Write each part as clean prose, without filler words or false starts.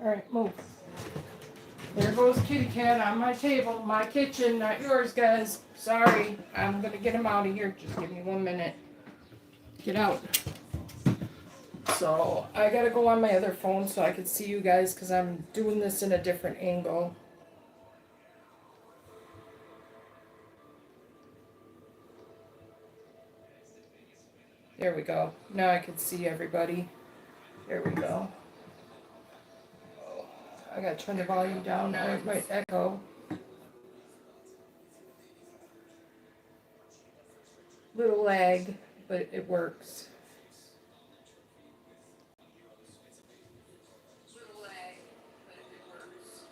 Alright, move. There goes kitty cat on my table, my kitchen, not yours, guys. Sorry, I'm gonna get him out of here. Just give me 1 minute. Get out. So, I gotta go on my other phone so I can see you guys because I'm doing this in a different angle. There we go. Now I can see everybody. There we go. I gotta turn the volume down now. It might echo. Little lag, but it works. Little lag, but it works.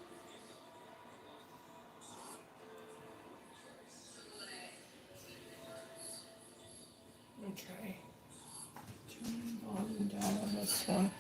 Let me try. Turn the volume down on this one.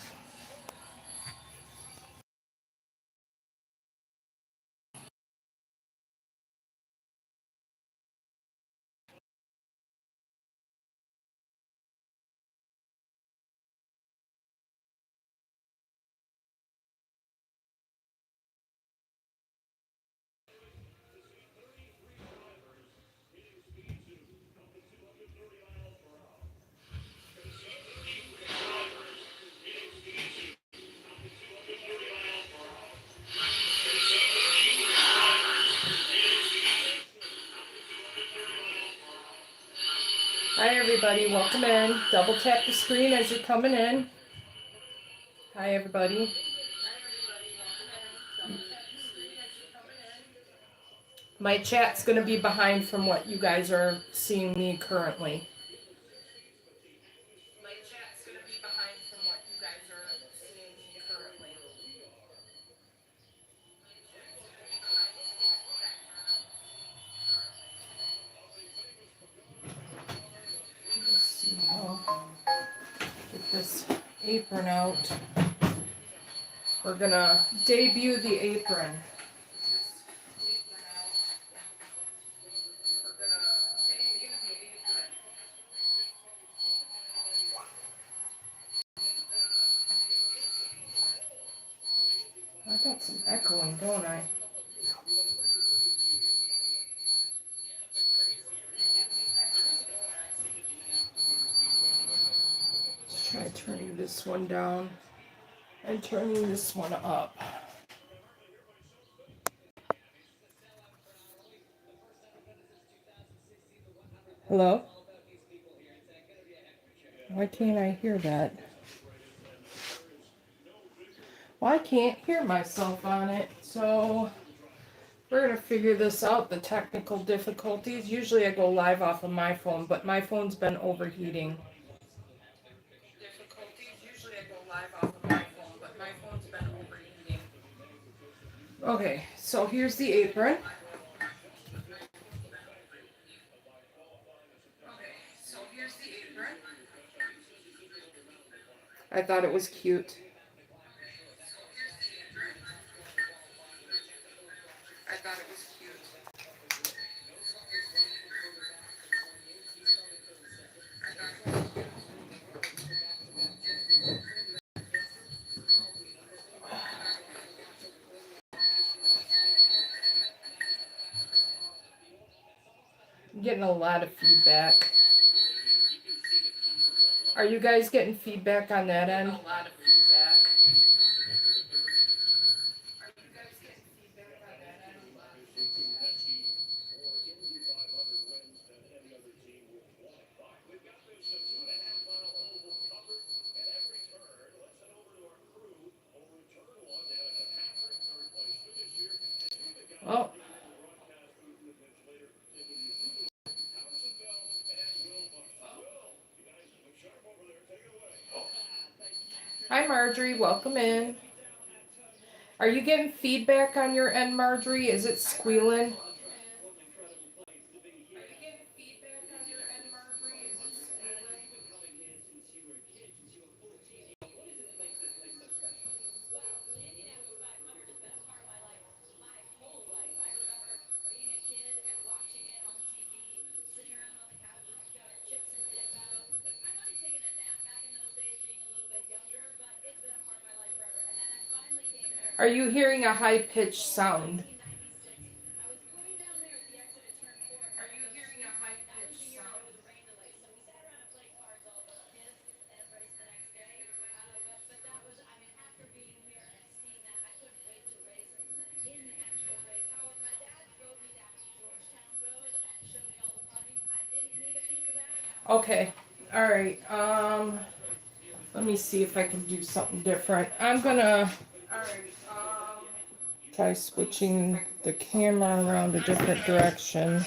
Hi everybody, welcome in. Double tap the screen as you're coming in. Hi everybody. My chat's going to be behind from what you guys are seeing me currently. My chat's going to be behind from what you guys are seeing me currently. Let's see how get this apron out. We're going to debut the apron. I got some echoing, don't I? Let's try turning this one down and turning this one up. Hello? Why can't I hear that? Well, I can't hear myself on it, so we're going to figure this out, the technical difficulties. Usually I go live off of my phone, but my phone's been overheating. Usually I go live off of my phone, but my phone's been overheating. Okay, so here's the apron. I thought it was cute. I thought it was cute. I'm getting a lot of feedback. Are you guys getting feedback on that end? A lot of feedback. Oh. Hi, Marjorie. Welcome in. Are you getting feedback on your end, Marjorie? Is it squealing? Are you hearing a high-pitched sound? Okay. All right. Let me see if I can do something different. I'm gonna try switching the camera around a different direction.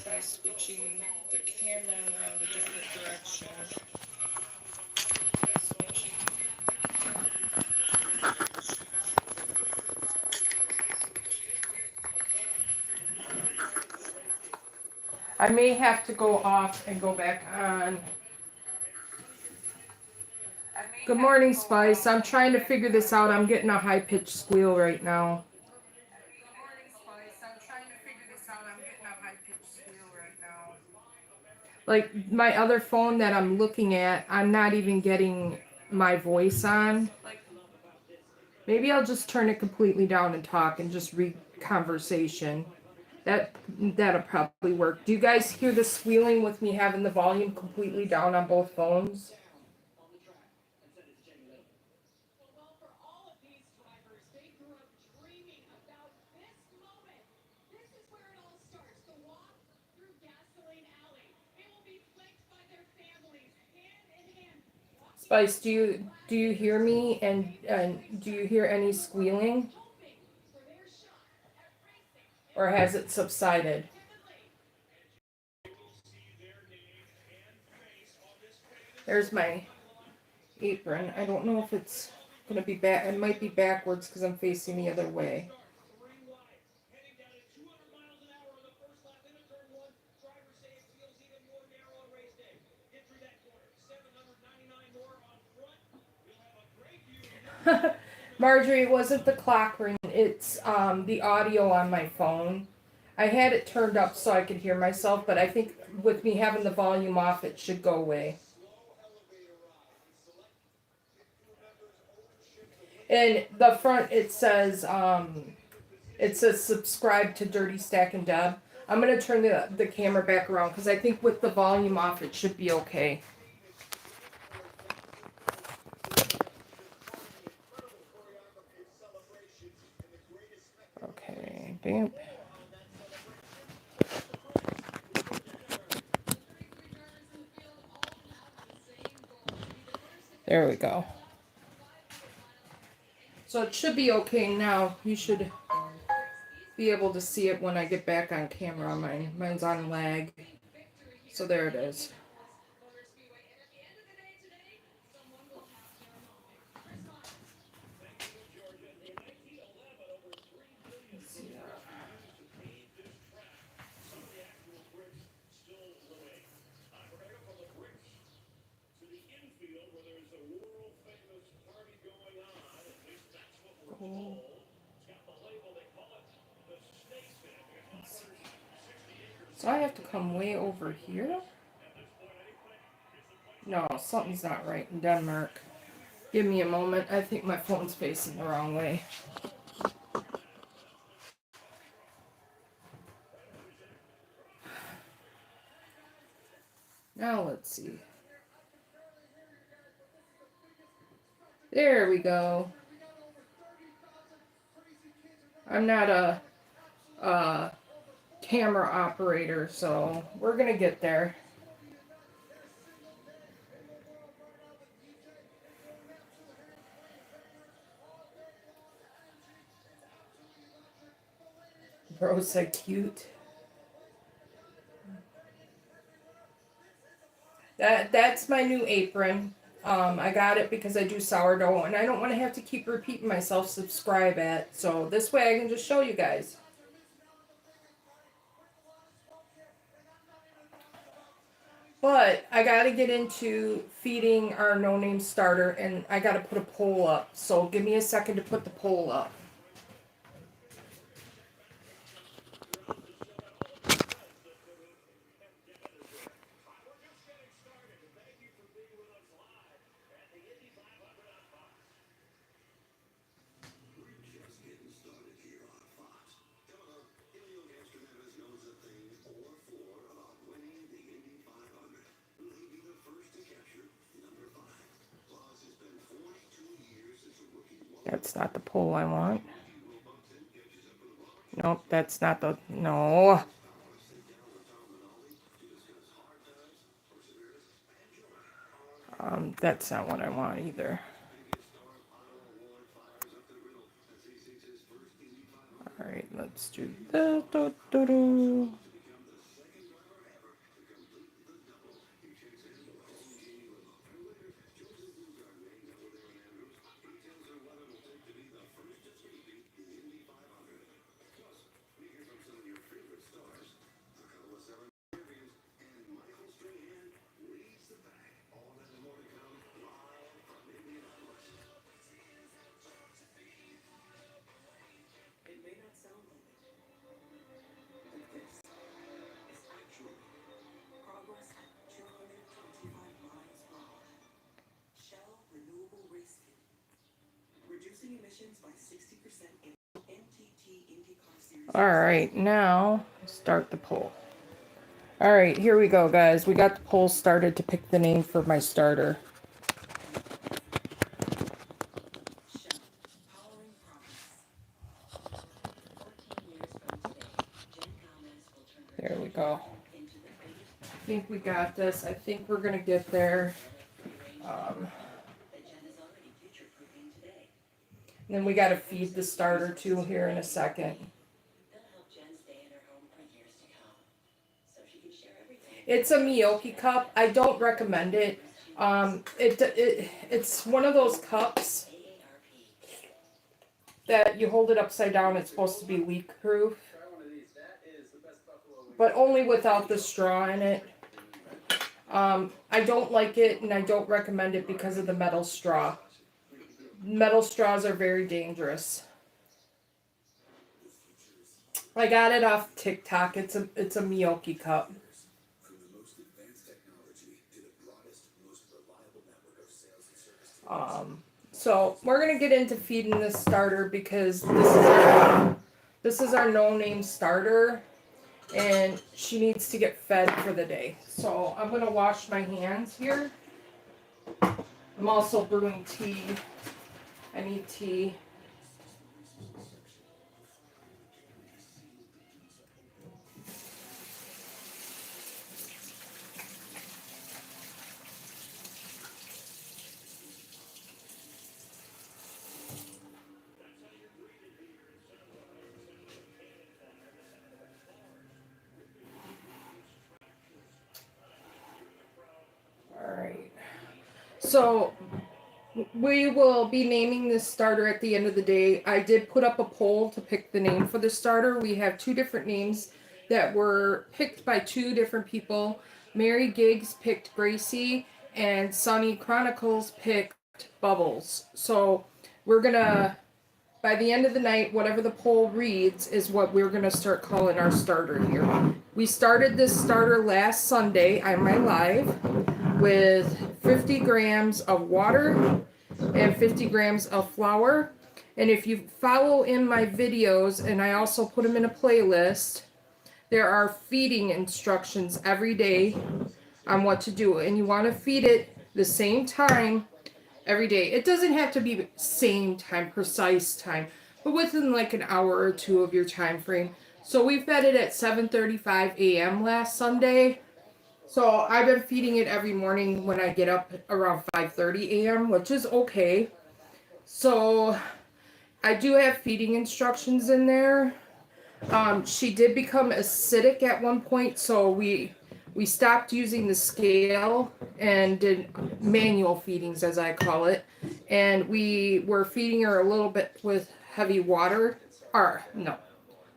Try switching the camera around a different direction. I may have to go off and go back on. Good morning, Spice. I'm trying to figure this out. I'm getting a high-pitched squeal right now. Like my other phone that I'm looking at, I'm not even getting my voice on. Maybe I'll just turn it completely down and talk and just read conversation. That'll probably work. Do you guys hear the squealing with me having the volume completely down on both phones? Spice, do you hear me and do you hear any squealing? Or has it subsided? There's my apron. I don't know if it's gonna be back. It might be backwards because I'm facing the other way. Marjorie, it wasn't the clock ring. It's the audio on my phone. I had it turned up so I could hear myself, but I think with me having the volume off, it should go away. And the front it says subscribe to Dirty Stack and Deb. I'm gonna turn the camera back around because I think with the volume off, it should be okay. Okay, bam. There we go. So it should be okay now. You should be able to see it when I get back on camera. Mine's on lag. So there it is. So I have to come way over here? No, something's not right in Denmark. Give me a moment. I think my phone's facing the wrong way. Now let's see. There we go. I'm not a camera operator, so we're gonna get there. Bro's so cute. That's my new apron. I got it because I do sourdough and I don't want to have to keep repeating myself subscribe at. So this way I can just show you guys. But I got to get into feeding our no-name starter and I got to put a poll up. So give me a second to put the poll up. that's not the pole I want. Nope, that's not the, no. That's not what I want either. All right, let's do that. All right, now start the poll. All right, here we go, guys. We got the poll started to pick the name for my starter. There we go. I think we got this. I think we're gonna get there. And then we got to feed the starter too here in a second. It's a Miyoki cup. I don't recommend it. It's one of those cups that you hold it upside down. It's supposed to be leak proof, but only without the straw in it. I don't like it and I don't recommend it because of the metal straw. Metal straws are very dangerous. I got it off TikTok. It's a Miyoki cup. So we're gonna get into feeding this starter because this is our no-name starter, and she needs to get fed for the day. So I'm gonna wash my hands here. I'm also brewing tea. I need tea. So we will be naming this starter at the end of the day. I did put up a poll to pick the name for the starter. We have two different names that were picked by two different people. Mary Giggs picked Gracie and Sunny Chronicles picked Bubbles. So we're gonna, by the end of the night, whatever the poll reads is what we're gonna start calling our starter here. We started this starter last Sunday on my live with 50 grams of water and 50 grams of flour. And if you follow in my videos, and I also put them in a playlist, there are feeding instructions every day on what to do. And you want to feed it the same time every day. It doesn't have to be same time, precise time, but within like an hour or two of your time frame. So we fed it at 7:35 a.m. last Sunday. So I've been feeding it every morning when I get up around 5:30 a.m., which is okay. So I do have feeding instructions in there. She did become acidic at one point, so we stopped using the scale and did manual feedings, as I call it. And we were feeding her a little bit with heavy water, or no,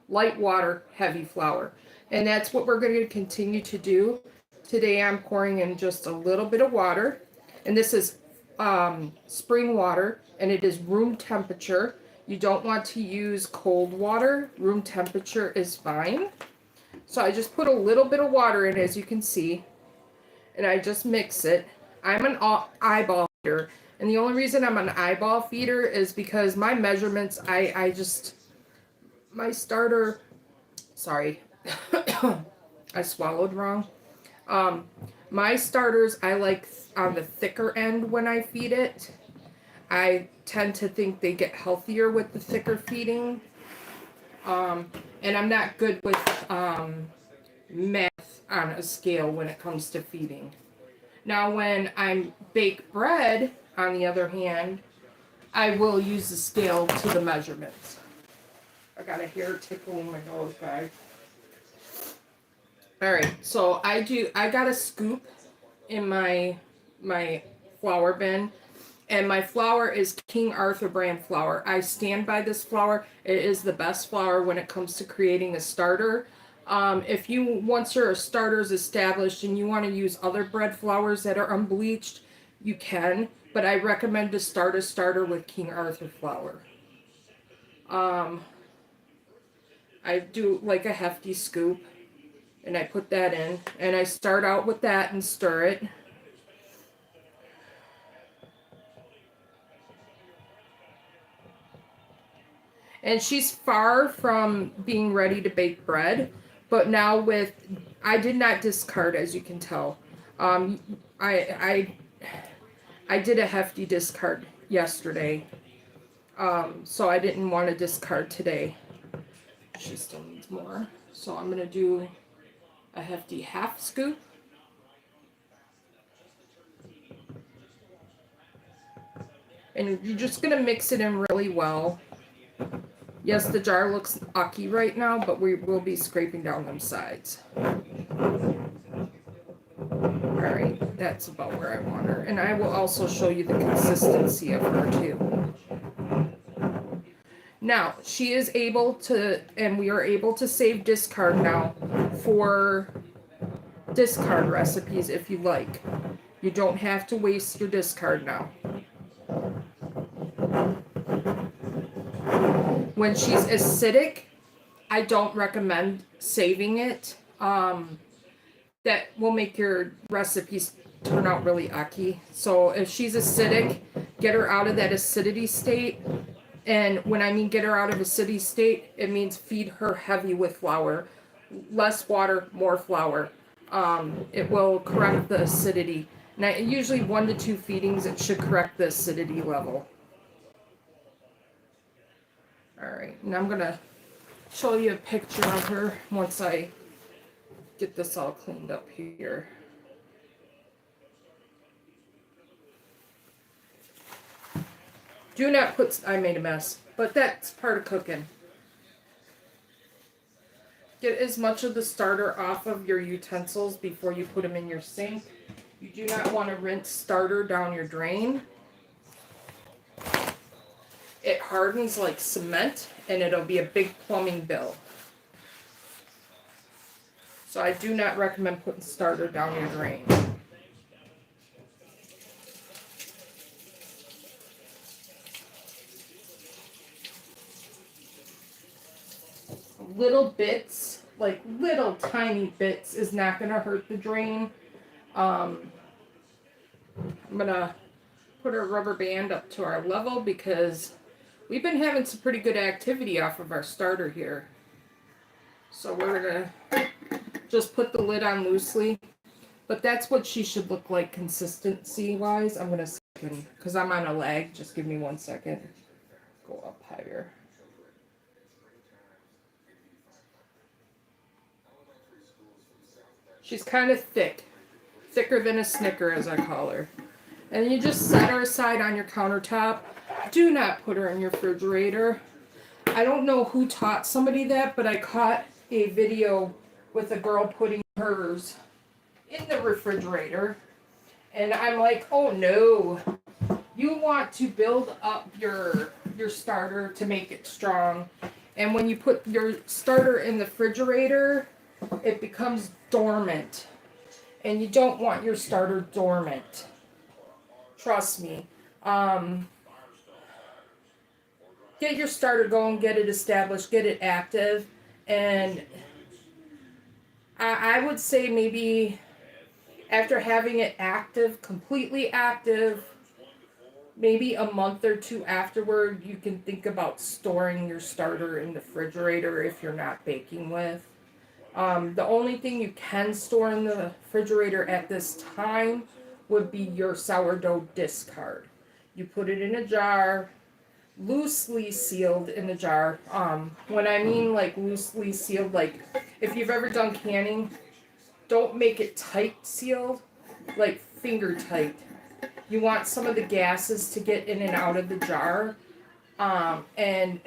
light water, heavy flour. And that's what we're going to continue to do. Today I'm pouring in just a little bit of water, and this is spring water, and it is room temperature. You don't want to use cold water. Room temperature is fine. So I just put a little bit of water in, as you can see, and I just mix it. I'm an eyeball feeder, and the only reason I'm an eyeball feeder is because my measurements, my starter, sorry, I swallowed wrong. My starters, I like on the thicker end when I feed it. I tend to think they get healthier with the thicker feeding. And I'm not good with math on a scale when it comes to feeding. Now, when I bake bread, on the other hand, I will use the scale to the measurements. I got a hair tickling my nose, guys. All right, so I got a scoop in my flour bin, and my flour is King Arthur brand flour. I stand by this flour. It is the best flour when it comes to creating a starter. If you, once your starter is established and you want to use other bread flours that are unbleached, you can, but I recommend to start a starter with King Arthur flour. I do like a hefty scoop, and I put that in, and I start out with that and stir it. And she's far from being ready to bake bread, but now I did not discard, as you can tell. I did a hefty discard yesterday, so I didn't want to discard today. She still needs more, so I'm gonna do a hefty half scoop. And you're just gonna mix it in really well. Yes, the jar looks ucky right now, but we will be scraping down them sides. Alright, that's about where I want her. And I will also show you the consistency of her too. Now, she is able to, and we are able to save discard now for discard recipes if you like. You don't have to waste your discard now. When she's acidic, I don't recommend saving it. That will make your recipes turn out really ucky. So if she's acidic, get her out of that acidity state. And when I mean get her out of acidity state, it means feed her heavy with flour. Less water, more flour. It will correct the acidity. Now, usually 1 to 2 feedings, it should correct the acidity level. Alright, and I'm going to show you a picture of her once I get this all cleaned up here. Do not put, I made a mess, but that's part of cooking. Get as much of the starter off of your utensils before you put them in your sink. You do not want to rinse starter down your drain. It hardens like cement, and it'll be a big plumbing bill. So I do not recommend putting starter down your drain. Little bits, like little tiny bits, is not going to hurt the drain. I'm going to put our rubber band up to our level because we've been having some pretty good activity off of our starter here. So we're going to just put the lid on loosely. But that's what she should look like consistency-wise. I'm going to second, because I'm on a lag. Just give me 1 second. Go up higher. She's kind of thick. Thicker than a Snicker, as I call her. And you just set her aside on your countertop. Do not put her in your refrigerator. I don't know who taught somebody that, but I caught a video with a girl putting hers in the refrigerator. And I'm like, oh no. You want to build up your starter to make it strong. And when you put your starter in the refrigerator, it becomes dormant. And you don't want your starter dormant. Trust me. Get your starter going, get it established, get it active. And I would say maybe after having it active, completely active, maybe a month or 2 afterward, you can think about storing your starter in the refrigerator if you're not baking with. The only thing you can store in the refrigerator at this time would be your sourdough discard. You put it in a jar, loosely sealed in the jar. When I mean like loosely sealed, like if you've ever done canning, don't make it tight sealed, like finger tight. You want some of the gases to get in and out of the jar. And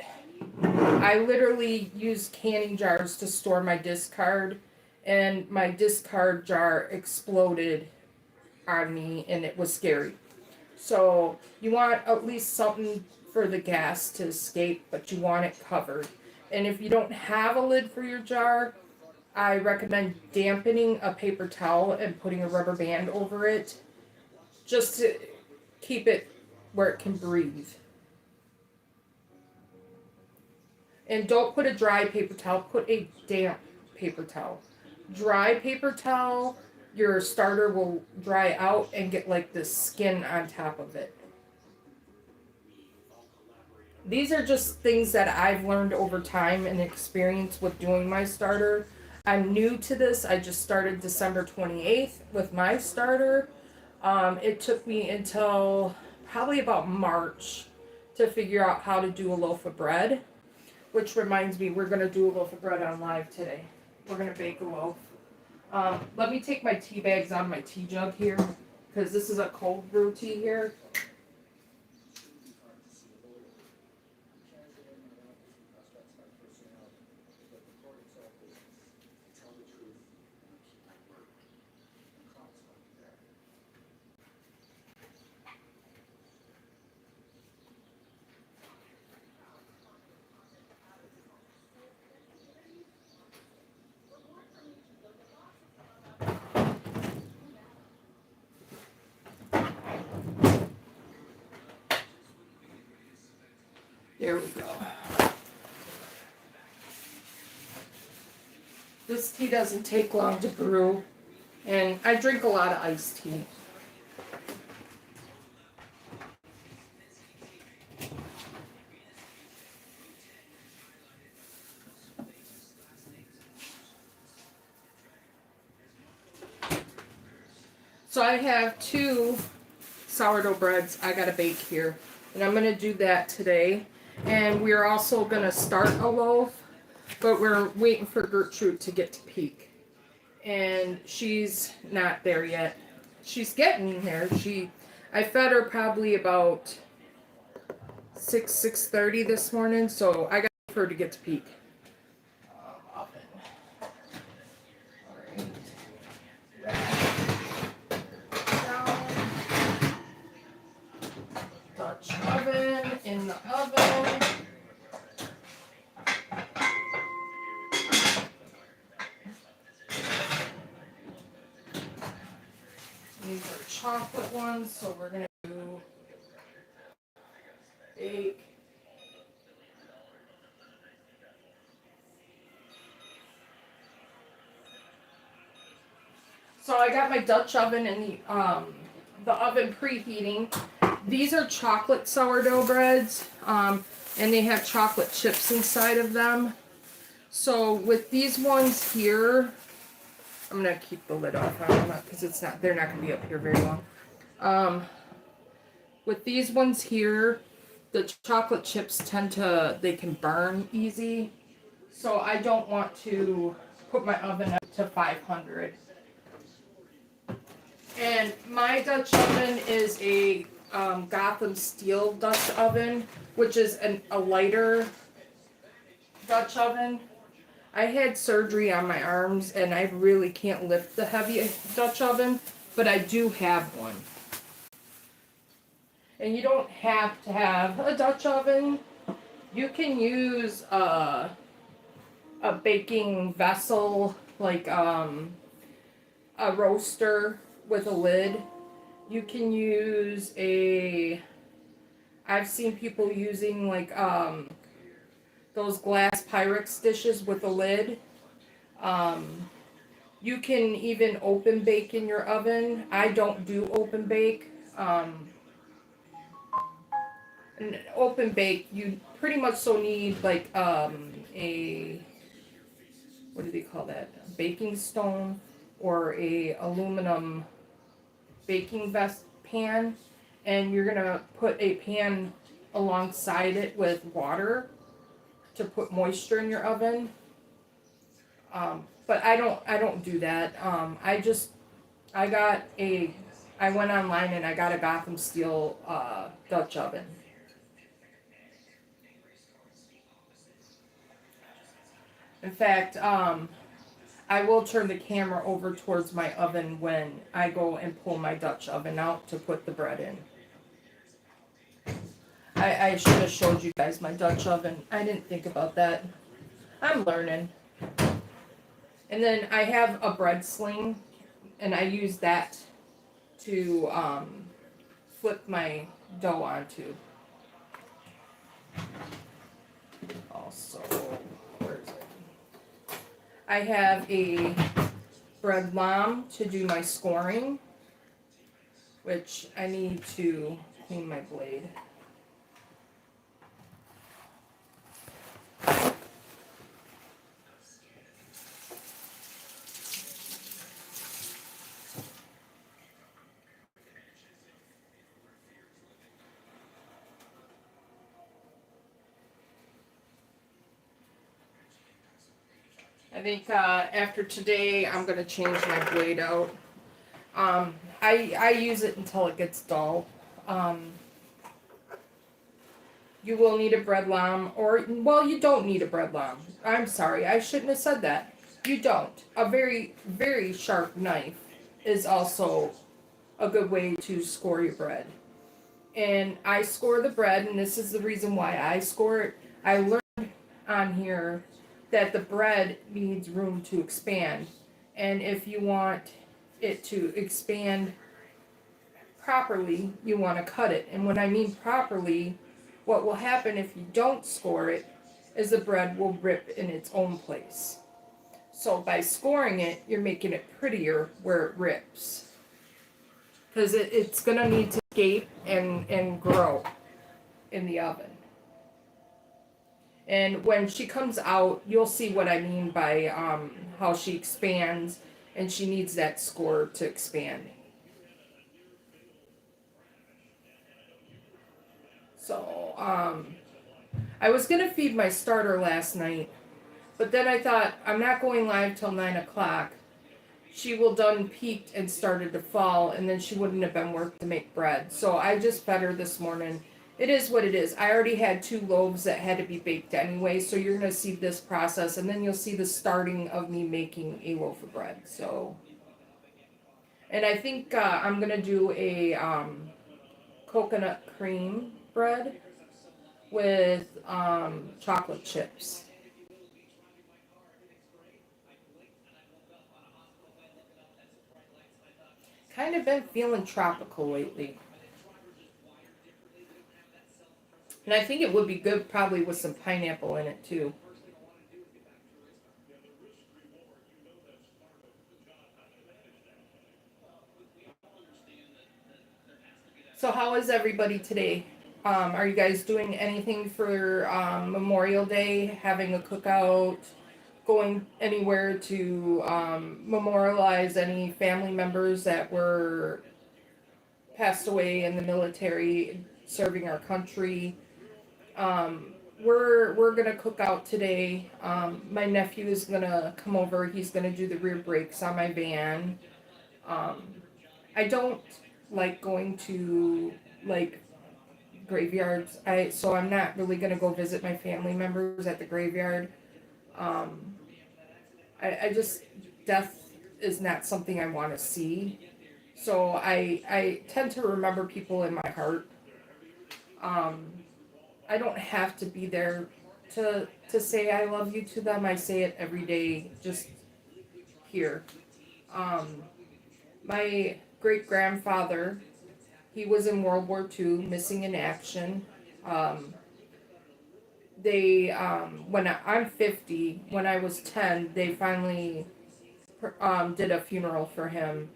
I literally use canning jars to store my discard, and my discard jar exploded on me, and it was scary. So you want at least something for the gas to escape, but you want it covered. And if you don't have a lid for your jar, I recommend dampening a paper towel and putting a rubber band over it, just to keep it where it can breathe. And don't put a dry paper towel, put a damp paper towel. Dry paper towel, your starter will dry out and get like this skin on top of it. These are just things that I've learned over time and experience with doing my starter. I'm new to this. I just started December 28th with my starter. It took me until probably about March to figure out how to do a loaf of bread. Which reminds me, we're going to do a loaf of bread on live today. We're going to bake a loaf. Let me take my tea bags out of my tea jug here, because this is a cold brew tea here. There we go. This tea doesn't take long to brew, and I drink a lot of iced tea. So I have 2 sourdough breads I gotta bake here, and I'm gonna do that today. And we're also gonna start a loaf, but we're waiting for Gertrude to get to peak, and she's not there yet. She's getting there. I fed her probably about 6:30 this morning, so I got her to get to peak. Oven. All right. Dutch oven in the oven. These are chocolate ones, so we're going to do bake. So I got my Dutch oven in the oven preheating. These are chocolate sourdough breads, and they have chocolate chips inside of them. So with these ones here, I'm gonna keep the lid off on them because they're not gonna be up here very long. With these ones here, the chocolate chips they can burn easy. So I don't want to put my oven up to 500. And my Dutch oven is a Gotham steel Dutch oven, which is a lighter Dutch oven. I had surgery on my arms, and I really can't lift the heavy Dutch oven, but I do have one. And you don't have to have a Dutch oven. You can use a baking vessel, like a roaster with a lid. You can use I've seen people using like those glass Pyrex dishes with a lid. You can even open bake in your oven. I don't do open bake. An open bake, you pretty much so need like what do they call that? A baking stone or a aluminum baking pan. and you're gonna put a pan alongside it with water to put moisture in your oven. But I don't do that. I got a I went online and I got a Gotham Steel Dutch oven. In fact, I will turn the camera over towards my oven when I go and pull my Dutch oven out to put the bread in. I should have showed you guys my Dutch oven. I didn't think about that. I'm learning. And then I have a bread sling, and I use that to flip my dough onto. Also, where is it? I have a bread lamb to do my scoring, which I need to clean my blade. I think after today, I'm going to change my blade out. I use it until it gets dull. You will need a bread lamb, or, well, you don't need a bread lamb. I'm sorry, I shouldn't have said that. You don't. A very, very sharp knife is also a good way to score your bread. And I score the bread, and this is the reason why I score it. I learned on here that the bread needs room to expand. And if you want it to expand properly, you want to cut it. And when I mean properly, what will happen if you don't score it is the bread will rip in its own place. So by scoring it, you're making it prettier where it rips. Because it's going to need to escape and grow in the oven. And when she comes out, you'll see what I mean by how she expands, and she needs that score to expand. So, I was going to feed my starter last night, but then I thought, I'm not going live till 9 o'clock. She will done peaked and started to fall, and then she wouldn't have been worth to make bread. So I just fed her this morning. It is what it is. I already had 2 loaves that had to be baked anyway, so you're going to see this process, and then you'll see the starting of me making a loaf of bread. So, and I think I'm going to do a coconut cream bread with chocolate chips. Kind of been feeling tropical lately. And I think it would be good probably with some pineapple in it too. So how is everybody today? Are you guys doing anything for Memorial Day? Having a cookout? Going anywhere to memorialize any family members that were passed away in the military serving our country? We're gonna cook out today. My nephew is gonna come over. He's gonna do the rear brakes on my van. Um, I don't like going to like graveyards. So I'm not really gonna go visit my family members at the graveyard. Um, I just death is not something I want to see. So I tend to remember people in my heart. Um, I don't have to be there to say I love you to them. I say it every day, just here. Um, my great grandfather, he was in World War II, missing in action. Um, when I'm 50, when I was 10, they finally did a funeral for him.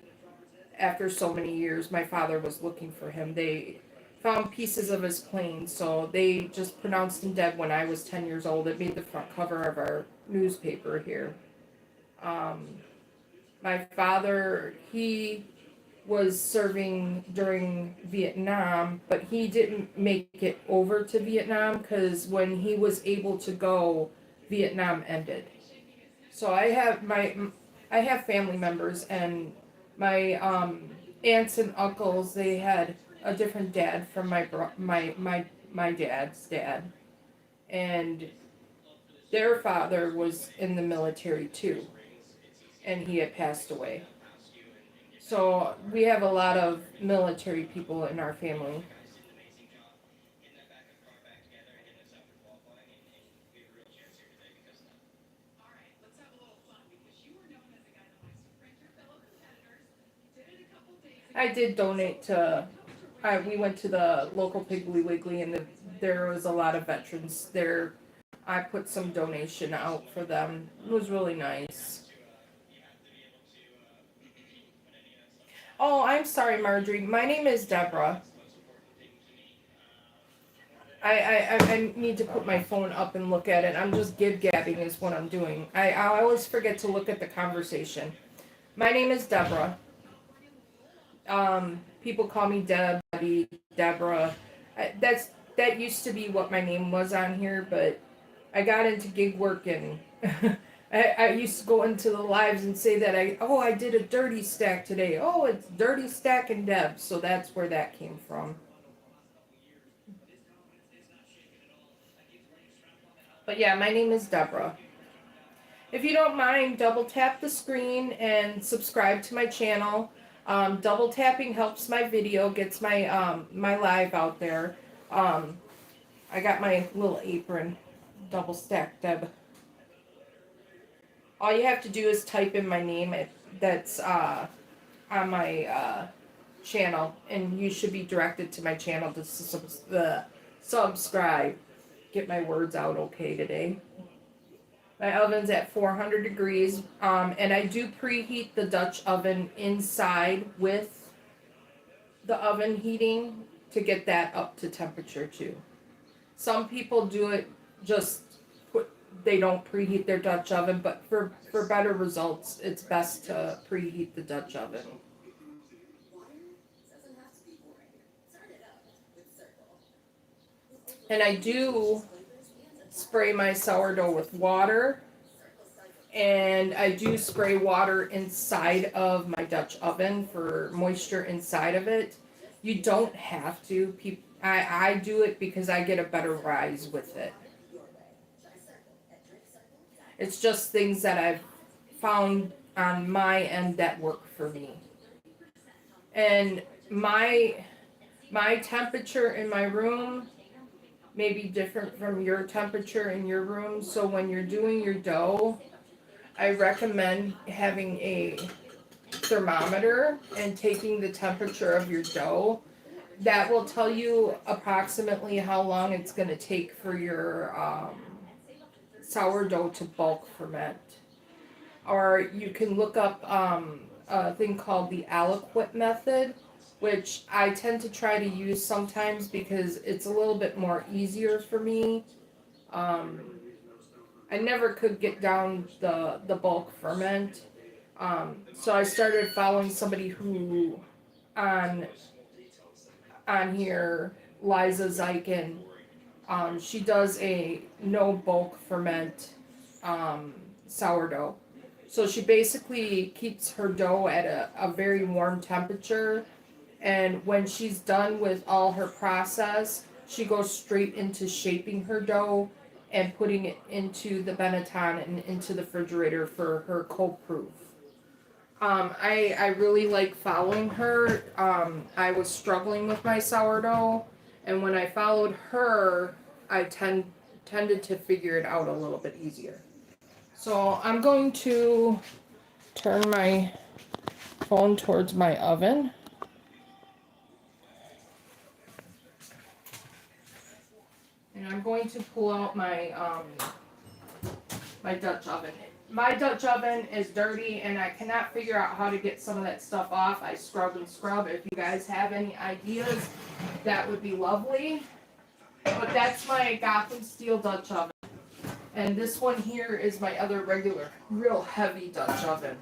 After so many years, my father was looking for him. They found pieces of his plane, so they just pronounced him dead when I was 10 years old. It made the front cover of our newspaper here. Um, my father, he was serving during Vietnam, but he didn't make it over to Vietnam because when he was able to go, Vietnam ended. So I have family members, and my aunts and uncles, they had a different dad from my dad's dad, and their father was in the military too, and he had passed away. So we have a lot of military people in our family. I did donate to. We went to the local Piggly Wiggly, and there was a lot of veterans there. I put some donation out for them. It was really nice. Oh, I'm sorry, Marjorie. My name is Deborah. I need to put my phone up and look at it. I'm just gib-gabbing is what I'm doing. I always forget to look at the conversation. My name is Deborah. People call me Debbie, Deborah. That used to be what my name was on here, but I got into gig work, and I used to go into the lives and say that I did a dirty stack today. Oh, it's dirty stack and Deb. So that's where that came from. But yeah, my name is Deborah. If you don't mind, double tap the screen and subscribe to my channel. Double tapping helps my video, gets my live out there. Um, I got my little apron, double stack Deb. All you have to do is type in my name. That's on my channel, and you should be directed to my channel to subscribe. Get my words out okay today. My oven's at 400 degrees, and I do preheat the Dutch oven inside with the oven heating to get that up to temperature too. Some people do it just they don't preheat their Dutch oven, but for better results, it's best to preheat the Dutch oven. And I do spray my sourdough with water, and I do spray water inside of my Dutch oven for moisture inside of it. You don't have to. I do it because I get a better rise with it. It's just things that I've found on my end that work for me. And my temperature in my room may be different from your temperature in your room. So when you're doing your dough, I recommend having a thermometer and taking the temperature of your dough. That will tell you approximately how long it's going to take for your sourdough to bulk ferment. Or you can look up a thing called the aliquot method, which I tend to try to use sometimes because it's a little bit more easier for me. I never could get down the bulk ferment. So I started following somebody who on here, Liza Zykin. She does a no bulk ferment sourdough. So she basically keeps her dough at a very warm temperature, and when she's done with all her process, she goes straight into shaping her dough and putting it into the Benetton and into the refrigerator for her cold proof. I really like following her. I was struggling with my sourdough, and when I followed her, I tended to figure it out a little bit easier. So I'm going to turn my phone towards my oven. And I'm going to pull out my my Dutch oven. My Dutch oven is dirty, and I cannot figure out how to get some of that stuff off. I scrub and scrub. If you guys have any ideas, that would be lovely. But that's my Gotham steel Dutch oven. And this one here is my other regular, real heavy Dutch oven.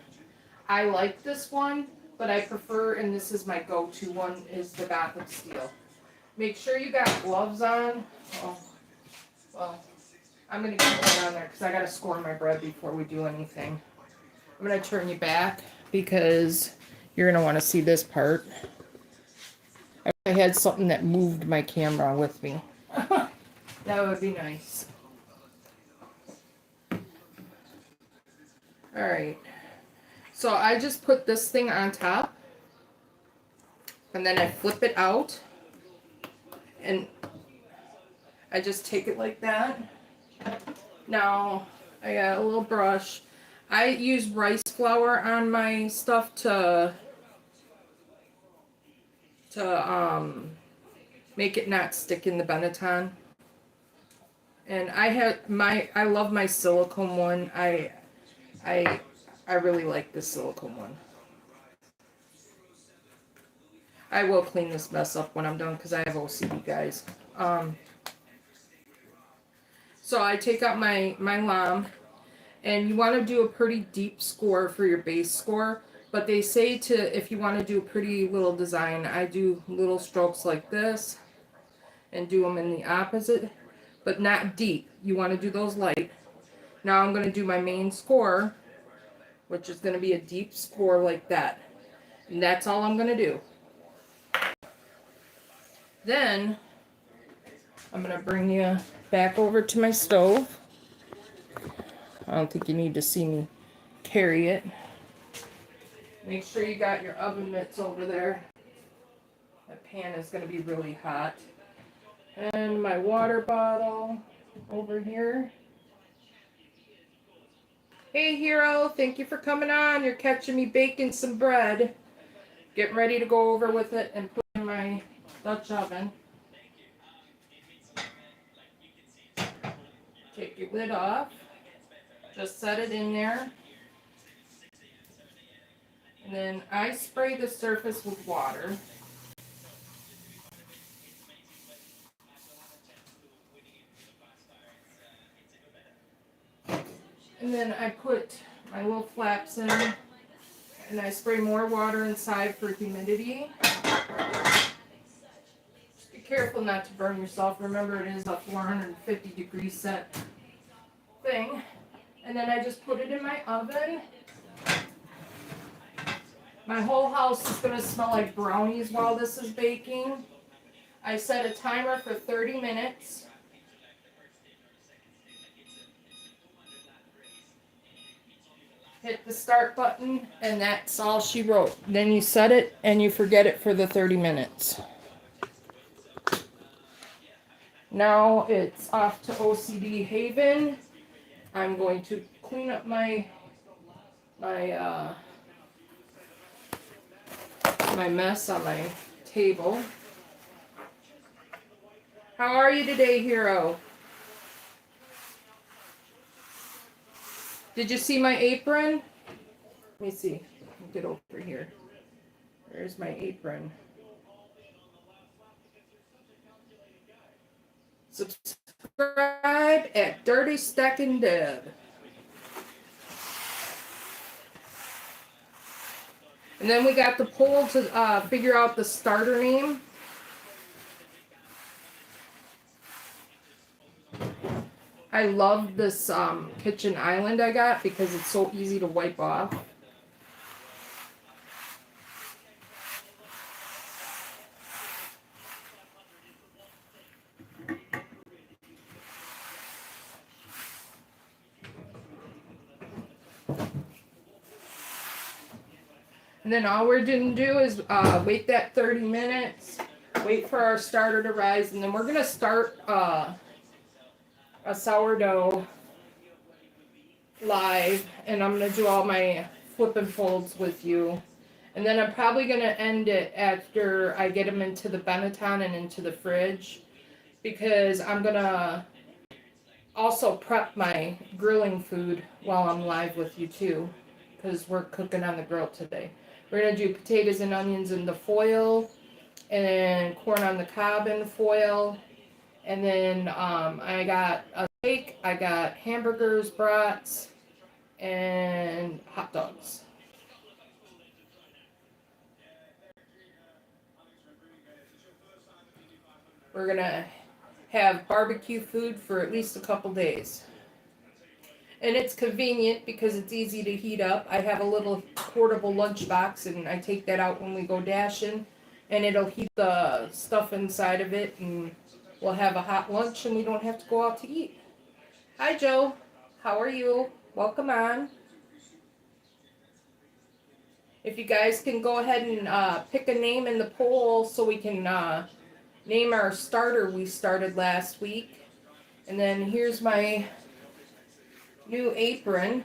I like this one but I prefer, and this is my go-to one, is the Gothic steel. Make sure you got gloves on. Oh, well, I'm going to keep it on there because I got to score my bread before we do anything. I'm going to turn you back because you're going to want to see this part. I had something that moved my camera with me. That would be nice. Alright. So I just put this thing on top. And then I flip it out. And I just take it like that. Now, I got a little brush. I use rice flour on my stuff to make it not stick in the Benetton. And I love my silicone one. I really like this silicone one. I will clean this mess up when I'm done because I have OCD, guys. So I take out my lime, and you want to do a pretty deep score for your base score. But they say if you want to do a pretty little design, I do little strokes like this and do them in the opposite, but not deep. You want to do those light. Now I'm going to do my main score, which is going to be a deep score like that. And that's all I'm going to do. Then I'm going to bring you back over to my stove. I don't think you need to see me carry it. Make sure you got your oven mitts over there. That pan is going to be really hot. And my water bottle over here. Hey Hero, thank you for coming on. You're catching me baking some bread. Getting ready to go over with it and put it in my Dutch oven. Take your lid off. Just set it in there. And then I spray the surface with water. And then I put my little flaps in, and I spray more water inside for humidity. Just be careful not to burn yourself. Remember, it is a 450 degree set thing. And then I just put it in my oven. My whole house is going to smell like brownies while this is baking. I set a timer for 30 minutes. Hit the start button, and that's all she wrote. Then you set it, and you forget it for the 30 minutes. Now it's off to OCD Haven. I'm going to clean up my mess on my table. How are you today, Hero? Did you see my apron? Let me see. Get over here. There's my apron. Subscribe at Dirty Stackn Deb. And then we got the poll to figure out the starter name. I love this kitchen island I got because it's so easy to wipe off. And then all we're going to do is wait that 30 minutes, wait for our starter to rise, and then we're going to start a sourdough live, and I'm going to do all my flip and folds with you. And then I'm probably going to end it after I get them into the Benetton and into the fridge, because I'm going to also prep my grilling food while I'm live with you too, because we're cooking on the grill today. We're going to do potatoes and onions in the foil, and then corn on the cob in the foil. And then I got a steak, I got hamburgers, brats, and hot dogs. We're gonna have barbecue food for at least a couple days. And it's convenient because it's easy to heat up. I have a little portable lunchbox and I take that out when we go dashing, and it'll heat the stuff inside of it, and we'll have a hot lunch and we don't have to go out to eat. Hi Joe, how are you? Welcome on. If you guys can go ahead and pick a name in the poll so we can name our starter we started last week. And then here's my new apron.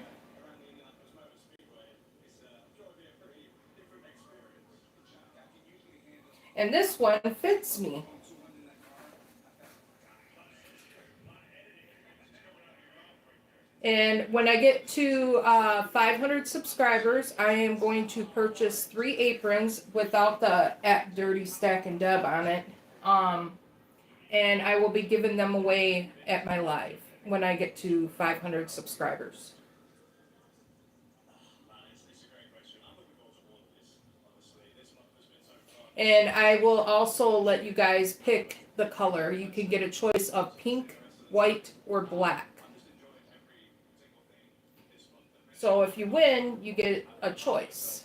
And this one fits me. And when I get to 500 subscribers, I am going to purchase 3 aprons without the @dirty stackn Deb on it. And I will be giving them away at my live when I get to 500 subscribers. And I will also let you guys pick the color. You can get a choice of pink, white, or black. So if you win, you get a choice.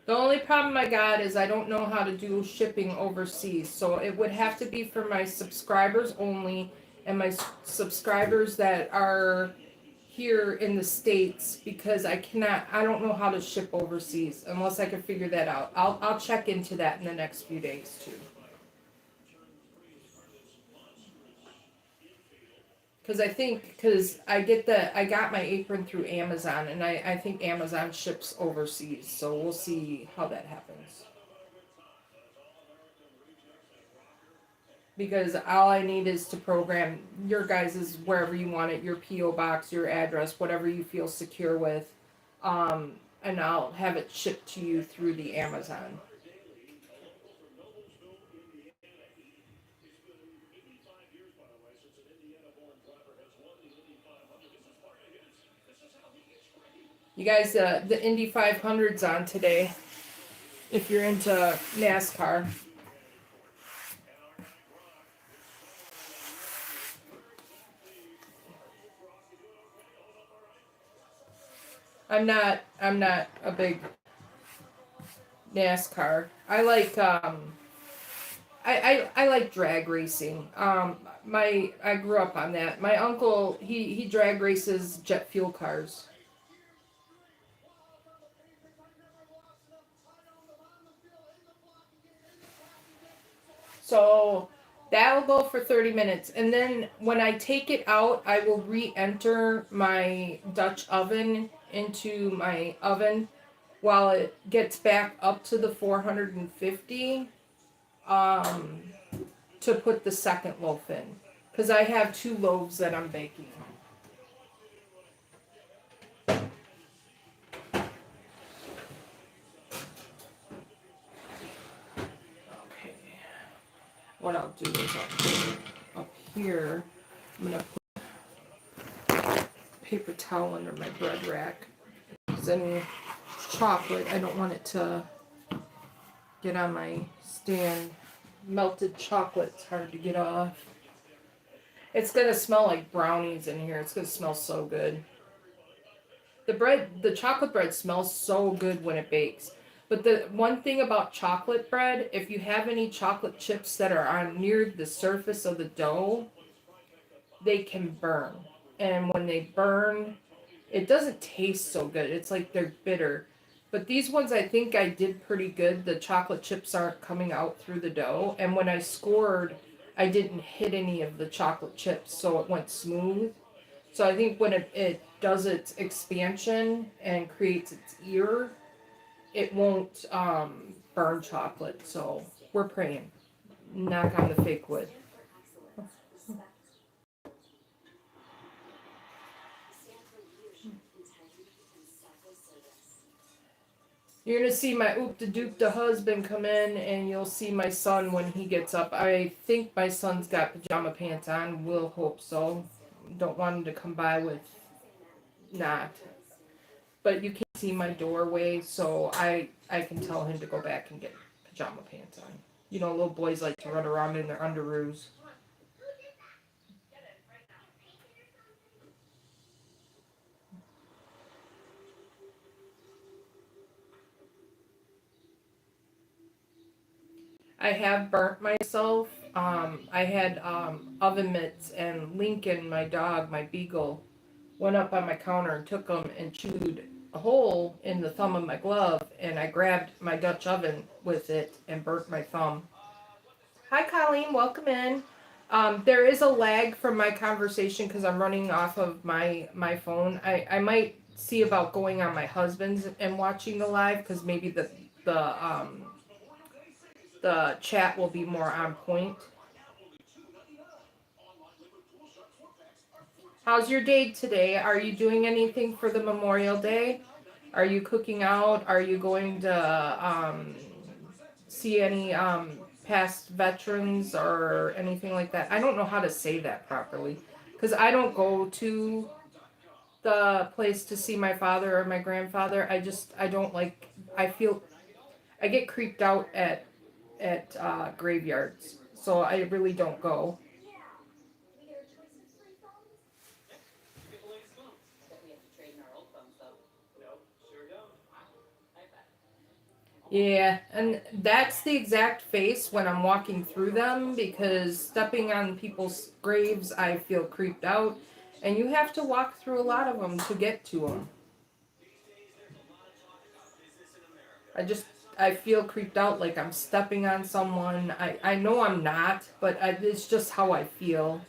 The only problem I got is I don't know how to do shipping overseas. So it would have to be for my subscribers only, and my subscribers that are here in the States, because I don't know how to ship overseas unless I can figure that out. I'll check into that in the next few days too. Because I got my apron through Amazon, and I think Amazon ships overseas, so we'll see how that happens. Because all I need is to program your guys's wherever you want it, your P.O. box, your address, whatever you feel secure with, and I'll have it shipped to you through the Amazon. You guys, the Indy 500's on today, if you're into NASCAR. I'm not a big NASCAR. I like I like drag racing. I grew up on that. My uncle, he drag races jet fuel cars. So that'll go for 30 minutes. And then when I take it out, I will re-enter my Dutch oven into my oven while it gets back up to the 450 to put the second loaf in. Because I have 2 loaves that I'm baking. What I'll do is I'll put up here, I'm going to put paper towel under my bread rack. Because any chocolate, I don't want it to get on my stand. Melted chocolate's hard to get off. It's going to smell like brownies in here. It's going to smell so good. The chocolate bread smells so good when it bakes. But the one thing about chocolate bread, if you have any chocolate chips that are on near the surface of the dough, they can burn. And when they burn, it doesn't taste so good. It's like they're bitter. But these ones, I think I did pretty good. The chocolate chips aren't coming out through the dough. And when I scored, I didn't hit any of the chocolate chips, so it went smooth. So I think when it does its expansion and creates its ear, it won't burn chocolate. So we're praying. Knock on the fake wood. You're gonna see my oop-de-doop-de husband come in, and you'll see my son when he gets up. I think my son's got pajama pants on. We'll hope so. Don't want him to come by with not. But you can't see my doorway, so I can tell him to go back and get pajama pants on. You know, little boys like to run around in their underoos. I have burnt myself. I had oven mitts, and Lincoln, my dog, my beagle, went up on my counter and took them and chewed a hole in the thumb of my glove, and I grabbed my Dutch oven with it and burnt my thumb. Hi, Colleen. Welcome in. There is a lag from my conversation because I'm running off of my phone. I might see about going on my husband's and watching the live because maybe the chat will be more on point. How's your day today? Are you doing anything for the Memorial Day? Are you cooking out? Are you going to see any past veterans or anything like that? I don't know how to say that properly because I don't go to the place to see my father or my grandfather. I don't like. I get creeped out at graveyards, so I really don't go. Yeah, and that's the exact face when I'm walking through them because stepping on people's graves, I feel creeped out, and you have to walk through a lot of them to get to them. I just I feel creeped out like I'm stepping on someone. I know I'm not, but it's just how I feel.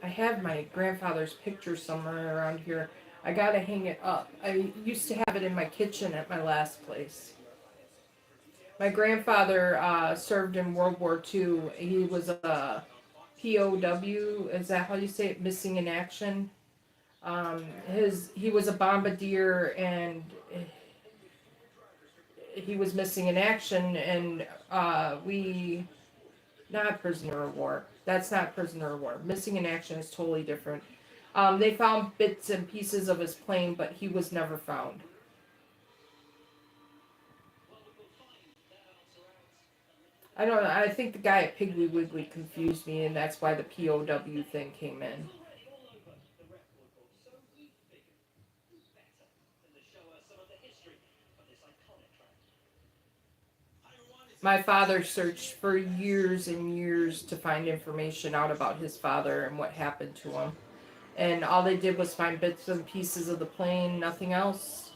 I have my grandfather's picture somewhere around here. I gotta hang it up. I used to have it in my kitchen at my last place. My grandfather served in World War II. He was a POW. Is that how you say it? Missing in action. He was a bombardier, and he was missing in action, and we not prisoner of war. That's not prisoner of war. Missing in action is totally different. They found bits and pieces of his plane, but he was never found. I don't know. I think the guy at Piggly Wiggly confused me, and that's why the POW thing came in. My father searched for years and years to find information out about his father and what happened to him. And all they did was find bits and pieces of the plane, nothing else.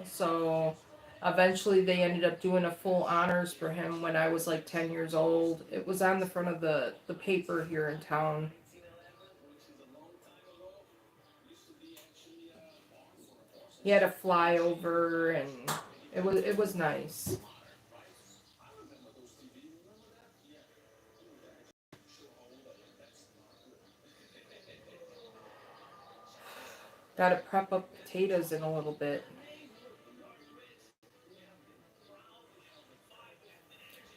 So eventually they ended up doing a full honors for him when I was like 10 years old. It was on the front of the paper here in town. He had a flyover, and it was nice. Gotta prep up potatoes in a little bit.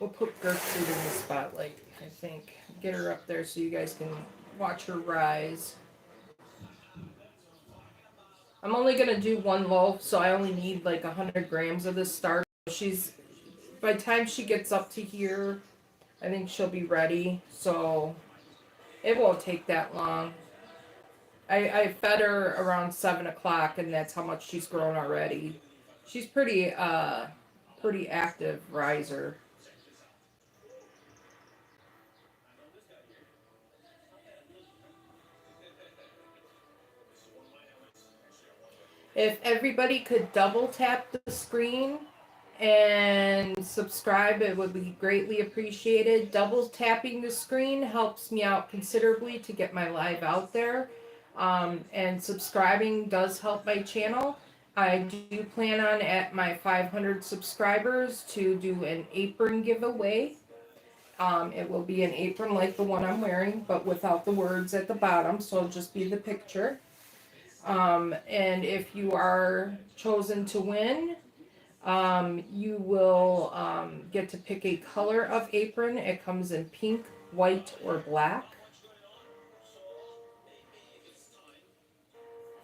We'll put Gertrude in the spotlight, I think. Get her up there so you guys can watch her rise. I'm only gonna do one loaf, so I only need like 100 grams of this starch. By the time she gets up to here, I think she'll be ready. So it won't take that long. I fed her around 7 o'clock, and that's how much she's grown already. She's pretty active riser. If everybody could double tap the screen and subscribe, it would be greatly appreciated. Double tapping the screen helps me out considerably to get my live out there. And subscribing does help my channel. I do plan on at my 500 subscribers to do an apron giveaway. It will be an apron like the one I'm wearing, but without the words at the bottom, so it'll just be the picture. And if you are chosen to win, you will get to pick a color of apron. It comes in pink, white, or black.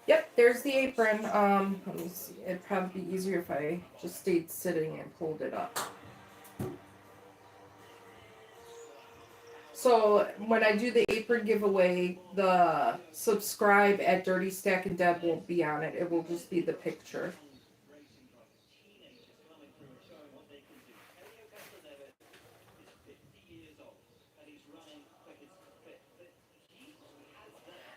Yep, there's the apron. Let me see. It'd probably be easier if I just stayed sitting and pulled it up. So when I do the apron giveaway, the subscribe at Dirty Stack and Deb won't be on it. It will just be the picture.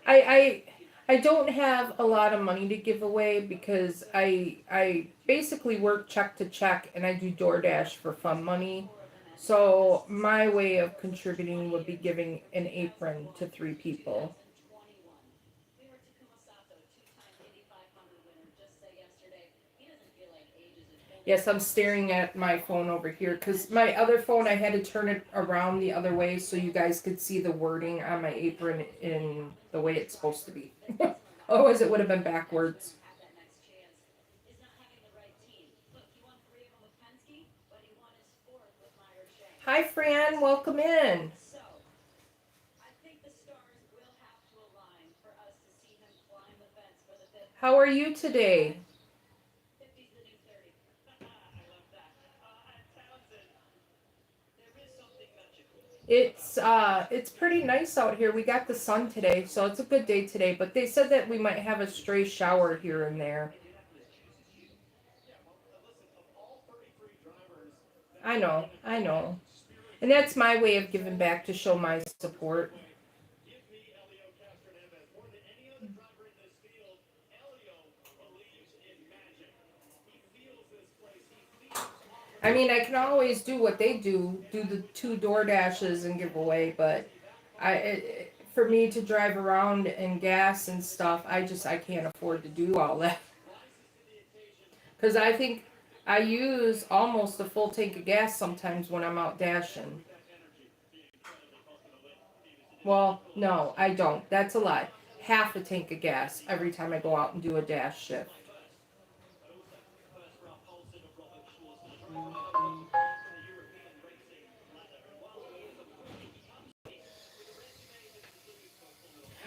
I I don't have a lot of money to give away because I basically work check to check and I do DoorDash for fun money. So my way of contributing would be giving an apron to 3 people. Yes, I'm staring at my phone over here because my other phone I had to turn it around the other way so you guys could see the wording on my apron in the way it's supposed to be. Otherwise, it would have been backwards. Hi, Fran. Welcome in. How are you today? It's pretty nice out here. We got the sun today, so it's a good day today. But they said that we might have a stray shower here and there. I know. And that's my way of giving back to show my support. I mean, I can always do what they do the 2 DoorDashes and give away, but for me to drive around and gas and stuff, I can't afford to do all that. Because I think I use almost a full tank of gas sometimes when I'm out dashing. Well, no, I don't. That's a lie. Half a tank of gas every time I go out and do a dash shift.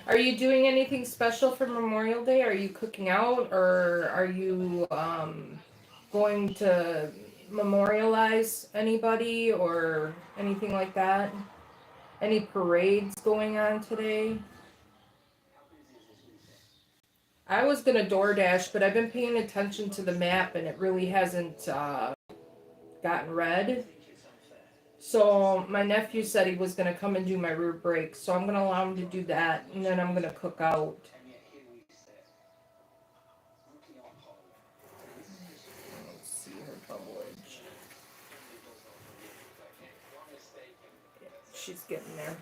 Are you doing anything special for Memorial Day? Are you cooking out or are you going to memorialize anybody or anything like that? Any parades going on today? I was gonna DoorDash, but I've been paying attention to the map and it really hasn't gotten red. So my nephew said he was gonna come and do my rear brakes, so I'm gonna allow him to do that, and then I'm gonna cook out. Let's see her bubblage. She's getting there.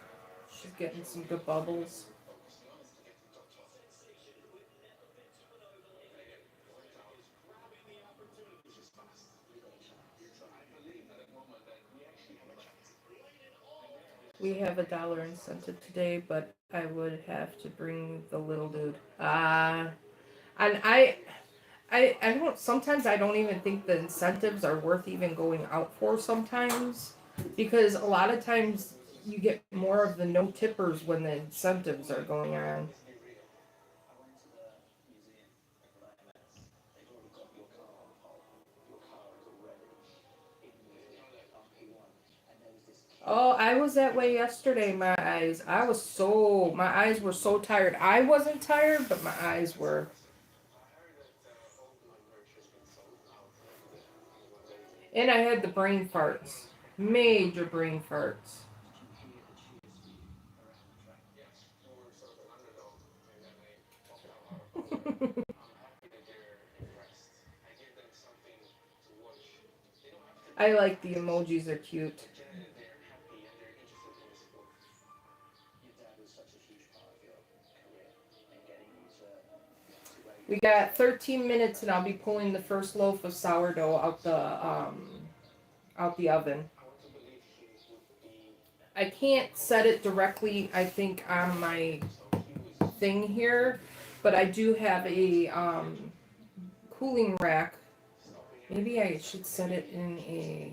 She's getting some good bubbles. We have $1 incentive today, but I would have to bring the little dude. And I don't. Sometimes I don't even think the incentives are worth even going out for. Sometimes, because a lot of times you get more of the no tippers when the incentives are going on. Oh, I was that way yesterday. My eyes were so tired. I wasn't tired, but my eyes were. And I had the brain farts. Major brain farts. I like the emojis, are cute. We got 13 minutes and I'll be pulling the first loaf of sourdough out the oven. I can't set it directly, I think, on my thing here, but I do have a cooling rack. Maybe I should set it in a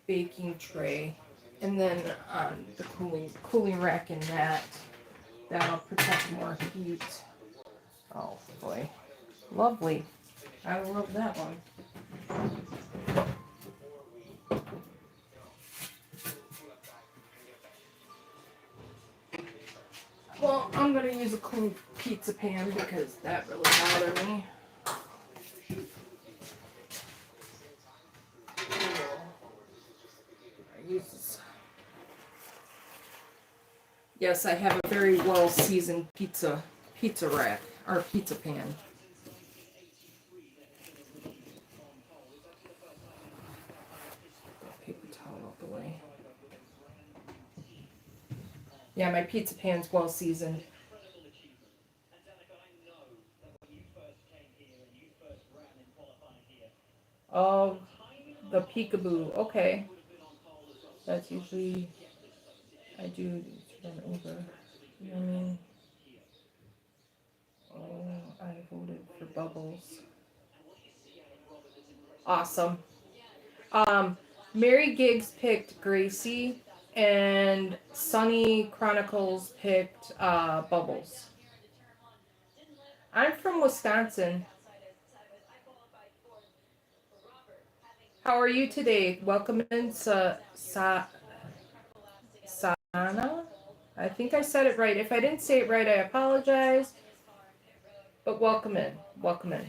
baking tray, and then on the cooling rack in that. That'll protect more heat. Oh boy, lovely. I love that one. Well, I'm gonna use a clean pizza pan because that really bothered me. Yes, I have a very well seasoned pizza rack or pizza pan. Paper towel out the way. Yeah, my pizza pan's well seasoned. Oh, the peekaboo. Okay. That's usually, I do turn over. You know what I mean? Oh, I voted for Bubbles. Awesome. Mary Giggs picked Gracie, and Sunny Chronicles picked Bubbles. I'm from Wisconsin. How are you today? Welcome in, Sana. I think I said it right. If I didn't say it right, I apologize. But welcome in. Welcome in.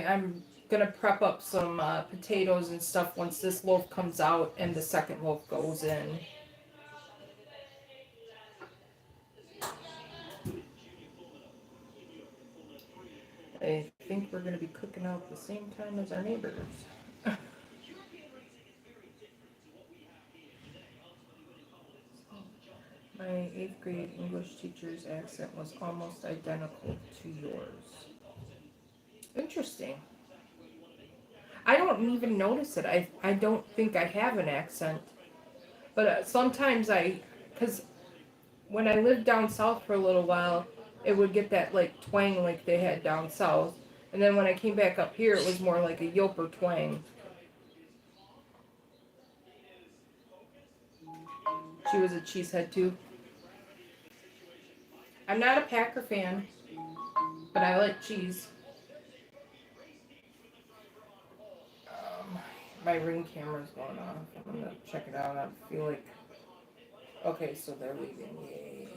I'm gonna prep up some potatoes and stuff once this loaf comes out and the second loaf goes in. I think we're gonna be cooking out the same time as our neighbors. My 8th grade English teacher's accent was almost identical to yours. Interesting. I don't even notice it. I don't think I have an accent. But sometimes because when I lived down south for a little while, it would get that like twang like they had down south. And then when I came back up here, it was more like a yoper twang. She was a cheesehead too. I'm not a Packer fan, but I like cheese. My ring camera's going off. I'm gonna check it out. I feel like. Okay, so they're leaving. Yay.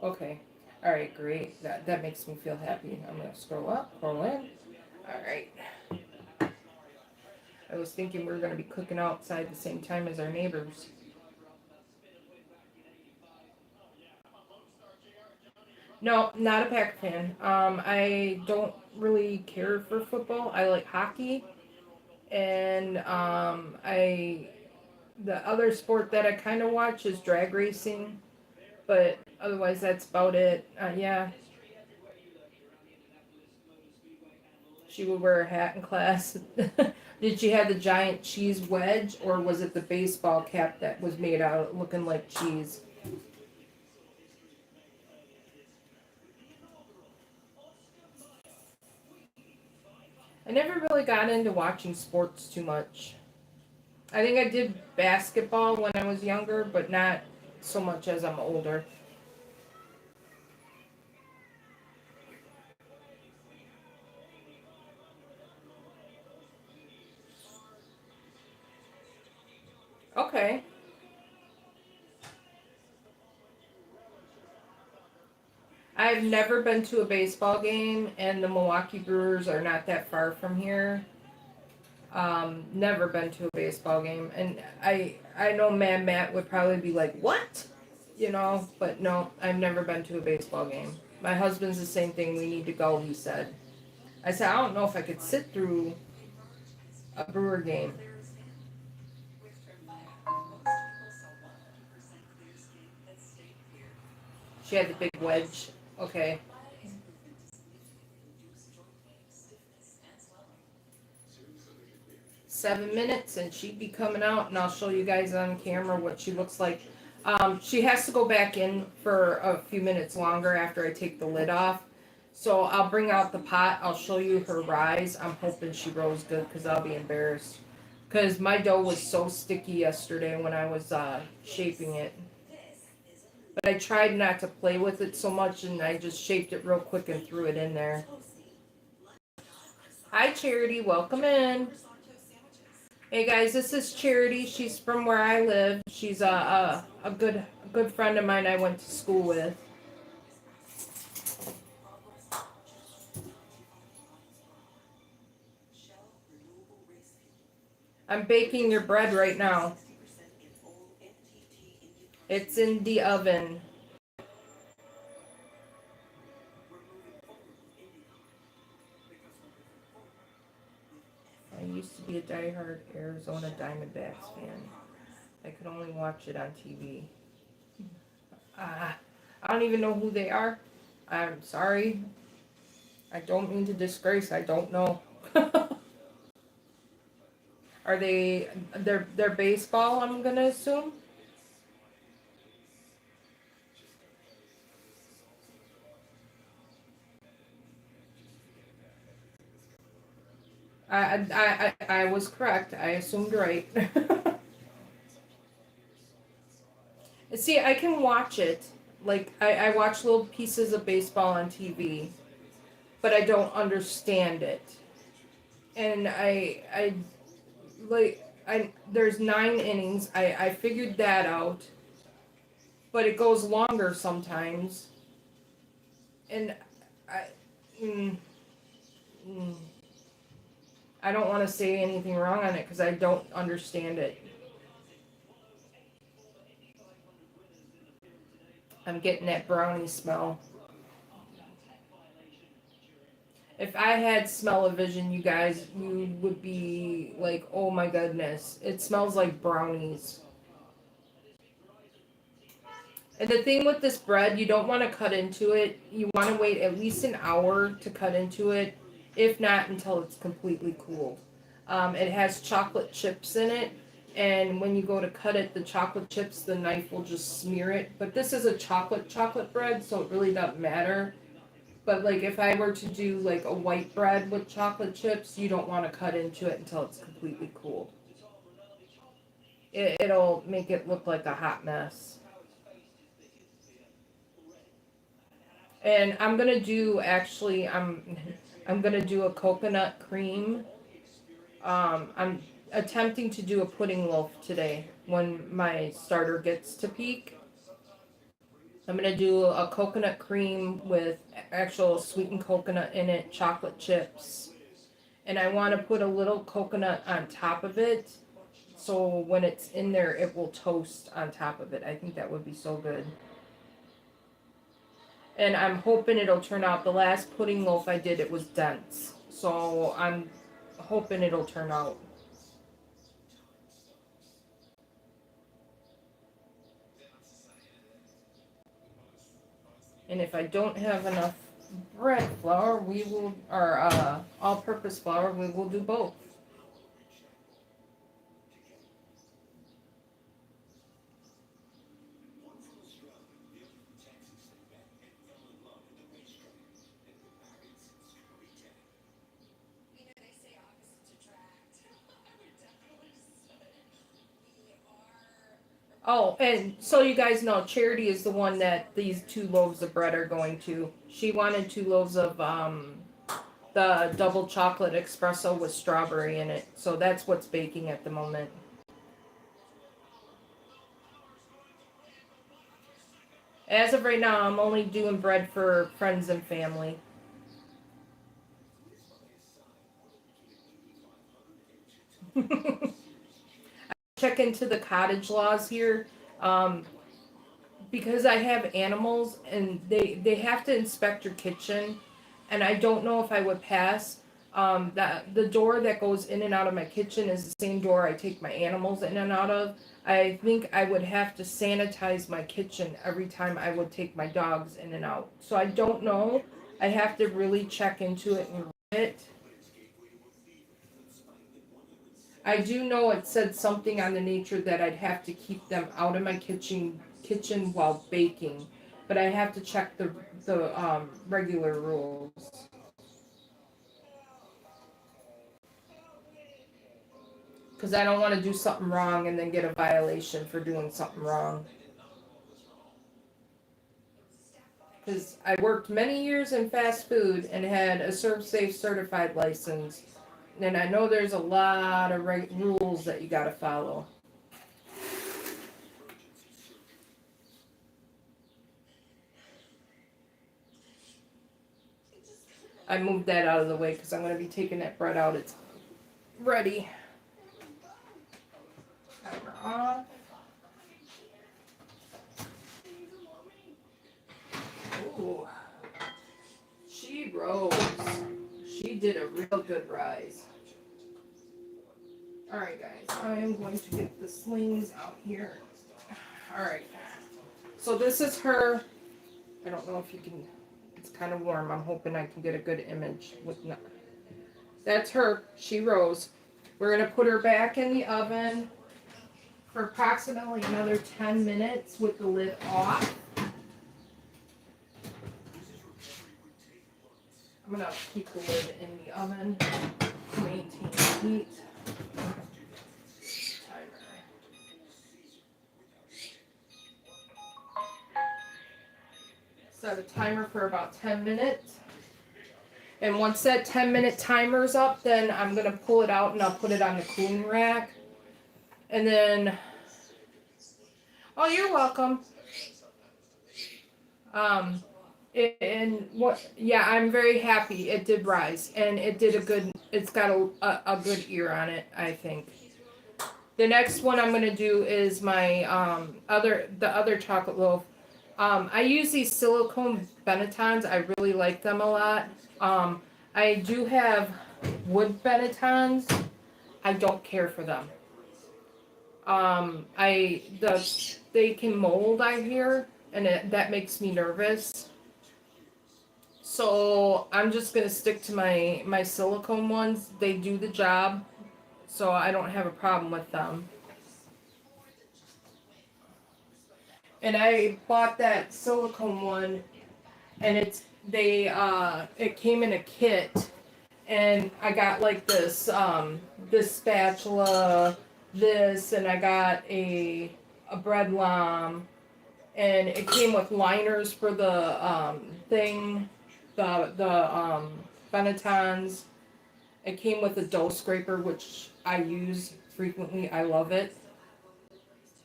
Okay. All right, great. That makes me feel happy. I'm gonna scroll up, scroll in. All right. I was thinking we were gonna be cooking outside the same time as our neighbors. No, not a Packer fan. I don't really care for football. I like hockey, and the other sport that I kind of watch is drag racing, but otherwise that's about it. Yeah, she would wear a hat in class. Did she have the giant cheese wedge, or was it the baseball cap that was made out looking like cheese? I never really got into watching sports too much. I think I did basketball when I was younger, but not so much as I'm older. Okay. I've never been to a baseball game, and the Milwaukee Brewers are not that far from here. Never been to a baseball game, and I know Mad Matt would probably be like, "What?" You know, but no, I've never been to a baseball game. My husband's the same thing. We need to go, he said. I said, I don't know if I could sit through a Brewer game. She had the big wedge. Okay. 7 minutes and she'd be coming out, and I'll show you guys on camera what she looks like. She has to go back in for a few minutes longer after I take the lid off. So I'll bring out the pot. I'll show you her rise. I'm hoping she rose good because I'll be embarrassed. Because my dough was so sticky yesterday when I was shaping it. But I tried not to play with it so much, and I just shaped it real quick and threw it in there. Hi, Charity. Welcome in. Hey guys, this is Charity. She's from where I live. She's a good friend of mine I went to school with. I'm baking your bread right now. It's in the oven. I used to be a diehard Arizona Diamondbacks fan. I could only watch it on TV. I don't even know who they are. I'm sorry. I don't mean to disgrace. I don't know. Are they're baseball, I'm gonna assume? I was correct. I assumed right. See, I can watch it. Like, I watch little pieces of baseball on TV, but I don't understand it. And there's 9 innings. I figured that out, but it goes longer sometimes. And I, mm, mm, I don't want to say anything wrong on it because I don't understand it. I'm getting that brownie smell. If I had smell-o-vision, you guys, you would be like, oh my goodness. It smells like brownies. And the thing with this bread, you don't want to cut into it. You want to wait at least an hour to cut into it, if not until it's completely cooled. It has chocolate chips in it, and when you go to cut it, the chocolate chips, the knife will just smear it. But this is a chocolate bread, so it really doesn't matter. But like if I were to do like a white bread with chocolate chips, you don't want to cut into it until it's completely cooled. It'll make it look like a hot mess. And I'm gonna do actually I'm gonna do a coconut cream. I'm attempting to do a pudding loaf today when my starter gets to peak. I'm gonna do a coconut cream with actual sweetened coconut in it, chocolate chips, and I want to put a little coconut on top of it, so when it's in there, it will toast on top of it. I think that would be so good. And I'm hoping it'll turn out. The last pudding loaf I did, it was dense, so I'm hoping it'll turn out. And if I don't have enough bread flour, we will, or all-purpose flour, we will do both. Oh, and so you guys know, Charity is the one that these 2 loaves of bread are going to. She wanted 2 loaves of the double chocolate espresso with strawberry in it. So that's what's baking at the moment. As of right now, I'm only doing bread for friends and family. Check into the cottage laws here. Um, because I have animals and they have to inspect your kitchen. and I don't know if I would pass. That the door that goes in and out of my kitchen is the same door I take my animals in and out of. I think I would have to sanitize my kitchen every time I would take my dogs in and out. So I don't know. I have to really check into it and read it. I do know it said something on the nature that I'd have to keep them out of my kitchen while baking, but I have to check the regular rules. Because I don't want to do something wrong and then get a violation for doing something wrong. Because I worked many years in fast food and had a ServSafe certified license. And I know there's a lot of rules that you got to follow. I moved that out of the way because I'm going to be taking that bread out. It's ready. Timer off. Ooh. She rose. She did a real good rise. Alright guys, I am going to get the slings out here. Alright. So this is her. I don't know if you can, it's kind of warm. I'm hoping I can get a good image with that. That's her. She rose. We're going to put her back in the oven for approximately another 10 minutes with the lid off. I'm going to keep the lid in the oven to maintain heat. Timer. Set a timer for about 10 minutes. And once that 10-minute timer's up, then I'm going to pull it out and I'll put it on the cooling rack. And then, oh, you're welcome. Yeah, I'm very happy. It did rise, and it did it's got a good ear on it, I think. The next one I'm going to do is my, the other chocolate loaf. I use these silicone Benettons. I really like them a lot. I do have wood Benettons. I don't care for them. They can mold, I hear, and that makes me nervous. So I'm just gonna stick to my silicone ones. They do the job, so I don't have a problem with them. And I bought that silicone one, and it came in a kit, and I got like this spatula, and I got a bread lom, and it came with liners for the Benettons. It came with a dough scraper, which I use frequently. I love it.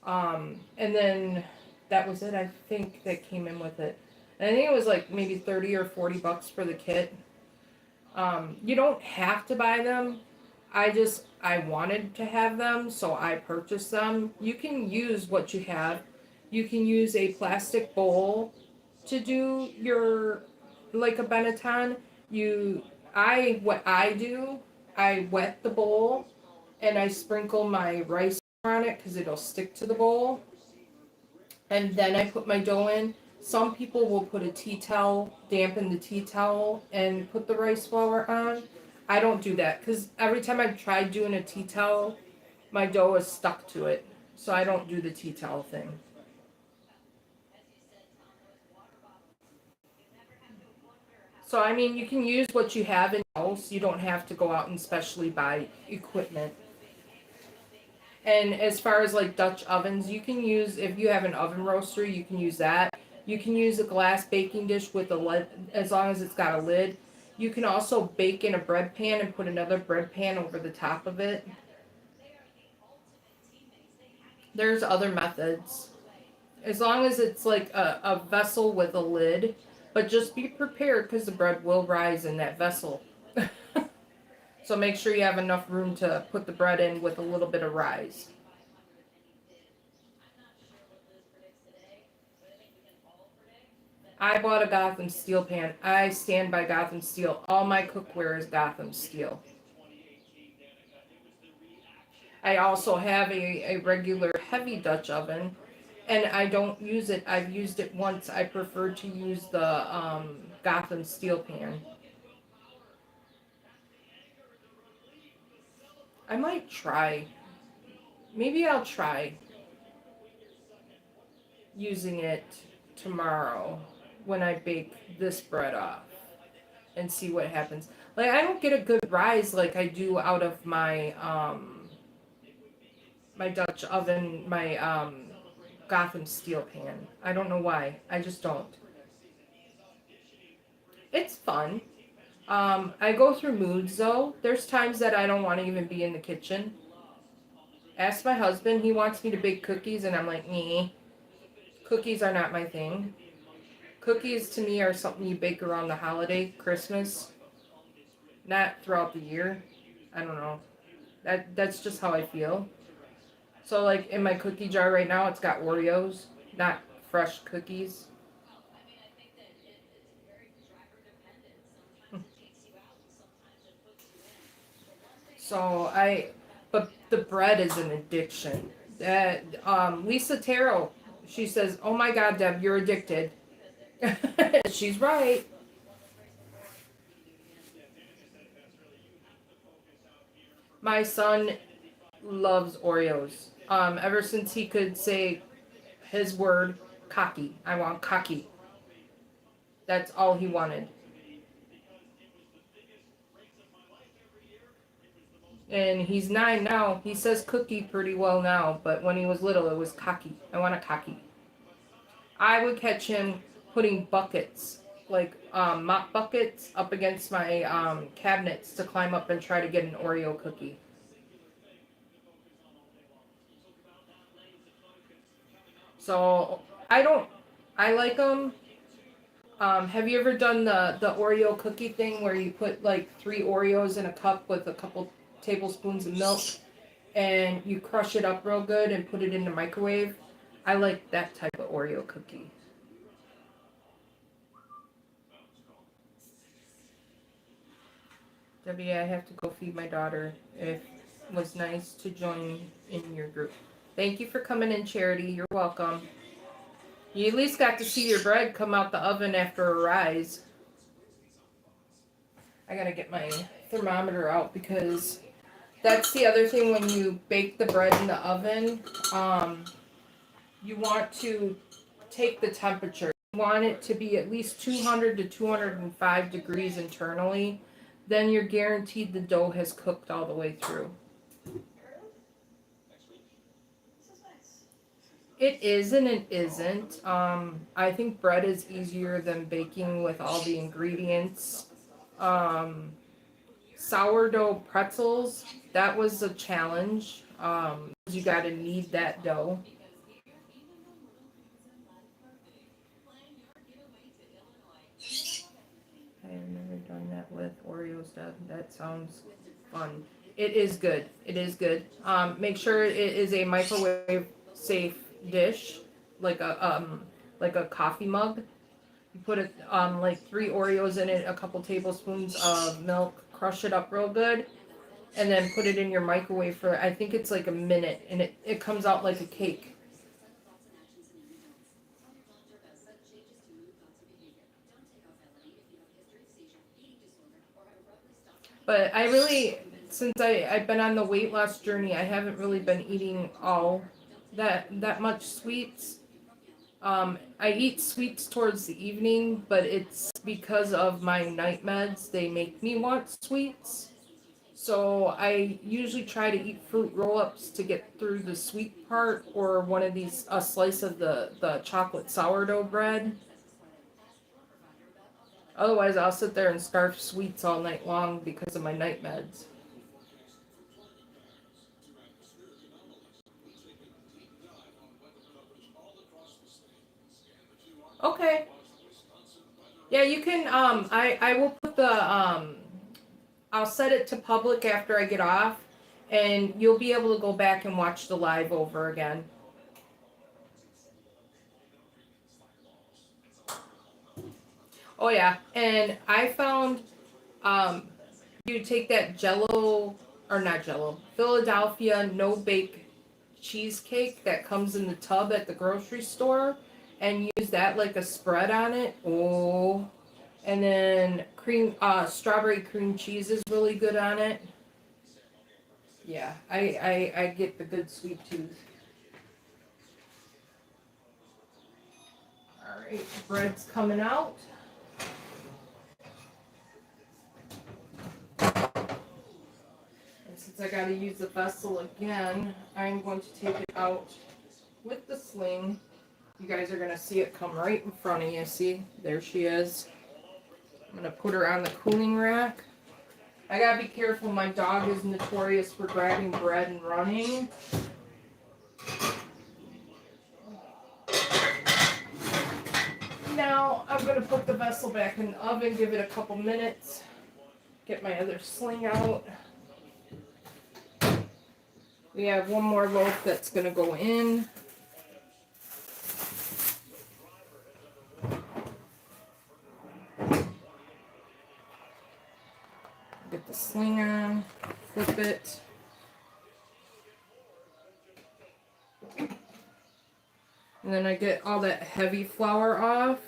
And then that was it. I think that came in with it. And I think it was like maybe 30 or 40 bucks for the kit. You don't have to buy them. I wanted to have them, so I purchased them. You can use what you have. You can use a plastic bowl to do your, like a Benetton. What I do, I wet the bowl and I sprinkle my rice on it because it'll stick to the bowl. And then I put my dough in. Some people will put a tea towel, dampen the tea towel, and put the rice flour on. I don't do that because every time I've tried doing a tea towel, my dough is stuck to it. So I don't do the tea towel thing. So, I mean, you can use what you have in house. You don't have to go out and specially buy equipment. And as far as like Dutch ovens, you can use, if you have an oven roaster, you can use that. You can use a glass baking dish with a lid, as long as it's got a lid. You can also bake in a bread pan and put another bread pan over the top of it. There's other methods. As long as it's like a vessel with a lid. But just be prepared because the bread will rise in that vessel. So make sure you have enough room to put the bread in with a little bit of rise. I bought a Gotham Steel pan. I stand by Gotham Steel. All my cookware is Gotham Steel. I also have a regular heavy Dutch oven, and I don't use it. I've used it once. I prefer to use the Gotham Steel pan. I might try. Maybe I'll try using it tomorrow when I bake this bread off and see what happens. Like I don't get a good rise like I do out of my Dutch oven, my Gotham Steel pan. I don't know why. I just don't. It's fun. I go through moods though. There's times that I don't want to even be in the kitchen. Ask my husband. He wants me to bake cookies, and I'm like, nee. Cookies are not my thing. Cookies to me are something you bake around the holiday, Christmas, not throughout the year. I don't know. That's just how I feel. So like in my cookie jar right now, it's got Oreos, not fresh cookies. But the bread is an addiction. That Lisa Tarot, she says, "Oh my God, Deb, you're addicted." She's right. My son loves Oreos. Ever since he could say his word, cocky. I want cocky. That's all he wanted. And he's 9 now. He says cookie pretty well now, but when he was little, it was cocky. I want a cocky. I would catch him putting buckets, like mop buckets, up against my cabinets to climb up and try to get an Oreo cookie. So I don't. I like them. Have you ever done the Oreo cookie thing where you put like 3 Oreos in a cup with a couple tablespoons of milk and you crush it up real good and put it in the microwave? I like that type of Oreo cookie. Debbie, I have to go feed my daughter. It was nice to join in your group. Thank you for coming in, Charity. You're welcome. You at least got to see your bread come out the oven after a rise. I gotta get my thermometer out because that's the other thing when you bake the bread in the oven. You want to take the temperature. You want it to be at least 200 to 205 degrees internally. Then you're guaranteed the dough has cooked all the way through. It is and it isn't. I think bread is easier than baking with all the ingredients. Um, Sourdough pretzels, that was a challenge. You gotta knead that dough. I have never done that with Oreos. That sounds fun. It is good. It is good. Make sure it is a microwave safe dish, like a coffee mug. You put it like 3 Oreos in it, a couple tablespoons of milk, crush it up real good, and then put it in your microwave for I think it's like a minute, and it comes out like a cake. But I really, since I've been on the weight loss journey, I haven't really been eating all that much sweets. I eat sweets towards the evening, but it's because of my night meds. They make me want sweets. So I usually try to eat fruit roll-ups to get through the sweet part, or one of these, a slice of the chocolate sourdough bread. Otherwise, I'll sit there and scarf sweets all night long because of my night meds. Okay. Yeah, you can. I will put the I'll set it to public after I get off, and you'll be able to go back and watch the live over again. Oh yeah, and I found you take that Jello or not Jello, Philadelphia no bake cheesecake that comes in the tub at the grocery store, and use that like a spread on it. Oh, and then strawberry cream cheese is really good on it. Yeah, I get the good sweet tooth. All right, the bread's coming out. And since I got to use the vessel again, I'm going to take it out with the sling. You guys are going to see it come right in front of you. See? There she is. I'm going to put her on the cooling rack. I got to be careful. My dog is notorious for grabbing bread and running. Now, I'm going to put the vessel back in the oven, give it a couple minutes, get my other sling out. We have one more loaf that's going to go in. Get the sling on, flip it. And then I get all that heavy flour off.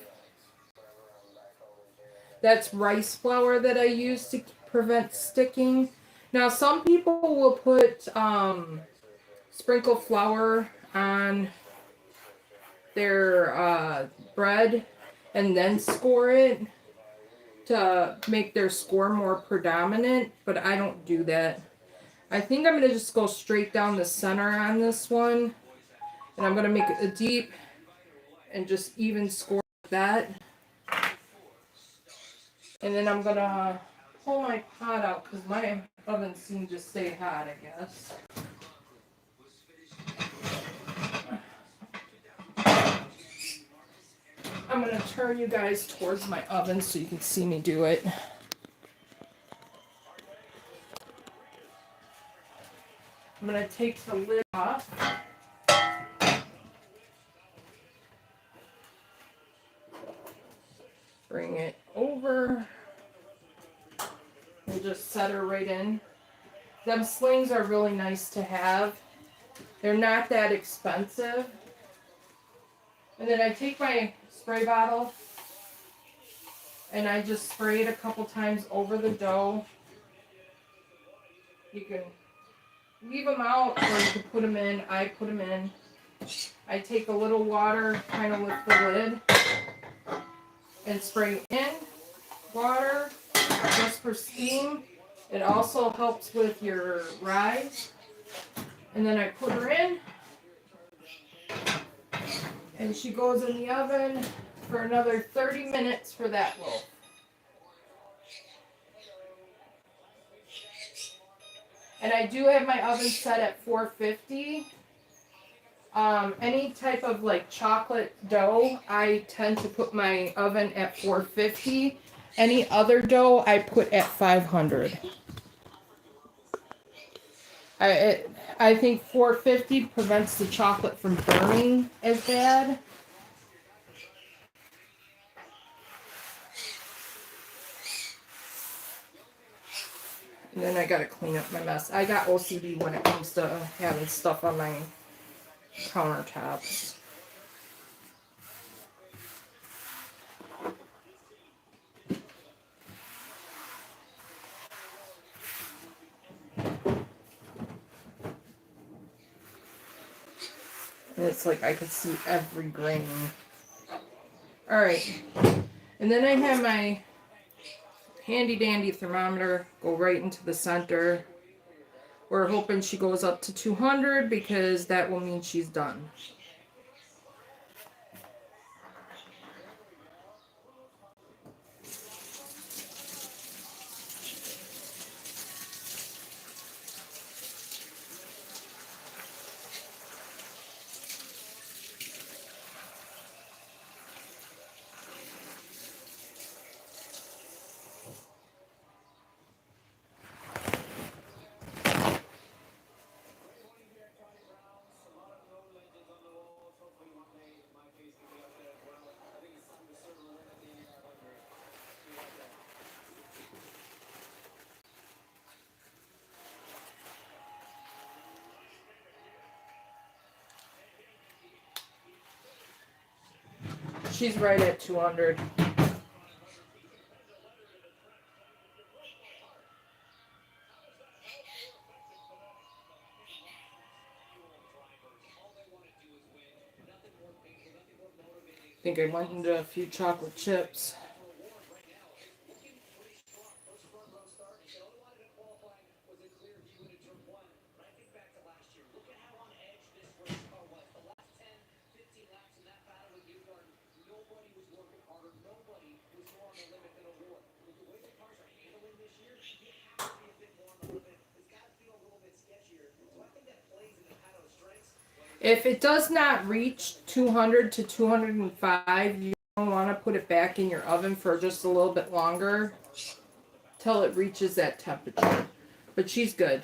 That's rice flour that I use to prevent sticking. Now, some people will put sprinkle flour on their bread and then score it to make their score more predominant, but I don't do that. I think I'm going to just go straight down the center on this one, and I'm going to make it a deep and just even score like that. And then I'm going to pull my pot out because my oven seemed to stay hot, I guess. I'm going to turn you guys towards my oven so you can see me do it. I'm going to take the lid off. Bring it over. We'll just set her right in. Them slings are really nice to have. They're not that expensive. And then I take my spray bottle and I just spray it a couple times over the dough. You can leave them out or you can put them in. I put them in. I take a little water, kind of lift the lid, and spray in water just for steam. It also helps with your rise. And then I put her in. And she goes in the oven for another 30 minutes for that loaf. And I do have my oven set at 450. Any type of like chocolate dough, I tend to put my oven at 450. Any other dough, I put at 500. I think 450 prevents the chocolate from burning as bad. And then I gotta clean up my mess. I got OCD when it comes to having stuff on my countertops. And it's like I could see every grain. Alright. And then I have my handy dandy thermometer go right into the center. We're hoping she goes up to 200 because that will mean she's done. She's right at 200. I think I went into a few chocolate chips. If it does not reach 200 to 205, you don't want to put it back in your oven for just a little bit longer till it reaches that temperature. But she's good.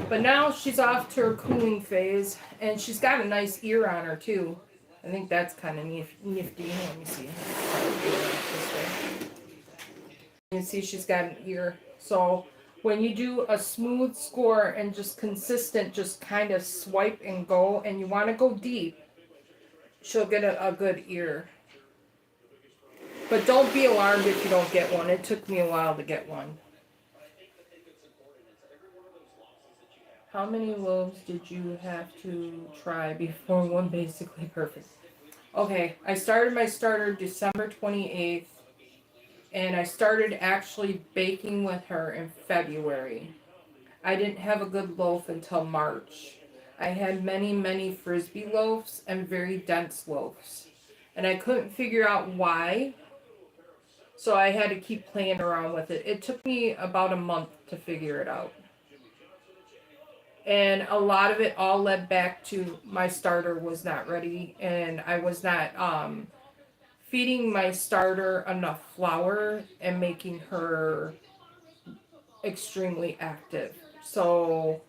But now she's off to her cooling phase, and she's got a nice ear on her too. I think that's kind of nifty. Let me see. You can see she's got an ear. So when you do a smooth score and just consistent, just kind of swipe and go, and you want to go deep, she'll get a good ear. But don't be alarmed if you don't get one. It took me a while to get one. How many loaves did you have to try before one basically perfect? Okay, I started my starter December 28th, and I started actually baking with her in February. I didn't have a good loaf until March. I had many frisbee loaves and very dense loaves, and I couldn't figure out why, so I had to keep playing around with it. It took me about a month to figure it out. And a lot of it all led back to my starter was not ready, and I was not feeding my starter enough flour and making her extremely active. So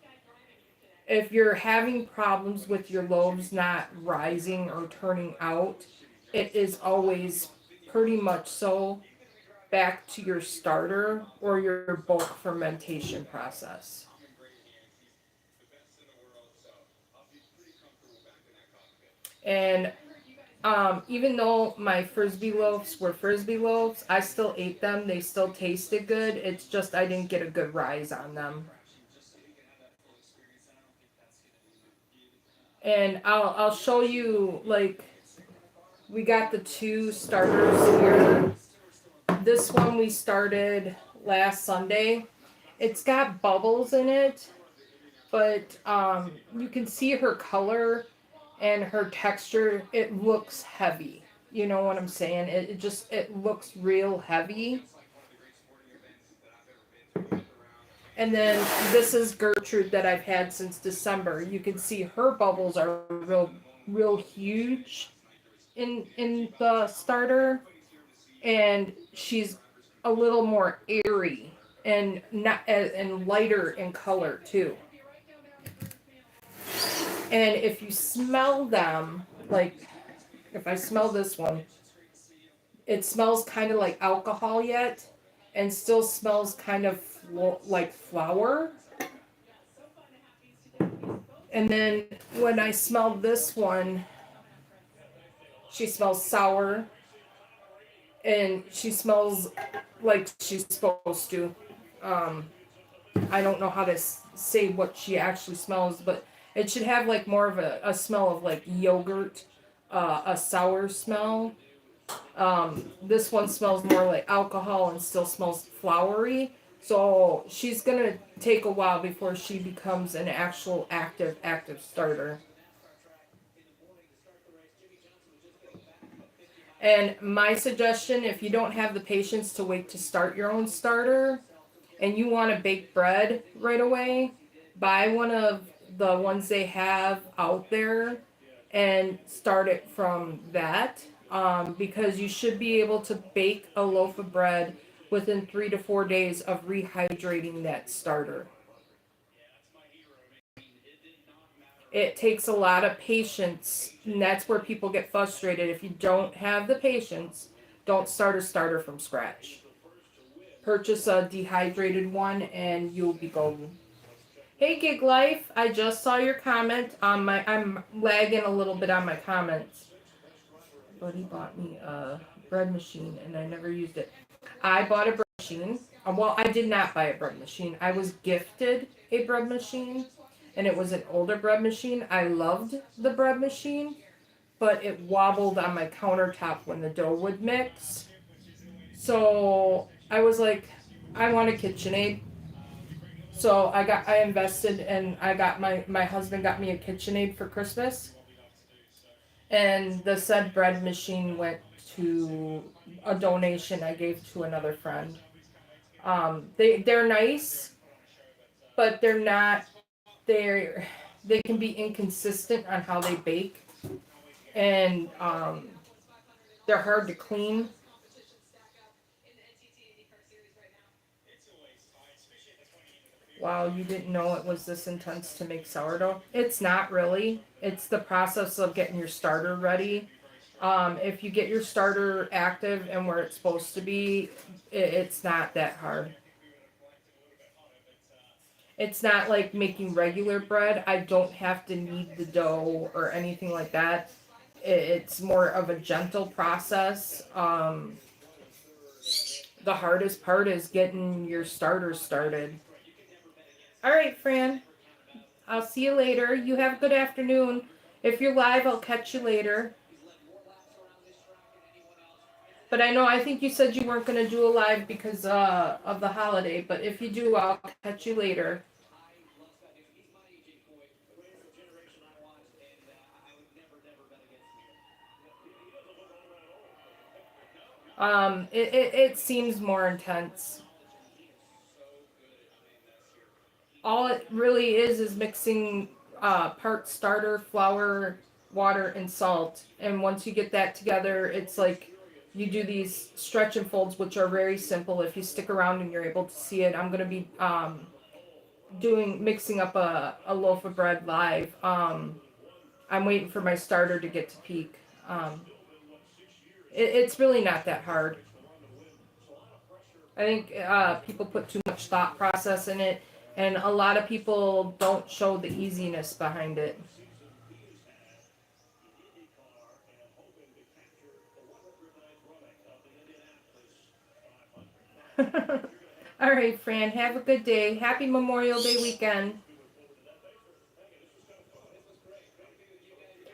if you're having problems with your loaves not rising or turning out, it is always pretty much so back to your starter or your bulk fermentation process. And even though my frisbee loaves were frisbee loaves, I still ate them. They still tasted good. It's just I didn't get a good rise on them. And I'll show you, like, we got the two starters here. This one we started last Sunday. It's got bubbles in it, but you can see her color and her texture. It looks heavy. You know what I'm saying? It looks real heavy. And then this is Gertrude that I've had since December. You can see her bubbles are real huge in the starter, and she's a little more airy and not and lighter in color too. And if you smell them, like if I smell this one, it smells kind of like alcohol yet, and still smells kind of like flour. And then when I smell this one, she smells sour, and she smells like she's supposed to. I don't know how to say what she actually smells, but it should have like more of a smell of like yogurt, a sour smell. This one smells more like alcohol and still smells floury. So she's gonna take a while before she becomes an actual active starter. And my suggestion, if you don't have the patience to wait to start your own starter and you want to bake bread right away, buy one of the ones they have out there and start it from that. Because you should be able to bake a loaf of bread within 3 to 4 days of rehydrating that starter. It takes a lot of patience, and that's where people get frustrated. If you don't have the patience, don't start a starter from scratch. Purchase a dehydrated one and you'll be golden. Hey, Gig Life, I just saw your comment on my. I'm lagging a little bit on my comments. Buddy bought me a bread machine and I never used it. I bought a bread machine. Well, I did not buy a bread machine. I was gifted a bread machine, and it was an older bread machine. I loved the bread machine, but it wobbled on my countertop when the dough would mix. So I was like, I want a KitchenAid. So I invested and I got my husband got me a KitchenAid for Christmas. And the said bread machine went to a donation I gave to another friend. They're nice, but they can be inconsistent on how they bake, and they're hard to clean. Wow, you didn't know it was this intense to make sourdough? It's not really. It's the process of getting your starter ready. If you get your starter active and where it's supposed to be, it's not that hard. It's not like making regular bread. I don't have to knead the dough or anything like that. It's more of a gentle process. The hardest part is getting your starter started. All right, Fran. I'll see you later. You have a good afternoon. If you're live, I'll catch you later. But I think you said you weren't going to do a live because of the holiday. But if you do, I'll catch you later. It seems more intense. All it really is mixing part starter, flour, water, and salt. And once you get that together, it's like you do these stretch and folds, which are very simple. If you stick around and you're able to see it, I'm going to be mixing up a loaf of bread live. I'm waiting for my starter to get to peak. It's really not that hard. I think people put too much thought process in it, and a lot of people don't show the easiness behind it. All right, Fran, have a good day. Happy Memorial Day weekend.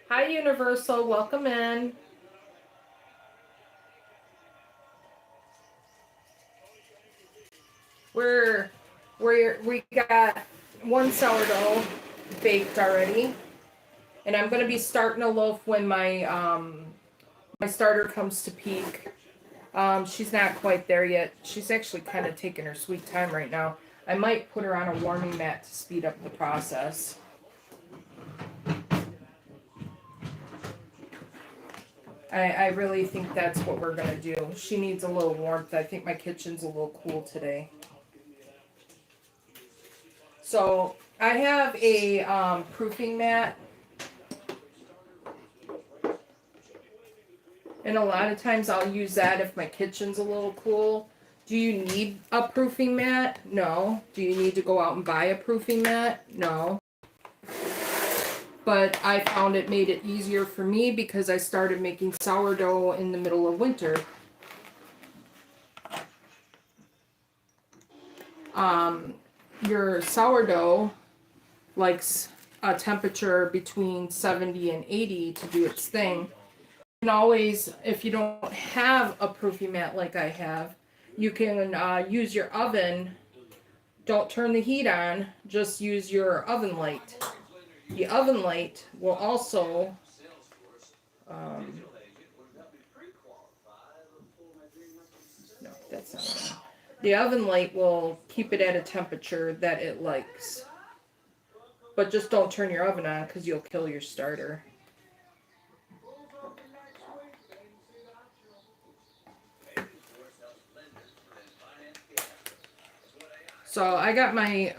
Hi, Universal. Welcome in. We got one sourdough baked already, and I'm gonna be starting a loaf when my starter comes to peak. She's not quite there yet. She's actually kind of taking her sweet time right now. I might put her on a warming mat to speed up the process. I really think that's what we're gonna do. She needs a little warmth. I think my kitchen's a little cool today. So I have a proofing mat. And a lot of times I'll use that if my kitchen's a little cool. Do you need a proofing mat? No. Do you need to go out and buy a proofing mat? No. But I found it made it easier for me because I started making sourdough in the middle of winter. Your sourdough likes a temperature between 70 and 80 to do its thing. You can always, if you don't have a proofing mat like I have, you can use your oven. Don't turn the heat on, just use your oven light. The oven light will also no, that's not one. The oven light will keep it at a temperature that it likes. But just don't turn your oven on because you'll kill your starter. So I got my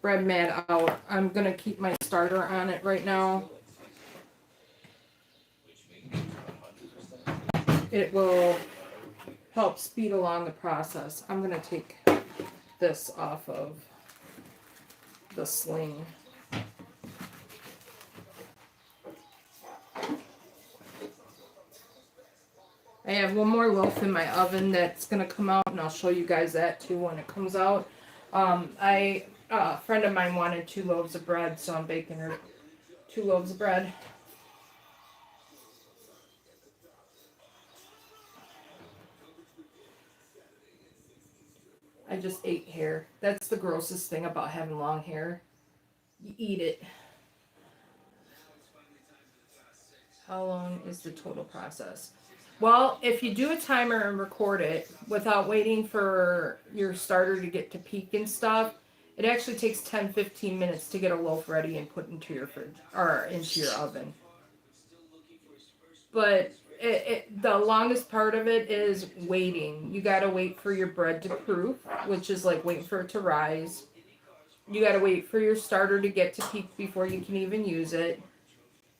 bread mat out. I'm going to keep my starter on it right now. It will help speed along the process. I'm going to take this off of the sling. I have one more loaf in my oven that's going to come out, and I'll show you guys that too when it comes out. A friend of mine wanted 2 loaves of bread, so I'm baking her 2 loaves of bread. I just ate hair. That's the grossest thing about having long hair. You eat it. How long is the total process? Well, if you do a timer and record it without waiting for your starter to get to peak and stuff, it actually takes 10-15 minutes to get a loaf ready and put into your fridge or into your oven. But the longest part of it is waiting. You gotta wait for your bread to proof, which is like waiting for it to rise. You gotta wait for your starter to get to peak before you can even use it.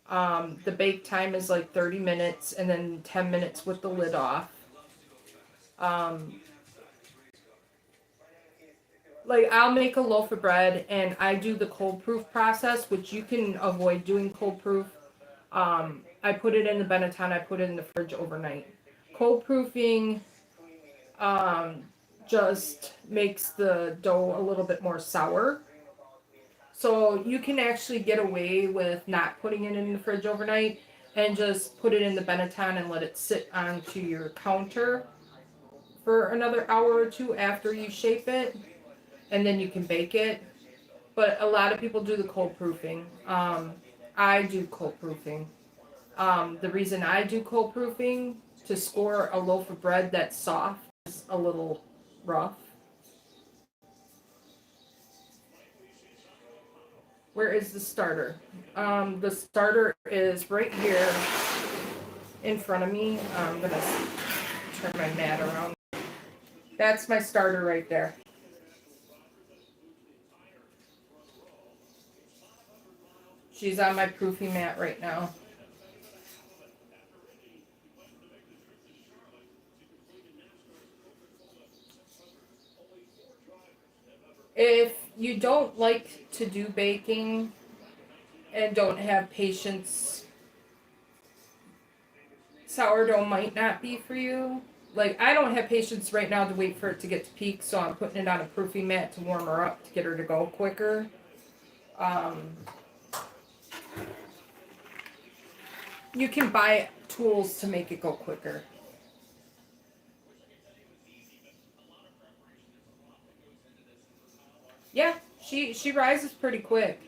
The bake time is like 30 minutes and then 10 minutes with the lid off. Like I'll make a loaf of bread and I do the cold proof process, which you can avoid doing cold proof. I put it in the Benetton, I put it in the fridge overnight. Cold proofing just makes the dough a little bit more sour. So you can actually get away with not putting it in the fridge overnight and just put it in the Benetton and let it sit onto your counter for another hour or 2 after you shape it, and then you can bake it. But a lot of people do the cold proofing. I do cold proofing. The reason I do cold proofing, to score a loaf of bread that's soft is a little rough. Where is the starter? The starter is right here in front of me. I'm going to turn my mat around. That's my starter right there. She's on my proofing mat right now. If you don't like to do baking and don't have patience, sourdough might not be for you. Like, I don't have patience right now to wait for it to get to peak, so I'm putting it on a proofing mat to warm her up to get her to go quicker. You can buy tools to make it go quicker. Yeah, she rises pretty quick.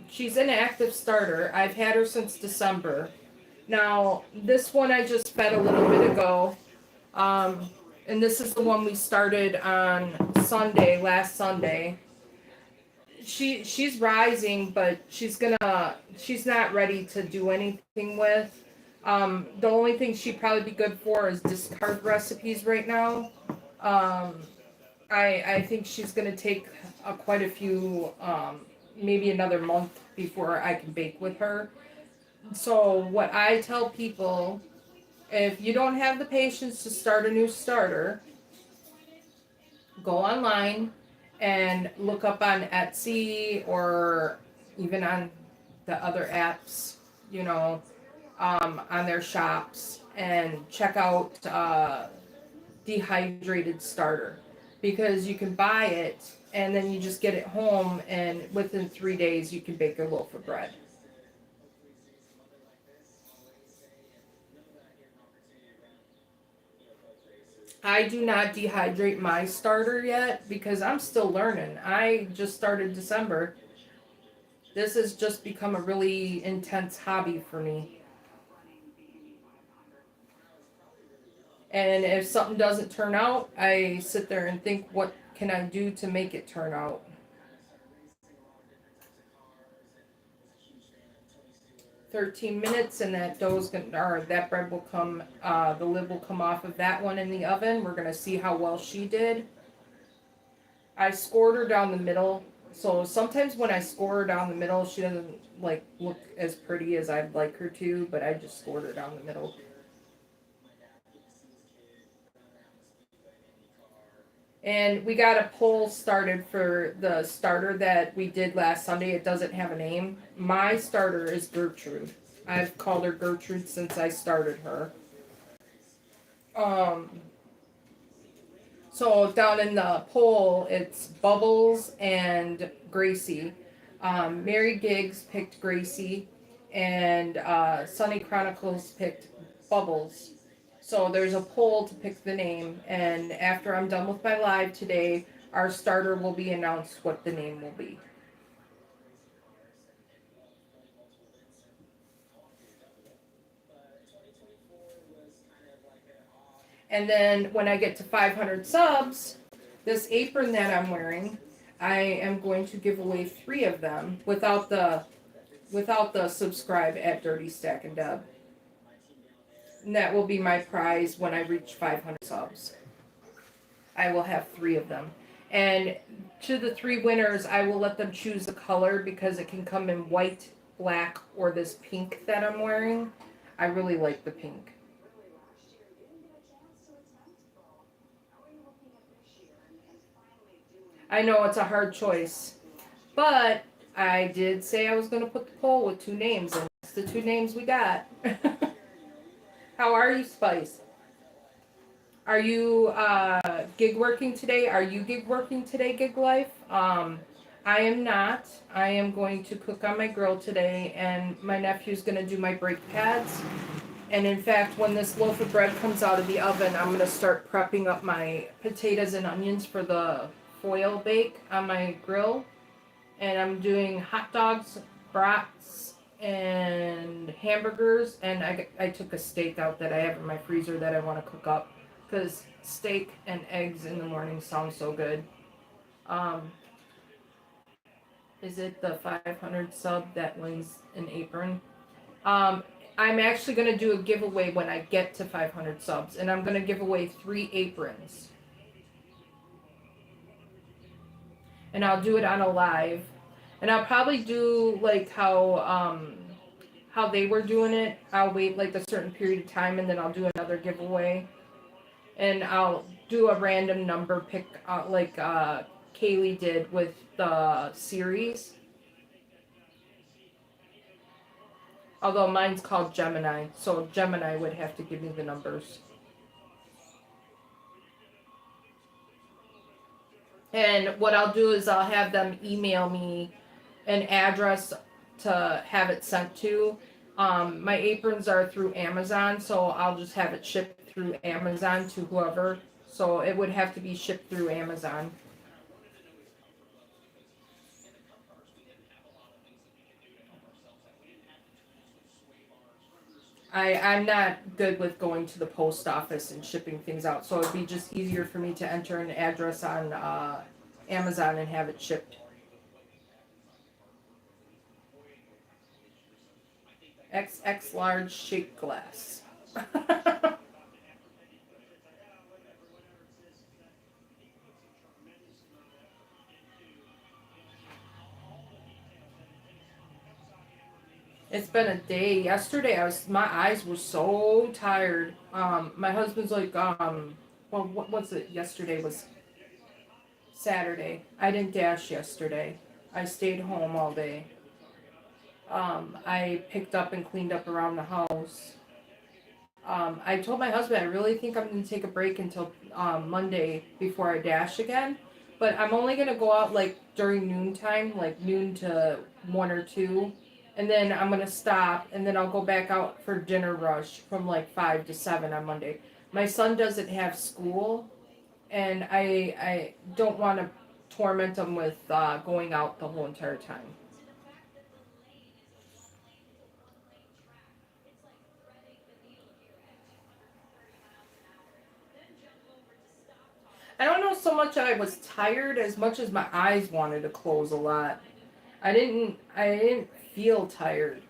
She's an active starter. I've had her since December. Now, this one I just fed a little bit ago. And this is the one we started on Sunday, last Sunday. She's rising, but she's not ready to do anything with. The only thing she'd probably be good for is discard recipes right now. I think she's gonna take quite a few, maybe another month before I can bake with her. So what I tell people, if you don't have the patience to start a new starter, go online and look up on Etsy or even on the other apps, on their shops, and check out dehydrated starter, because you can buy it and then you just get it home and within 3 days you can bake a loaf of bread. I do not dehydrate my starter yet because I'm still learning. I just started December. This has just become a really intense hobby for me. And if something doesn't turn out, I sit there and think, what can I do to make it turn out? $13 and that that bread will come, the lid will come off of that one in the oven. We're gonna see how well she did. I scored her down the middle, so sometimes when I score her down the middle, she doesn't look as pretty as I'd like her to, but I just scored her down the middle. And we got a poll started for the starter that we did last Sunday. It doesn't have a name. My starter is Gertrude. I've called her Gertrude since I started her. Um, so down in the poll, it's Bubbles and Gracie. Mary Giggs picked Gracie, and Sunny Chronicles picked Bubbles. So there's a poll to pick the name, and after I'm done with my live today, our starter will be announced what the name will be. And then when I get to 500 subs, this apron that I'm wearing, I am going to give away 3 of them without the subscribe at Dirty Stack and Deb. And that will be my prize when I reach 500 subs. I will have 3 of them. And to the 3 winners, I will let them choose the color because it can come in white, black, or this pink that I'm wearing. I really like the pink. I know it's a hard choice, but I did say I was going to put the poll with 2 names, and it's the 2 names we got. How are you, Spice? Are you gig working today? Are you gig working today, Gig Life? I am not. I am going to cook on my grill today, and my nephew's going to do my brake pads. And in fact, when this loaf of bread comes out of the oven, I'm going to start prepping up my potatoes and onions for the foil bake on my grill. And I'm doing hot dogs, brats, and hamburgers. And I took a steak out that I have in my freezer that I want to cook up. Because steak and eggs in the morning sound so good. Is it the 500 sub that wins an apron? I'm actually going to do a giveaway when I get to 500 subs. And I'm going to give away 3 aprons. And I'll do it on a live. And I'll probably do like how they were doing it. I'll wait like a certain period of time and then I'll do another giveaway. And I'll do a random number pick like Kaylee did with the series. Although mine's called Gemini, so Gemini would have to give me the numbers. And what I'll do is I'll have them email me an address to have it sent to. My aprons are through Amazon, so I'll just have it shipped through Amazon to whoever. So it would have to be shipped through Amazon. I'm not good with going to the post office and shipping things out, so it'd be just easier for me to enter an address on Amazon and have it shipped. XX large shake glass. It's been a day. Yesterday, my eyes were so tired. My husband's like, well, what was it? Yesterday was Saturday. I didn't dash yesterday. I stayed home all day. I picked up and cleaned up around the house. I told my husband I really think I'm going to take a break until Monday before I dash again. But I'm only going to go out like during noontime, like noon to 1 or 2. And then I'm going to stop, and then I'll go back out for dinner rush from like 5 to 7 on Monday. My son doesn't have school, and I don't want to torment him with going out the whole entire time. I don't know so much I was tired as much as my eyes wanted to close a lot. I didn't feel tired.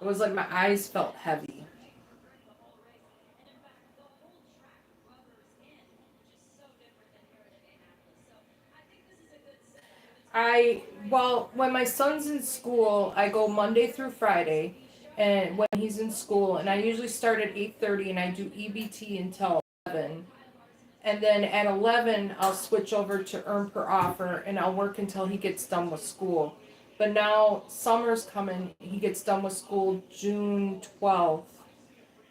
It was like my eyes felt heavy. Well, when my son's in school, I go Monday through Friday, and when he's in school, and I usually start at 8:30 and I do EBT until 11. And then at 11, I'll switch over to earn per offer, and I'll work until he gets done with school. But now summer's coming. He gets done with school June 12th.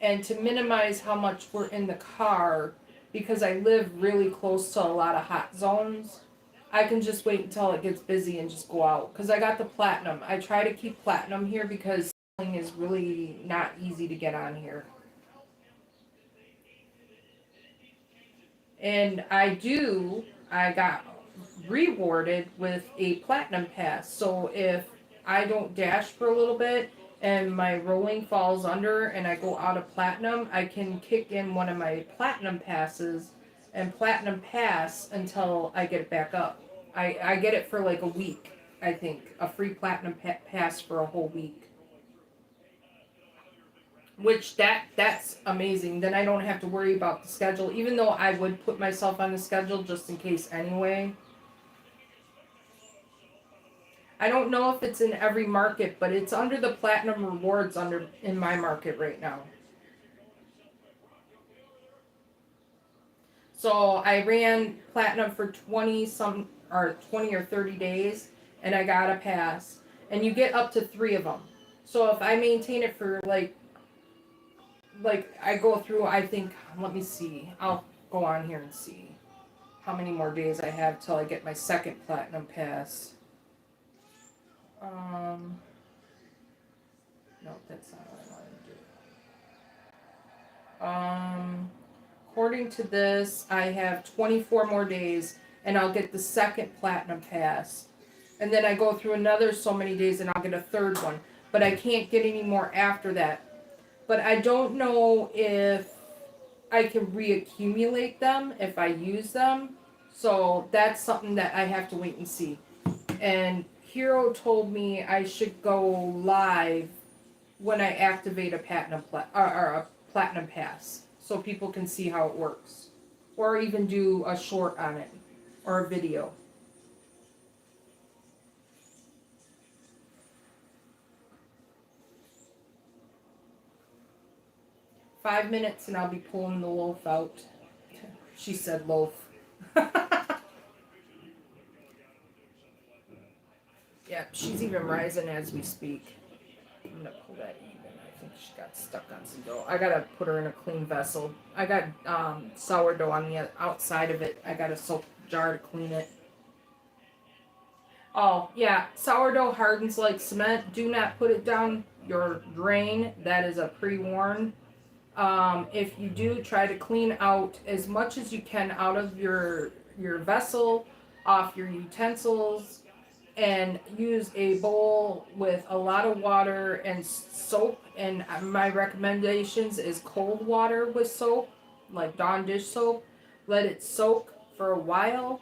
And to minimize how much we're in the car, because I live really close to a lot of hot zones, I can just wait until it gets busy and just go out. Because I got the platinum. I try to keep platinum here because is really not easy to get on here. And I got rewarded with a platinum pass. So if I don't dash for a little bit and my rolling falls under and I go out of platinum, I can kick in one of my platinum passes and platinum pass until I get it back up. I get it for like a week, I think. A free platinum pass for a whole week. Which that's amazing. Then I don't have to worry about the schedule, even though I would put myself on the schedule just in case anyway. I don't know if it's in every market, but it's under the platinum rewards in my market right now. So I ran platinum for 20 or 30 days, and I got a pass. And you get up to 3 of them. So if I maintain it for like I go through, I think, let me see. I'll go on here and see how many more days I have till I get my second platinum pass. No, that's not what I want to do. According to this, I have 24 more days, and I'll get the second platinum pass. And then I go through another so many days, and I'll get a third one. But I can't get any more after that. But I don't know if I can reaccumulate them if I use them. So that's something that I have to wait and see. And Hero told me I should go live when I activate a platinum pass, so people can see how it works, or even do a short on it or a video. "5 minutes and I'll be pulling the loaf out." She said loaf. Yeah, she's even rising as we speak. I'm gonna pull that even. I think she got stuck on some dough. I gotta put her in a clean vessel. I got sourdough on the outside of it. I got a soap jar to clean it. Oh, yeah, sourdough hardens like cement. Do not put it down your drain. That is a pre-warn. If you do, try to clean out as much as you can out of your vessel, off your utensils, and use a bowl with a lot of water and soap. And my recommendations is cold water with soap, like Dawn dish soap. Let it soak for a while.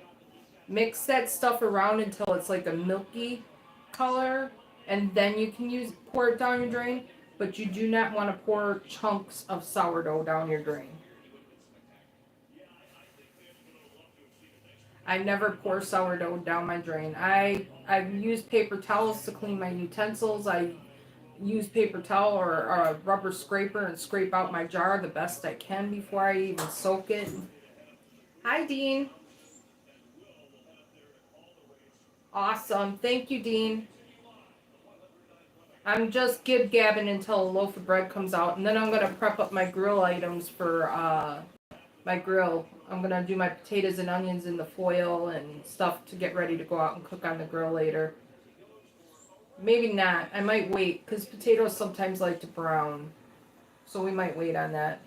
Mix that stuff around until it's like a milky color, and then you can pour it down your drain. But you do not want to pour chunks of sourdough down your drain. I never pour sourdough down my drain. I use paper towels to clean my utensils. I use paper towel or a rubber scraper and scrape out my jar the best I can before I even soak it. Hi, Dean. Awesome. Thank you, Dean. I'm just gib-gabbing until a loaf of bread comes out, and then I'm going to prep up my grill items for my grill. I'm going to do my potatoes and onions in the foil and stuff to get ready to go out and cook on the grill later. Maybe not. I might wait, because potatoes sometimes like to brown. So we might wait on that.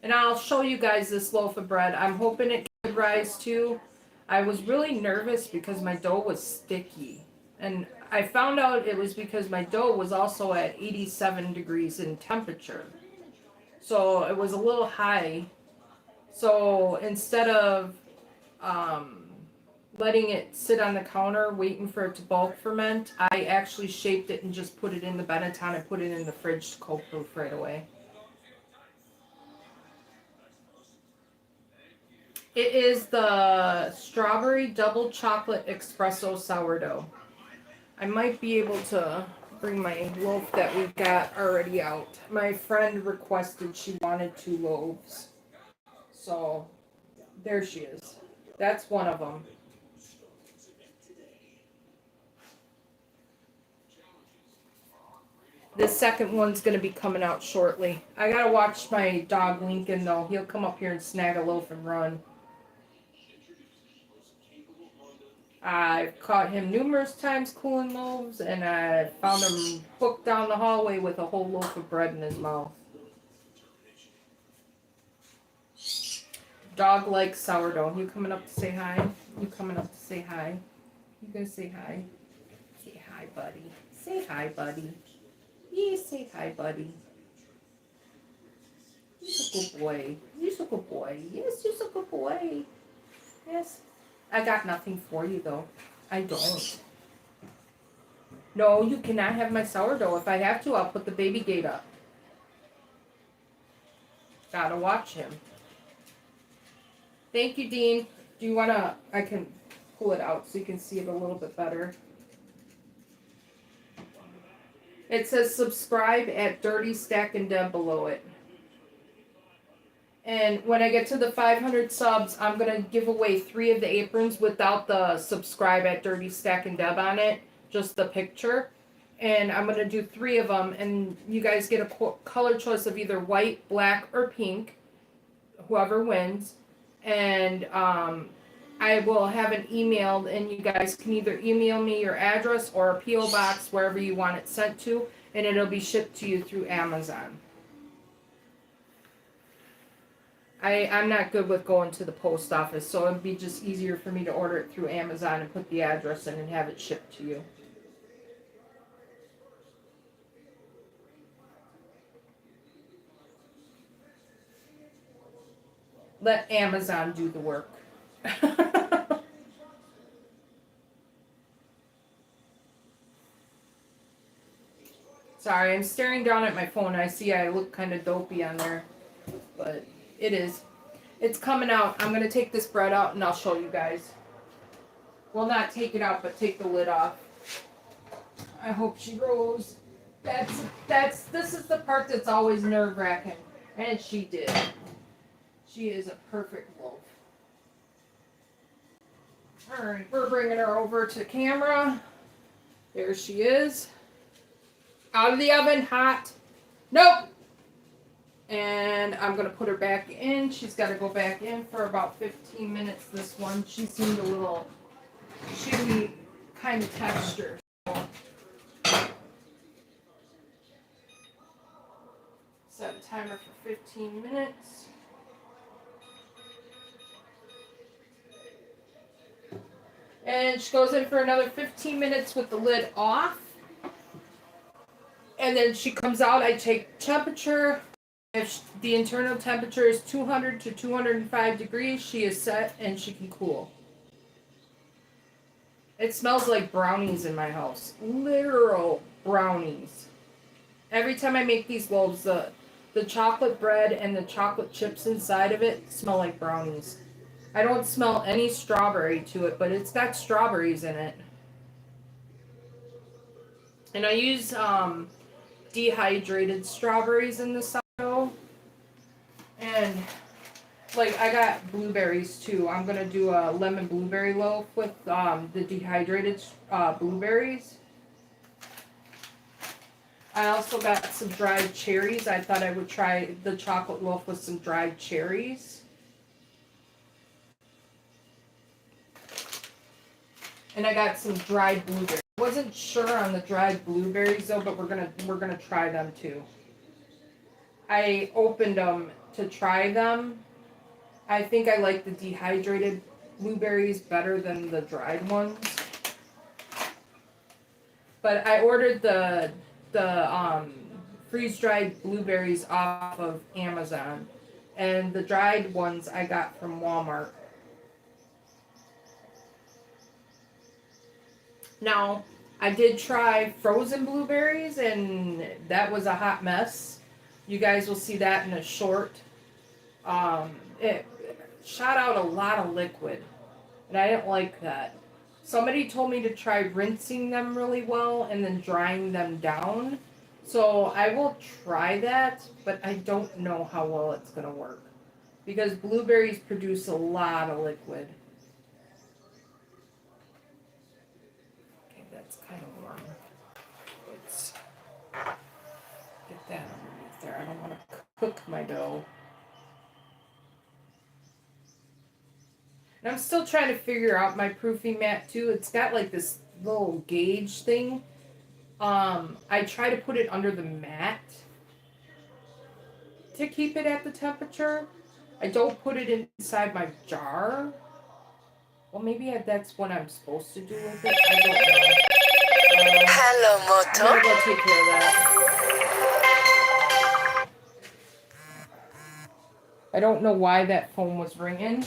And I'll show you guys this loaf of bread. I'm hoping it could rise too. I was really nervous because my dough was sticky. And I found out it was because my dough was also at 87 degrees in temperature. So it was a little high. So instead of letting it sit on the counter waiting for it to bulk ferment, I actually shaped it and just put it in the Benetton and put it in the fridge to cold proof right away. It is the strawberry double chocolate espresso sourdough. I might be able to bring my loaf that we got already out. My friend requested she wanted 2 loaves. So, there she is. That's one of them. The second one's going to be coming out shortly. I got to watch my dog Lincoln, though. He'll come up here and snag a loaf and run. I've caught him numerous times cooling loaves, and I found him hooked down the hallway with a whole loaf of bread in his mouth. Dog likes sourdough. You coming up to say hi? You coming up to say hi? You gonna say hi? Say hi, buddy. Say hi, buddy. Yeah, say hi, buddy. You're a good boy. You're a good boy. Yes, you're a good boy. Yes. I got nothing for you, though. I don't. No, you cannot have my sourdough. If I have to, I'll put the baby gate up. Gotta watch him. Thank you, Dean. Do you wanna... I can pull it out so you can see it a little bit better. It says subscribe at Dirty Stackn Deb below it. And when I get to the 500 subs, I'm going to give away 3 of the aprons without the subscribe at Dirty Stackn Deb on it. Just the picture. And I'm going to do 3 of them. And you guys get a color choice of either white, black, or pink. Whoever wins. And I will have an email. And you guys can either email me your address or a P.O. box, wherever you want it sent to. And it'll be shipped to you through Amazon. I'm not good with going to the post office, so it'd be just easier for me to order it through Amazon and put the address in and have it shipped to you. Let Amazon do the work. Sorry, I'm staring down at my phone. I see I look kind of dopey on there, but... It is. It's coming out. I'm going to take this bread out and I'll show you guys. Well, not take it out, but take the lid off. I hope she rose. This is the part that's always nerve-wracking. And she did. She is a perfect loaf. Alright, we're bringing her over to camera. There she is. Out of the oven, hot. Nope. And I'm going to put her back in. She's got to go back in for about 15 minutes, this one. She seemed a little chewy kind of texture. So set a timer for 15 minutes. And she goes in for another 15 minutes with the lid off. And then she comes out. I take temperature. If the internal temperature is 200 to 205 degrees, she is set and she can cool. It smells like brownies in my house. Literal brownies. Every time I make these loaves, the chocolate bread and the chocolate chips inside of it smell like brownies. I don't smell any strawberry to it, but it's got strawberries in it. And I use dehydrated strawberries in the sourdough. And like I got blueberries too. I'm gonna do a lemon blueberry loaf with the dehydrated blueberries. I also got some dried cherries. I thought I would try the chocolate loaf with some dried cherries. And I got some dried blueberries. I wasn't sure on the dried blueberries though, but we're gonna try them too. I opened them to try them. I think I like the dehydrated blueberries better than the dried ones. But I ordered the freeze-dried blueberries off of Amazon, and the dried ones I got from Walmart. Now, I did try frozen blueberries, and that was a hot mess. You guys will see that in a short. It shot out a lot of liquid, and I didn't like that. Somebody told me to try rinsing them really well and then drying them down. So I will try that, but I don't know how well it's going to work. Because blueberries produce a lot of liquid. Okay, that's kind of warm. Let's get that underneath there. I don't want to cook my dough. And I'm still trying to figure out my proofing mat too. It's got like this little gauge thing. I try to put it under the mat to keep it at the temperature. I don't put it inside my jar. Well, maybe that's what I'm supposed to do with it. I don't know. Hello, Moto. I'm gonna go take care of that. I don't know why that phone was ringing.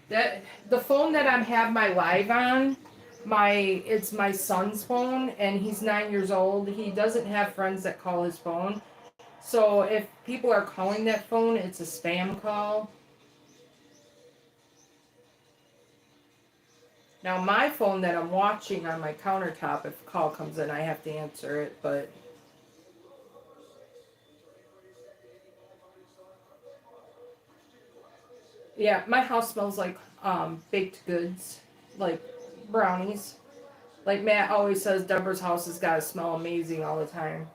The phone that I have my live on, it's my son's phone, and he's 9 years old. He doesn't have friends that call his phone. So if people are calling that phone, it's a spam call. Now my phone that I'm watching on my countertop, if a call comes in, I have to answer it, but yeah, my house smells like baked goods, like brownies. Like Matt always says, Deborah's house has got to smell amazing all the time.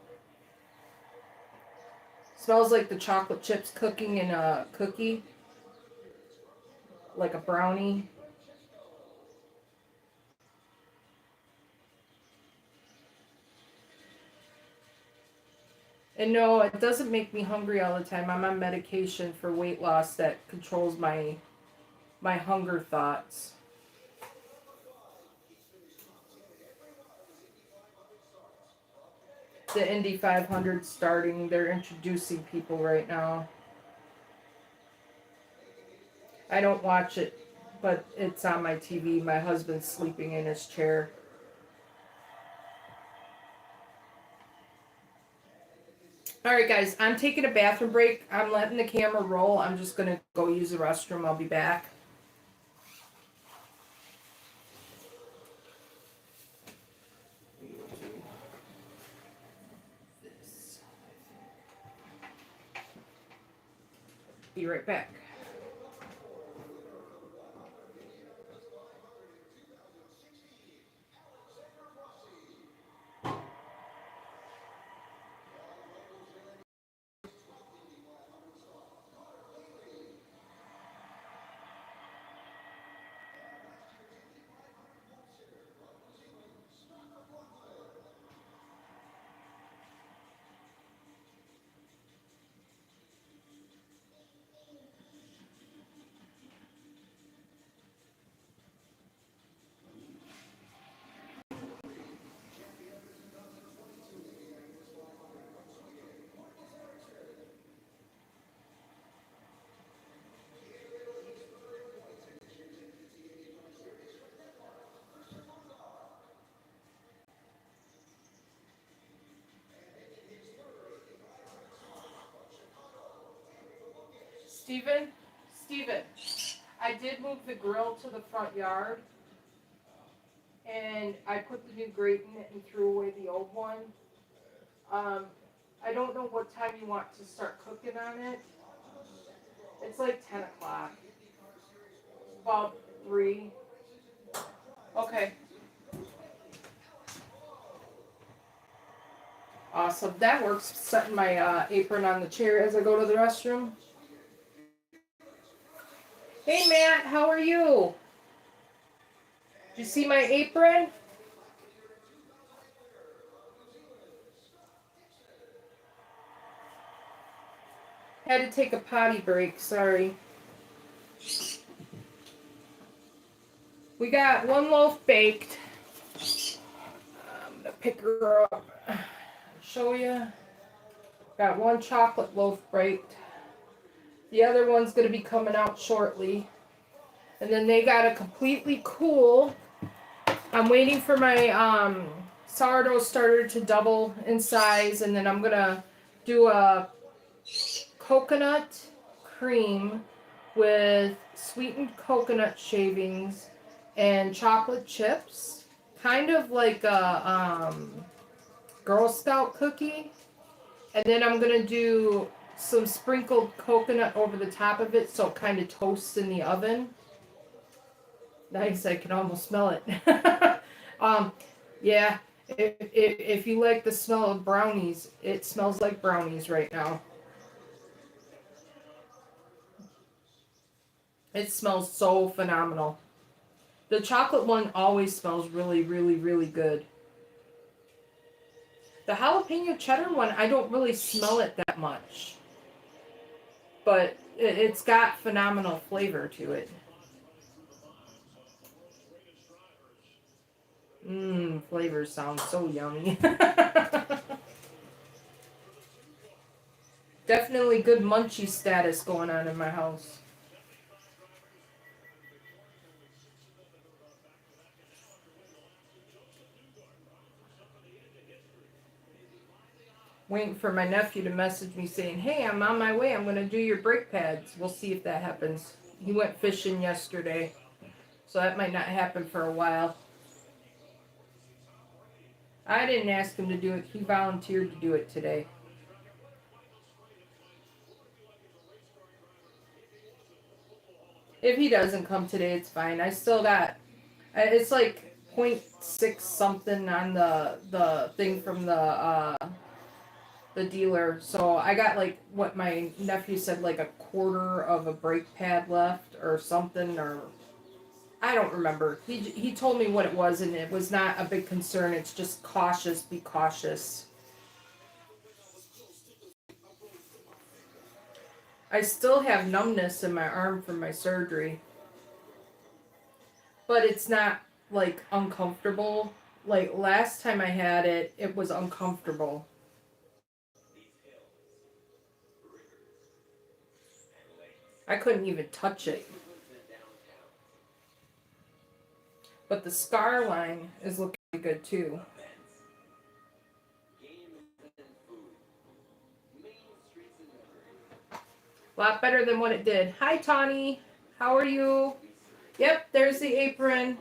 Smells like the chocolate chips cooking in a cookie, like a brownie. And no, it doesn't make me hungry all the time. I'm on medication for weight loss that controls my hunger thoughts. The Indy 500 starting. They're introducing people right now. I don't watch it, but it's on my TV. My husband's sleeping in his chair. Alright guys, I'm taking a bathroom break. I'm letting the camera roll. I'm just going to go use the restroom. I'll be back. Be right back. Steven, I did move the grill to the front yard, and I put the new grate in it and threw away the old one. I don't know what time you want to start cooking on it. It's like 10 o'clock. About 3. Okay. Awesome. That works. Setting my apron on the chair as I go to the restroom. Hey, Matt. How are you? Did you see my apron? Had to take a potty break. Sorry. We got one loaf baked. I'm going to pick her up. Show you. Got one chocolate loaf baked. The other one's going to be coming out shortly. And then they got to completely cool. I'm waiting for my sourdough starter to double in size. And then I'm going to do a coconut cream with sweetened coconut shavings and chocolate chips, kind of like a Girl Scout cookie. And then I'm going to do some sprinkled coconut over the top of it so it kind of toasts in the oven. Nice, I can almost smell it. Yeah, if you like the smell of brownies, it smells like brownies right now. It smells so phenomenal. The chocolate one always smells really, really, really good. The jalapeno cheddar one, I don't really smell it that much. But it's got phenomenal flavor to it. Flavors sound so yummy. Definitely good munchie status going on in my house. Waiting for my nephew to message me saying, hey, I'm on my way. I'm going to do your brake pads. We'll see if that happens. He went fishing yesterday, so that might not happen for a while. I didn't ask him to do it. He volunteered to do it today. If he doesn't come today, it's fine. I still got, it's like 0.6 something on the thing from the dealer. So I got like what my nephew said, like a quarter of a brake pad left or something, or I don't remember. He told me what it was, and it was not a big concern. It's just cautious. Be cautious. I still have numbness in my arm from my surgery, but it's not like uncomfortable. Like last time I had it, it was uncomfortable. I couldn't even touch it. But the scar line is looking good too. A lot better than what it did. Hi, Tawny. How are you? Yep, there's the apron.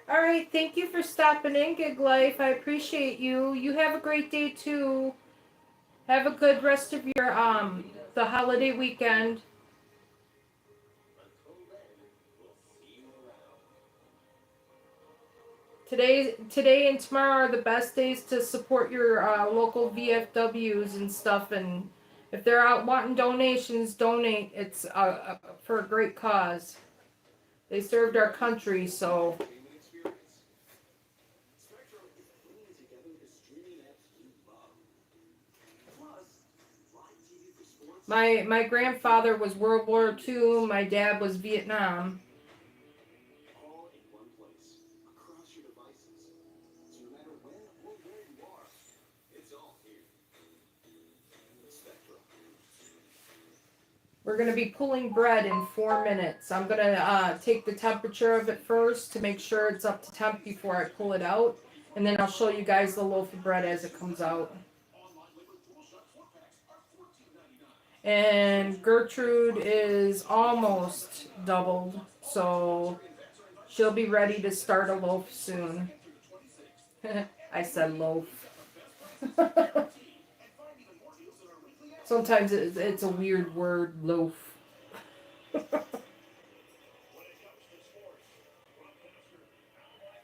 All right, thank you for stopping in, Gig Life. I appreciate you. You have a great day too. Have a good rest of your the holiday weekend. Today and tomorrow are the best days to support your local VFWs and stuff. And if they're out wanting donations, donate. It's for a great cause. They served our country, so. My grandfather was World War II. My dad was Vietnam. We're going to be pulling bread in 4 minutes. I'm going to take the temperature of it first to make sure it's up to temp before I pull it out. And then I'll show you guys the loaf of bread as it comes out. And Gertrude is almost doubled, so she'll be ready to start a loaf soon. I said loaf. Sometimes it's a weird word, loaf.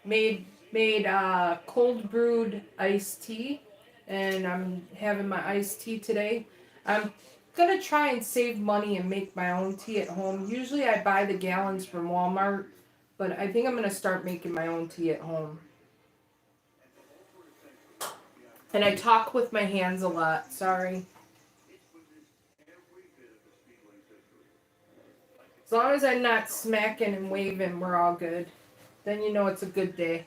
made cold brewed iced tea, and I'm having my iced tea today. I'm gonna try and save money and make my own tea at home. Usually I buy the gallons from Walmart, but I think I'm gonna start making my own tea at home. And I talk with my hands a lot, sorry. As long as I'm not smacking and waving, we're all good. Then you know it's a good day.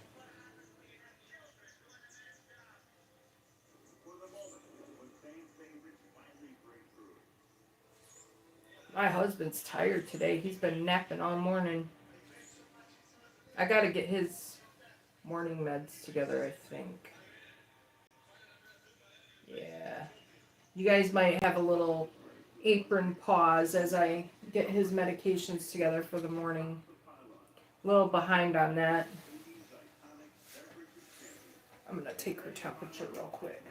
My husband's tired today. He's been napping all morning. I gotta get his morning meds together, I think. Yeah. You guys might have a little apron pause as I get his medications together for the morning. A little behind on that. I'm going to take her temperature real quick.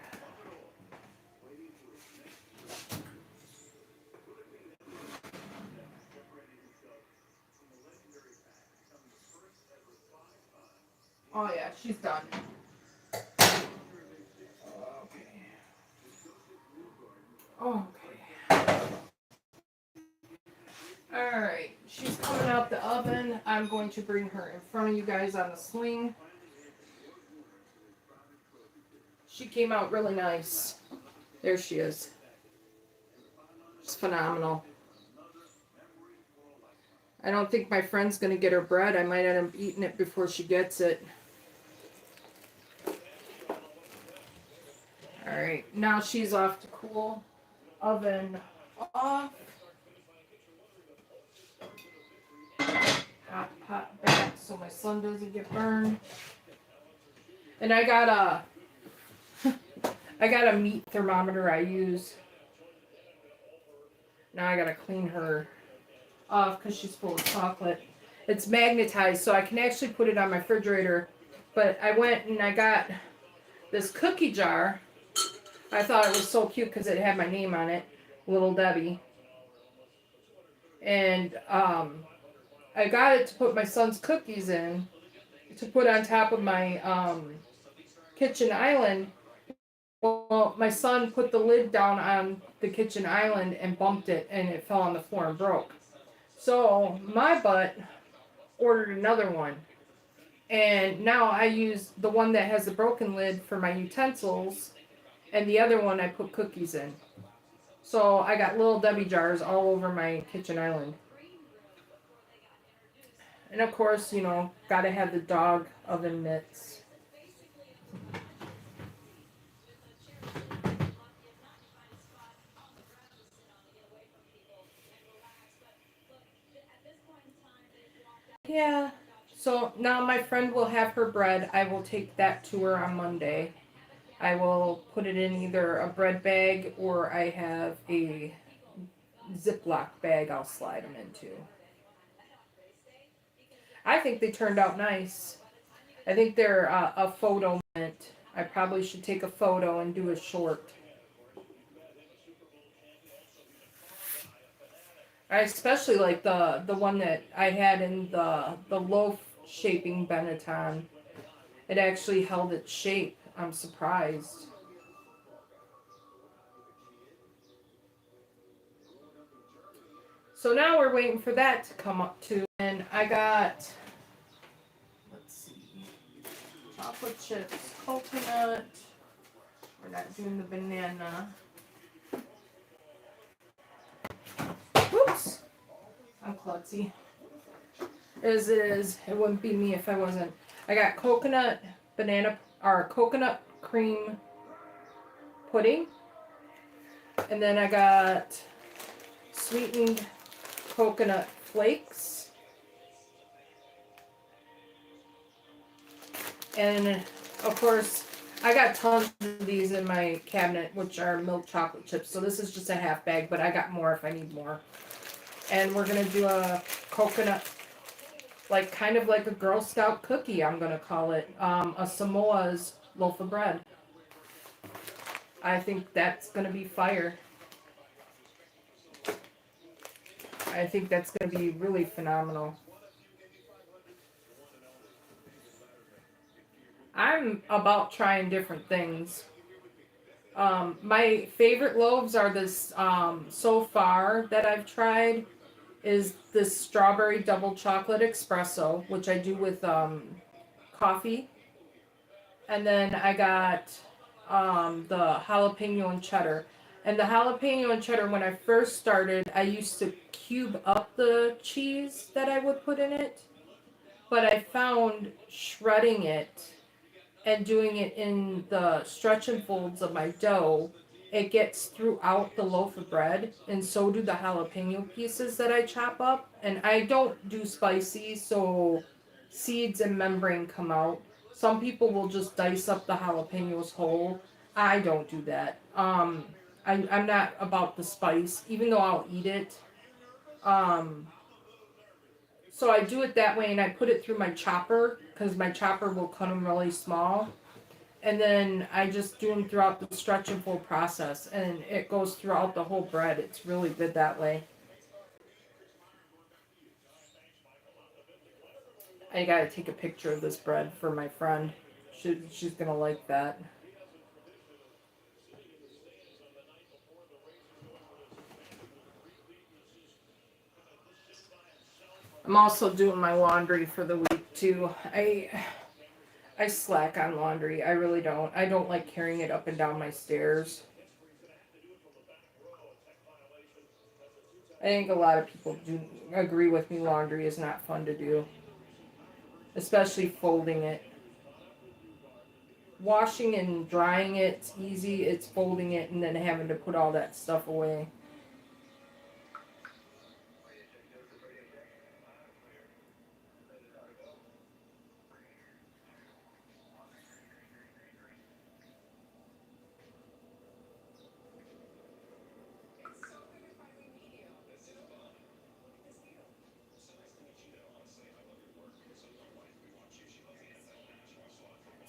Oh yeah, she's done. Okay. Alright, she's coming out the oven. I'm going to bring her in front of you guys on the sling. She came out really nice. There she is. It's phenomenal. I don't think my friend's going to get her bread. I might end up eating it before she gets it. Alright, now she's off to cool. Oven off. Hot pot back so my son doesn't get burned. And I got a meat thermometer I use. Now I gotta clean her off because she's full of chocolate. It's magnetized, so I can actually put it on my refrigerator. But I went and I got this cookie jar. I thought it was so cute because it had my name on it, Little Debbie. And I got it to put my son's cookies in, to put on top of my kitchen island. Well, my son put the lid down on the kitchen island and bumped it, and it fell on the floor and broke. So my butt ordered another one. And now I use the one that has the broken lid for my utensils, and the other one I put cookies in. So I got Little Debbie jars all over my kitchen island. And of course, you know, gotta have the dog oven mitts. Yeah. So now my friend will have her bread. I will take that to her on Monday. I will put it in either a bread bag or I have a Ziploc bag I'll slide them into. I think they turned out nice. I think they're a photo moment. I probably should take a photo and do a short. I especially like the one that I had in the loaf shaping Benetton. It actually held its shape. I'm surprised. So now we're waiting for that to come up too. And I got, let's see, chocolate chips, coconut. We're not doing the banana. Whoops. I'm klutzy. As it is, it wouldn't be me if I wasn't. I got coconut coconut cream pudding. And then I got sweetened coconut flakes. And of course, I got tons of these in my cabinet, which are milk chocolate chips. So this is just a half bag, but I got more if I need more. And we're going to do a coconut, like kind of like a Girl Scout cookie, I'm going to call it. A Samoa's loaf of bread. I think that's going to be fire. I think that's going to be really phenomenal. I'm about trying different things. My favorite loaves are this, so far that I've tried, is this strawberry double chocolate espresso, which I do with coffee. And then I got the jalapeno and cheddar. And the jalapeno and cheddar, when I first started, I used to cube up the cheese that I would put in it. But I found shredding it and doing it in the stretch and folds of my dough, it gets throughout the loaf of bread, and so do the jalapeno pieces that I chop up. And I don't do spicy, so seeds and membrane come out. Some people will just dice up the jalapenos whole. I don't do that. I'm not about the spice, even though I'll eat it. Um, so I do it that way, and I put it through my chopper because my chopper will cut them really small. And then I just do them throughout the stretch and fold process, and it goes throughout the whole bread. It's really good that way. I gotta take a picture of this bread for my friend. She's gonna like that. I'm also doing my laundry for the week too. I slack on laundry. I really don't. I don't like carrying it up and down my stairs. I think a lot of people do agree with me. Laundry is not fun to do, especially folding it. Washing and drying it's easy. It's folding it and then having to put all that stuff away.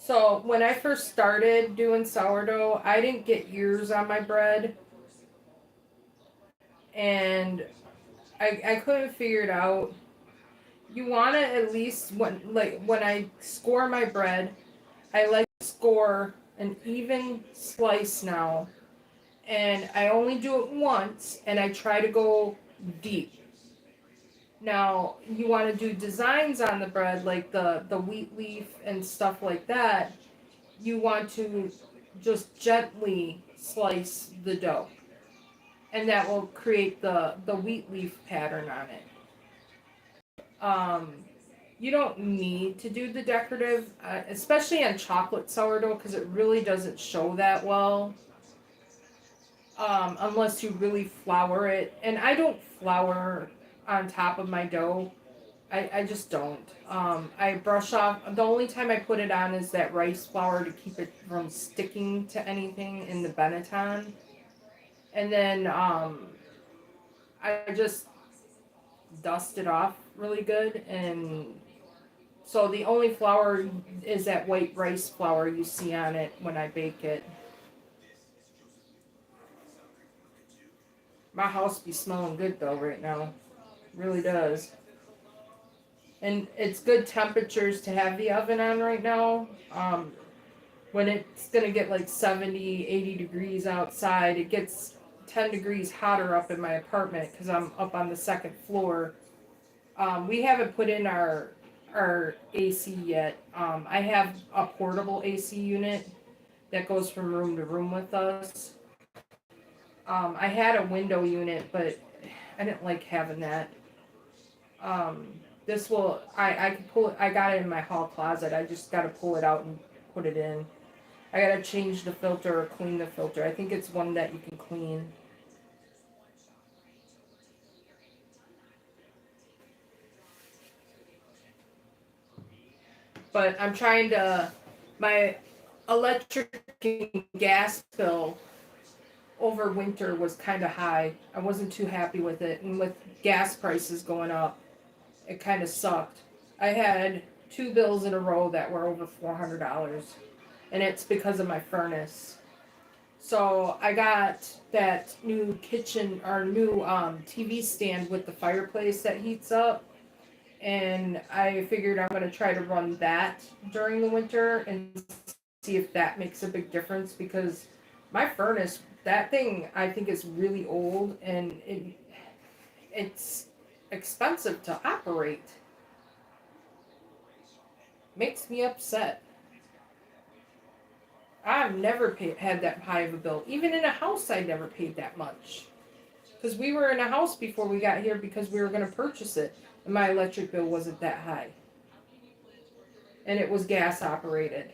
So when I first started doing sourdough, I didn't get ears on my bread, and I couldn't figure it out. You want to at least when I score my bread, I like to score an even slice now, and I only do it once, and I try to go deep. Now you want to do designs on the bread like the wheat leaf and stuff like that. You want to just gently slice the dough, and that will create the wheat leaf pattern on it. Um, you don't need to do the decorative, especially on chocolate sourdough, because it really doesn't show that well. Unless you really flour it, and I don't flour on top of my dough. I just don't. I brush off. The only time I put it on is that rice flour to keep it from sticking to anything in the Benetton. And then I just dust it off really good. And so the only flour is that white rice flour you see on it when I bake it. My house be smelling good though right now. It really does. And it's good temperatures to have the oven on right now. When it's going to get like 70, 80 degrees outside, it gets 10 degrees hotter up in my apartment because I'm up on the second floor. We haven't put in our AC yet. I have a portable AC unit that goes from room to room with us. I had a window unit, but I didn't like having that. This will, I can pull it, I got it in my hall closet. I just got to pull it out and put it in. I got to change the filter or clean the filter. I think it's one that you can clean. But I'm trying to, my electric and gas bill over winter was kind of high. I wasn't too happy with it. And with gas prices going up, it kind of sucked. I had 2 bills in a row that were over $400, and it's because of my furnace. So I got that new kitchen or new TV stand with the fireplace that heats up, and I figured I'm gonna try to run that during the winter and see if that makes a big difference because my furnace, that thing, I think is really old and it's expensive to operate. Makes me upset. I've never had that high of a bill. Even in a house, I never paid that much. Because we were in a house before we got here because we were going to purchase it. And my electric bill wasn't that high. And it was gas operated.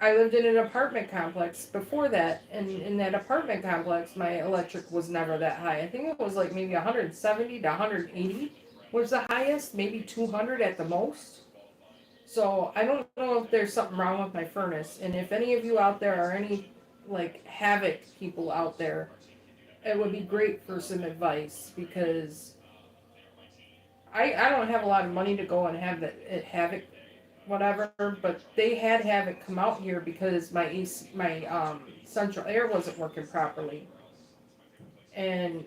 I lived in an apartment complex before that. And in that apartment complex, my electric was never that high. I think it was like maybe 170 to 180 was the highest. Maybe 200 at the most. So I don't know if there's something wrong with my furnace, and if any of you out there are any like Havoc people out there, it would be great for some advice because I don't have a lot of money to go and have the Havoc whatever, but they had Havoc come out here because my central air wasn't working properly, and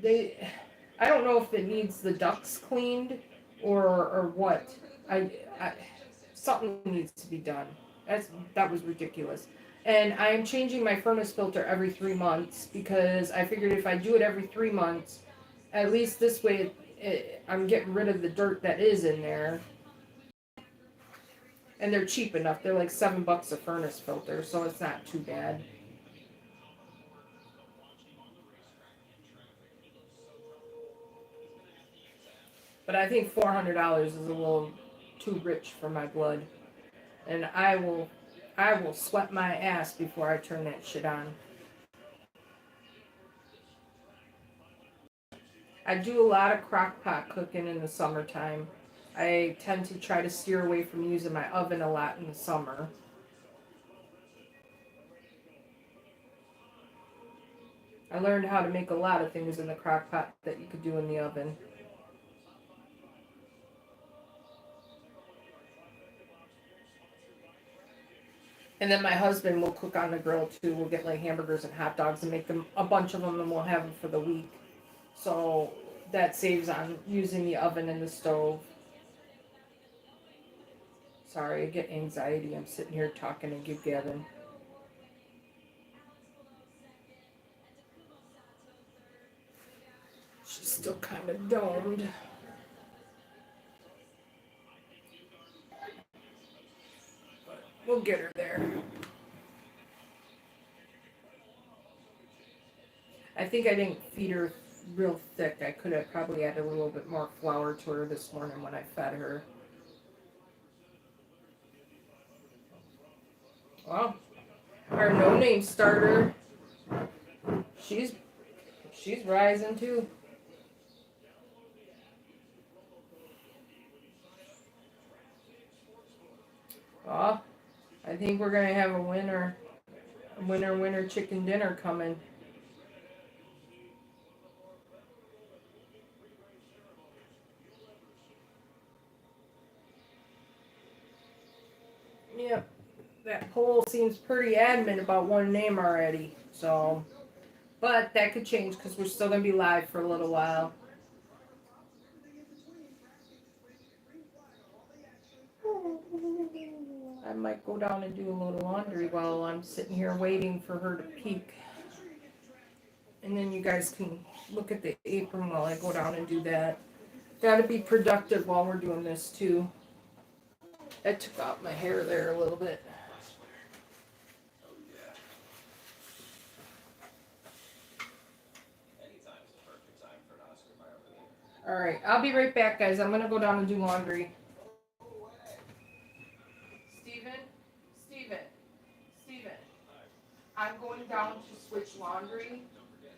they I don't know if it needs the ducts cleaned or what. I something needs to be done. That was ridiculous. And I am changing my furnace filter every 3 months because I figured if I do it every 3 months, at least this way I'm getting rid of the dirt that is in there. And they're cheap enough. They're like $7 a furnace filter, so it's not too bad. But I think $400 is a little too rich for my blood, and I will sweat my ass before I turn that shit on. I do a lot of crock pot cooking in the summertime. I tend to try to steer away from using my oven a lot in the summer. I learned how to make a lot of things in the crock pot that you could do in the oven. And then my husband will cook on the grill too. We'll get like hamburgers and hot dogs and make them a bunch of them, and we'll have them for the week. So that saves on using the oven and the stove. Sorry, I get anxiety. I'm sitting here talking and gib-gabbing. She's still kind of domed. But we'll get her there. I think I didn't feed her real thick. I could have probably added a little bit more flour to her this morning when I fed her. Well, our no-name starter, she's rising too. Well, I think we're gonna have a winner chicken dinner coming. Yep, that poll seems pretty adamant about one name already. So, but that could change because we're still gonna be live for a little while. I might go down and do a little laundry while I'm sitting here waiting for her to peek. And then you guys can look at the apron while I go down and do that. Gotta be productive while we're doing this too. I took out my hair there a little bit. Alright, I'll be right back, guys. I'm gonna go down and do laundry. Steven, Steven, I'm going down to switch laundry.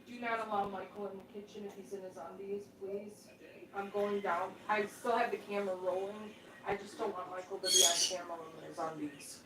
Do not allow Michael in the kitchen if he's in his undies, please. I'm going down. I still have the camera rolling. I just don't want Michael to be on camera in his undies.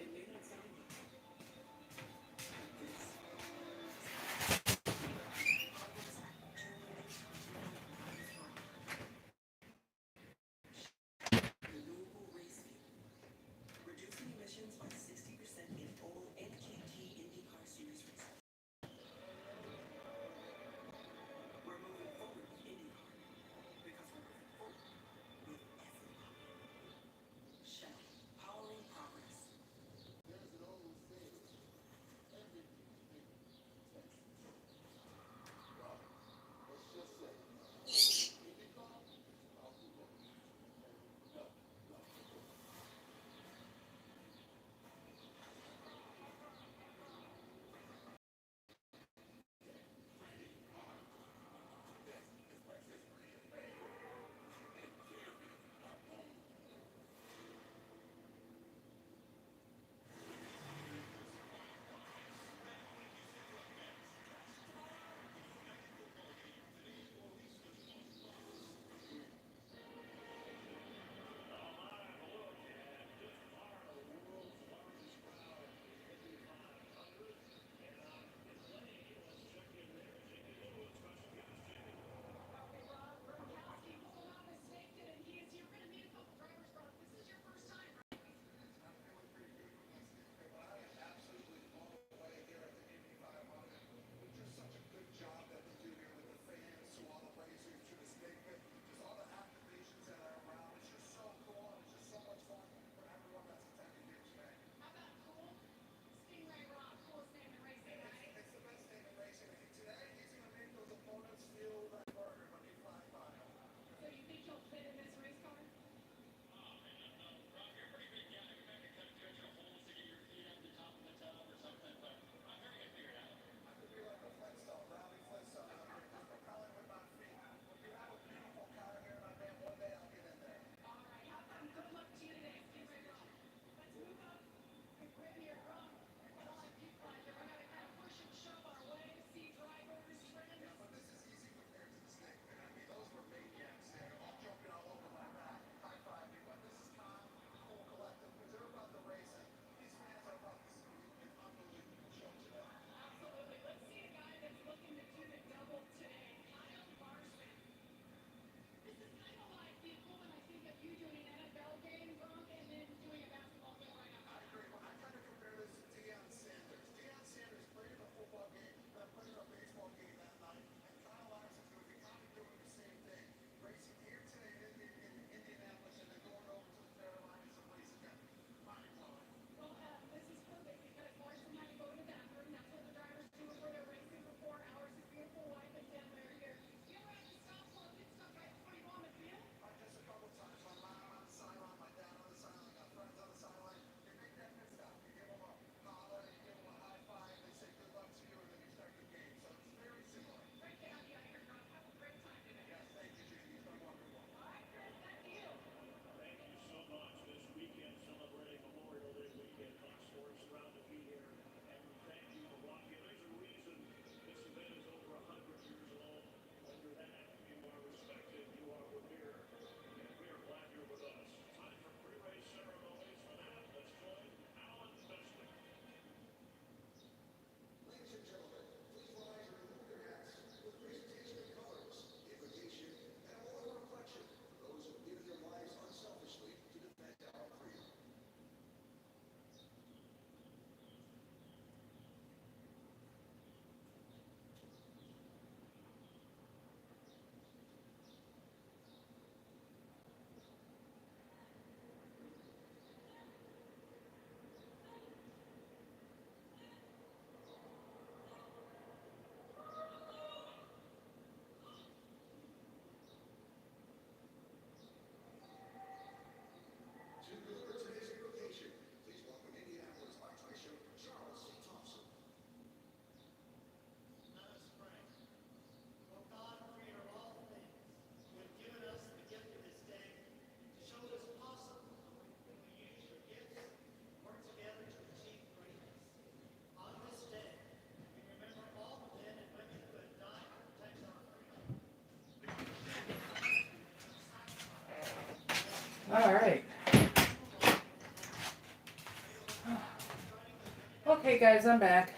Okay, guys, I'm back.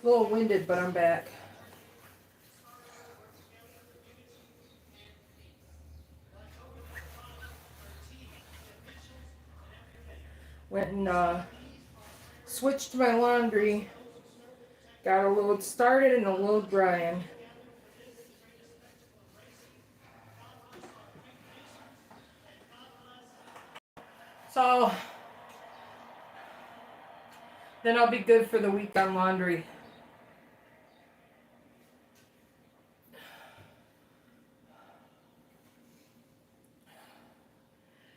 A little winded, but I'm back. Went and switched my laundry. Got a load started and a load drying. So then I'll be good for the week on laundry.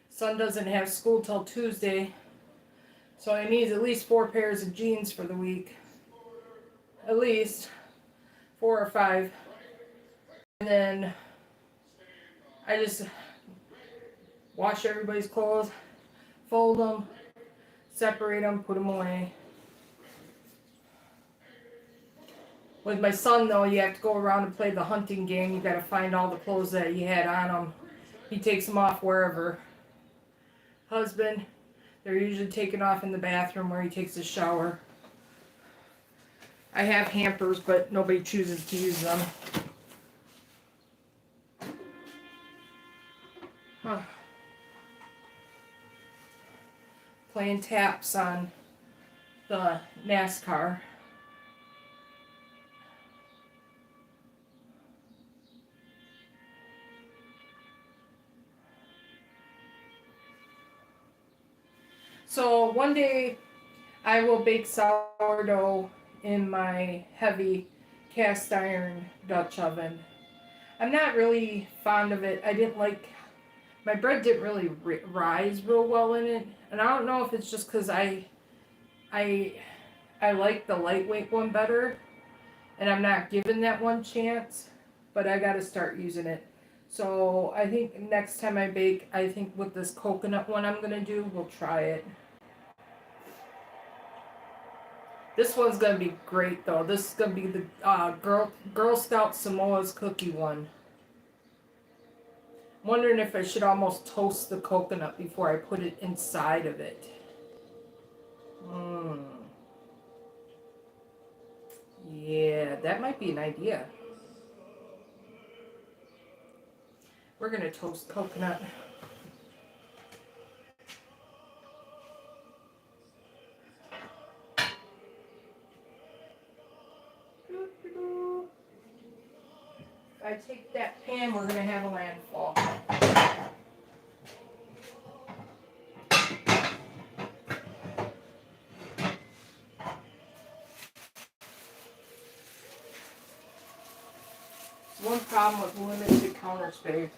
Son doesn't have school till Tuesday, so he needs at least 4 pairs of jeans for the week. At least 4 or 5. And then I just wash everybody's clothes, fold them, separate them, put them away. With my son, though, you have to go around and play the hunting game. You got to find all the clothes that he had on him. He takes them off wherever. Husband, they're usually taken off in the bathroom where he takes a shower. I have hampers, but nobody chooses to use them. Huh. Playing taps on the NASCAR. So one day I will bake sourdough in my heavy cast iron Dutch oven. I'm not really fond of it. I didn't like, my bread didn't really rise real well in it. And I don't know if it's just because I like the lightweight one better. And I'm not giving that one chance. But I got to start using it. So I think next time I bake, I think with this coconut one I'm going to do, we'll try it. This one's going to be great, though. This is going to be the Girl Scout Samoa's cookie one. I'm wondering if I should almost toast the coconut before I put it inside of it. Yeah, that might be an idea. We're going to toast coconut. If I take that pan, we're going to have a landfall. One problem with limited counter space.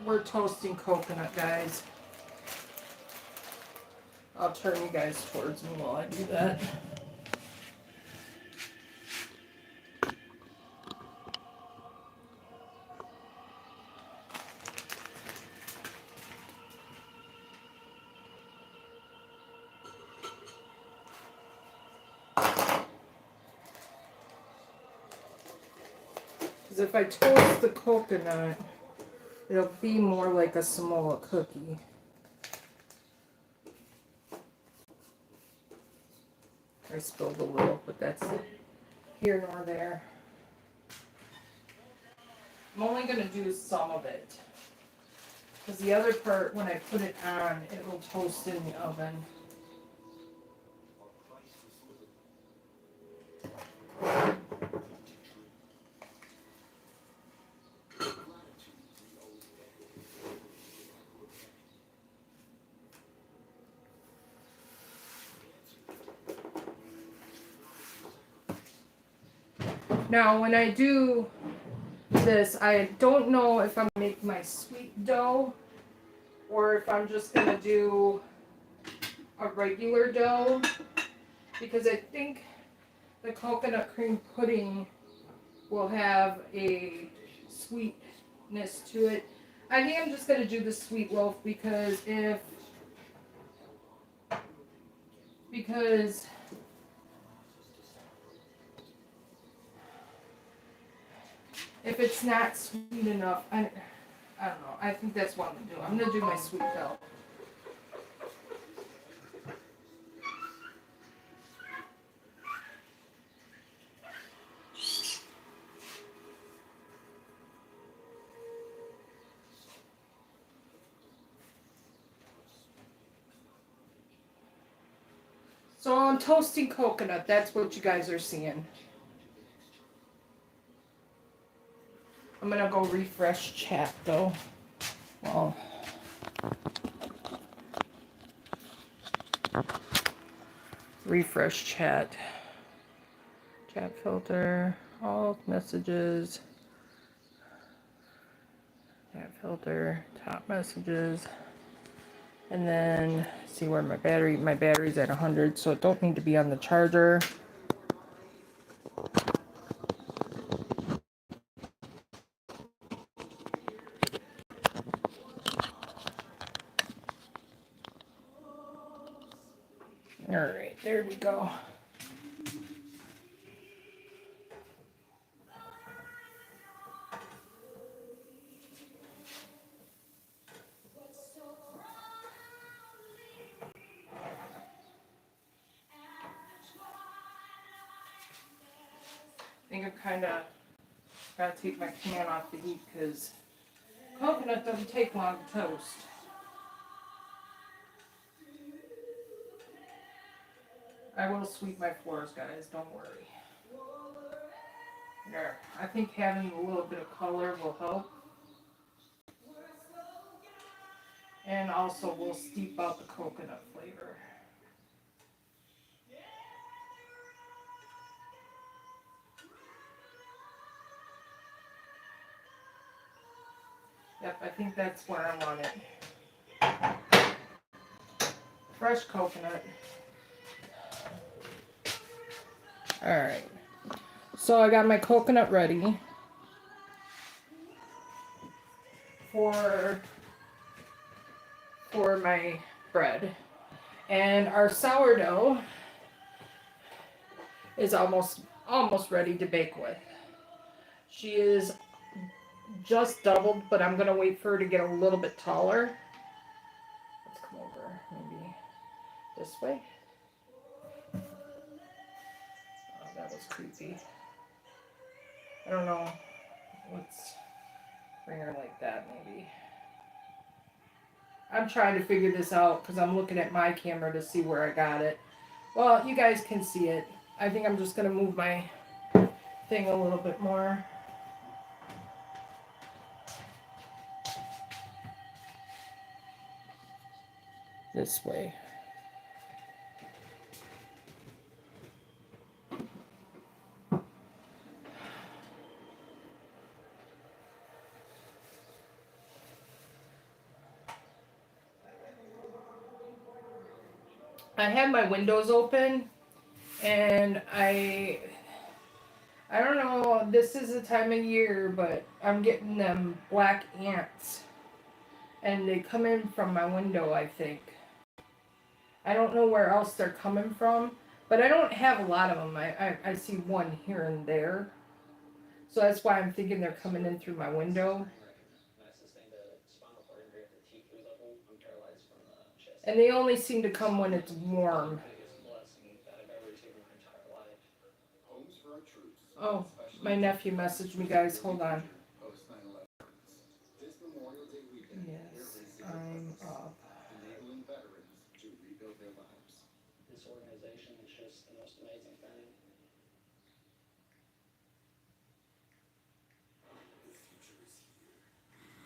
We're toasting coconut, guys. I'll turn you guys towards me while I do that. Because if I toast the coconut, it'll be more like a Samoa cookie. I spilled a little, but that's here nor there. I'm only going to do some of it. Because the other part, when I put it on, it will toast in the oven. Now, when I do this, I don't know if I'm going to make my sweet dough or if I'm just going to do a regular dough, because I think the coconut cream pudding will have a sweetness to it. I think I'm just going to do the sweet loaf because If it's not sweet enough, I don't know. I think that's what I'm going to do. I'm going to do my sweet belt. So I'm toasting coconut. That's what you guys are seeing. I'm going to go refresh chat though. Well, refresh chat. Chat filter. All messages. Chat filter. Top messages. And then see where my battery's at 100, so it don't need to be on the charger. All right, there we go. I think I kind of got to take my pan off the heat because coconut doesn't take long to toast. I will sweep my floors, guys, don't worry. There, I think having a little bit of color will help. And also we'll steep out the coconut flavor. Yep, I think that's where I want it. Fresh coconut. Alright. So I got my coconut ready for my bread. And our sourdough is almost ready to bake with. She is just doubled, but I'm gonna wait for her to get a little bit taller. Let's come over maybe this way. Oh, that was creepy. I don't know. Let's bring her like that maybe. I'm trying to figure this out because I'm looking at my camera to see where I got it. Well, you guys can see it. I think I'm just gonna move my thing a little bit more. This way. I have my windows open and I don't know, this is the time of year, but I'm getting them black ants and they come in from my window, I think. I don't know where else they're coming from, but I don't have a lot of them. I see one here and there. So that's why I'm thinking they're coming in through my window. And they only seem to come when it's warm. Oh, my nephew messaged me, guys. Hold on. Yes, I'm up. This organization is just the most amazing thing. The future is here.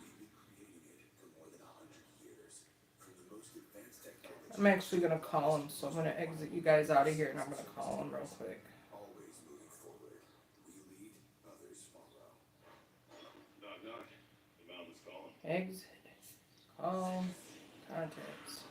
We've been creating it for more than 100 years. From the most advanced technology. I'm actually going to call him, so I'm going to exit you guys out of here and I'm going to call him real quick. Always moving forward. We lead, others follow. Knock, knock. Your mom is calling. Exit. Call. Contacts.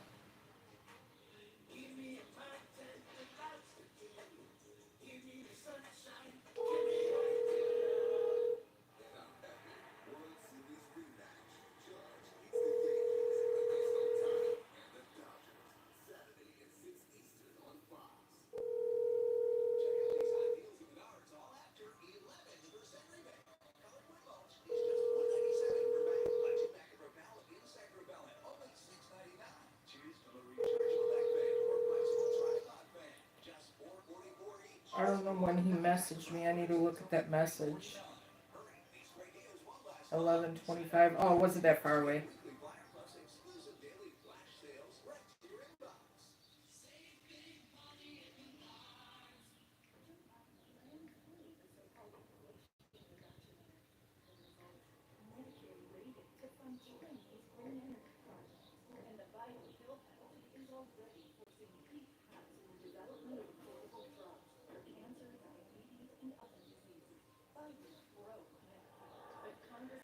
messaged me. I need to look at that message. 11:25. Oh, it wasn't that far away.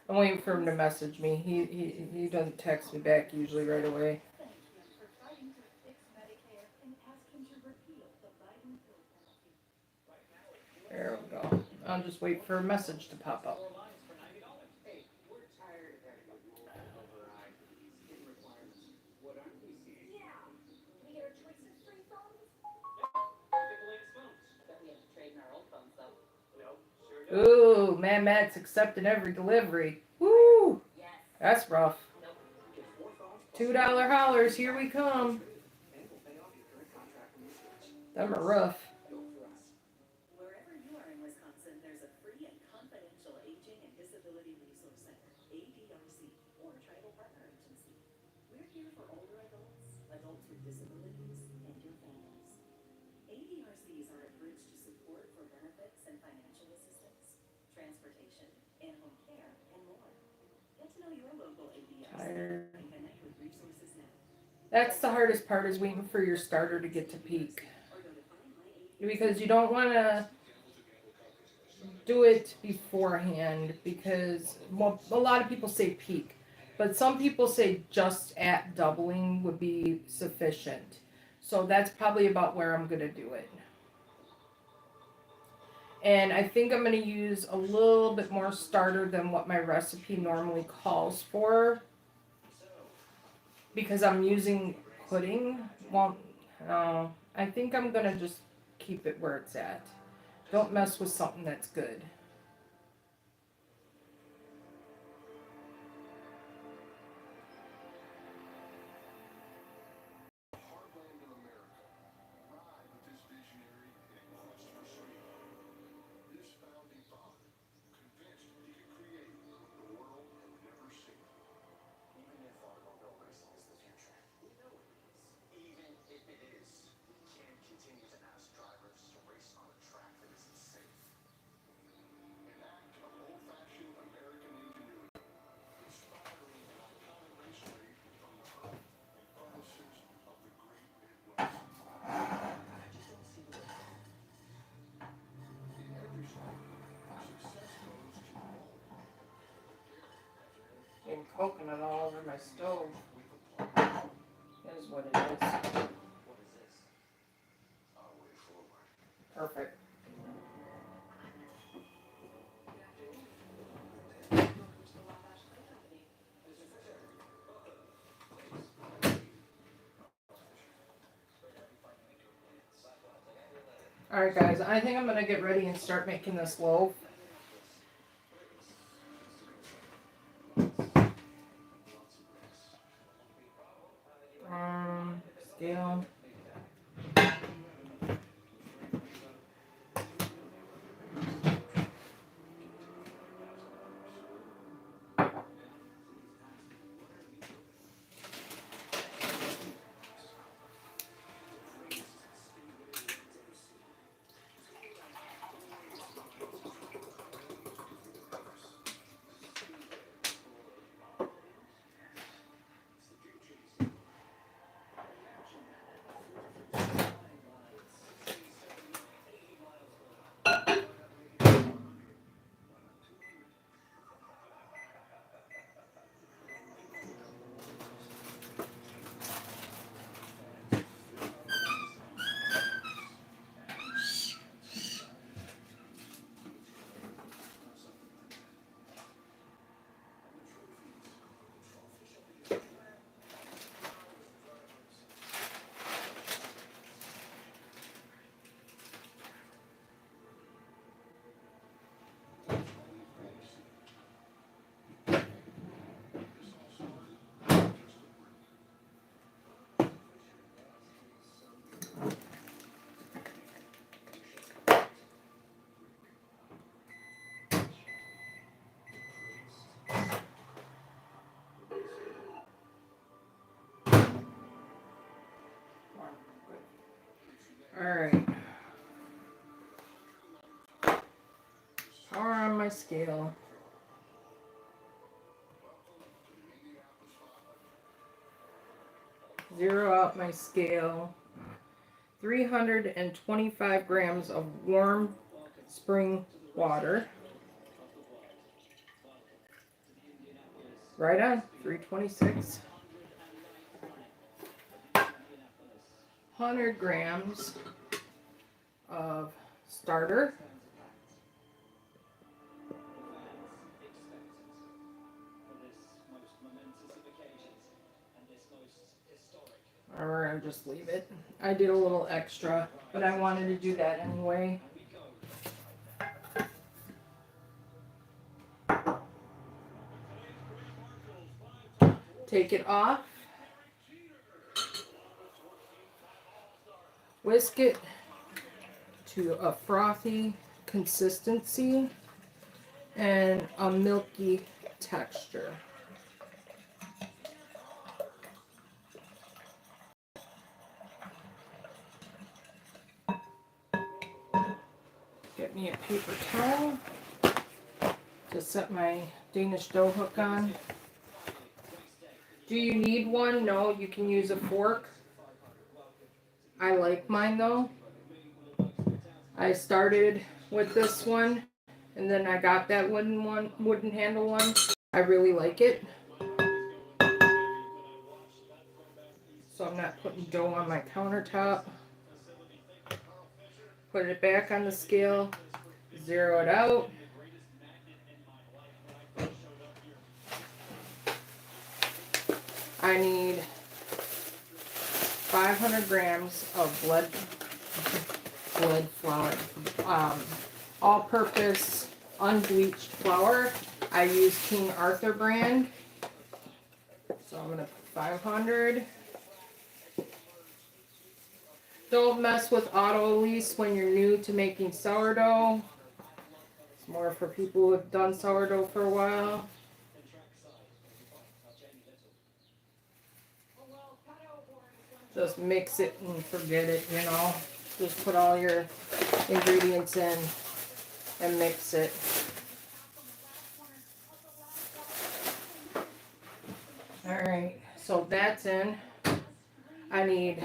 I'm waiting for him to message me. He doesn't text me back usually right away. There we go. I'll just wait for a message to pop up. Ooh, man, Matt's accepting every delivery. Woo! That's rough. $2 hollers, here we come. Them are rough. Wherever you are in Wisconsin, there's a free and confidential aging and disability resource center, ADRC, or Tribal Partner Agency. We're here for older adults, adults with disabilities, and your families. ADRCs are a bridge to support for benefits and financial assistance, transportation, and home care, and more. Get to know your local ADRC and connect with resources now. That's the hardest part, is waiting for your starter to get to peak. Because you don't want to do it beforehand, because a lot of people say peak, but some people say just at doubling would be sufficient. So that's probably about where I'm going to do it. And I think I'm going to use a little bit more starter than what my recipe normally calls for, because I'm using pudding. Well, no, I think I'm going to just keep it where it's at. Don't mess with something that's good. Heartland of America. Ride with this visionary in a quest for freedom. This founding father, convinced he could create what the world had never seen. Even if automobile racing is the future, we know it is. Even if it is, we can't continue to ask drivers to race on a track that isn't safe. An act of old-fashioned American ingenuity, inspiring an iconic raceway from the heart and furnaces of the great Midwest. I just don't see the way. In every sport, success goes to all. And coconut all over my stove. That is what it is. What is this? Our way forward. Perfect. Alright guys, I think I'm going to get ready and start making this loaf. Scale. Alright. Power on my scale. Zero out my scale. 325 grams of warm spring water. Right on, 326. 100 grams of starter. Or we're gonna just leave it. I did a little extra, but I wanted to do that anyway. Take it off. Whisk it to a frothy consistency and a milky texture. Get me a paper towel to set my Danish dough hook on. Do you need one? No, you can use a fork. I like mine though. I started with this one and then I got that wooden handle one. I really like it. So I'm not putting dough on my countertop. Put it back on the scale, zero it out. I need 500 grams of bled flour, all-purpose unbleached flour. I use King Arthur brand, so I'm gonna put 500. Don't mess with auto release when you're new to making sourdough. It's more for people who have done sourdough for a while. Just mix it and forget it, you know. Just put all your ingredients in and mix it. Alright, so that's in. I need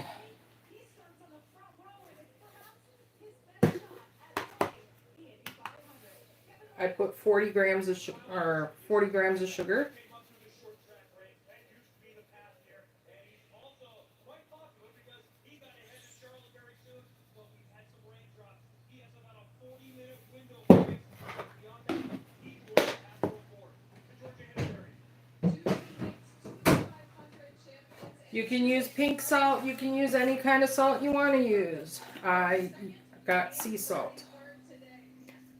I put 40 grams of sugar, 40 grams of sugar. You can use pink salt, you can use any kind of salt you want to use. I got sea salt.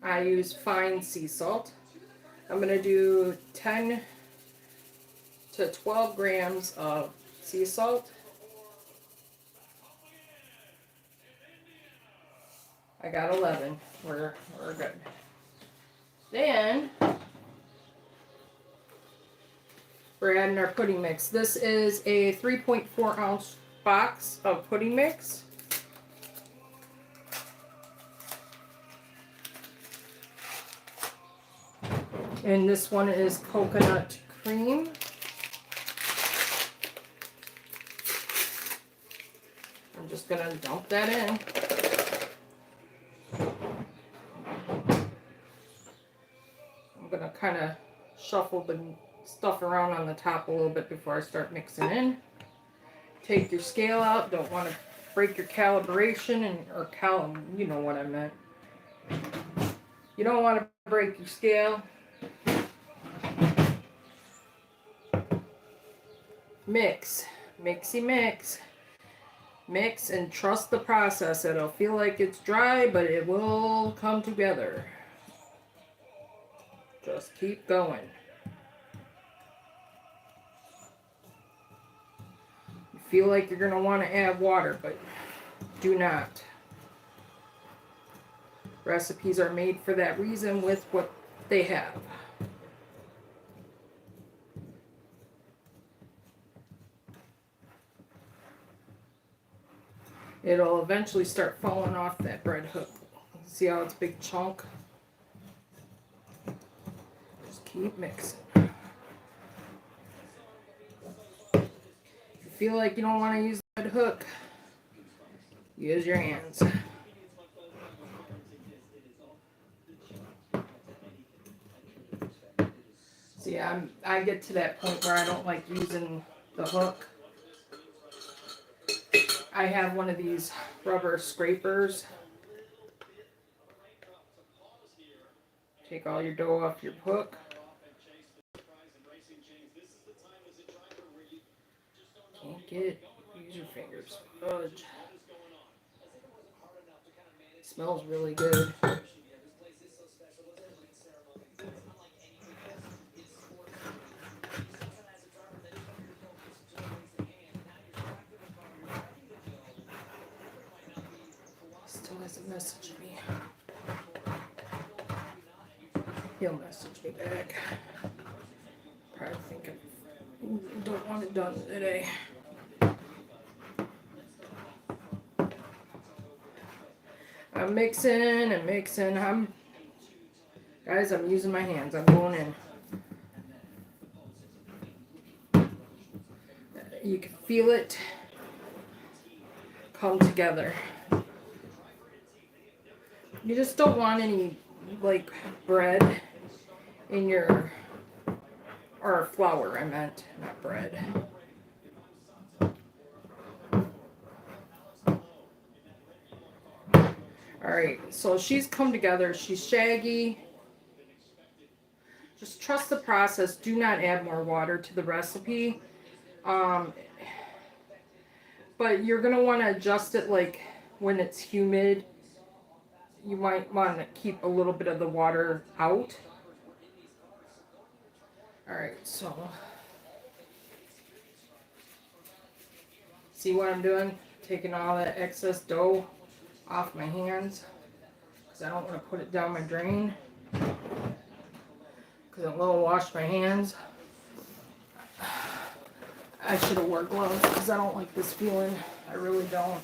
I use fine sea salt. I'm going to do 10 to 12 grams of sea salt. I got 11. We're good. Then we're adding our pudding mix. This is a 3.4 ounce box of pudding mix. And this one is coconut cream. I'm just gonna dump that in. I'm gonna kind of shuffle the stuff around on the top a little bit before I start mixing in. Take your scale out. Don't want to break your calibration you know what I meant. You don't want to break your scale. Mix, mixy mix. Mix and trust the process. It'll feel like it's dry, but it will come together. Just keep going. You feel like you're going to want to add water, but do not. Recipes are made for that reason with what they have. it'll eventually start falling off that bread hook. See how it's a big chunk? Just keep mixing. If you feel like you don't want to use the bread hook, use your hands. See, I get to that point where I don't like using the hook. I have one of these rubber scrapers. Take all your dough off your hook. Can't get it. Use your fingers. Fudge. Smells really good. Still hasn't messaged me. He'll message me back. Probably thinking, don't want it done today. I'm mixing and mixing. Guys, I'm using my hands. I'm going in. You can feel it come together. You just don't want any, like, bread in your, or flour, I meant, not bread. Alright, so she's come together. She's shaggy. Just trust the process. Do not add more water to the recipe. But you're going to want to adjust it, like, when it's humid. You might want to keep a little bit of the water out. Alright, so see what I'm doing? Taking all that excess dough off my hands. Because I don't want to put it down my drain. Because I'm going to wash my hands. I should have worn gloves because I don't like this feeling. I really don't.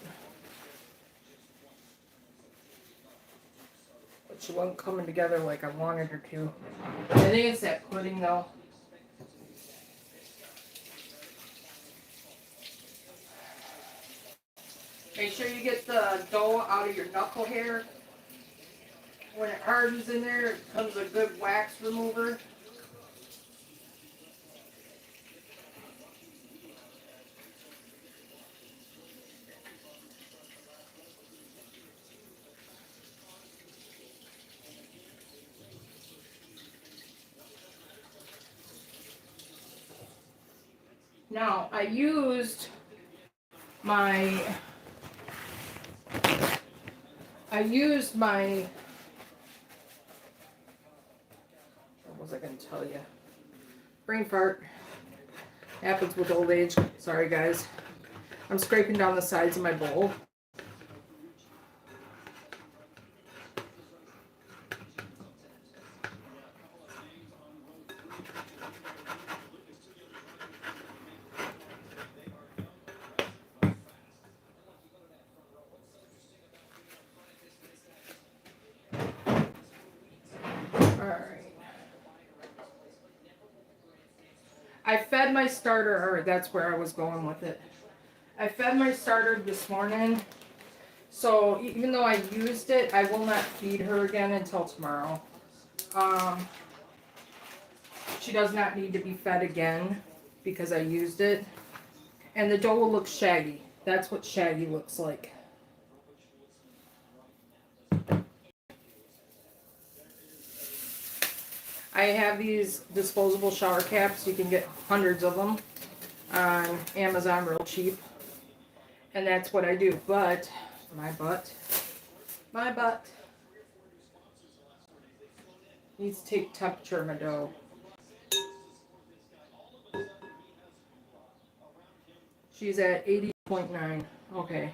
But she wasn't coming together like I wanted her to. I think it's that pudding though. Make sure you get the dough out of your knuckle hair. When it hardens in there, it becomes a good wax remover. Now, I used my, what was I going to tell you? Brain fart. Happens with old age. Sorry, guys. I'm scraping down the sides of my bowl. I fed my starter, or that's where I was going with it. I fed my starter this morning, so even though I used it, I will not feed her again until tomorrow. She does not need to be fed again because I used it. And the dough will look shaggy. That's what shaggy looks like. I have these disposable shower caps. You can get hundreds of them on Amazon real cheap. And that's what I do. But my butt needs to take temperature of my dough. She's at 80.9. Okay.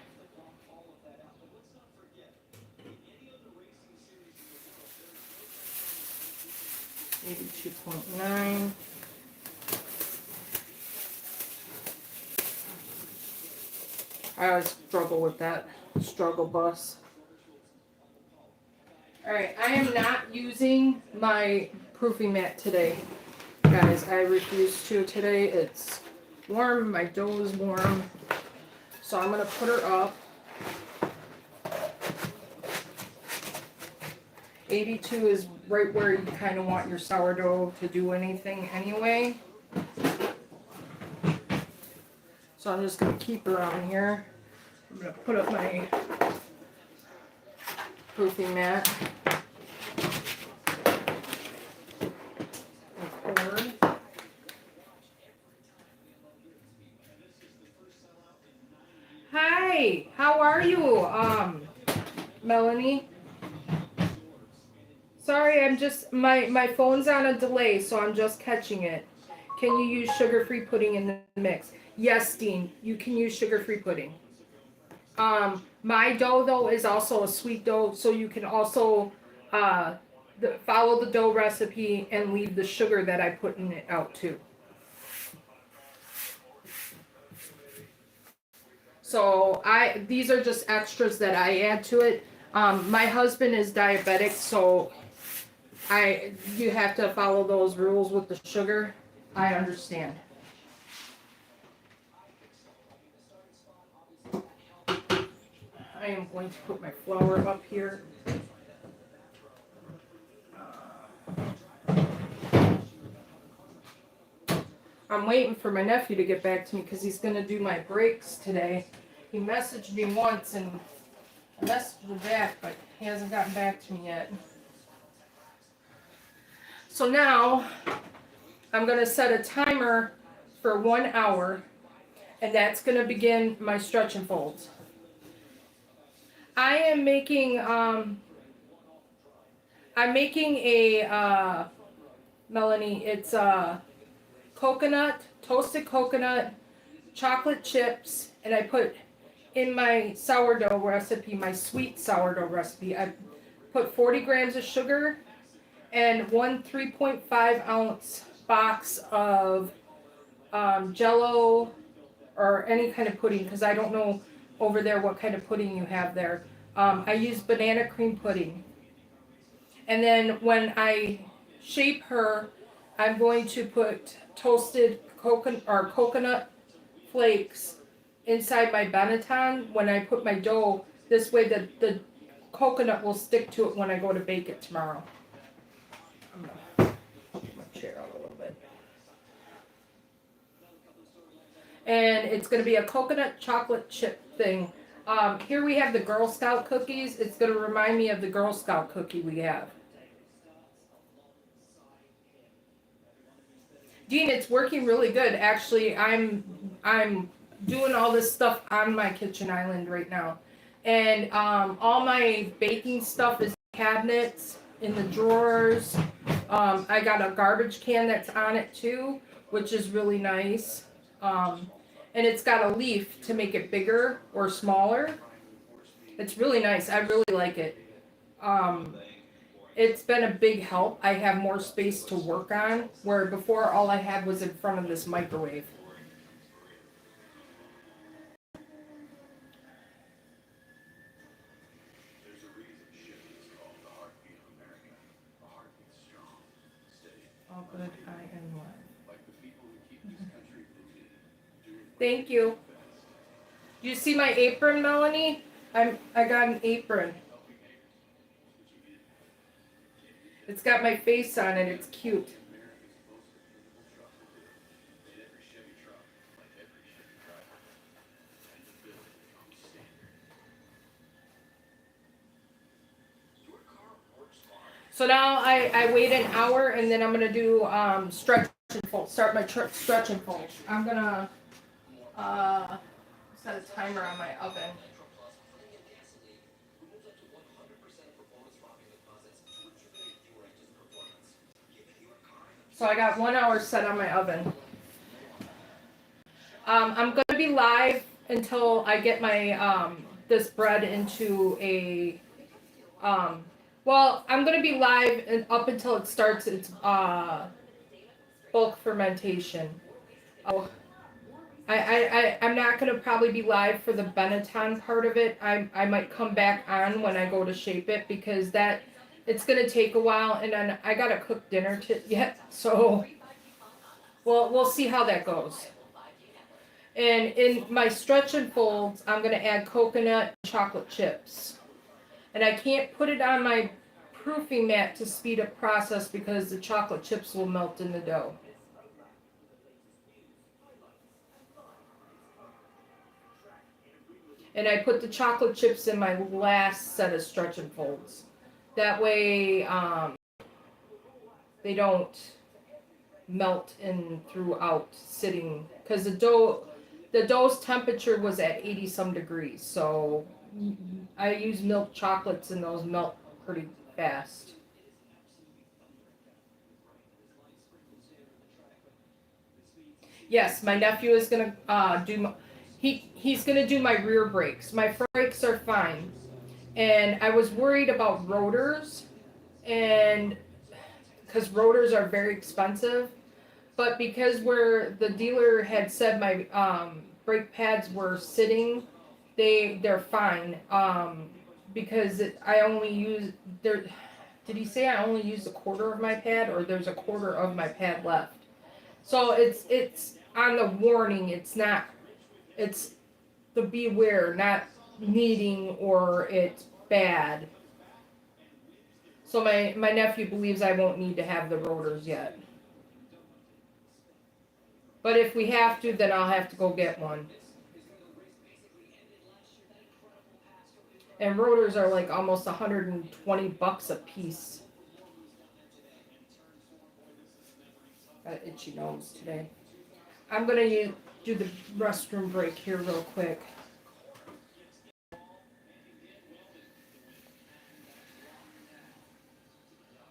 82.9. I always struggle with that struggle bus. Alright, I am not using my proofing mat today. Guys, I refuse to today. It's warm, my dough is warm. So I'm going to put her up. 82 is right where you kind of want your sourdough to do anything anyway. So I'm just going to keep her on here. I'm going to put up my proofing mat. And cord. Hi, how are you, Melanie? Sorry, I'm just, my phone's on a delay, so I'm just catching it. Can you use sugar-free pudding in the mix? Yes, Dean, you can use sugar-free pudding. My dough, though, is also a sweet dough, so you can also follow the dough recipe and leave the sugar that I put in it out, too. So these are just extras that I add to it. My husband is diabetic, so you have to follow those rules with the sugar. I understand. I am going to put my flour up here. I'm waiting for my nephew to get back to me because he's going to do my brakes today. He messaged me once and I messaged him back, but he hasn't gotten back to me yet. So now I'm going to set a timer for 1 hour, and that's going to begin my stretch and folds. I am making I'm making a Melanie, it's coconut, toasted coconut, chocolate chips, and I put in my sourdough recipe, my sweet sourdough recipe, I put 40 grams of sugar and one 3.5 ounce box of Jello or any kind of pudding, because I don't know over there what kind of pudding you have there. I use banana cream pudding. And then when I shape her, I'm going to put toasted coconut flakes inside my Benetton when I put my dough. This way the coconut will stick to it when I go to bake it tomorrow. I'm gonna move my chair out a little bit. And it's going to be a coconut chocolate chip thing. Here we have the Girl Scout cookies. It's going to remind me of the Girl Scout cookie we have. Dean, it's working really good. Actually, I'm doing all this stuff on my kitchen island right now. And all my baking stuff is in cabinets, in the drawers. I got a garbage can that's on it too, which is really nice. And it's got a leaf to make it bigger or smaller. It's really nice. I really like it. It's been a big help. I have more space to work on, where before all I had was in front of this microwave. There's a reason ship is called the heartbeat of America. The heartbeat's strong, steady. All good. I am live. Like the people who keep this country doing Thank you. You see my apron, Melanie? I got an apron. It's got my face on it. It's cute. So now I wait an hour, and then I'm gonna do stretch and fold. Start my stretch and fold. I'm gonna set a timer on my oven. So I got 1 hour set on my oven. I'm gonna be live until I get my this bread into a well, I'm gonna be live and up until it starts its bulk fermentation. Oh, I'm not gonna probably be live for the Benetton part of it. I might come back on when I go to shape it because it's gonna take a while, and then I gotta cook dinner yet. So we'll see how that goes. And in my stretch and folds, I'm gonna add coconut and chocolate chips. And I can't put it on my proofing mat to speed up process because the chocolate chips will melt in the dough. And I put the chocolate chips in my last set of stretch and folds. That way, they don't melt in throughout sitting. Because the dough's temperature was at 80 some degrees. So I use milk chocolates and those melt pretty fast. Yes, my nephew is gonna he's gonna do my rear brakes. My front brakes are fine, and I was worried about rotors, and because rotors are very expensive, but because where the dealer had said my brake pads were sitting, they're fine. Because I only use there. Did he say I only used a quarter of my pad, or there's a quarter of my pad left? So it's on the warning. It's not. It's the beware, not needing or it's bad. So my nephew believes I won't need to have the rotors yet. But if we have to, then I'll have to go get one. And rotors are like almost $120 a piece. Got itchy nose today. I'm gonna do the restroom break here real quick.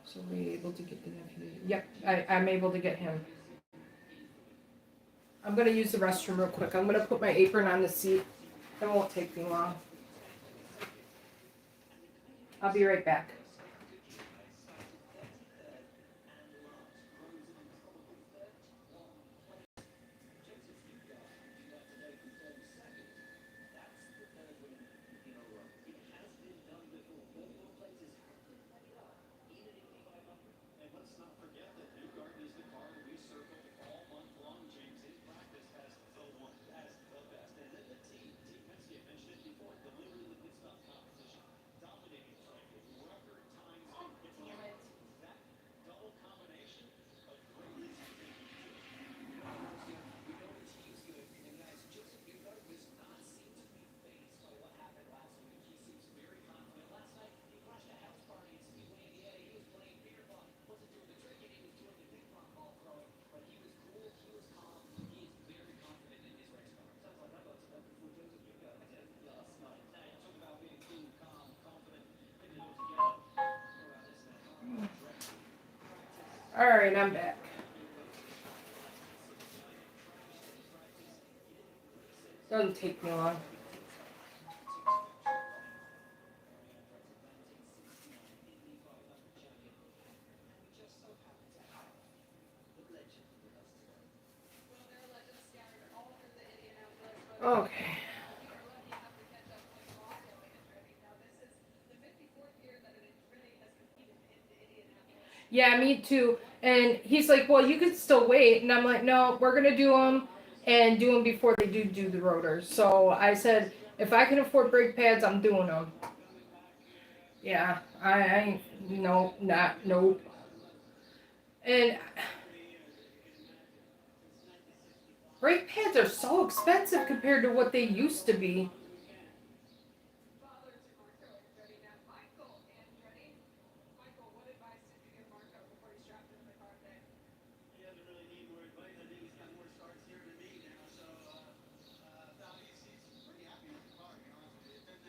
So we able to get the nephew? Yep, I'm able to get him. I'm gonna use the restroom real quick. I'm gonna put my apron on the seat. It won't take me long. I'll be right back. All right, I'm back. Doesn't take me long. Okay. Yeah, me too. And he's like, well, you could still wait. And I'm like, no, we're going to do them and do them before they do the rotors. So I said, if I can afford brake pads, I'm doing them. Yeah, I no, not, nope. And brake pads are so expensive compared to what they used to be.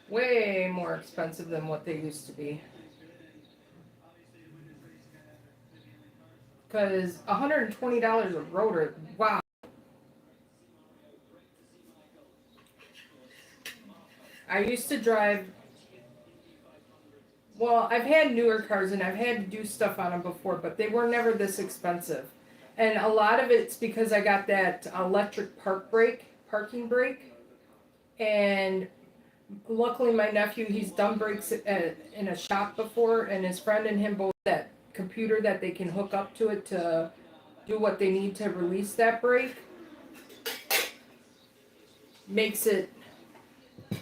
Way more expensive than what they used to be. Because $120 a rotor, wow. I used to drive, well, I've had newer cars and I've had to do stuff on them before, but they were never this expensive. And a lot of it's because I got that electric park brake. parking brake, and luckily my nephew, he's done brakes in a shop before, and his friend and him both that computer that they can hook up to it to do what they need to release that brake makes it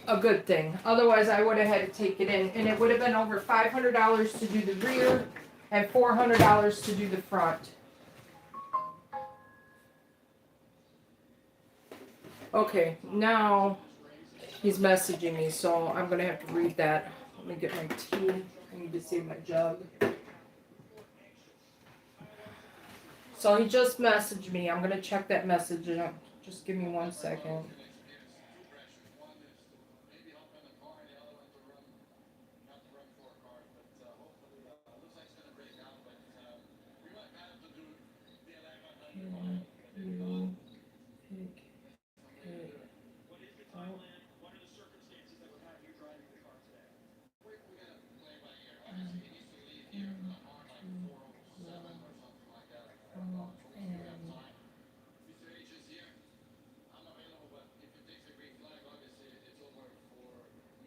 a good thing. Otherwise, I would have had to take it in, and it would have been over $500 to do the rear and $400 to do the front. Okay, now he's messaging me, so I'm gonna have to read that. Let me get my tea. I need to save my jug. So he just messaged me. I'm gonna check that message. Just give me 1 second.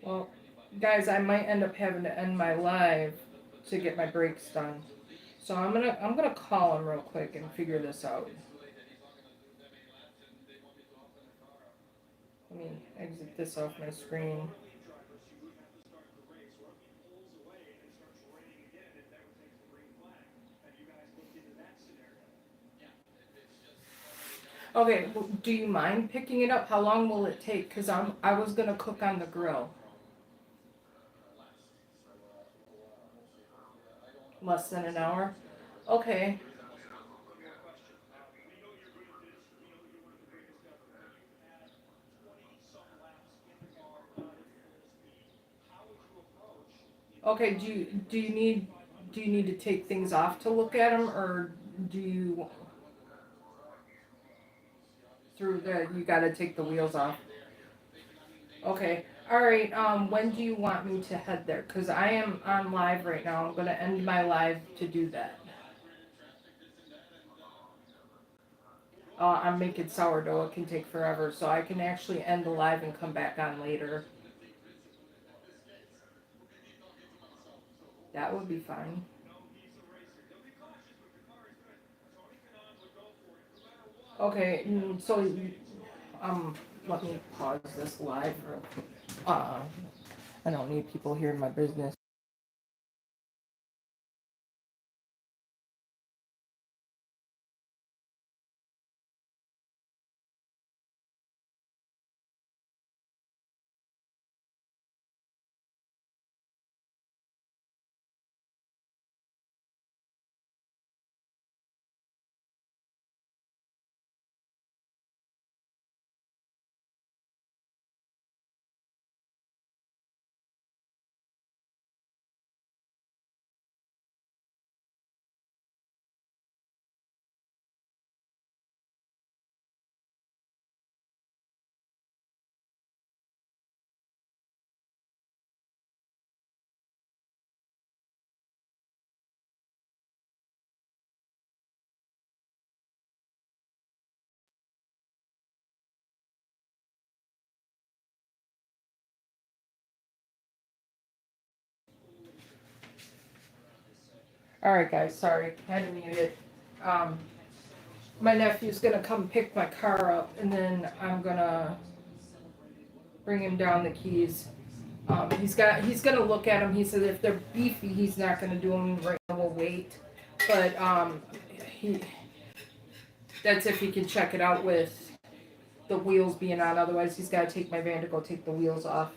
Well, guys, I might end up having to end my live to get my brakes done. So I'm gonna call him real quick and figure this out. Let me exit this off my screen. Okay, well, do you mind picking it up? How long will it take? Because I was gonna cook on the grill. Less than an hour? Okay. Okay, do you need to take things off to look at them, or do you you gotta take the wheels off? Okay. All right. When do you want me to head there? Cause I am on live right now. I'm gonna end my live to do that. I'm making sourdough. It can take forever, so I can actually end the live and come back on later. That would be fine. Okay. So, let me pause this live. I don't need people hearing my business. All right, guys. Sorry, I had to mute it. My nephew's gonna come pick my car up, and then I'm gonna bring him down the keys. He's gonna look at them. He said if they're beefy, he's not gonna do them right now. We'll wait. But that's if he can check it out with the wheels being on. Otherwise, he's gotta take my van to go take the wheels off.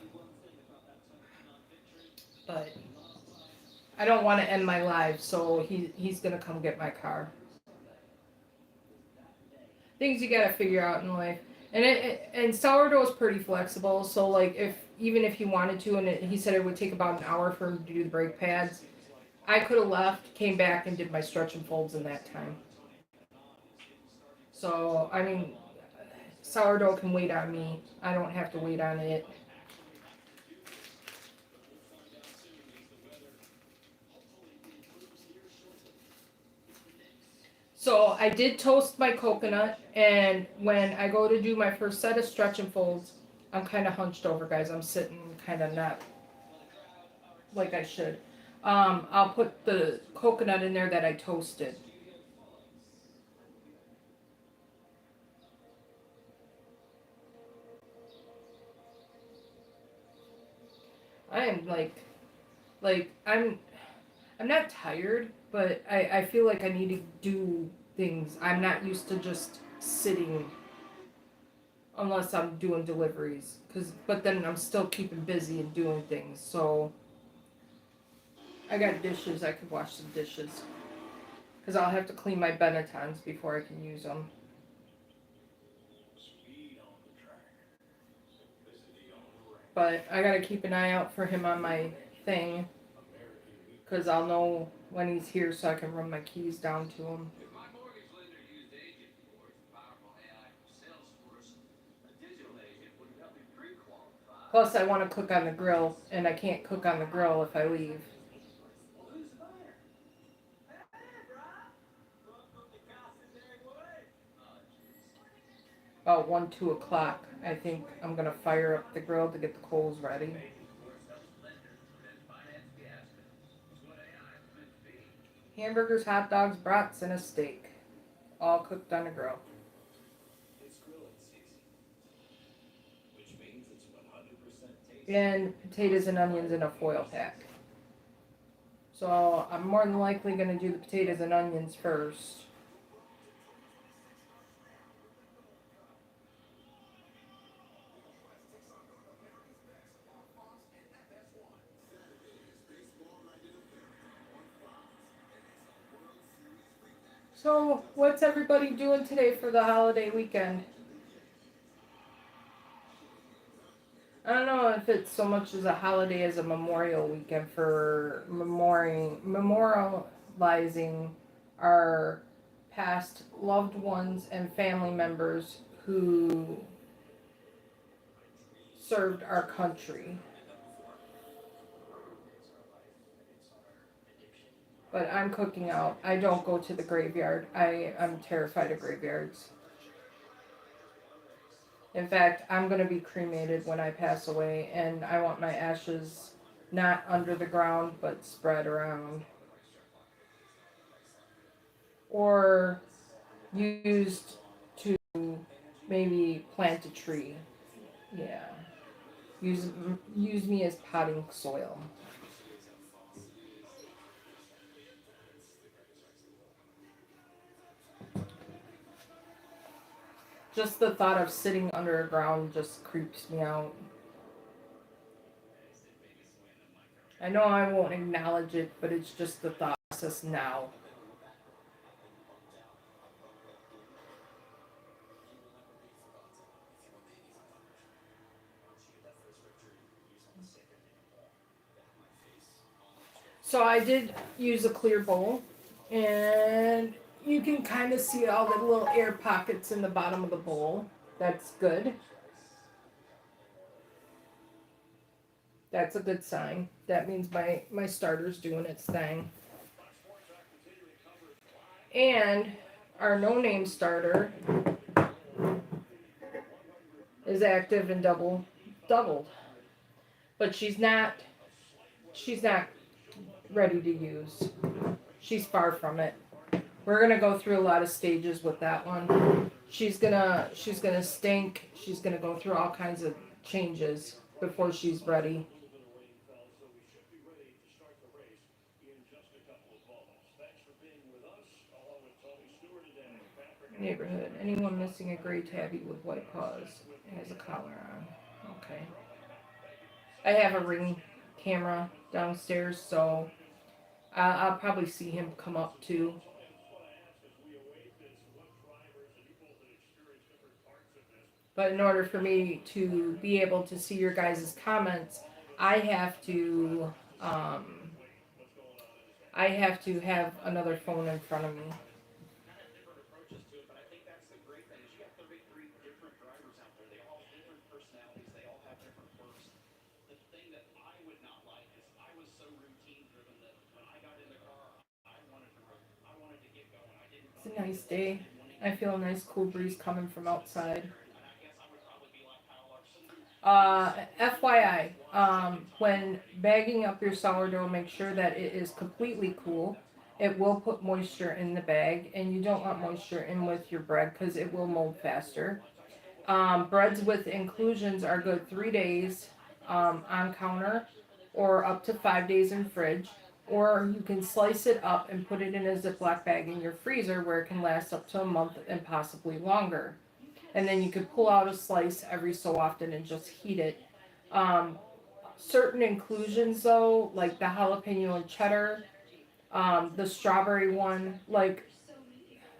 But I don't want to end my live, so he's gonna come get my car. Things you gotta figure out in life. And sourdough is pretty flexible. So like even if he wanted to, and he said it would take about an hour for him to do the brake pads, I could have left, came back, and did my stretch and folds in that time. So I mean, sourdough can wait on me. I don't have to wait on it. So I did toast my coconut, and when I go to do my first set of stretch and folds, I'm kind of hunched over, guys. I'm sitting kind of not like I should. I'll put the coconut in there that I toasted. I am I'm not tired, but I feel like I need to do things. I'm not used to just sitting unless I'm doing deliveries, but then I'm still keeping busy and doing things. So I got dishes. I could wash some dishes because I'll have to clean my Benettons before I can use them. Speed on the track. Simplicity on the rack. But I gotta keep an eye out for him on my thing because I'll know when he's here so I can run my keys down to him. If my mortgage lender used Agent Force, powerful AI from Salesforce, a digital agent would help me pre-qualify. Plus, I want to cook on the grill, and I can't cook on the grill if I leave. Well, who's the buyer? Hey, bro. Welcome to Casa Day Wood. Oh, jeez. About 1, 2 o'clock, I think I'm gonna fire up the grill to get the coals ready. Hamburgers, hot dogs, brats, and a steak, all cooked on the grill. It's grilling season, which means it's 100% tasty. And potatoes and onions in a foil pack. So I'm more than likely gonna do the potatoes and onions first. So, what's everybody doing today for the holiday weekend? I don't know if it's so much as a holiday as a memorial weekend for memorializing our past loved ones and family members who served our country. But I'm cooking out. I don't go to the graveyard. I'm terrified of graveyards. In fact, I'm going to be cremated when I pass away, and I want my ashes not under the ground, but spread around. Or used to maybe plant a tree. Yeah. Use me as potting soil. Just the thought of sitting underground just creeps me out. I know I won't acknowledge it, but it's just the thought process now. So I did use a clear bowl, and you can kind of see all the little air pockets in the bottom of the bowl. That's good. That's a good sign. That means my starter's doing its thing. And our no-name starter is active and doubled. But she's not ready to use. She's far from it. We're gonna go through a lot of stages with that one. She's gonna stink. She's gonna go through all kinds of changes before she's ready. Neighborhood. Anyone missing a gray tabby with white paws has a collar on. Okay. I have a Ring camera downstairs, so I'll probably see him come up too. But in order for me to be able to see your guys' comments, I have to have another phone in front of me. It's a nice day. I feel a nice cool breeze coming from outside. FYI, when bagging up your sourdough, make sure that it is completely cool. It will put moisture in the bag, and you don't want moisture in with your bread because it will mold faster. Breads with inclusions are good 3 days on counter or up to 5 days in fridge. Or you can slice it up and put it in a Ziploc bag in your freezer where it can last up to a month and possibly longer. And then you could pull out a slice every so often and just heat it. Um, Certain inclusions though, like the jalapeno and cheddar, the strawberry one, like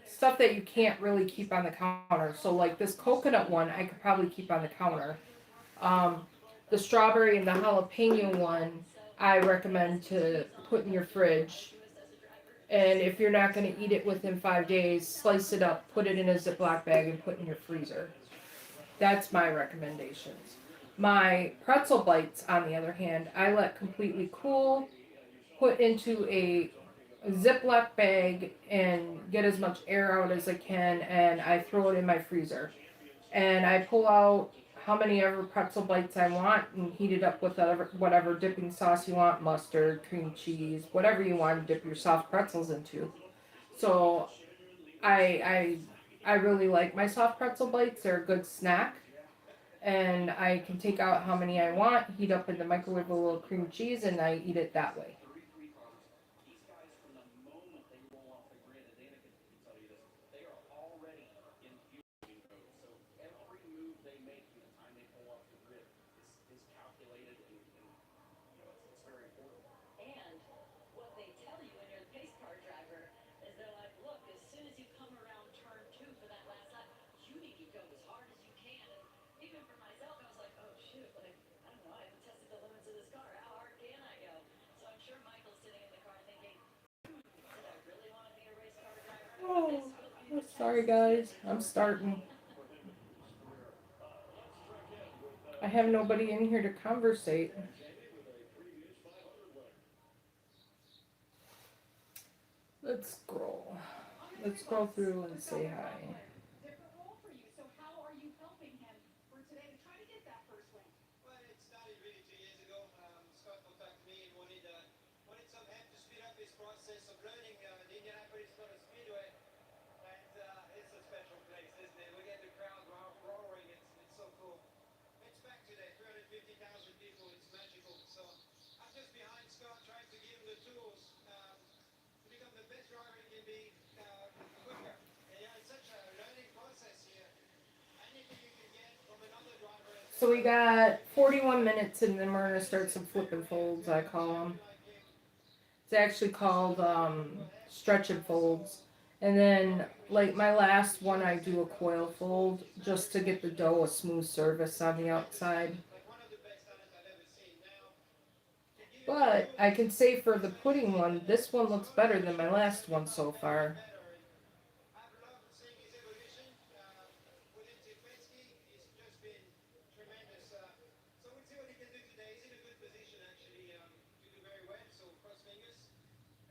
stuff that you can't really keep on the counter. So like this coconut one, I could probably keep on the counter. Um, the strawberry and the jalapeno one, I recommend to put in your fridge. And if you're not going to eat it within 5 days, slice it up, put it in a Ziploc bag, and put in your freezer. That's my recommendations. My pretzel bites, on the other hand, I let completely cool, put into a Ziploc bag, and get as much air out as I can, and I throw it in my freezer. And I pull out how many ever pretzel bites I want and heat it up with whatever dipping sauce you want, mustard, cream cheese, whatever you want to dip your soft pretzels into. So I I really like my soft pretzel bites. They're a good snack. And I can take out how many I want, heat up in the microwave a little cream cheese, and I eat it that way. These guys, from the moment they roll off the grid, and Danica can tell you this, they are already in fueling mode. So every move they make from the time they pull off the grid is calculated, and it's very important. And what they tell you when you're the pace car driver is they're like, look, as soon as you come around turn two for that last lap, you need to go as hard as you can. And even for myself, I was like, oh shoot, like, I don't know, I haven't tested the limits of this car. How hard can I go? So I'm sure Michael's sitting in the car thinking, did I really want to be a race car driver? Oh, sorry guys, I'm starting. I have nobody in here to conversate. Let's scroll. Let's scroll through and say hi. Different role for you. So how are you helping him for today to try to get that first win? Well, it started really 2 years ago. Scott contacted me and wanted some help to speed up his process of learning the Indianapolis Motor Speedway. And it's a special place, isn't it? We get the crowd roaring. It's so cool. It's back today, 350,000 people. It's magical. So I'm just behind Scott, trying to give him the tools to become the best driver he can be quicker. And yeah, it's such a learning process here. Anything you can get from another driver. So we got 41 minutes and then we're going to start some flip and folds, I call them. It's actually called stretch and folds. And then, like my last one, I do a coil fold just to get the dough a smooth surface on the outside. But I can say for the pudding one, this one looks better than my last one so far. I've loved seeing his evolution within Penske. He's just been tremendous. So we'll see what he can do today. He's in a good position actually to do very well. So cross fingers.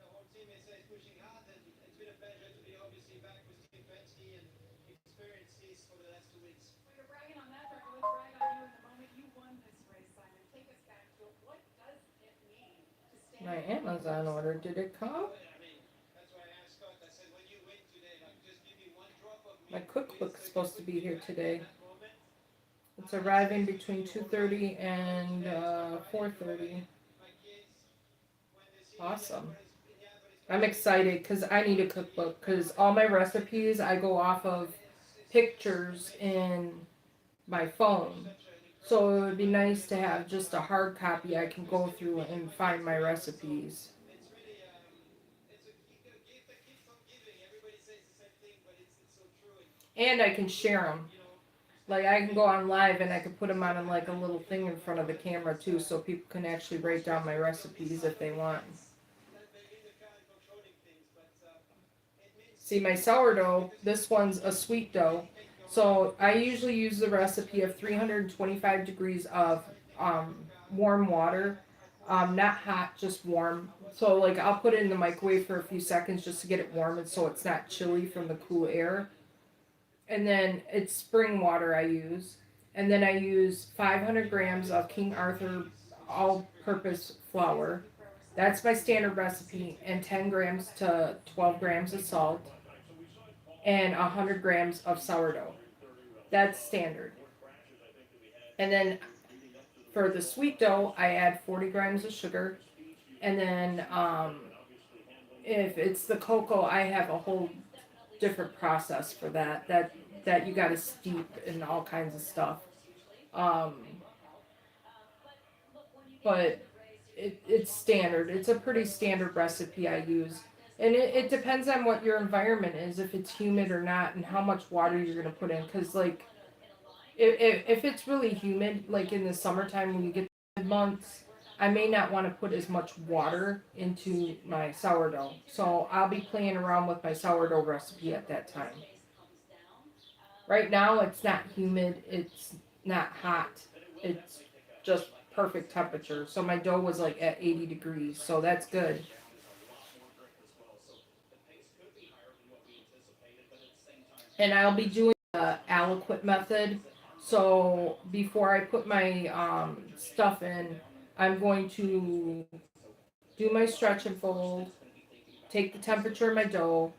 The whole team is pushing hard, and it's been a pleasure to be obviously back with Team Penske and experience this for the last 2 weeks. Well, you're bragging on that driver. Let's brag on you in the moment you won this race, Simon. Take us back to it. What does it mean to stand My Amazon order, did it come? I mean, that's why I asked Scott. I said, when you win today, like just give me one drop of My milk. cookbook's supposed to be here today. That moment. It's arriving between 2:30 and 4:30. My kids, when they see Awesome. Indianapolis, I'm excited because I need a cookbook because all my recipes I go off of pictures in my phone. So it would be nice to have just a hard copy I can go through and find my recipes. it's really it's a gift that keeps on giving. Everybody says the same thing, but it's so true. And I can share them. Like I can go on live and I can put them on like a little thing in front of the camera too so people can actually write down my recipes if they want. See my sourdough, this one's a sweet dough. So I usually use the recipe of 325 degrees of warm water Not hot, just warm. So like I'll put it in the microwave for a few seconds just to get it warm and so it's not chilly from the cool air. And then it's spring water I use. And then I use 500 grams of King Arthur all-purpose flour. That's my standard recipe, and 10 grams to 12 grams of salt, and 100 grams of sourdough. That's standard. And then for the sweet dough, I add 40 grams of sugar. And then if it's the cocoa, I have a whole different process for that. That you got to steep and all kinds of stuff. Um, but it's standard. It's a pretty standard recipe I use. And it depends on what your environment is, if it's humid or not, and how much water you're going to put in. Because, like, if it's really humid, like in the summertime when you get the months, I may not want to put as much water into my sourdough. So I'll be playing around with my sourdough recipe at that time. Right now, it's not humid, it's not hot, it's just perfect temperature. So my dough was like at 80 degrees, so that's good. And I'll be doing the aliquot method. So before I put my stuff in, I'm going to do my stretch and fold, take the temperature of my dough,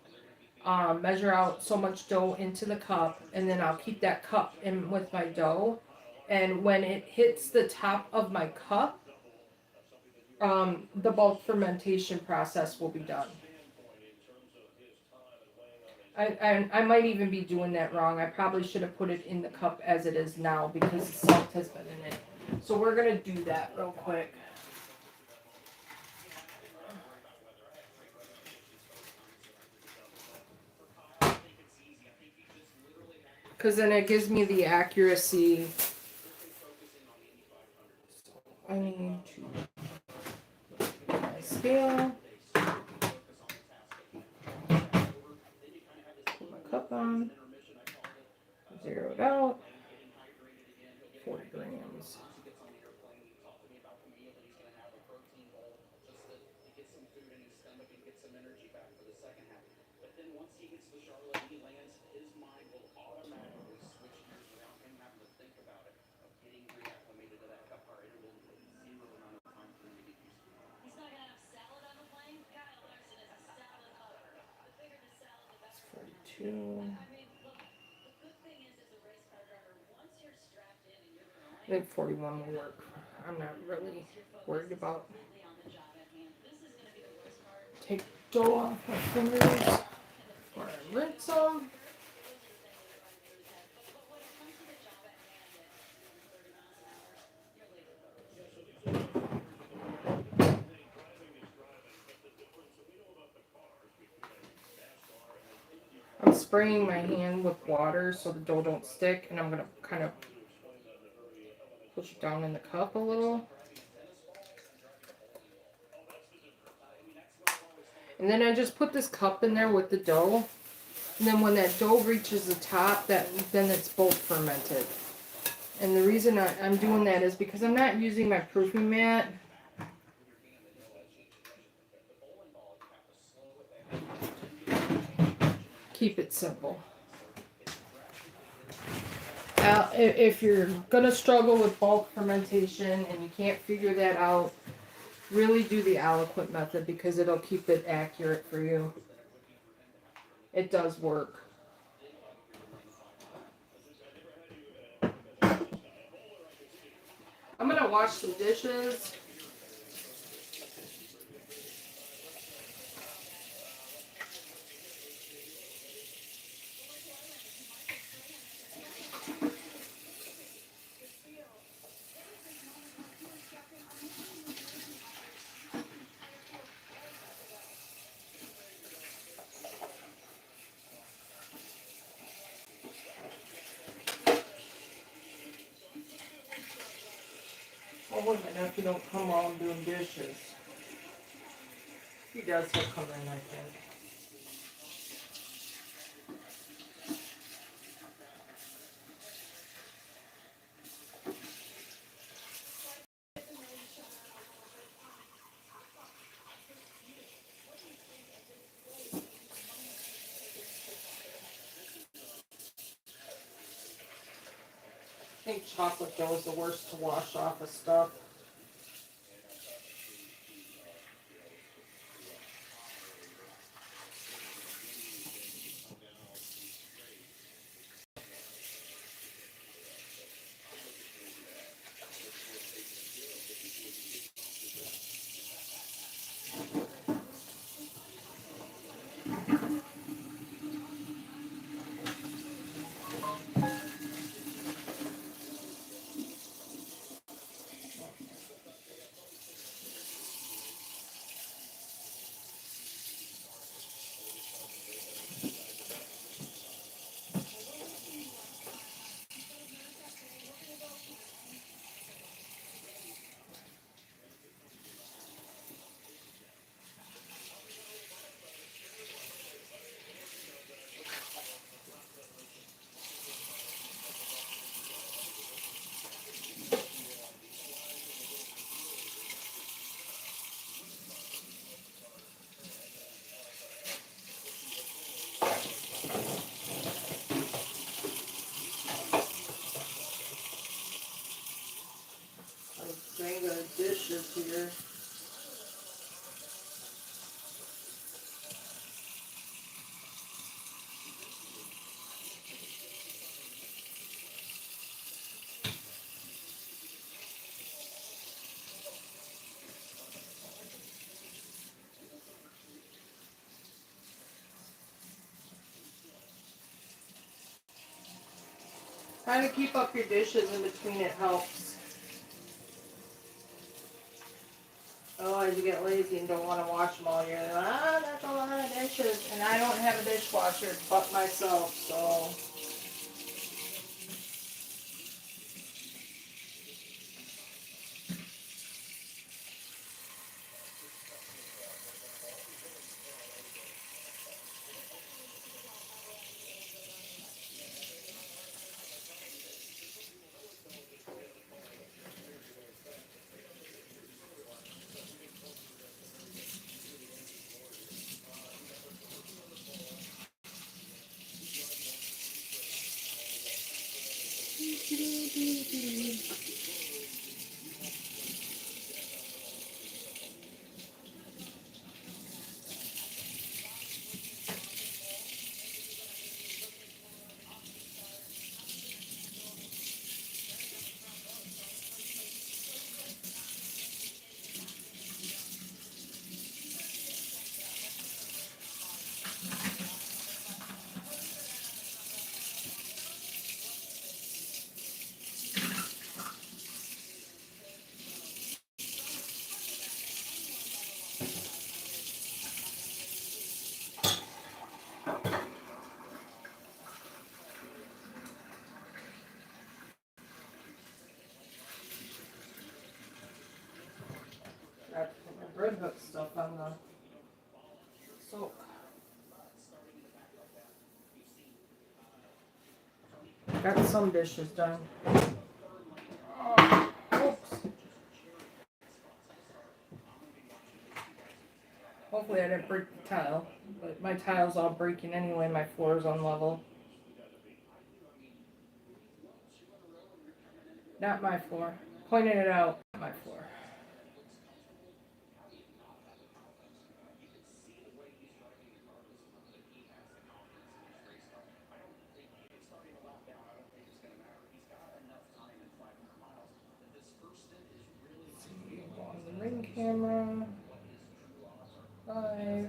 measure out so much dough into the cup, and then I'll keep that cup in with my dough. And when it hits the top of my cup, the bulk fermentation process will be done. I might even be doing that wrong. I probably should have put it in the cup as it is now because the salt has been in it. So we're gonna do that real quick. Because then it gives me the accuracy. So I need to get my scale. Put my cup on. Zero it out. 40 grams. It's 42. I think 41 will work. I'm not really worried about. Take dough off my fingers before I rinse them. I'm spraying my hand with water so the dough don't stick, and I'm gonna kind of push it down in the cup a little. And then I just put this cup in there with the dough. And then when that dough reaches the top, then it's bulk fermented. And the reason I'm doing that is because I'm not using my proofing mat. Keep it simple. If you're gonna struggle with bulk fermentation and you can't figure that out, really do the aliquot method because it'll keep it accurate for you. It does work. I'm gonna wash some dishes. Oh, wait a minute, if you don't come while I'm doing dishes. He does, he'll come in, I think. think chocolate dough is the worst to wash off of stuff. Dang of dishes here. Trying to keep up your dishes in between, it helps. Otherwise you get lazy and don't want to wash them all. You're like, that's a lot of dishes. And I don't have a dishwasher but myself, so. I have to put my bread hook stuff on the soak. Got some dishes done. Oh, oops. Hopefully I didn't break the tile, but my tile's all breaking anyway. My floor is unlevel. Not my floor. Pointed it out. Not my floor. On the ring camera. 5.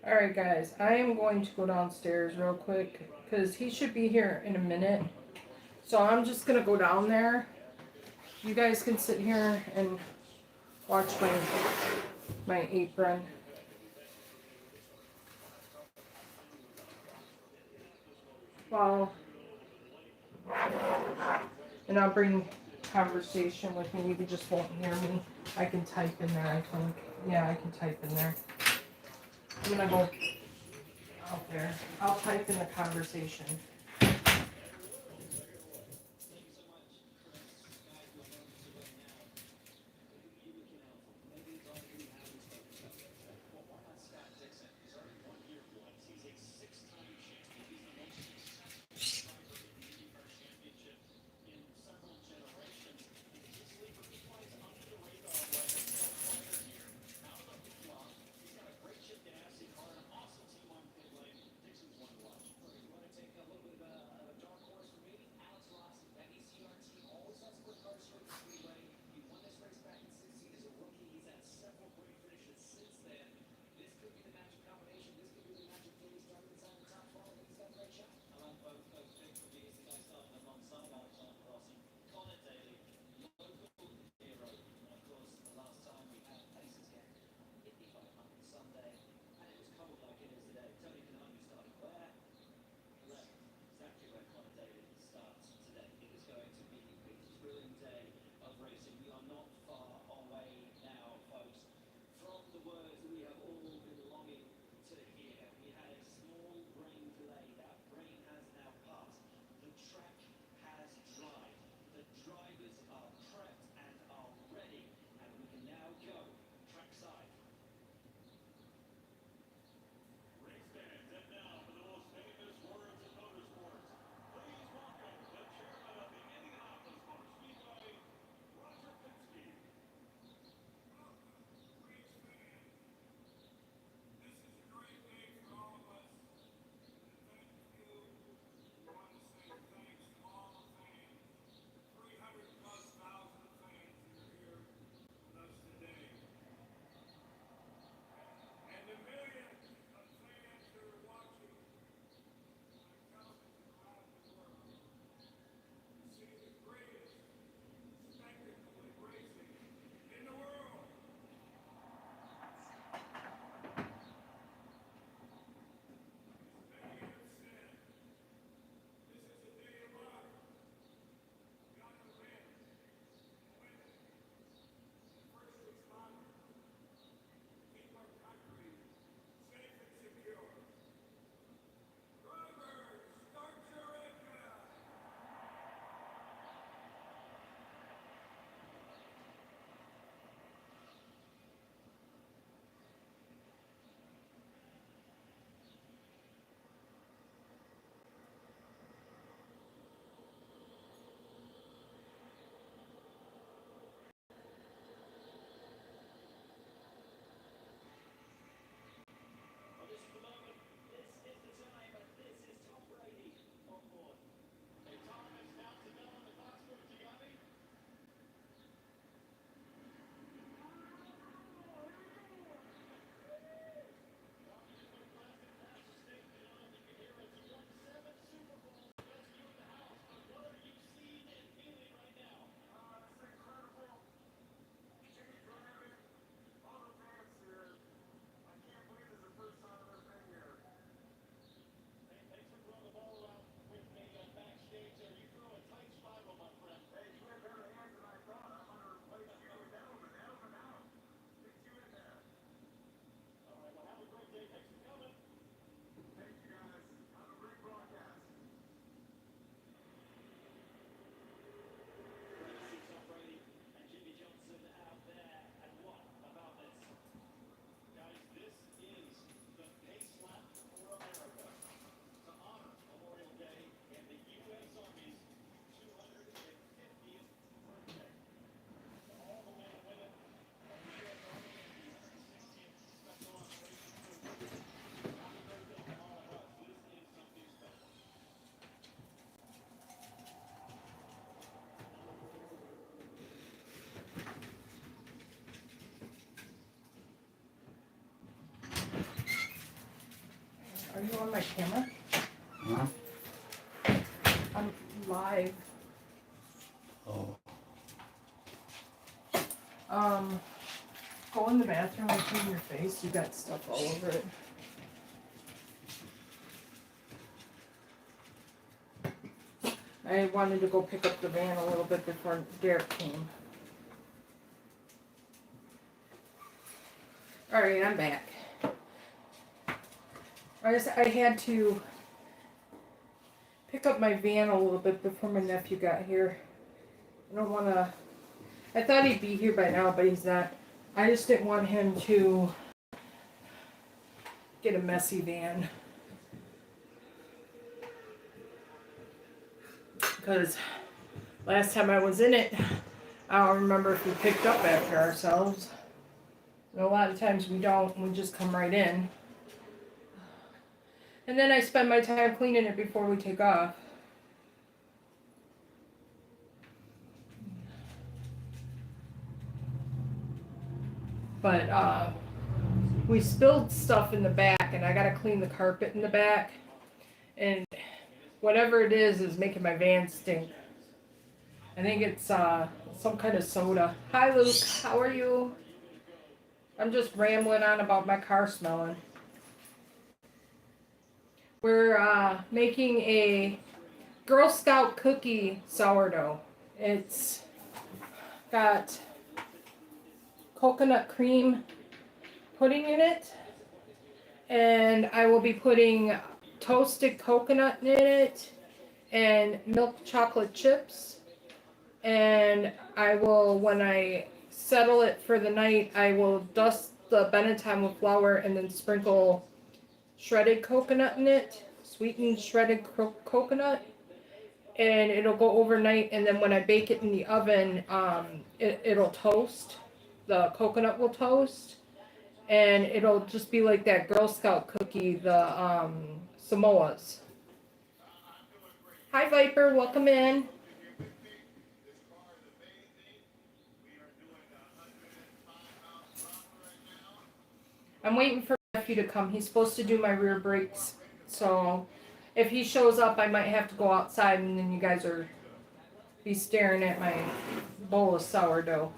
Alright guys, I am going to go downstairs real quick because he should be here in a minute. So I'm just going to go down there. You guys can sit here and watch my apron. Well, and I'll bring conversation with me. You just won't hear me. I can type in there, I think. Yeah, I can type in there. I'm gonna go out there. I'll type in the conversation. Are you on my camera? Huh? I'm live. Oh. Go in the bathroom and clean your face. You got stuff all over it. I wanted to go pick up the van a little bit before Derek came. Alright, I'm back. I had to pick up my van a little bit before my nephew got here. I don't want to... I thought he'd be here by now, but he's not. I just didn't want him to get a messy van. Because last time I was in it, I don't remember if we picked up after ourselves. And a lot of times we don't, we just come right in. And then I spend my time cleaning it before we take off. But we spilled stuff in the back, and I gotta clean the carpet in the back. And whatever it is making my van stink. I think it's some kind of soda. Hi Luke, how are you? I'm just rambling on about my car smelling. We're making a Girl Scout cookie sourdough. It's got coconut cream pudding in it, and I will be putting toasted coconut in it and milk chocolate chips, and I will, when I settle it for the night, I will dust the Benetton with flour and then sprinkle shredded coconut in it, sweetened shredded coconut, and it'll go overnight, and then when I bake it in the oven, it'll toast. The coconut will toast, and it'll just be like that Girl Scout cookie, the Samoas. Hi Viper, welcome in. I'm waiting for my nephew to come. He's supposed to do my rear brakes, so if he shows up, I might have to go outside, and then you guys are be staring at my bowl of sourdough.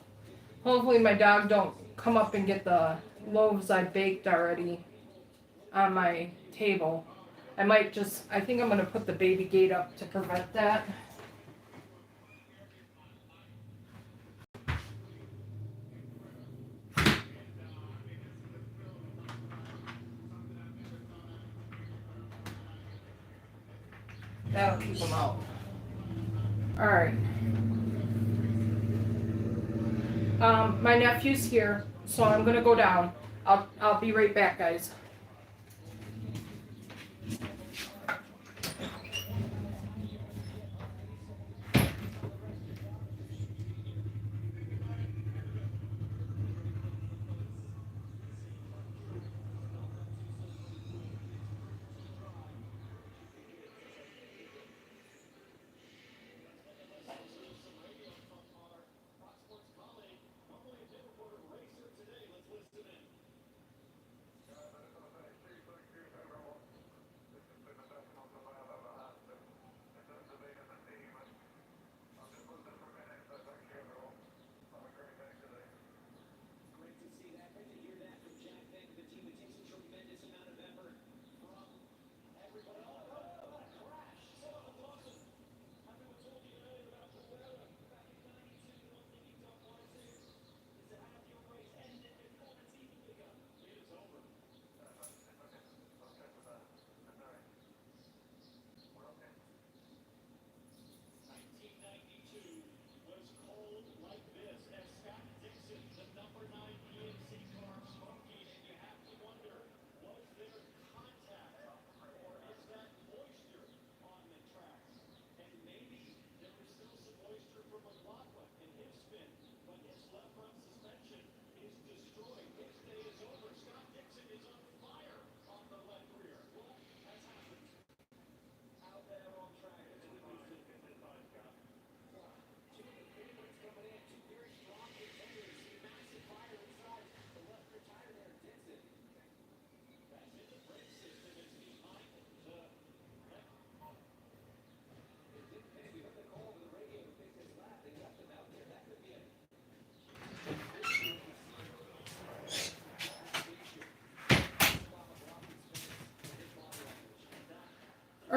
Hopefully my dog don't come up and get the loaves I baked already on my table. I think I'm going to put the baby gate up to prevent that. That'll keep them out. Alright. My nephew's here, so I'm going to go down. I'll be right back, guys.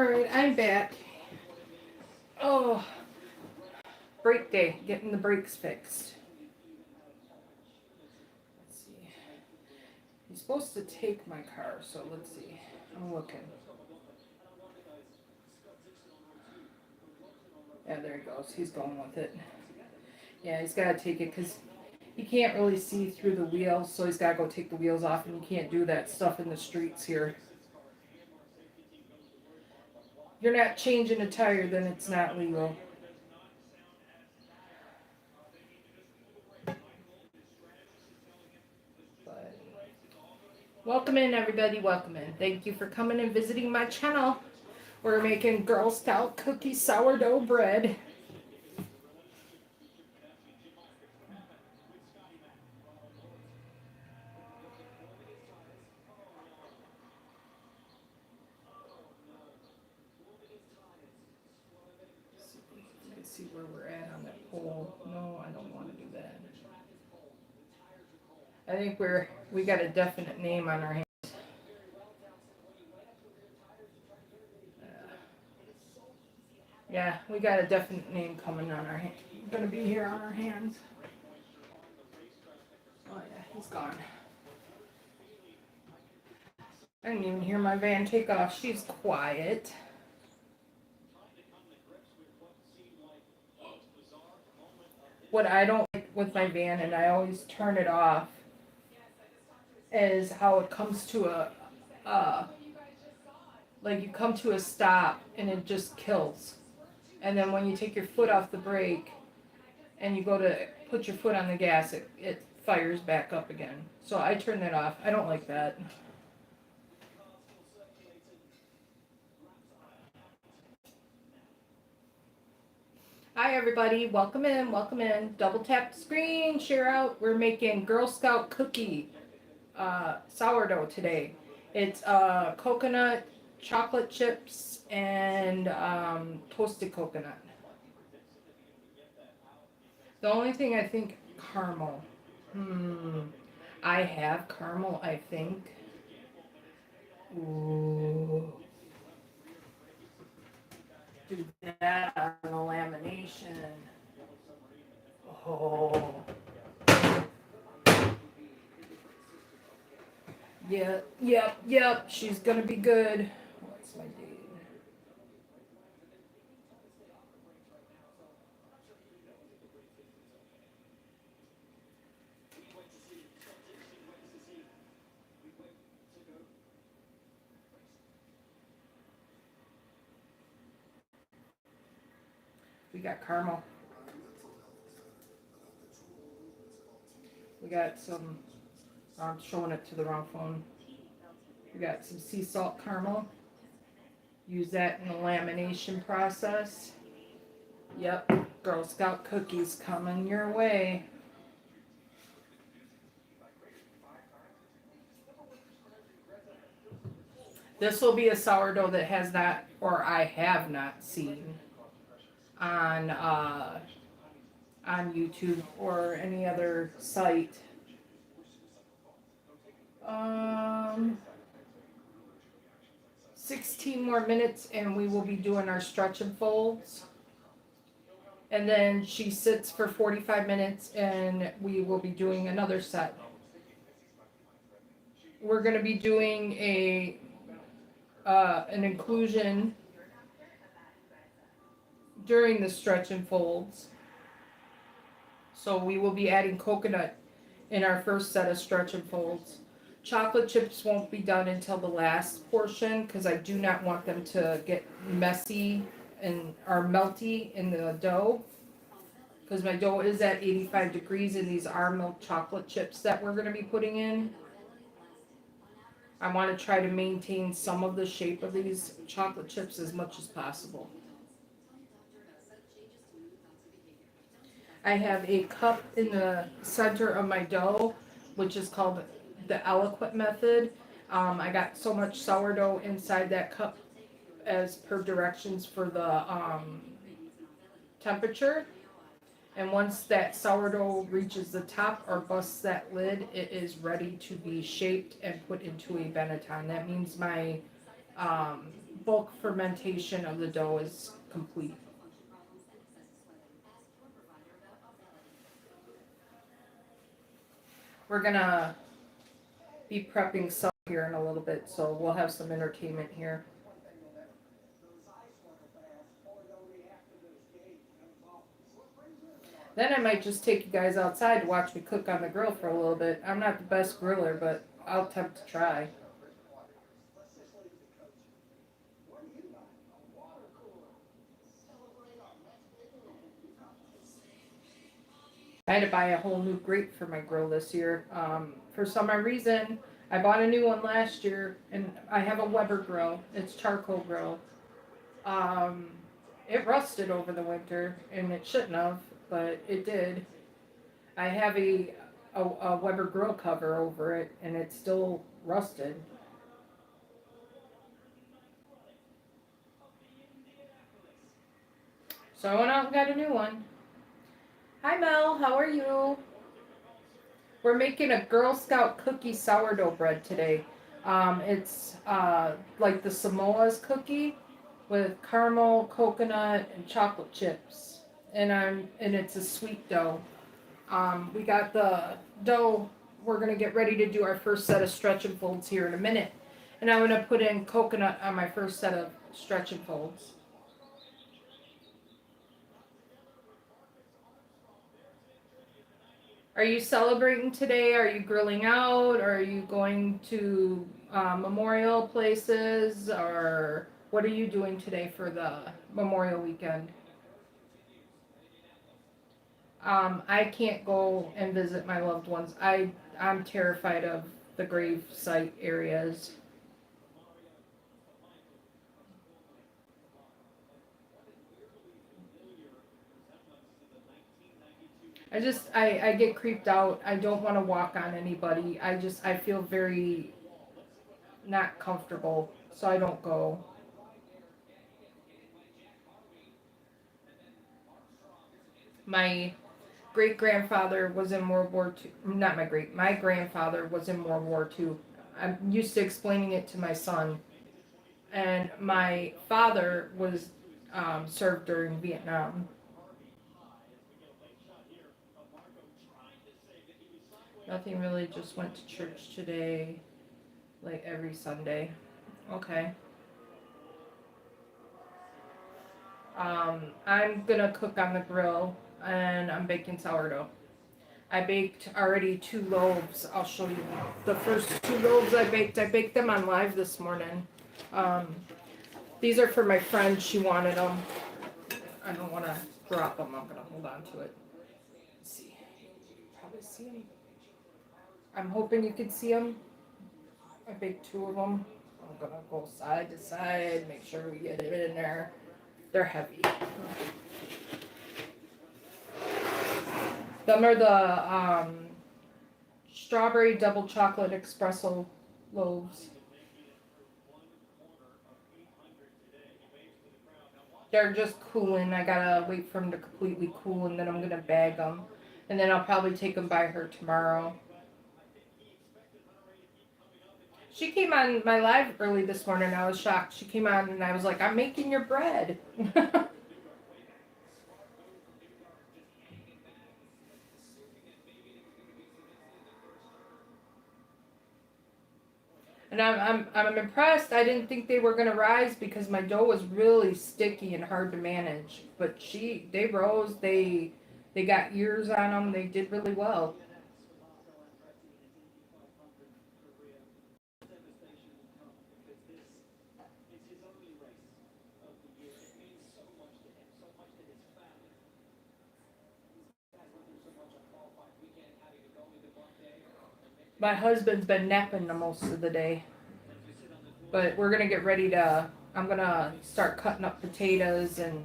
Alright, I'm back. Oh, brake day, getting the brakes fixed. Let's see. He's supposed to take my car, so let's see. I'm looking. Yeah, there he goes. He's going with it. Yeah, he's got to take it because he can't really see through the wheels, so he's got to go take the wheels off, and you can't do that stuff in the streets here. You're not changing a tire, then it's not legal. But welcome in, everybody. Welcome in. Thank you for coming and visiting my channel. We're making Girl Scout cookie sourdough bread. Let's see where we're at on that pole. No, I don't want to do that. I think we got a definite name on our hands. Yeah, we got a definite name coming on our hands. Gonna be here on our hands. Oh yeah, he's gone. I didn't even hear my van take off. She's quiet. What I don't like with my van, and I always turn it off, is how it comes to like you come to a stop and it just kills. And then when you take your foot off the brake and you go to put your foot on the gas, it fires back up again. So I turn that off. I don't like that. Hi everybody, welcome in, welcome in. Double tap the screen, share out. We're making Girl Scout cookie sourdough today. It's coconut, chocolate chips, and toasted coconut. The only thing I think, caramel. I have caramel, I think. Ooh. Do that on the lamination. Oh. Yep. She's gonna be good. What's my date? We got caramel. We got some, I'm showing it to the wrong phone. We got some sea salt caramel. Use that in the lamination process. Yep, Girl Scout cookies coming your way. This will be a sourdough that has not, or I have not seen on YouTube or any other site. 16 more minutes and we will be doing our stretch and folds. And then she sits for 45 minutes and we will be doing another set. We're going to be doing an inclusion during the stretch and folds. So we will be adding coconut in our first set of stretch and folds. Chocolate chips won't be done until the last portion because I do not want them to get messy and are melty in the dough. Because my dough is at 85 degrees and these are milk chocolate chips that we're going to be putting in. I want to try to maintain some of the shape of these chocolate chips as much as possible. I have a cup in the center of my dough, which is called the eloquent method. I got so much sourdough inside that cup as per directions for the temperature. And once that sourdough reaches the top or busts that lid, it is ready to be shaped and put into a Benetton. That means my bulk fermentation of the dough is complete. We're gonna be prepping some here in a little bit, so we'll have some entertainment here. Then I might just take you guys outside to watch me cook on the grill for a little bit. I'm not the best griller, but I'll attempt to try. I had to buy a whole new grate for my grill this year. For some reason, I bought a new one last year, and I have a Weber grill. It's charcoal grill. It rusted over the winter, and it shouldn't have, but it did. I have a Weber grill cover over it, and it's still rusted. So I went out and got a new one. Hi Mel, how are you? We're making a Girl Scout cookie sourdough bread today. It's like the Samoa's cookie with caramel, coconut, and chocolate chips, and it's a sweet dough. We got the dough. We're gonna get ready to do our first set of stretch and folds here in a minute, and I'm gonna put in coconut on my first set of stretch and folds. Are you celebrating today? Are you grilling out? Or are you going to memorial places? Or what are you doing today for the Memorial weekend? I can't go and visit my loved ones. I'm terrified of the grave site areas. I get creeped out. I don't want to walk on anybody. I feel very not comfortable, so I don't go. My great grandfather was in World War II. Not my grandfather was in World War II. I'm used to explaining it to my son. And my father was served during Vietnam. Nothing really, just went to church today, like every Sunday. Okay. I'm gonna cook on the grill and I'm baking sourdough. I baked already 2 loaves. I'll show you the first 2 loaves I baked. I baked them on live this morning. These are for my friend. She wanted them. I don't want to drop them. I'm gonna hold on to it. Let's see. You can probably see them. I'm hoping you can see them. I baked 2 of them. I'm gonna go side to side, make sure we get it in there. They're heavy. Them are the strawberry double chocolate espresso loaves. They're just cooling. I gotta wait for them to completely cool, and then I'm gonna bag them. And then I'll probably take them by her tomorrow. She came on my live early this morning. I was shocked. She came on and I was like, I'm making your bread. And I'm impressed. I didn't think they were gonna rise because my dough was really sticky and hard to manage. But they rose. They got ears on them. They did really well. My husband's been napping the most of the day. But we're gonna get ready to, I'm gonna start cutting up potatoes and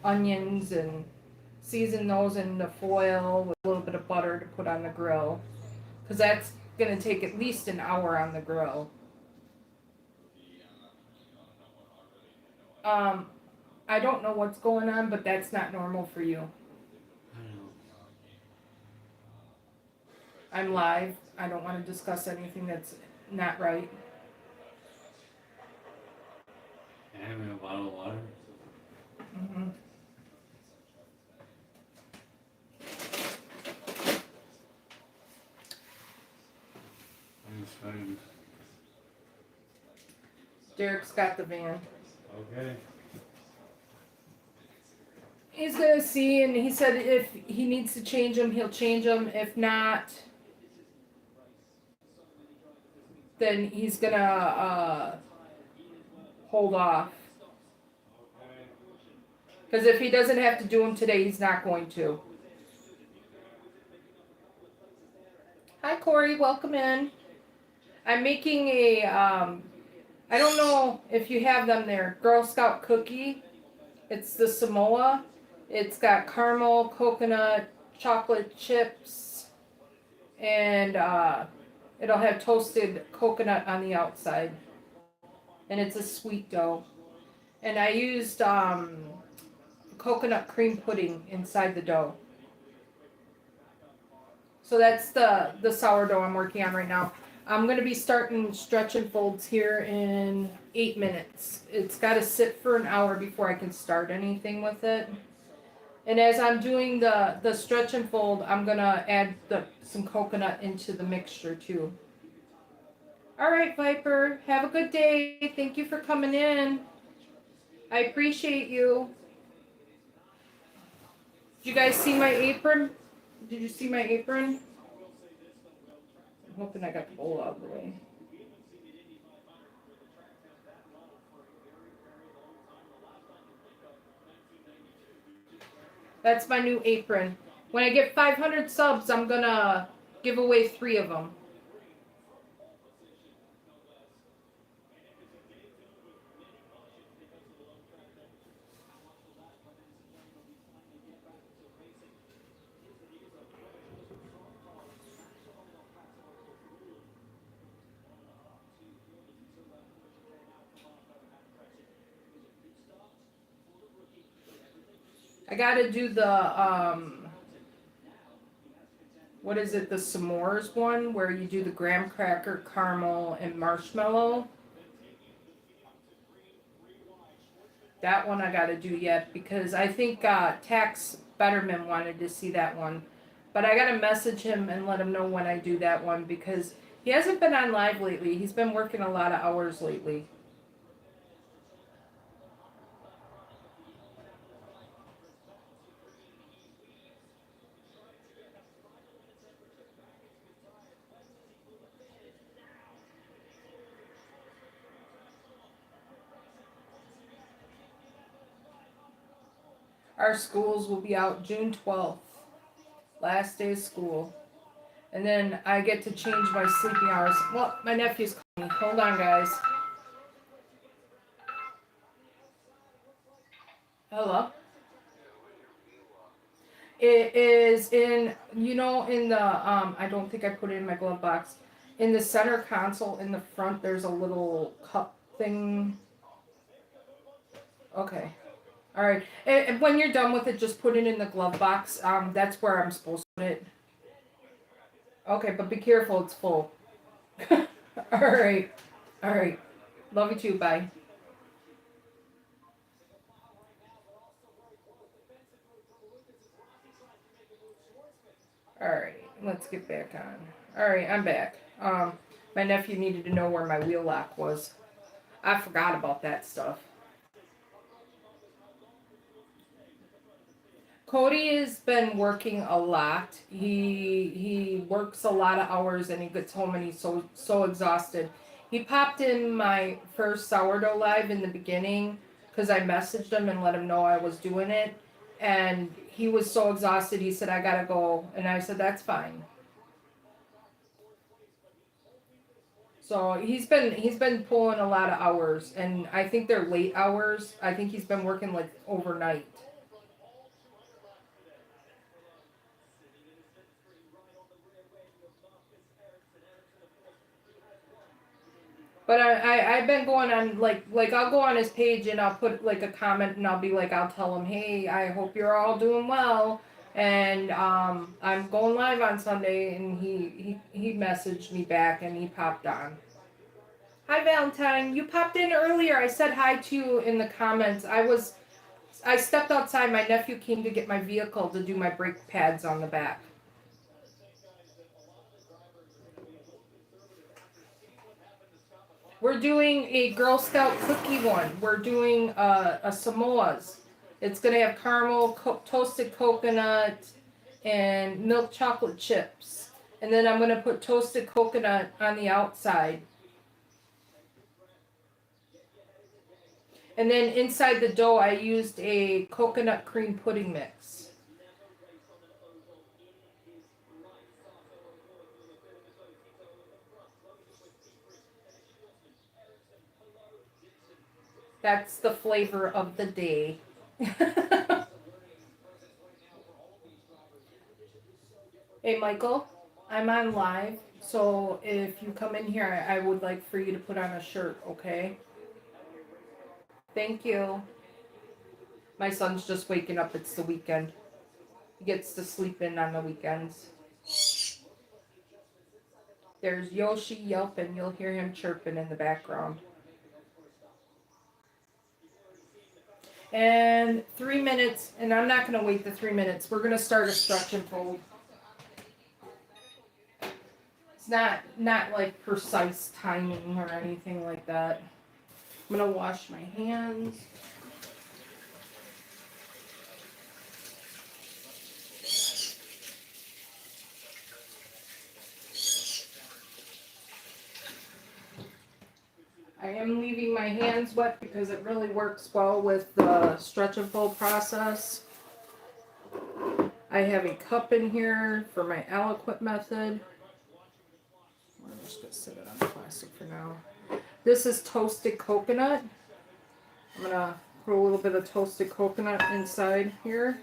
onions and season those in the foil with a little bit of butter to put on the grill. Because that's gonna take at least an hour on the grill. I don't know what's going on, but that's not normal for you. I'm live. I don't want to discuss anything that's not right. Yeah. Same. Derek's got the van. Okay. He's gonna see, and he said if he needs to change them, he'll change them. If not, then he's gonna hold off. Because if he doesn't have to do them today, he's not going to. Hi, Corey. Welcome in. I'm making a, I don't know if you have them there, Girl Scout cookie. It's the Samoa. It's got caramel, coconut, chocolate chips, and it'll have toasted coconut on the outside. And it's a sweet dough. And I used coconut cream pudding inside the dough. So that's the sourdough I'm working on right now. I'm going to be starting stretch and folds here in 8 minutes. It's got to sit for an hour before I can start anything with it. And as I'm doing the stretch and fold, I'm going to add some coconut into the mixture too. All right, Viper. Have a good day. Thank you for coming in. I appreciate you. Did you guys see my apron? Did you see my apron? I'm hoping I got the bowl out of the way. That's my new apron. When I get 500 subs, I'm gonna give away 3 of them. I gotta do the, what is it, the s'mores one, where you do the graham cracker, caramel, and marshmallow. That one I gotta do yet, because I think Tax Betterman wanted to see that one. But I gotta message him and let him know when I do that one, because he hasn't been on live lately. He's been working a lot of hours lately. Our schools will be out June 12th. Last day of school. And then I get to change my sleeping hours. Well, my nephew's calling me. Hold on, guys. Hello? It is in, in the, I don't think I put it in my glove box. In the center console in the front, there's a little cup thing. Okay. All right. And when you're done with it, just put it in the glove box. That's where I'm supposed to put it. Okay, but be careful. It's full. All right. All right. Love you too. Bye. All right. Let's get back on. All right. I'm back. My nephew needed to know where my wheel lock was. I forgot about that stuff. Cody has been working a lot. He works a lot of hours and he gets home and he's so exhausted. He popped in my first sourdough live in the beginning because I messaged him and let him know I was doing it, and he was so exhausted. He said I gotta go, and I said that's fine. So he's been pulling a lot of hours, and I think they're late hours. I think he's been working like overnight. But I've been going on like I'll go on his page and I'll put like a comment and I'll be like, I'll tell him, hey, I hope you're all doing well, and I'm going live on Sunday, and he messaged me back and he popped on. Hi Valentine, you popped in earlier. I said hi to you in the comments. I stepped outside. My nephew came to get my vehicle to do my brake pads on the back. We're doing a Girl Scout cookie one. We're doing a Samoa's. It's gonna have caramel, toasted coconut, and milk chocolate chips. And then I'm gonna put toasted coconut on the outside. And then inside the dough, I used a coconut cream pudding mix. That's the flavor of the day. Hey, Michael, I'm on live, so if you come in here, I would like for you to put on a shirt, okay? Thank you. My son's just waking up. It's the weekend. He gets to sleep in on the weekends. There's Yoshi yelping. You'll hear him chirping in the background. And 3 minutes, and I'm not going to wait the 3 minutes. We're going to start a stretch and fold. It's not like precise timing or anything like that. I'm going to wash my hands. I am leaving my hands wet because it really works well with the stretch and fold process. I have a cup in here for my aliquot method. I'm just going to set it on plastic for now. This is toasted coconut. I'm going to put a little bit of toasted coconut inside here.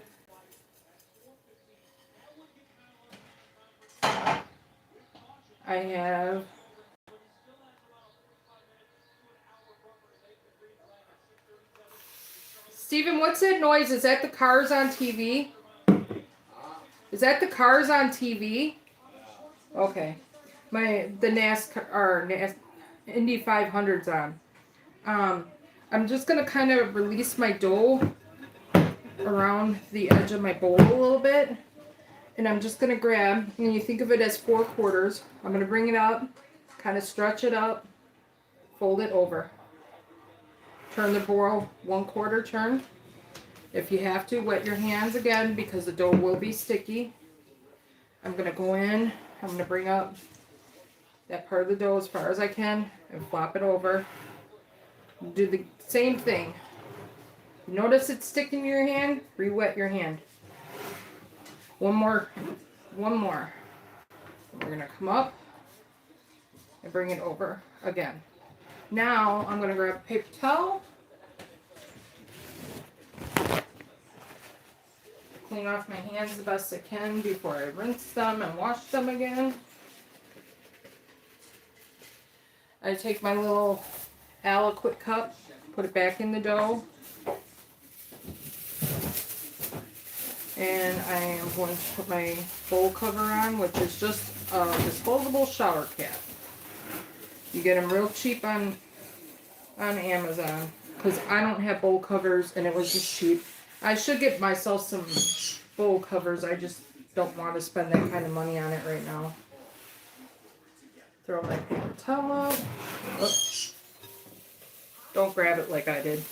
I have Steven, what's that noise? Is that the cars on TV? Is that the cars on TV? Okay. The NASCAR or Indy 500's on. I'm just gonna kind of release my dough around the edge of my bowl a little bit. And I'm just gonna grab, and you think of it as 4 quarters. I'm gonna bring it up, kind of stretch it up, fold it over. Turn the bowl 1/4 turn. If you have to, wet your hands again because the dough will be sticky. I'm going to go in, I'm going to bring up that part of the dough as far as I can and flop it over. Do the same thing. Notice it's sticking to your hand, re-wet your hand. One more. We're going to come up and bring it over again. Now I'm going to grab a paper towel, clean off my hands the best I can before I rinse them and wash them again. I take my little aliquot cup, put it back in the dough, and I am going to put my bowl cover on, which is just a disposable shower cap. You get them real cheap on Amazon because I don't have bowl covers and it was just cheap. I should get myself some bowl covers. I just don't want to spend that kind of money on it right now. Throw my paper towel out. Oops. Don't grab it like I did.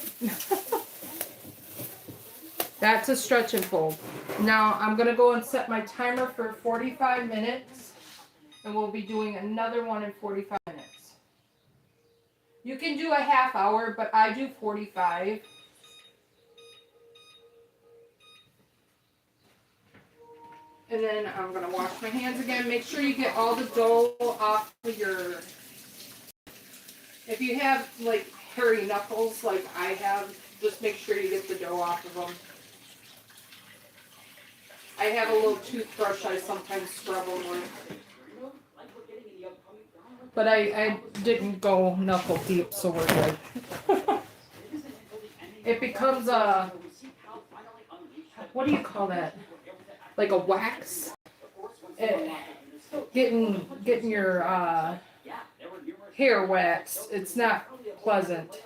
That's a stretch and fold. Now I'm going to go and set my timer for 45 minutes and we'll be doing another one in 45 minutes. You can do a half hour, but I do 45. And then I'm going to wash my hands again. Make sure you get all the dough off of your... If you have, like, hairy knuckles like I have, just make sure you get the dough off of them. I have a little toothbrush I sometimes scrub them with. But I didn't go knuckle deep, so we're good. It becomes a, what do you call that? Like a wax? Getting your hair waxed. It's not pleasant.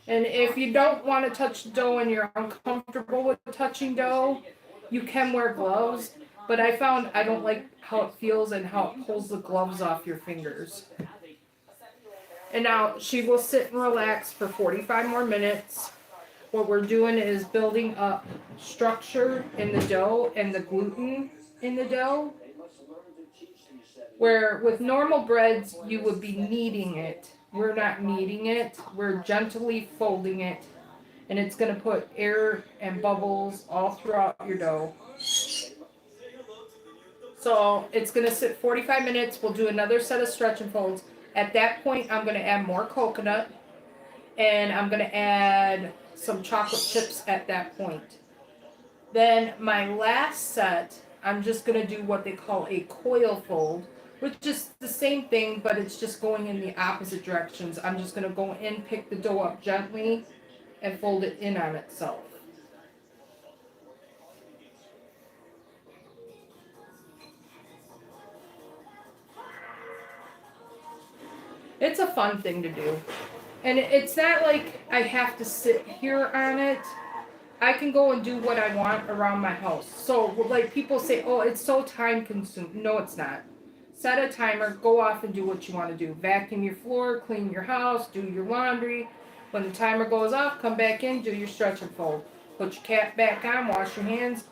And if you don't want to touch dough and you're uncomfortable with touching dough, you can wear gloves. But I found I don't like how it feels and how it pulls the gloves off your fingers. And now she will sit and relax for 45 more minutes. What we're doing is building up structure in the dough and the gluten in the dough. Where with normal breads, you would be kneading it. We're not kneading it. We're gently folding it. And it's going to put air and bubbles all throughout your dough. So it's going to sit 45 minutes. We'll do another set of stretch and folds. At that point, I'm going to add more coconut. And I'm going to add some chocolate chips at that point. Then my last set, I'm just going to do what they call a coil fold, which is the same thing, but it's just going in the opposite directions. I'm just going to go in, pick the dough up gently, and fold it in on itself. It's a fun thing to do. And it's not like I have to sit here on it. I can go and do what I want around my house. So, like people say, oh, it's so time consuming. No, it's not. Set a timer, go off and do what you want to do. Vacuum your floor, clean your house, do your laundry. When the timer goes off, come back in, do your stretch and fold. Put your cap back on, wash your hands,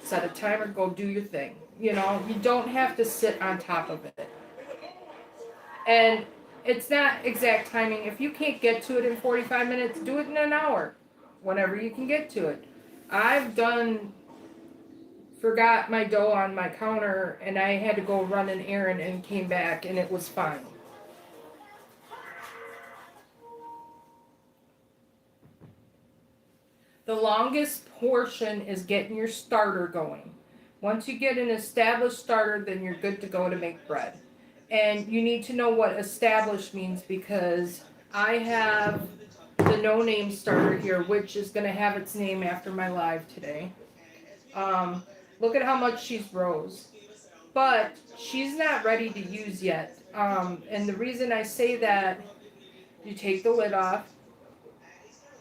set a timer, go do your thing. You know, you don't have to sit on top of it. And it's not exact timing. If you can't get to it in 45 minutes, do it in an hour. Whenever you can get to it. I've forgot my dough on my counter and I had to go run an errand and came back and it was fine. The longest portion is getting your starter going. Once you get an established starter, then you're good to go to make bread. And you need to know what established means because I have the no-name starter here, which is going to have its name after my live today. Look at how much she's rose. But she's not ready to use yet. And the reason I say that, you take the lid off.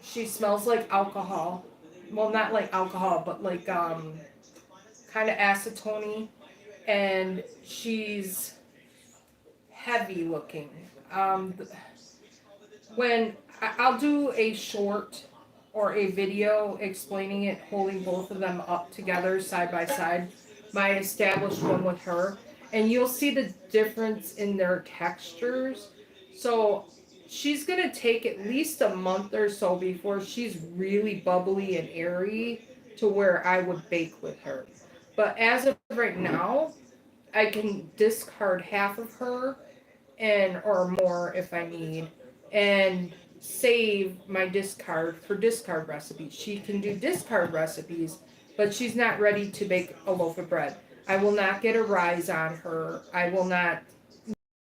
She smells like alcohol. Well, not like alcohol, but like kind of acetone. And she's heavy looking. When I'll do a short or a video explaining it, holding both of them up together side by side, my established one with her, and you'll see the difference in their textures. So she's going to take at least a month or so before she's really bubbly and airy to where I would bake with her. But as of right now, I can discard half of her and or more if I need, and save my discard for discard recipes. She can do discard recipes, but she's not ready to bake a loaf of bread. I will not get a rise on her. I will not.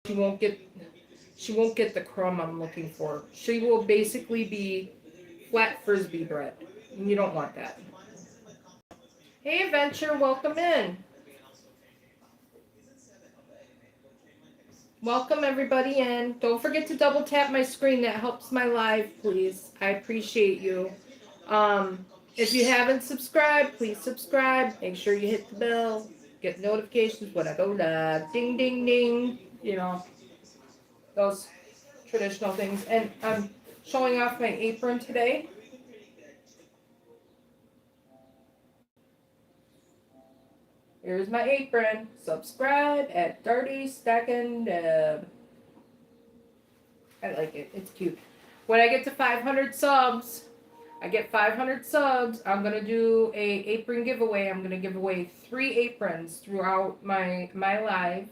She won't get the crumb I'm looking for. She will basically be flat frisbee bread. And you don't want that. Hey, Adventure, welcome in. Welcome everybody in. Don't forget to double tap my screen. That helps my live, please. I appreciate you. If you haven't subscribed, please subscribe. Make sure you hit the bell. Get notifications when I go live. Ding, ding, ding. You know, those traditional things. And I'm showing off my apron today. Here's my apron. Subscribe at Dirty Stackn. I like it. It's cute. When I get to 500 subs, I'm going to do a apron giveaway. I'm going to give away 3 aprons throughout my live.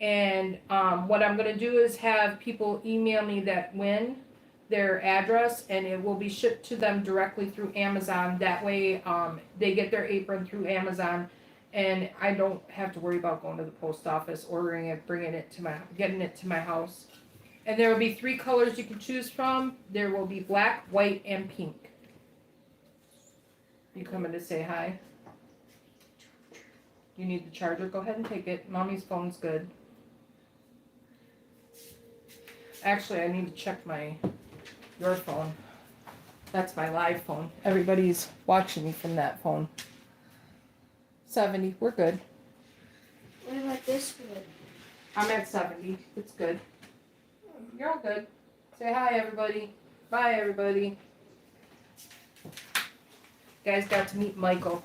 And what I'm going to do is have people email me that win their address, and it will be shipped to them directly through Amazon. That way they get their apron through Amazon. And I don't have to worry about going to the post office, ordering it, getting it to my house. And there will be 3 colors you can choose from. There will be black, white, and pink. You coming to say hi? You need the charger? Go ahead and take it. Mommy's phone's good. Actually, I need to check your phone. That's my live phone. Everybody's watching me from that phone. 70. We're good. What about this one? I'm at 70. It's good. You're all good. Say hi, everybody. Bye, everybody. Guys got to meet Michael.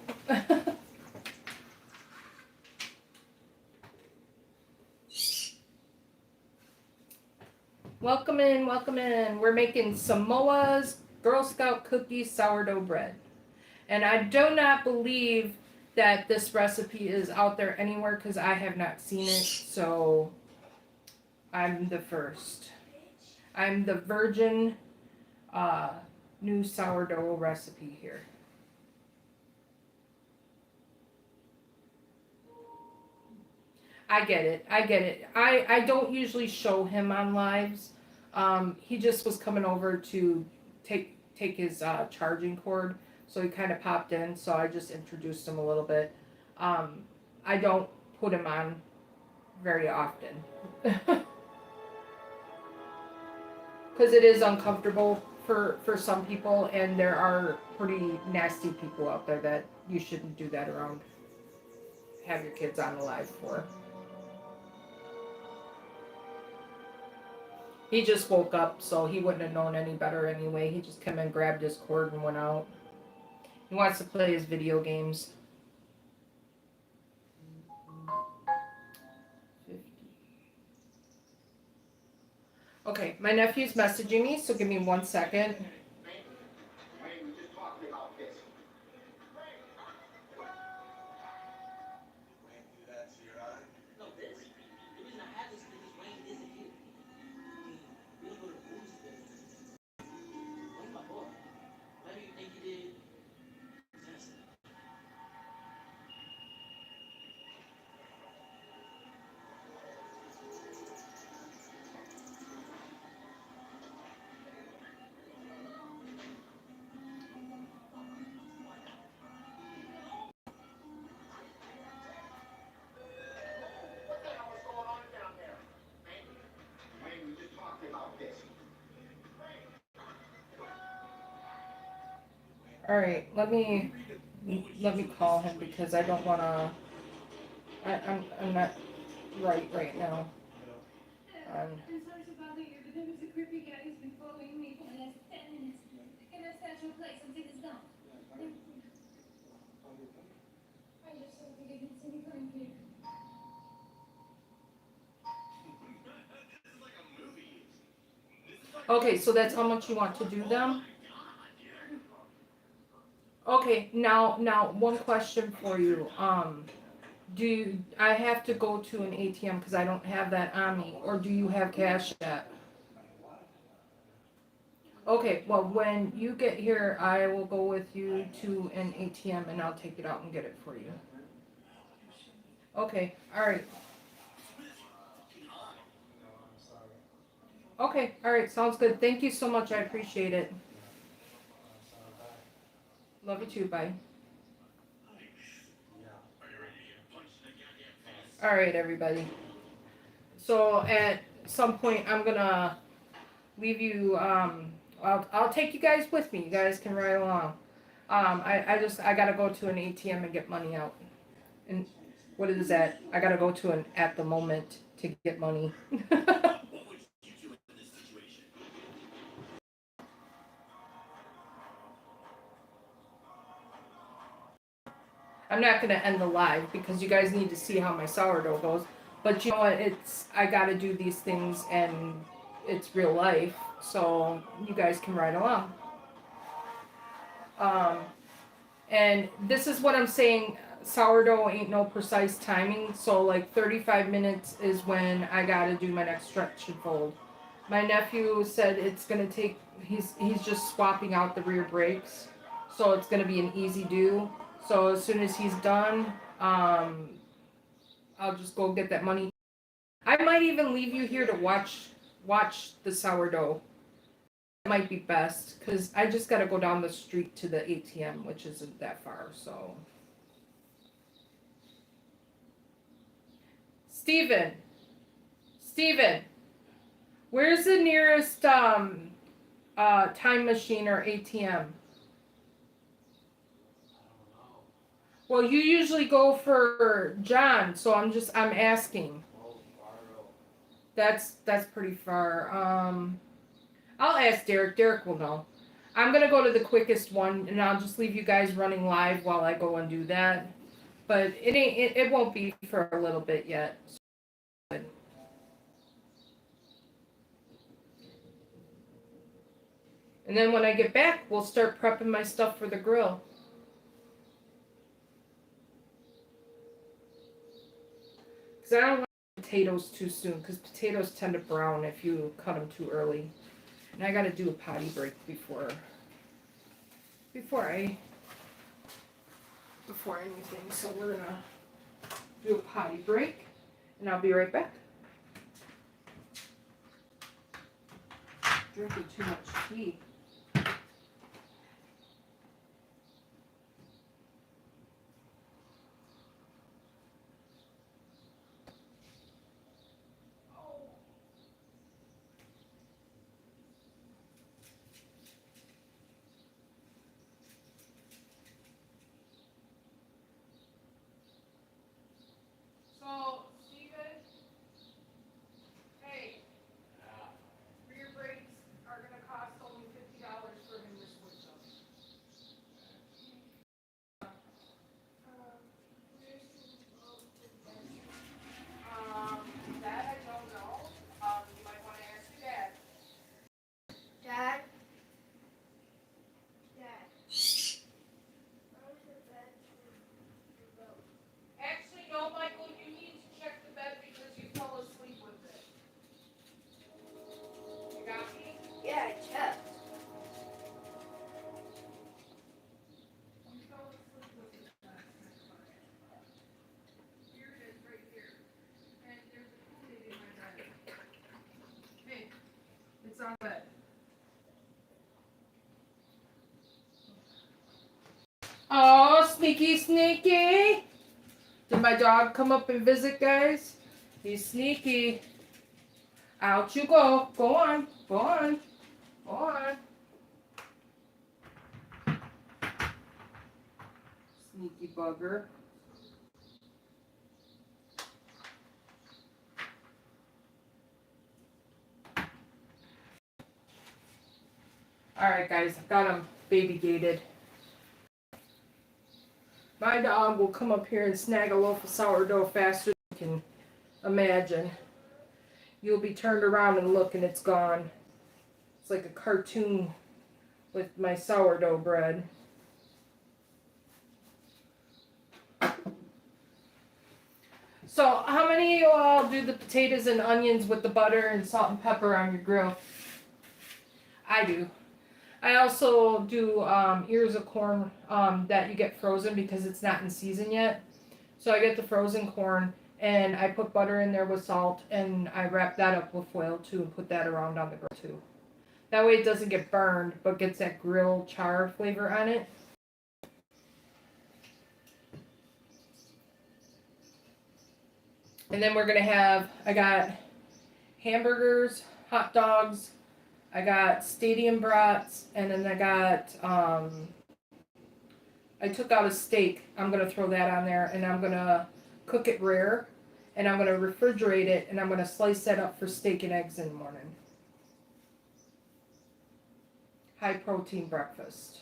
Welcome in, welcome in. We're making Samoa's Girl Scout cookies sourdough bread. And I do not believe that this recipe is out there anywhere because I have not seen it. So I'm the first. I'm the virgin new sourdough recipe here. I get it. I don't usually show him on lives. He just was coming over to take his charging cord, so he kind of popped in. So I just introduced him a little bit. I don't put him on very often because it is uncomfortable for some people, and there are pretty nasty people out there that you shouldn't do that around. Have your kids on the live for. He just woke up, so he wouldn't have known any better anyway. He just came and grabbed his cord and went out. He wants to play his video games. 50. Okay, my nephew's messaging me, so give me 1 second. Wayne, we just talked about this. Wayne do that to your eye? No, this. The reason I have this is because Wayne isn't here. I mean, we don't go to the movies together. Wayne's my boy. Whatever you think you did, it's innocent. What the hell is going on down there? Wayne, we just talked about this. All right, let me call him because I don't want to. I'm not right now. I'm sorry to bother you, but there was a creepy guy who's been following me for the last 10 minutes. Can I start your place until it's done? I just don't think I can see me going here. Okay, so that's how much you want to do them? Okay, now one question for you. Do I have to go to an ATM because I don't have that on me, or do you have Cash App? Okay, well when you get here, I will go with you to an ATM and I'll take it out and get it for you. Okay, all right. Okay, all right, sounds good. Thank you so much. I appreciate it. Love you too. Bye. All right, everybody. So at some point, I'm gonna leave you. I'll take you guys with me. You guys can ride along. I gotta go to an ATM and get money out. And what is that? I gotta go to an at the moment to get money. I'm not gonna end the live because you guys need to see how my sourdough goes. But you know what? I gotta do these things and it's real life, so you guys can ride along. And this is what I'm saying. Sourdough ain't no precise timing, so like 35 minutes is when I gotta do my next stretch and fold. My nephew said it's gonna take. He's just swapping out the rear brakes, so it's gonna be an easy do. So as soon as he's done, I'll just go get that money. I might even leave you here to watch the sourdough. That might be best because I just gotta go down the street to the ATM, which isn't that far. So, Steven, where's the nearest time machine or ATM? Well, you usually go for John, so I'm asking. That's pretty far. I'll ask Derek. Derek will know. I'm gonna go to the quickest one, and I'll just leave you guys running live while I go and do that. But it won't be for a little bit yet. And then when I get back, we'll start prepping my stuff for the grill. Because I don't want potatoes too soon, because potatoes tend to brown if you cut them too early. And I gotta do a potty break before anything. So we're gonna do a potty break, and I'll be right back. Drinking too much tea. So, Steven, hey, rear brakes are gonna cost only $50 for him to switch them. That I don't know. You might want to ask your dad. Dad? Dad. Where's the bed you wrote? Actually, no, Michael, you need to check the bed because you fell asleep with it. You got me? Yeah, I checked. You fell asleep with it last night. Here it is, right here. And there's a Kool-Aid in my bed. Hey, it's on the bed. Oh, sneaky, sneaky. Did my dog come up and visit, guys? He's sneaky. Out you go. Go on. Go on. Go on. Sneaky bugger. Alright, guys. Got him baby gated. My dog will come up here and snag a loaf of sourdough faster than you can imagine. You'll be turned around and look and it's gone. It's like a cartoon with my sourdough bread. So, how many of you all do the potatoes and onions with the butter and salt and pepper on your grill? I do. I also do ears of corn that you get frozen because it's not in season yet. So I get the frozen corn and I put butter in there with salt and I wrap that up with foil too and put that around on the grill too. That way it doesn't get burned but gets that grill char flavor on it. And then we're going to have, I got hamburgers, hot dogs, I got stadium brats, and then I got, I took out a steak. I'm going to throw that on there, and I'm going to cook it rare, and I'm going to refrigerate it, and I'm going to slice that up for steak and eggs in the morning. High protein breakfast.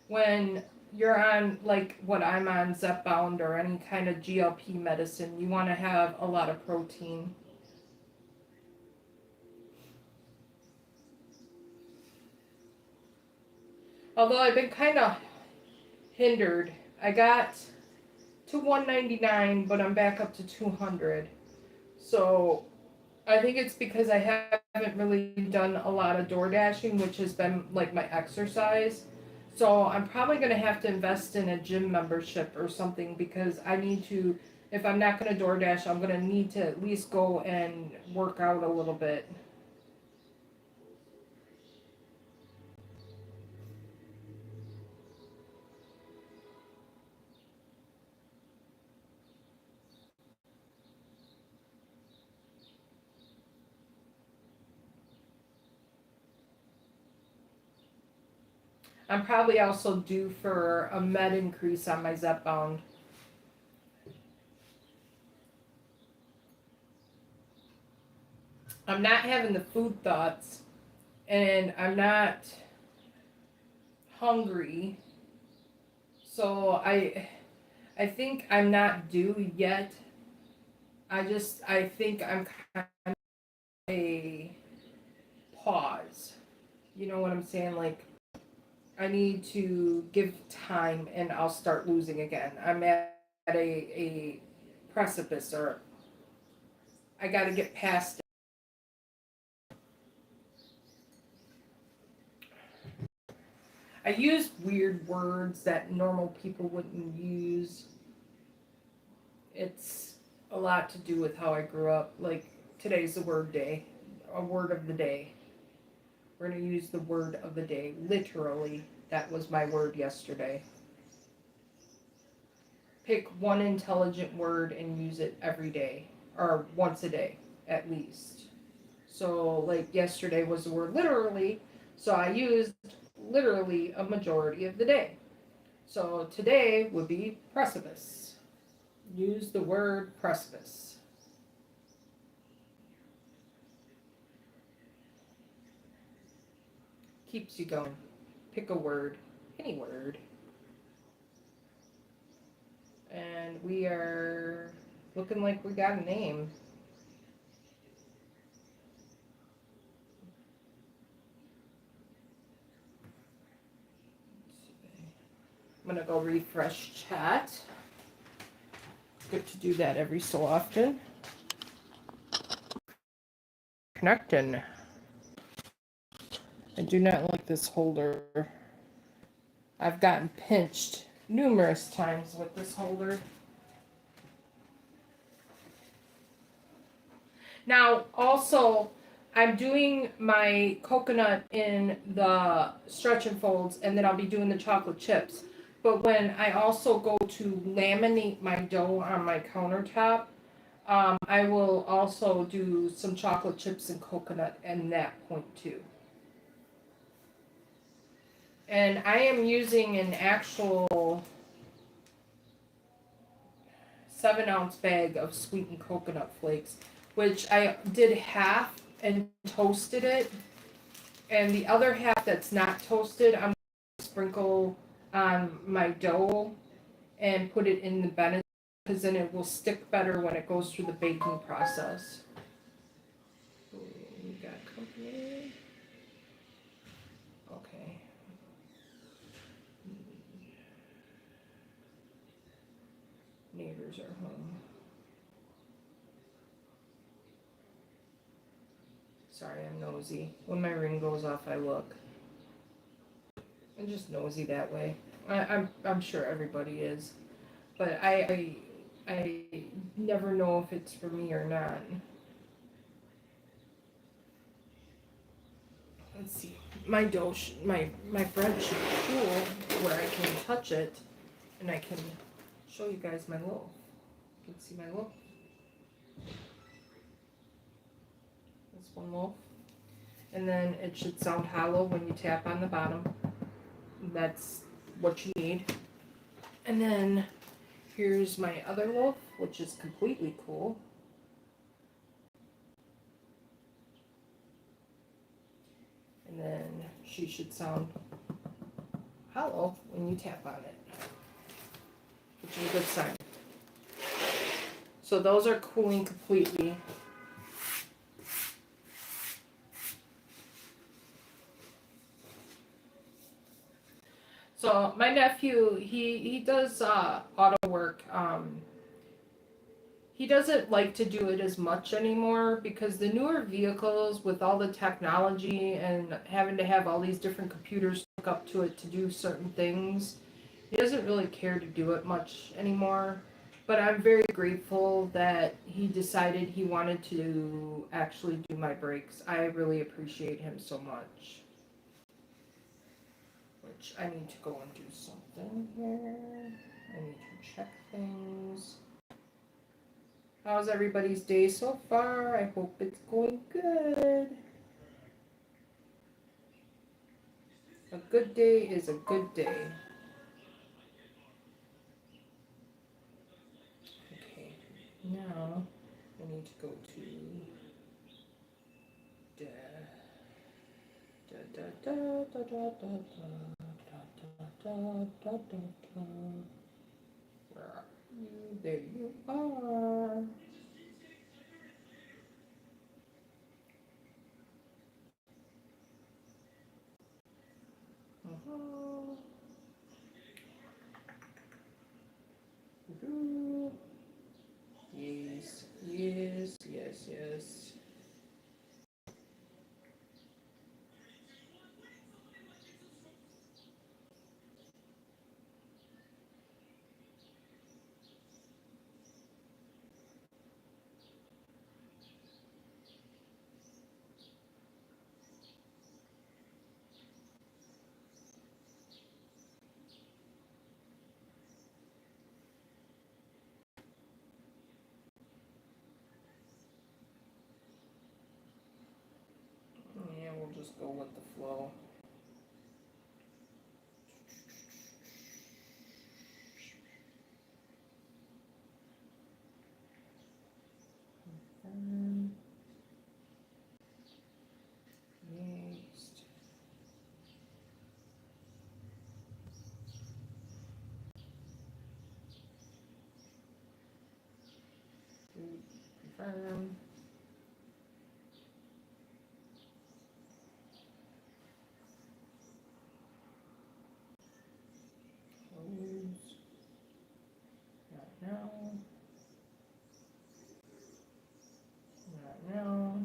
When you're on, like what I'm on, Zepbound or any kind of GLP medicine, you want to have a lot of protein. Although I've been kind of hindered. I got to 199, but I'm back up to 200. So I think it's because I haven't really done a lot of door dashing, which has been like my exercise. So I'm probably going to have to invest in a gym membership or something because I need to, if I'm not going to DoorDash, I'm going to need to at least go and work out a little bit. I'm probably also due for a med increase on my Zepbound. I'm not having the food thoughts, and I'm not hungry. So I think I'm not due yet. I think I'm kind of a pause. You know what I'm saying? Like, I need to give time and I'll start losing again. I'm at a precipice, or I got to get past it. I use weird words that normal people wouldn't use. It's a lot to do with how I grew up. Like, today's the word day, a word of the day. We're going to use the word of the day. Literally, that was my word yesterday. Pick one intelligent word and use it every day, or once a day, at least. So, like, yesterday was the word literally, so I used literally a majority of the day. So, today would be precipice. Use the word precipice. Keeps you going. Pick a word, any word. And we are looking like we got a name. I'm gonna go refresh chat. Good to do that every so often. Connecting. I do not like this holder. I've gotten pinched numerous times with this holder. Now, also, I'm doing my coconut in the stretch and folds, and then I'll be doing the chocolate chips. But when I also go to laminate my dough on my countertop, I will also do some chocolate chips and coconut at that point too. And I am using an actual 7-ounce bag of sweetened coconut flakes, which I did half and toasted it. And the other half that's not toasted, I'm going to sprinkle on my dough and put it in the Benedict, because then it will stick better when it goes through the baking process. We got company. Okay. Neighbors are home. Sorry, I'm nosy. When my ring goes off, I look. I'm just nosy that way. I'm sure everybody is, but I never know if it's for me or not. Let's see. My dough, my bread should be cool where I can touch it, and I can show you guys my loaf. You can see my loaf. This one loaf, and then it should sound hollow when you tap on the bottom. That's what you need. And then here's my other loaf, which is completely cool. And then she should sound hollow when you tap on it, which is a good sign. So those are cooling completely. So my nephew, he does auto work. He doesn't like to do it as much anymore because the newer vehicles, with all the technology and having to have all these different computers hook up to it to do certain things, he doesn't really care to do it much anymore. But I'm very grateful that he decided he wanted to actually do my brakes. I really appreciate him so much. Which I need to go and do something here. I need to check things. How's everybody's day so far? I hope it's going good. A good day is a good day. Okay, now I need to go to da da da da da da da da da. Where are you? There you are. Uh-huh. Woohoo. Yes, yes, yes, yes. Yeah, we'll just go with the flow. Next. Confirm. Close. Not now. Not now.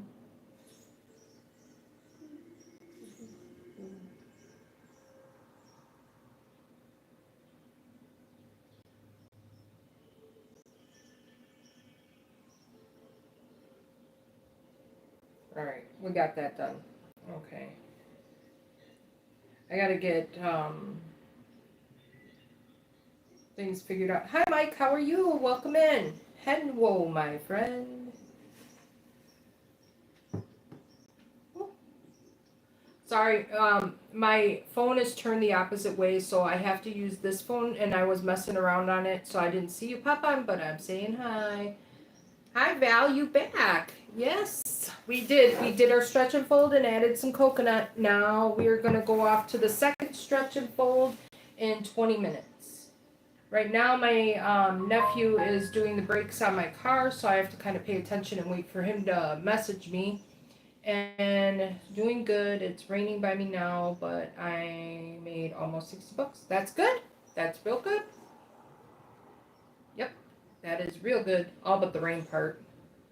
Alright, we got that done. Okay. I gotta get things figured out. Hi Mike, how are you? Welcome in. Hello, my friend. Sorry, my phone is turned the opposite way, so I have to use this phone, and I was messing around on it, so I didn't see you pop on, but I'm saying hi. Hi Val, you back. Yes, we did. We did our stretch and fold and added some coconut. Now we're gonna go off to the second stretch and fold in 20 minutes. Right now my nephew is doing the brakes on my car, so I have to kind of pay attention and wait for him to message me. And doing good. It's raining by me now, but I made almost 60 bucks. That's good. That's real good. Yep, that is real good. All but the rain part.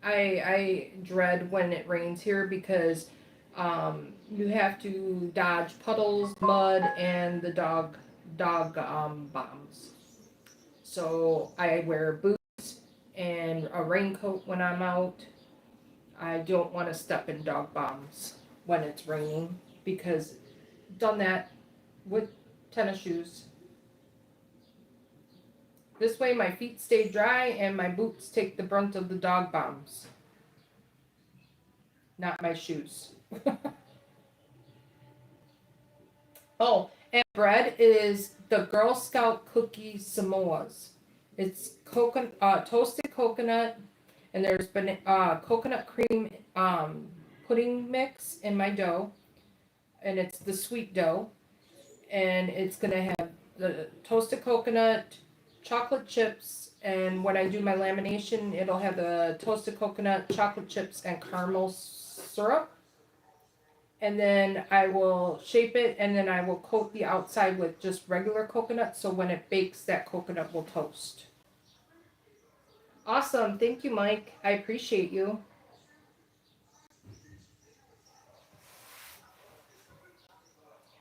I dread when it rains here because you have to dodge puddles, mud, and the dog bombs. So I wear boots and a raincoat when I'm out. I don't want to step in dog bombs when it's raining because done that with tennis shoes. This way my feet stay dry and my boots take the brunt of the dog bombs. Not my shoes. Oh, and bread is the Girl Scout cookie Samoas. It's coconut, toasted coconut, and there's been coconut cream pudding mix in my dough, and it's the sweet dough, and it's gonna have the toasted coconut, chocolate chips, and when I do my lamination, it'll have the toasted coconut, chocolate chips, and caramel syrup. And then I will shape it, and then I will coat the outside with just regular coconut, so when it bakes, that coconut will toast. Awesome. Thank you, Mike. I appreciate you.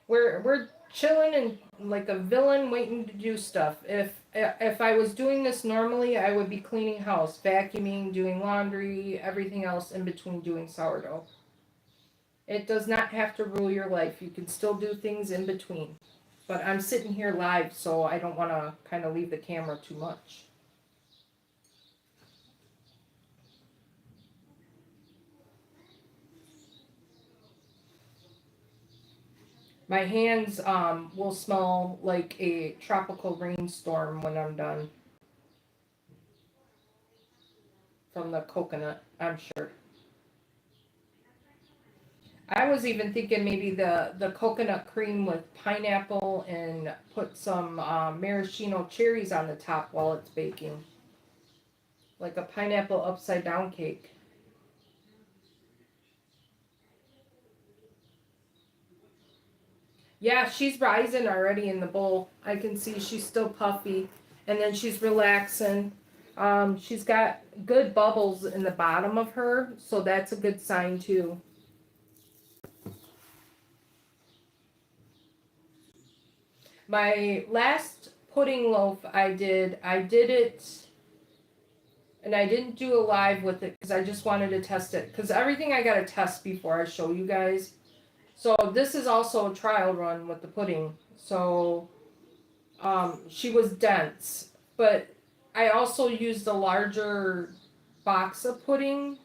We're chilling and like a villain waiting to do stuff. If I was doing this normally, I would be cleaning house, vacuuming, doing laundry, everything else in between doing sourdough. It does not have to rule your life. You can still do things in between. But I'm sitting here live, so I don't want to kind of leave the camera too much. My hands will smell like a tropical rainstorm when I'm done from the coconut, I'm sure. I was even thinking maybe the coconut cream with pineapple and put some maraschino cherries on the top while it's baking. Like a pineapple upside down cake. Yeah, she's rising already in the bowl. I can see she's still puffy. And then she's relaxing. She's got good bubbles in the bottom of her, so that's a good sign too. My last pudding loaf I did it, and I didn't do a live with it because I just wanted to test it. Because everything I gotta test before I show you guys. So this is also a trial run with the pudding. So she was dense, but I also used a larger box of pudding,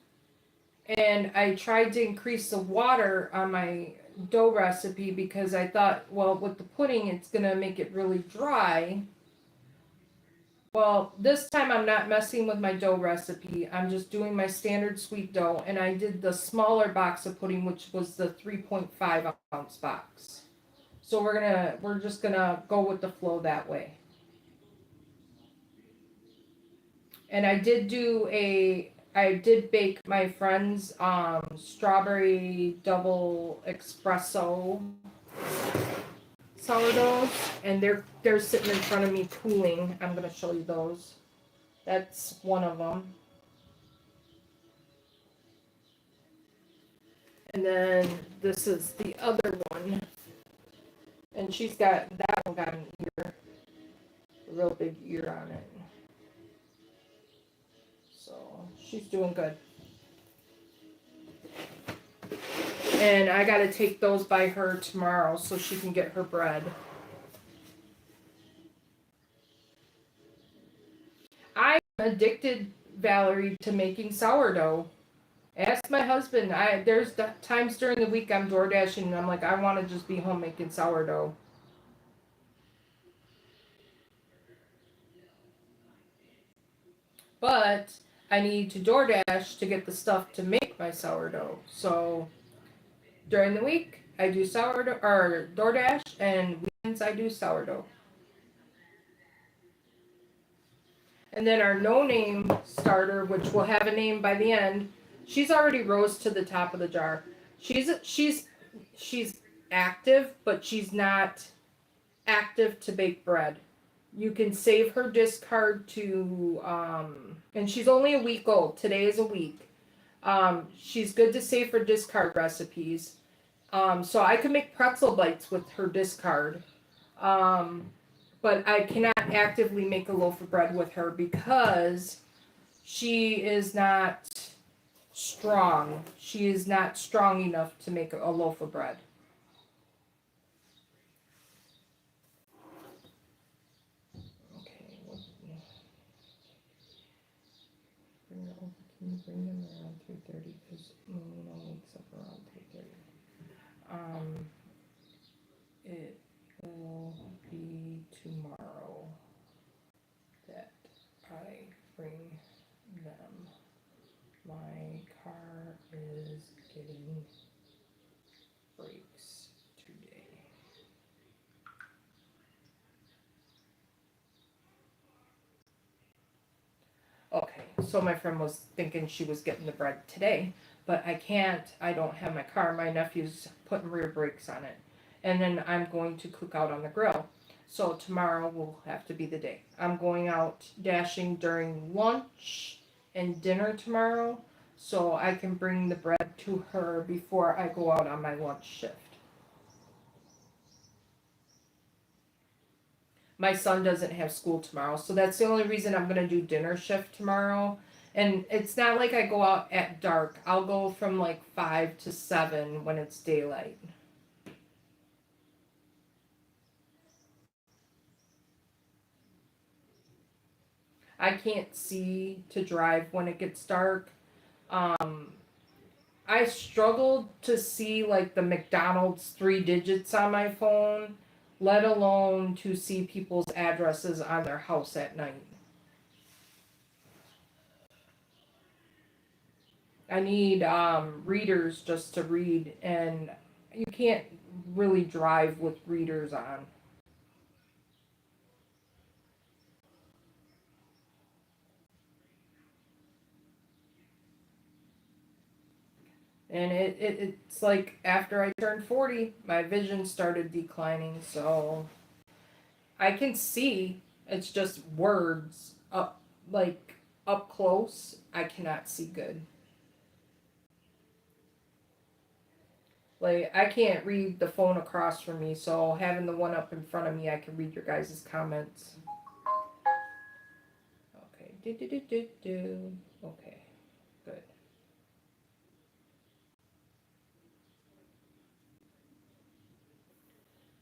and I tried to increase the water on my dough recipe because I thought, well, with the pudding, it's gonna make it really dry. Well, this time I'm not messing with my dough recipe. I'm just doing my standard sweet dough, and I did the smaller box of pudding, which was the 3.5 ounce box. So we're just gonna go with the flow that way. And I did bake my friend's strawberry double espresso sourdoughs, and they're sitting in front of me cooling. I'm gonna show you those. That's one of them. And then this is the other one. And that one got an ear, a real big ear on it. So she's doing good. And I gotta take those by her tomorrow so she can get her bread. I'm addicted, Valerie, to making sourdough. Ask my husband. There's times during the week I'm door dashing and I'm like, I want to just be home making sourdough. But I need to DoorDash to get the stuff to make my sourdough. So during the week I do sourdough or DoorDash, and weekends I do sourdough. And then our no name starter, which will have a name by the end, she's already rose to the top of the jar. She's active, but she's not active to bake bread. You can save her discard to and she's only a week old. Today is a week. She's good to save for discard recipes. So I can make pretzel bites with her discard. Um, but I cannot actively make a loaf of bread with her because she is not strong. She is not strong enough to make a loaf of bread. Okay. Can you bring them around 3:30? Because Melina wakes up around 3:30. It will be tomorrow that I bring them. My car is getting brakes today. Okay, so my friend was thinking she was getting the bread today, but I can't. I don't have my car. My nephew's putting rear brakes on it. And then I'm going to cook out on the grill. So tomorrow will have to be the day. I'm going out dashing during lunch and dinner tomorrow so I can bring the bread to her before I go out on my lunch shift. My son doesn't have school tomorrow, so that's the only reason I'm gonna do dinner shift tomorrow. And it's not like I go out at dark. I'll go from like 5 to 7 when it's daylight. I can't see to drive when it gets dark. Um, I struggled to see like the McDonald's 3 digits on my phone, let alone to see people's addresses on their house at night. I need readers just to read, and you can't really drive with readers on. And it's like after I turned 40, my vision started declining, so I can see. It's just words up, like up close. I cannot see good. Like I can't read the phone across from me, so having the one up in front of me, I can read your guys' comments. Okay, do. Okay, good.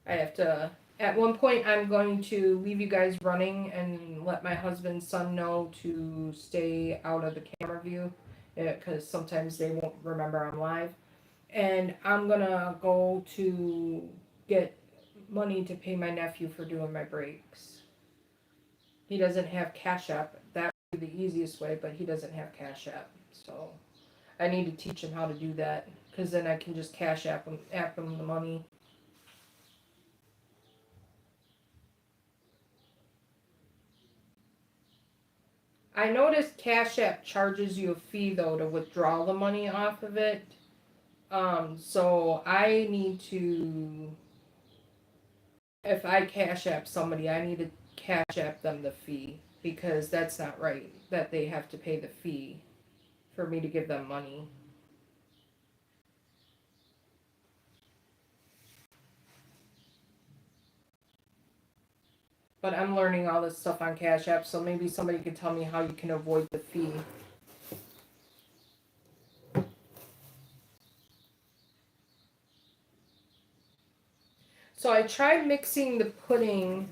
I have to. At one point, I'm going to leave you guys running and let my husband's son know to stay out of the camera view, because sometimes they won't remember I'm live. And I'm gonna go to get money to pay my nephew for doing my brakes. He doesn't have Cash App. That would be the easiest way, but he doesn't have Cash App. So I need to teach him how to do that, because then I can just Cash App him the money. I noticed Cash App charges you a fee though to withdraw the money off of it. So I need to, if I Cash App somebody, I need to Cash App them the fee, because that's not right that they have to pay the fee for me to give them money. But I'm learning all this stuff on Cash App, so maybe somebody could tell me how you can avoid the fee. So I tried mixing the pudding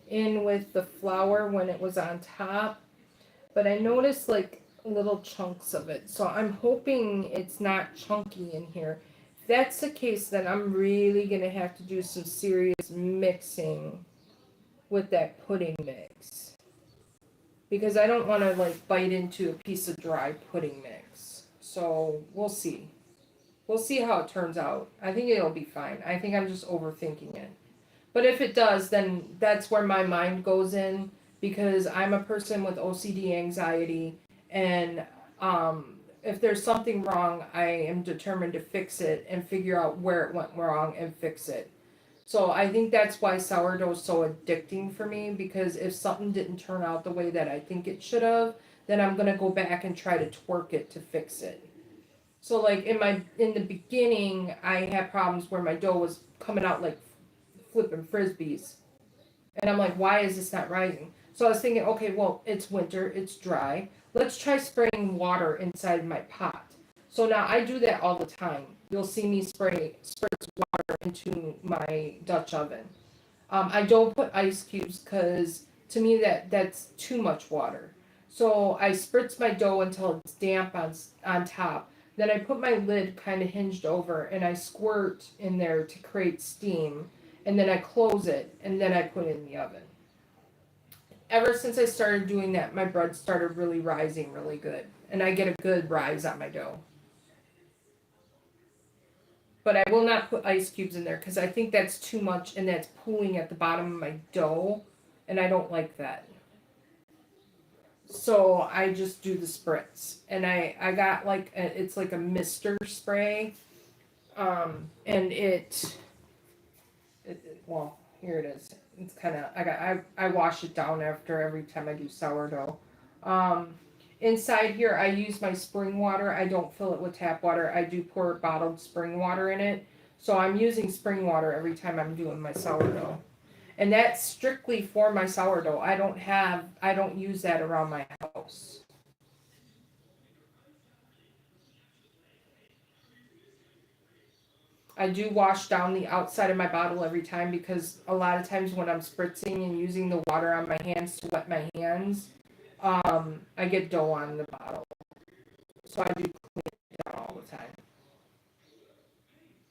in with the flour when it was on top, but I noticed like little chunks of it. So I'm hoping it's not chunky in here. If that's the case, then I'm really gonna have to do some serious mixing with that pudding mix, because I don't want to like bite into a piece of dry pudding mix. So we'll see. We'll see how it turns out. I think it'll be fine. I think I'm just overthinking it. But if it does, then that's where my mind goes in, because I'm a person with OCD anxiety, and if there's something wrong, I am determined to fix it and figure out where it went wrong and fix it. So I think that's why sourdough is so addicting for me, because if something didn't turn out the way that I think it should have, then I'm gonna go back and try to twerk it to fix it. So like in the beginning, I had problems where my dough was coming out like flipping frisbees, and I'm like, why is this not rising? So I was thinking, okay, well, it's winter, it's dry. Let's try spraying water inside my pot. So now I do that all the time. You'll see me spray water into my Dutch oven. I don't put ice cubes because to me that's too much water. So I spritz my dough until it's damp on top. Then I put my lid kind of hinged over and I squirt in there to create steam. And then I close it and then I put it in the oven. Ever since I started doing that, my bread started really rising really good. And I get a good rise on my dough. But I will not put ice cubes in there because I think that's too much and that's pooling at the bottom of my dough. And I don't like that. So I just do the spritz. And I got like, it's like a mister spray. And well, here it is. It's kind of, I wash it down after every time I do sourdough. Inside here, I use my spring water. I don't fill it with tap water. I do pour bottled spring water in it. So I'm using spring water every time I'm doing my sourdough. And that's strictly for my sourdough. I don't use that around my house. I do wash down the outside of my bottle every time, because a lot of times when I'm spritzing and using the water on my hands to wet my hands, I get dough on the bottle. So I do clean it down all the time.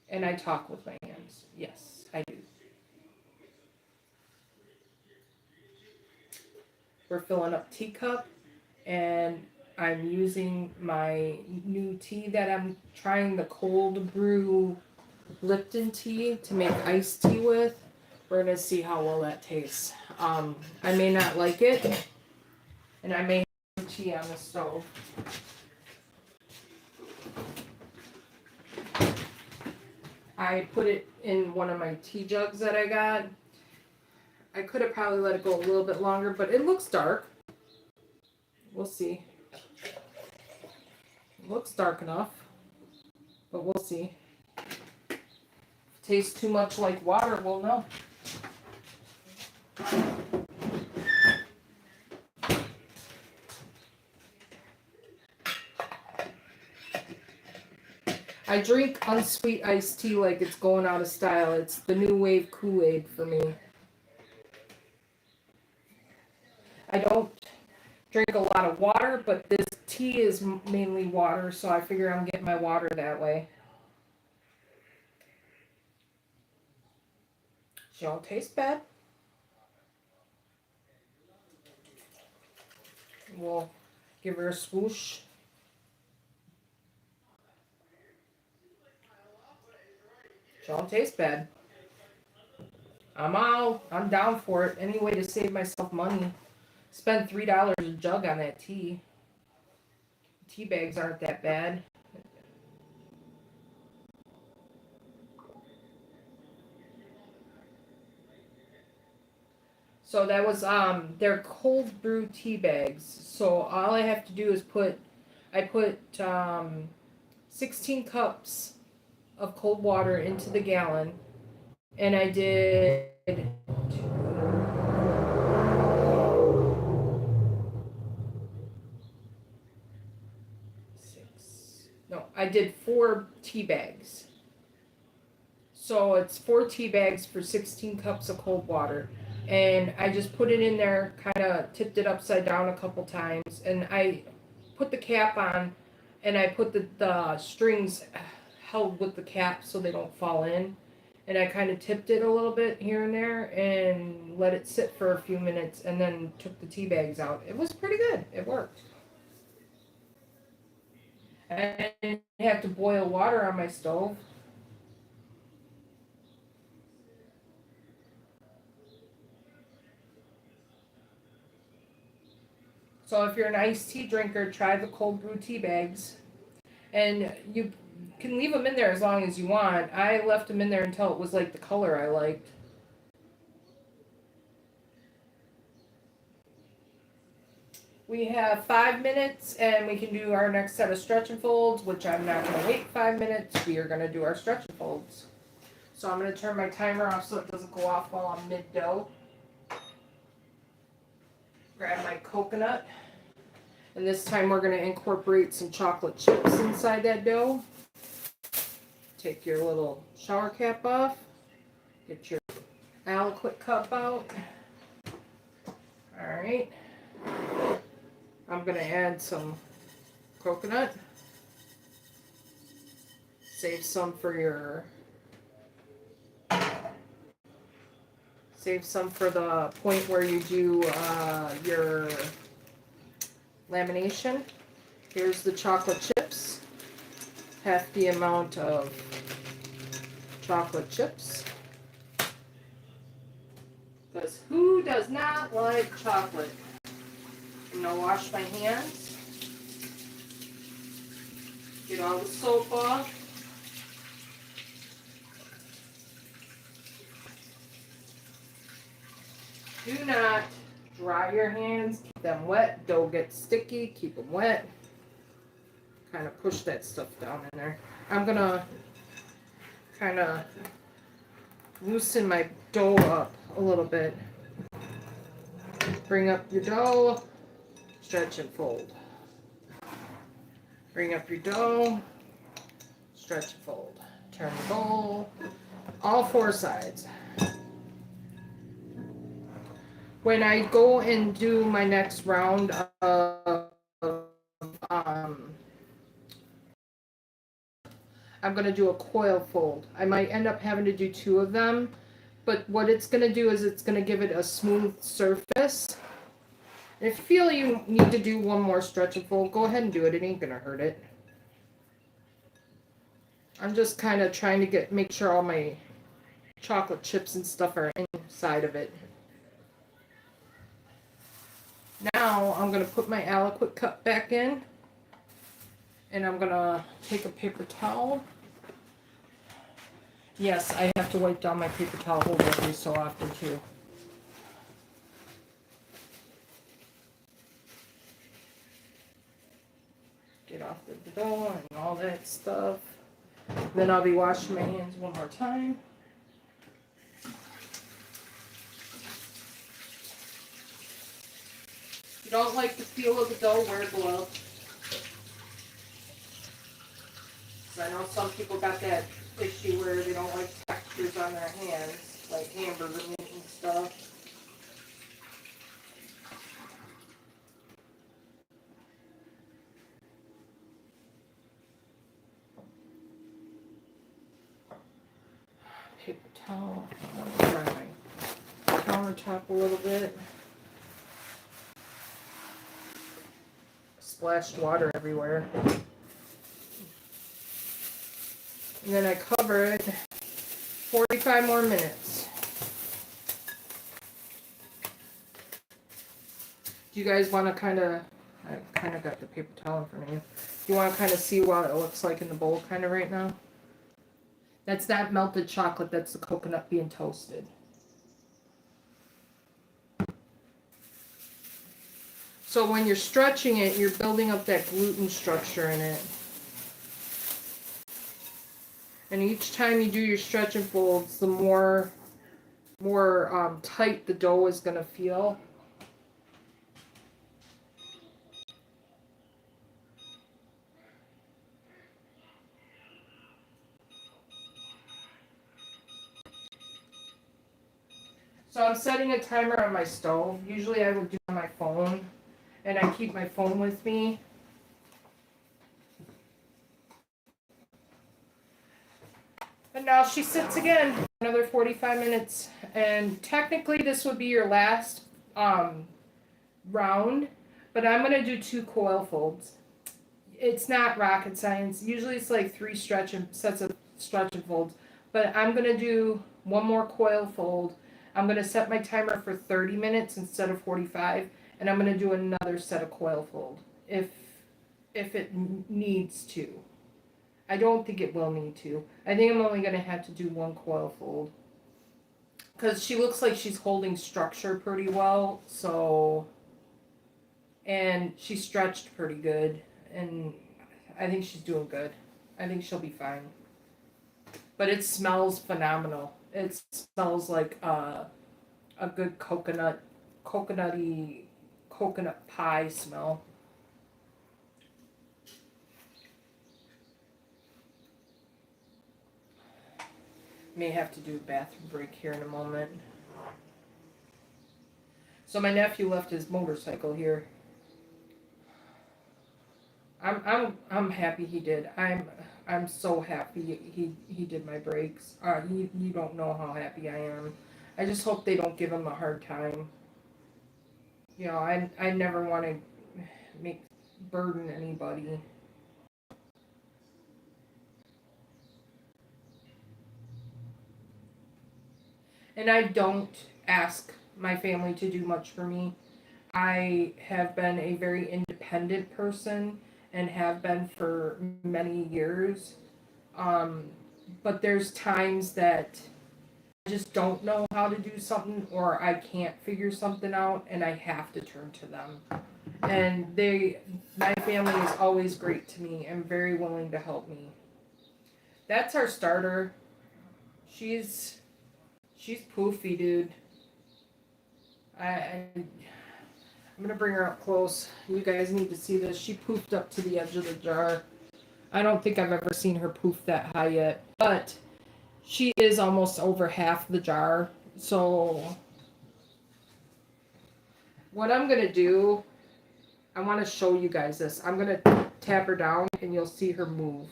And I talk with my hands. Yes, I do. We're filling up teacup, and I'm using my new tea that I'm trying, the cold brew Lipton tea, to make iced tea with. We're gonna see how well that tastes. I may not like it, and I may have tea on the stove. I put it in one of my tea jugs that I got. I could have probably let it go a little bit longer, but it looks dark. We'll see. It looks dark enough, but we'll see. If it tastes too much like water, we'll know. I drink unsweet iced tea like it's going out of style. It's the new wave Kool-Aid for me. I don't drink a lot of water, but this tea is mainly water, so I figure I'm getting my water that way. She don't taste bad. We'll give her a swoosh. She don't taste bad. I'm out. I'm down for it. Any way to save myself money. Spend $3 a jug on that tea. Tea bags aren't that bad. So that was they're cold brew tea bags. So all I have to do is I put 16 cups of cold water into the gallon, and I did I did 4 tea bags. So it's 4 tea bags for 16 cups of cold water. And I just put it in there, kind of tipped it upside down a couple times, and I put the cap on, and I put the strings held with the cap so they don't fall in. And I kind of tipped it a little bit here and there and let it sit for a few minutes, and then took the tea bags out. It was pretty good. It worked. I didn't have to boil water on my stove. So if you're an iced tea drinker, try the cold brew tea bags. And you can leave them in there as long as you want. I left them in there until it was like the color I liked. We have 5 minutes, and we can do our next set of stretch and folds, which I'm not going to wait 5 minutes. We are going to do our stretch and folds. So I'm going to turn my timer off so it doesn't go off while I'm mid-dough. Grab my coconut. And this time we're going to incorporate some chocolate chips inside that dough. Take your little shower cap off. Get your aliquot cup out. Alright. I'm going to add some coconut. Save some for the point where you do your lamination. Here's the chocolate chips. Half the amount of chocolate chips. Because who does not like chocolate? I'm going to wash my hands. Get all the soap off. Do not dry your hands. Keep them wet. Dough gets sticky. Keep them wet. Kind of push that stuff down in there. I'm going to kind of loosen my dough up a little bit. Bring up your dough. Stretch and fold. Bring up your dough. Stretch and fold. Turn the bowl. All 4 sides. When I go and do my next round of I'm I'm going to do a coil fold. I might end up having to do 2 of them, but what it's going to do is it's going to give it a smooth surface. And if you feel you need to do one more stretch and fold, go ahead and do it. It ain't going to hurt it. I'm just kind of trying to make sure all my chocolate chips and stuff are inside of it. Now I'm going to put my aliquot cup back in, and I'm going to take a paper towel. Yes, I have to wipe down my paper towel holder every so often too. Get off the dough and all that stuff. Then I'll be washing my hands one more time. If you don't like the feel of the dough, wear gloves. I know some people got that issue where they don't like textures on their hands, like hamburger meat and stuff. Paper towel. I'm gonna dry my countertop a little bit. Splashed water everywhere. And then I cover it 45 more minutes. Do you guys want to kind of, I kind of got the paper towel in front of you. Do you want to kind of see what it looks like in the bowl kind of right now? That's not melted chocolate, that's the coconut being toasted. So when you're stretching it, you're building up that gluten structure in it. And each time you do your stretch and folds, the more tight the dough is going to feel. So I'm setting a timer on my stove. Usually I would do it on my phone, and I keep my phone with me. And now she sits again, another 45 minutes. And technically this would be your last round, but I'm going to do 2 coil folds. It's not rocket science. Usually it's like 3 sets of stretch and folds, but I'm going to do 1 more coil fold. I'm going to set my timer for 30 minutes instead of 45, and I'm going to do another set of coil fold if it needs to. I don't think it will need to. I think I'm only going to have to do 1 coil fold. Because she looks like she's holding structure pretty well, so... And she stretched pretty good, and I think she's doing good. I think she'll be fine. But it smells phenomenal. It smells like a good coconut pie smell. May have to do a bathroom break here in a moment. So my nephew left his motorcycle here. I'm happy he did. I'm so happy he did my brakes. You don't know how happy I am. I just hope they don't give him a hard time. You know, I never want to burden anybody. And I don't ask my family to do much for me. I have been a very independent person and have been for many years. But there's times that I just don't know how to do something, or I can't figure something out, and I have to turn to them. And my family is always great to me and very willing to help me. That's our starter. She's poofy, dude. I'm gonna bring her up close. You guys need to see this. She poofed up to the edge of the jar. I don't think I've ever seen her poof that high yet, but she is almost over half the jar. So what I'm gonna do, I want to show you guys this. I'm gonna tap her down and you'll see her move.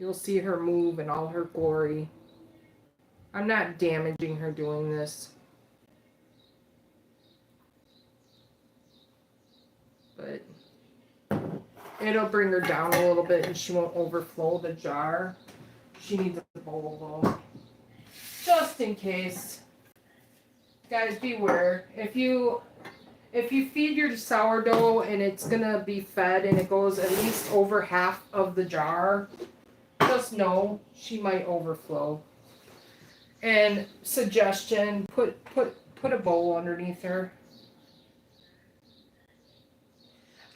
You'll see her move in all her glory. I'm not damaging her doing this. But it'll bring her down a little bit and she won't overflow the jar. She needs a bowl though. Just in case. Guys, beware. If you feed your sourdough and it's gonna be fed and it goes at least over half of the jar, just know she might overflow. And suggestion, put a bowl underneath her.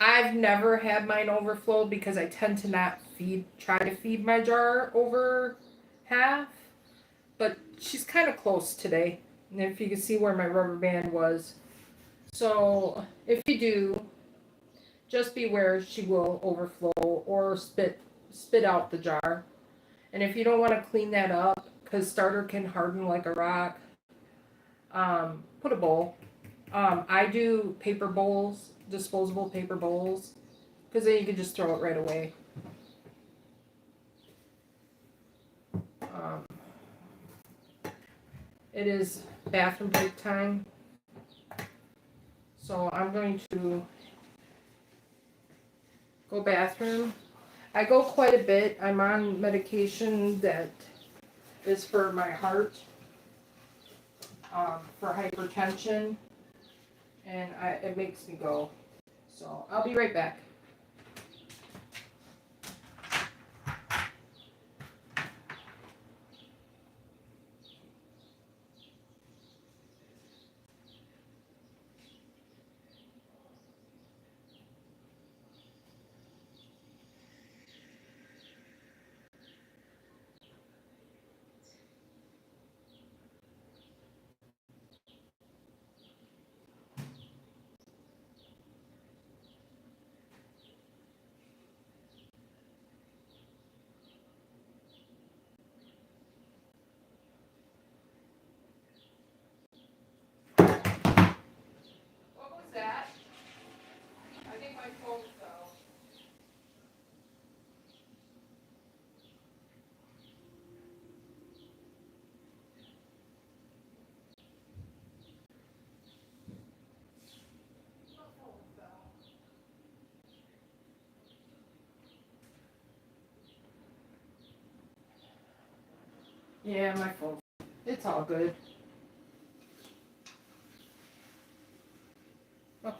I've never had mine overflow because I tend to not try to feed my jar over half. But she's kind of close today. And if you can see where my rubber band was. So if you do, just beware she will overflow or spit out the jar. And if you don't want to clean that up, because starter can harden like a rock, put a bowl. I do paper bowls, disposable paper bowls, because then you can just throw it right away. It is bathroom break time, so I'm going to go bathroom. I go quite a bit. I'm on medication that is for my heart, for hypertension, and it makes me go. So I'll be right back. What was that? I think my phone fell. Yeah, my phone. It's all good. Oh.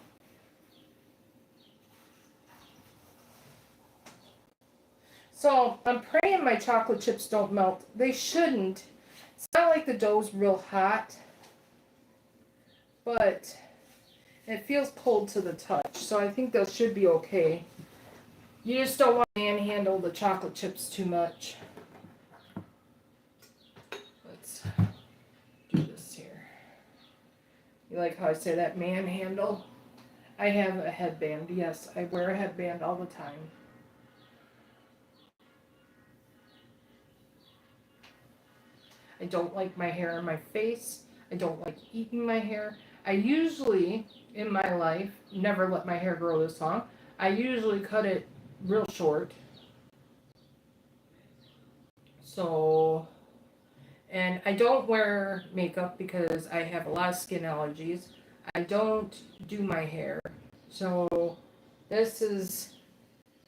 So I'm praying my chocolate chips don't melt. They shouldn't. It's not like the dough's real hot, but it feels cold to the touch. So I think those should be okay. You just don't want to manhandle the chocolate chips too much. Let's do this here. You like how I say that, manhandle? I have a headband. Yes, I wear a headband all the time. I don't like my hair on my face. I don't like eating my hair. I usually, in my life, never let my hair grow this long. I usually cut it real short. So, and I don't wear makeup because I have a lot of skin allergies. I don't do my hair. So, this is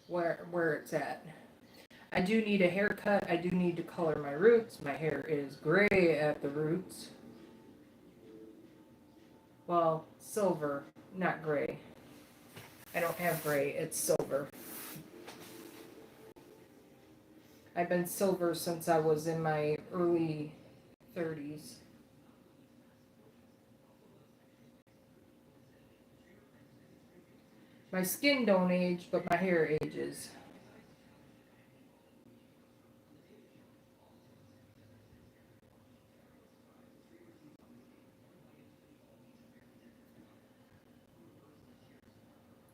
where it's at. I do need a haircut. I do need to color my roots. My hair is gray at the roots. Well, silver, not gray. I don't have gray, it's silver. I've been silver since I was in my early 30s. My skin don't age, but my hair ages.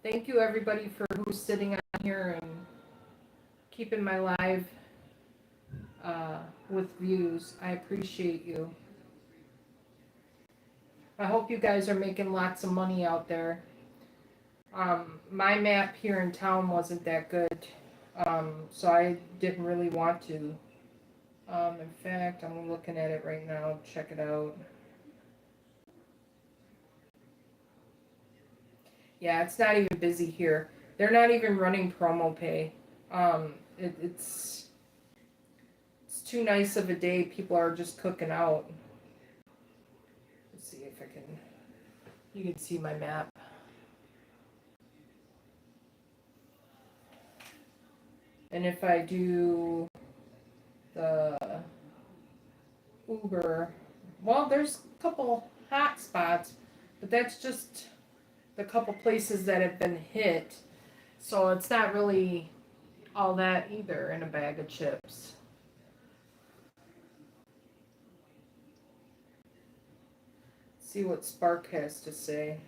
Thank you everybody for who's sitting on here and keeping my live with views. I appreciate you. I hope you guys are making lots of money out there. My map here in town wasn't that good. So I didn't really want to. In fact, I'm looking at it right now. Check it out. Yeah, it's not even busy here. They're not even running promo pay. It's too nice of a day. People are just cooking out. Let's see if I can. You can see my map. And if I do the Uber, well, there's a couple hot spots, but that's just the couple places that have been hit. So it's not really all that either in a bag of chips. See what Spark has to say.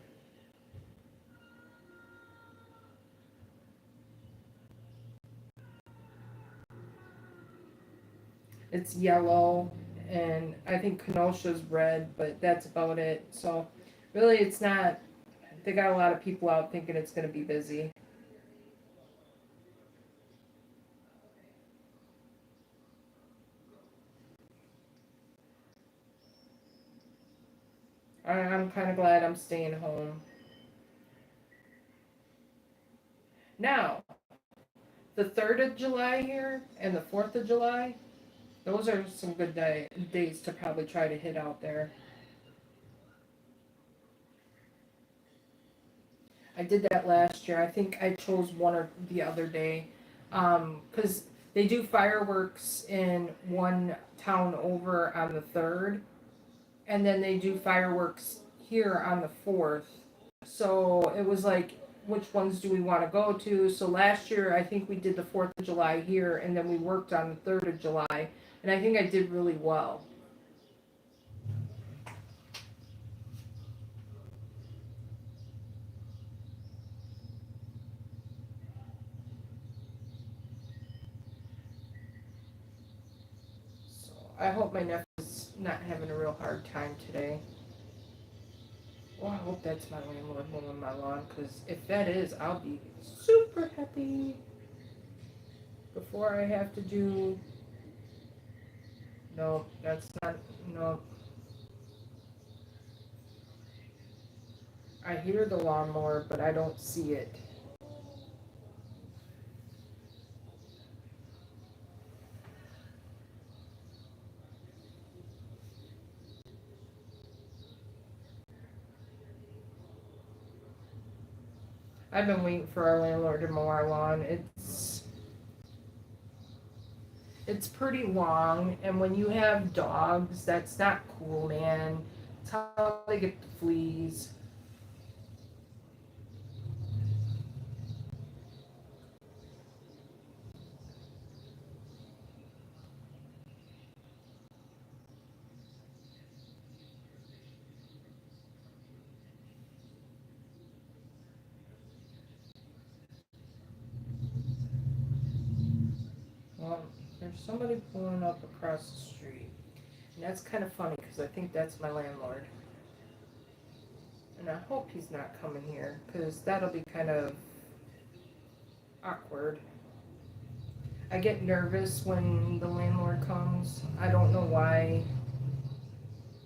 It's yellow, and I think Kenosha's red, but that's about it. So really, it's not. They got a lot of people out thinking it's going to be busy. I'm kind of glad I'm staying home. Now, the 3rd of July here and the 4th of July, those are some good days to probably try to hit out there. I did that last year. I think I chose one or the other day. Because they do fireworks in one town over on the 3rd, and then they do fireworks here on the 4th. So it was like, which ones do we want to go to? So last year, I think we did the 4th of July here, and then we worked on the 3rd of July, and I think I did really well. So I hope my nephew's not having a real hard time today. Well, I hope that's my landlord mowing my lawn, because if that is, I'll be super happy. Before I have to do... No, that's not... No. I hear the lawnmower, but I don't see it. I've been waiting for our landlord to mow our lawn. It's pretty long, and when you have dogs, that's not cool, man. It's how they get the fleas. Well, there's somebody pulling up across the street. And that's kind of funny, because I think that's my landlord. And I hope he's not coming here, because that'll be kind of awkward. I get nervous when the landlord comes. I don't know why.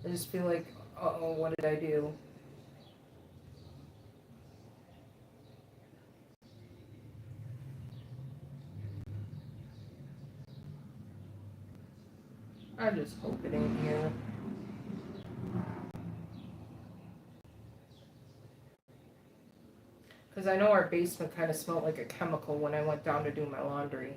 I just feel like, uh-oh, what did I do? I just hope it ain't here. Because I know our basement kind of smelled like a chemical when I went down to do my laundry.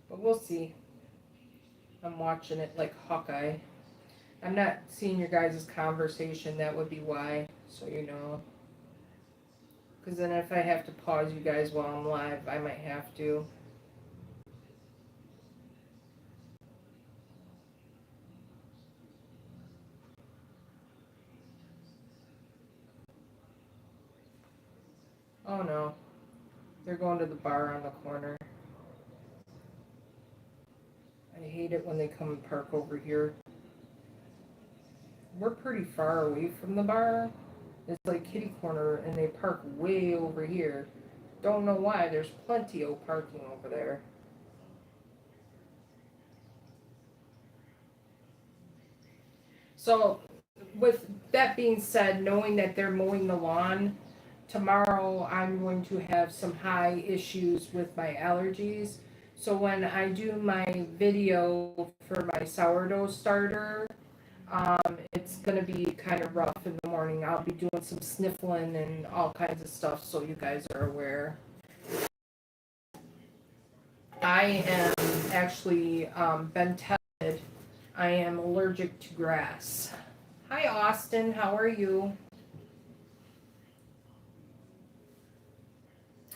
But we'll see. I'm watching it like Hawkeye. I'm not seeing your guys' conversation, that would be why, so you know. Because then if I have to pause you guys while I'm live, I might have to. Oh no. They're going to the bar on the corner. I hate it when they come and park over here. We're pretty far away from the bar. It's like kitty corner, and they park way over here. Don't know why. There's plenty of parking over there. So, with that being said, knowing that they're mowing the lawn, tomorrow I'm going to have some high issues with my allergies. So when I do my video for my sourdough starter, it's going to be kind of rough in the morning. I'll be doing some sniffling and all kinds of stuff, so you guys are aware. I am actually been tested. I am allergic to grass. Hi, Austin. How are you?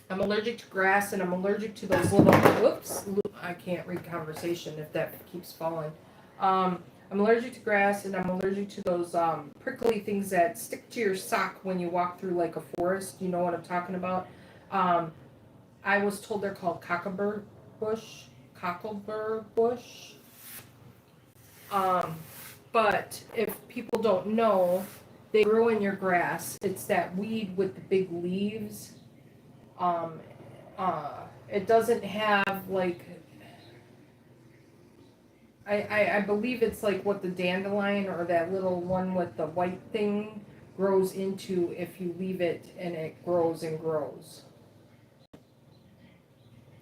I'm allergic to grass, and I'm allergic to those little, whoops, I can't read conversation if that keeps falling. I'm allergic to grass, and I'm allergic to those prickly things that stick to your sock when you walk through like a forest. You know what I'm talking about? I was told they're called cockleburr bush. But if people don't know, they grow in your grass. It's that weed with the big leaves. It doesn't have like, I believe it's like what the dandelion or that little one with the white thing grows into if you leave it, and it grows and grows.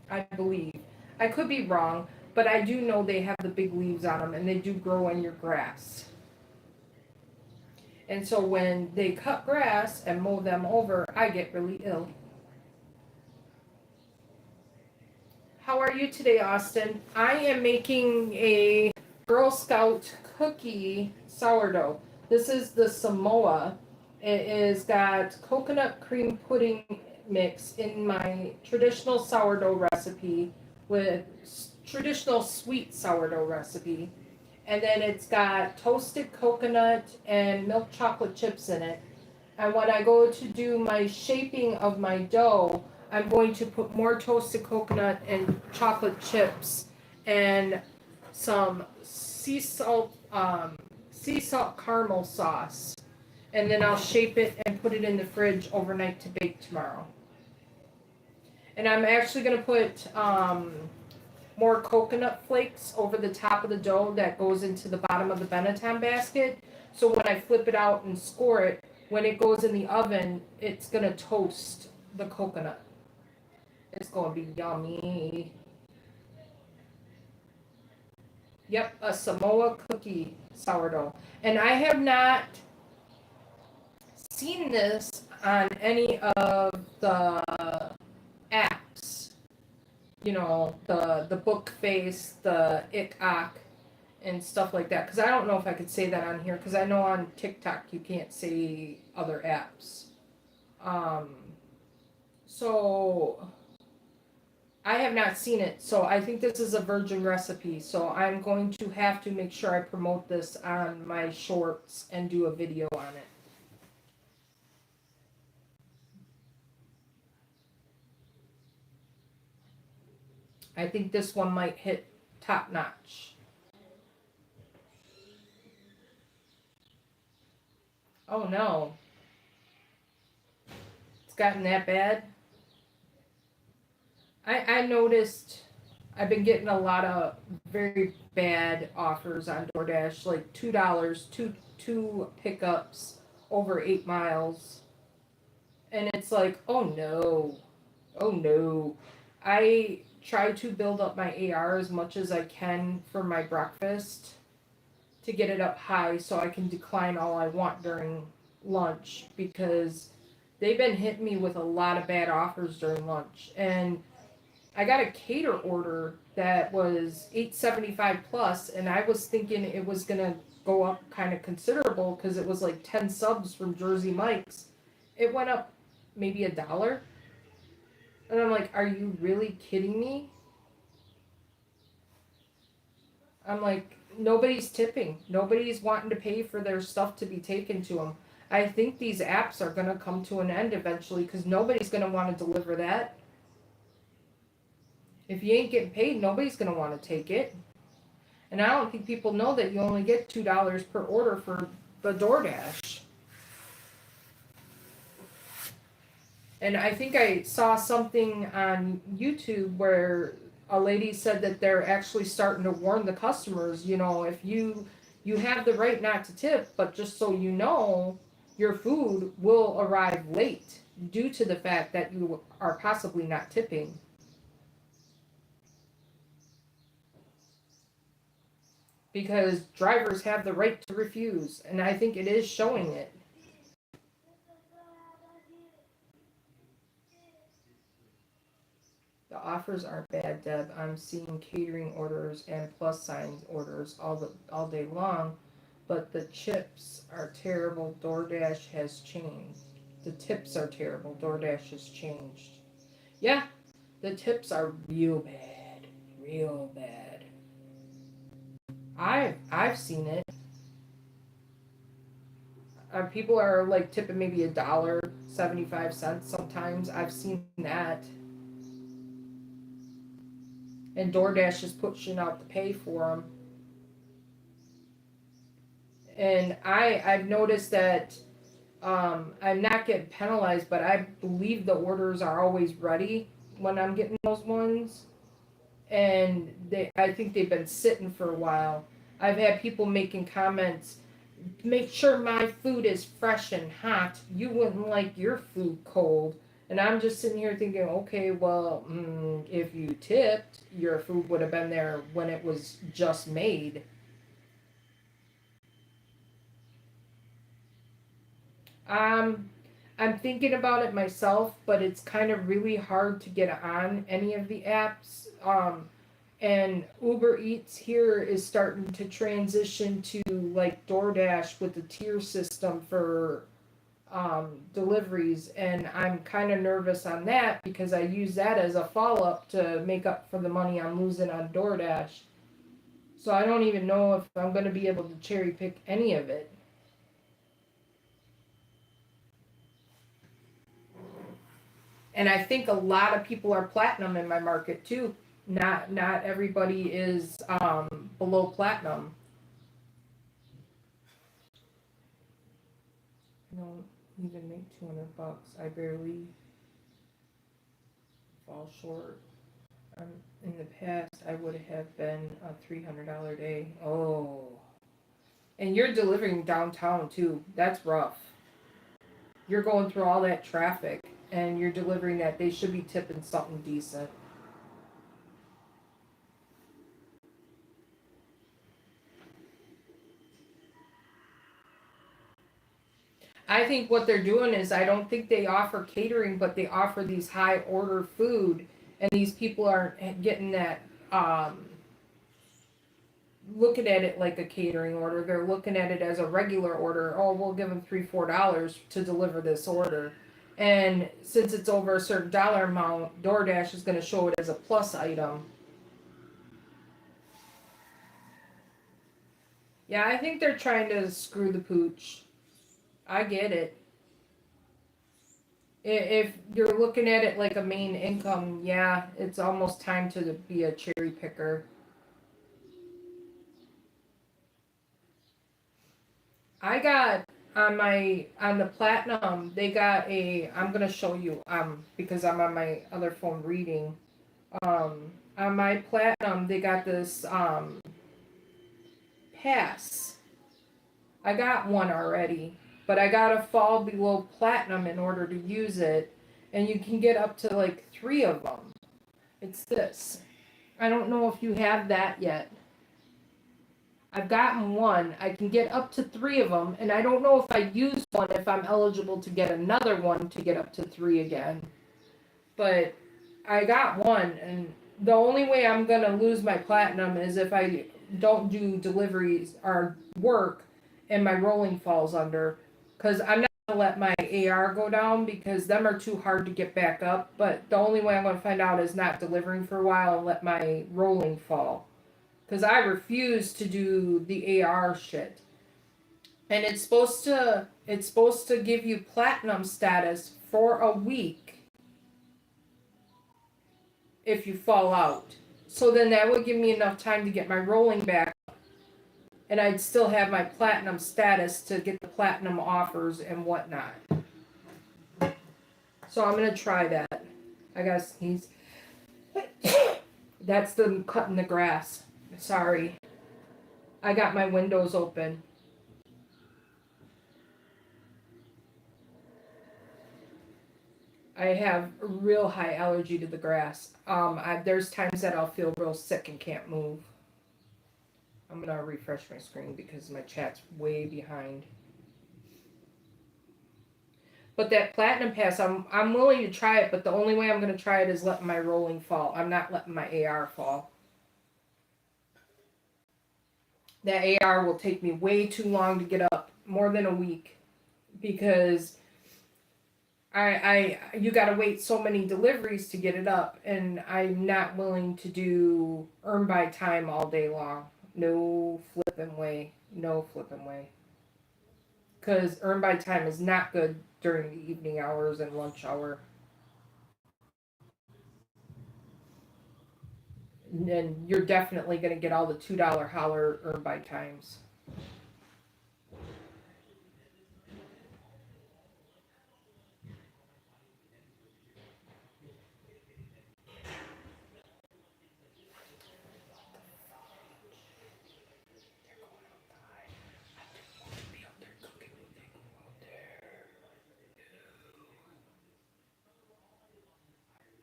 I believe. I could be wrong, but I do know they have the big leaves on them, and they do grow in your grass. And so when they cut grass and mow them over, I get really ill. How are you today, Austin? I am making a Girl Scout cookie sourdough. This is the Samoa. It is got coconut cream pudding mix in my traditional sourdough recipe with traditional sweet sourdough recipe. And then it's got toasted coconut and milk chocolate chips in it. And when I go to do my shaping of my dough, I'm going to put more toasted coconut and chocolate chips and some sea salt caramel sauce. And then I'll shape it and put it in the fridge overnight to bake tomorrow. And I'm actually going to put more coconut flakes over the top of the dough that goes into the bottom of the Benetton basket. So when I flip it out and score it, when it goes in the oven, it's going to toast the coconut. It's going to be yummy. Yep, a Samoa cookie sourdough. And I have not seen this on any of the apps. You know, the book face, the ik-ak, and stuff like that. Because I don't know if I could say that on here. Because I know on TikTok you can't say other apps. So I have not seen it. So I think this is a virgin recipe. So I'm going to have to make sure I promote this on my shorts and do a video on it. I think this one might hit top notch. Oh no. It's gotten that bad. I noticed I've been getting a lot of very bad offers on DoorDash, like $2, two pickups over 8 miles. And it's like, oh no. Oh no. I try to build up my AR as much as I can for my breakfast to get it up high so I can decline all I want during lunch, because they've been hitting me with a lot of bad offers during lunch. And I got a cater order that was $8.75 plus, and I was thinking it was gonna go up kind of considerable because it was like 10 subs from Jersey Mike's. It went up maybe $1. And I'm like, are you really kidding me? I'm like, nobody's tipping. Nobody's wanting to pay for their stuff to be taken to them. I think these apps are going to come to an end eventually because nobody's going to want to deliver that. If you ain't getting paid, nobody's gonna want to take it. And I don't think people know that you only get $2 per order for the DoorDash. And I think I saw something on YouTube where a lady said that they're actually starting to warn the customers, if you have the right not to tip, but just so you know, your food will arrive late due to the fact that you are possibly not tipping. Because drivers have the right to refuse, and I think it is showing it. The offers aren't bad, Deb. I'm seeing catering orders and plus signs orders all day long, but the chips are terrible. DoorDash has changed. The tips are terrible. DoorDash has changed. Yeah, the tips are real bad, real bad. I've seen it. People are like tipping maybe $1.75 sometimes. I've seen that. And DoorDash is pushing out the pay for them. And I've noticed that I'm not getting penalized, but I believe the orders are always ready when I'm getting those ones. And I think they've been sitting for a while. I've had people making comments, make sure my food is fresh and hot. You wouldn't like your food cold. And I'm just sitting here thinking, okay, well, if you tipped, your food would have been there when it was just made. Um, I'm thinking about it myself, but it's kind of really hard to get on any of the apps. And Uber Eats here is starting to transition to like DoorDash with the tier system for deliveries, and I'm kind of nervous on that because I use that as a follow up to make up for the money I'm losing on DoorDash. So I don't even know if I'm going to be able to cherry pick any of it. And I think a lot of people are platinum in my market too. Not everybody is below platinum. I don't even make $200. I barely fall short. In the past, I would have been a $300 day. Oh, and you're delivering downtown too. That's rough. You're going through all that traffic, and you're delivering that. They should be tipping something decent. I think what they're doing is I don't think they offer catering, but they offer these high order food, and these people aren't getting that. Looking at it like a catering order, they're looking at it as a regular order. Oh, we'll give them $3-4 to deliver this order, and since it's over a certain dollar amount, DoorDash is going to show it as a plus item. Yeah, I think they're trying to screw the pooch. I get it. If you're looking at it like a main income, yeah, it's almost time to be a cherry picker. I got on the platinum, they got I'm gonna show you because I'm on my other phone reading. On my platinum they got this pass. I got one already, but I gotta fall below platinum in order to use it, and you can get up to like 3 of them. It's this. I don't know if you have that yet. I've gotten one. I can get up to 3 of them, and I don't know if I use one if I'm eligible to get another one to get up to 3 again. But I got one, and the only way I'm gonna lose my platinum is if I don't do deliveries or work and my rolling falls under. Because I'm not gonna let my AR go down because them are too hard to get back up. But the only way I'm gonna find out is not delivering for a while and let my rolling fall. Because I refuse to do the AR shit. And it's supposed to give you platinum status for a week if you fall out. So then that would give me enough time to get my rolling back, and I'd still have my platinum status to get the platinum offers and whatnot. So I'm gonna try that. I gotta sneeze. That's them cutting the grass. Sorry. I got my windows open. I have a real high allergy to the grass. There's times that I'll feel real sick and can't move. I'm gonna refresh my screen because my chat's way behind. But that platinum pass, I'm willing to try it, but the only way I'm gonna try it is letting my rolling fall. I'm not letting my AR fall. That AR will take me way too long to get up, more than a week, because you gotta wait so many deliveries to get it up, and I'm not willing to do earn by time all day long. No flipping way. No flipping way. Because earn by time is not good during the evening hours and lunch hour. And you're definitely going to get all the $2 holler earn by times.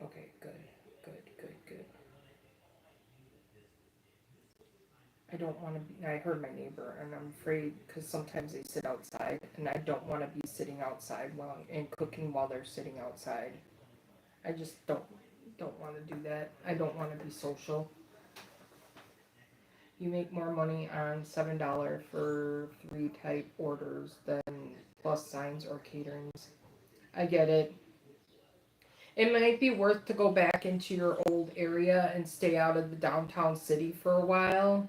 Okay, good, good, good, good. I don't want to be. I heard my neighbor, and I'm afraid because sometimes they sit outside, and I don't want to be sitting outside and cooking while they're sitting outside. I just don't want to do that. I don't want to be social. You make more money on $7 for 3 type orders than plus signs or caterings. I get it. It might be worth to go back into your old area and stay out of the downtown city for a while,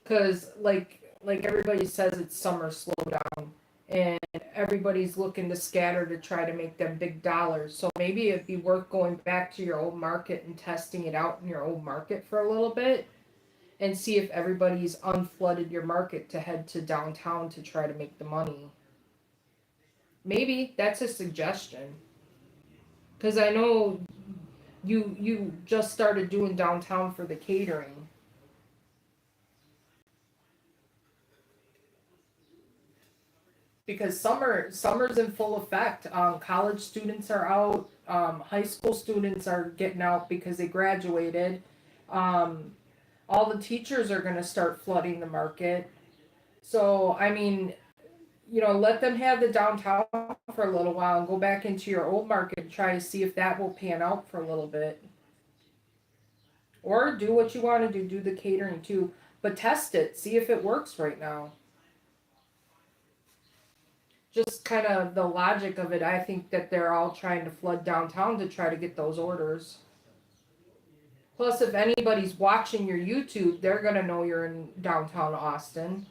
because like everybody says, it's summer slowdown, and everybody's looking to scatter to try to make them big dollars. So maybe it'd be worth going back to your old market and testing it out in your old market for a little bit, and see if everybody's unflooded your market to head to downtown to try to make the money. Maybe that's a suggestion, because I know you just started doing downtown for the catering. Because summer's in full effect. College students are out. High school students are getting out because they graduated. Um, all the teachers are going to start flooding the market. So I mean, let them have the downtown for a little while and go back into your old market and try to see if that will pan out for a little bit. Or do what you want to do. Do the catering too, but test it. See if it works right now. Just kind of the logic of it, I think that they're all trying to flood downtown to try to get those orders. Plus, if anybody's watching your YouTube, they're going to know you're in downtown Austin.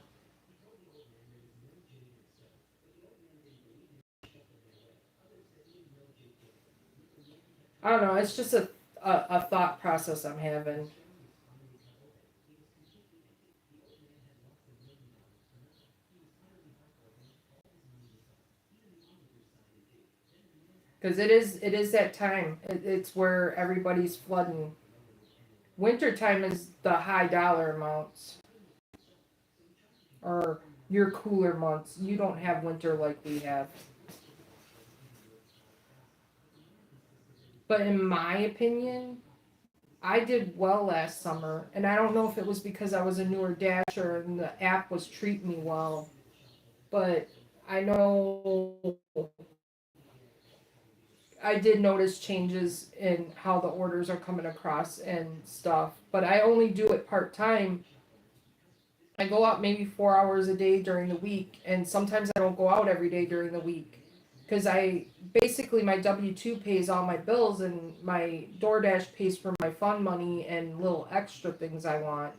I don't know, it's just a thought process I'm having. Because it is that time. It's where everybody's flooding. Wintertime is the high dollar amounts. Or your cooler months. You don't have winter like we have. But in my opinion, I did well last summer, and I don't know if it was because I was a newer dasher and the app was treating me well, but I know I did notice changes in how the orders are coming across and stuff, but I only do it part time. I go out maybe 4 hours a day during the week, and sometimes I don't go out every day during the week because I basically my W-2 pays all my bills and my DoorDash pays for my fund money and little extra things I want.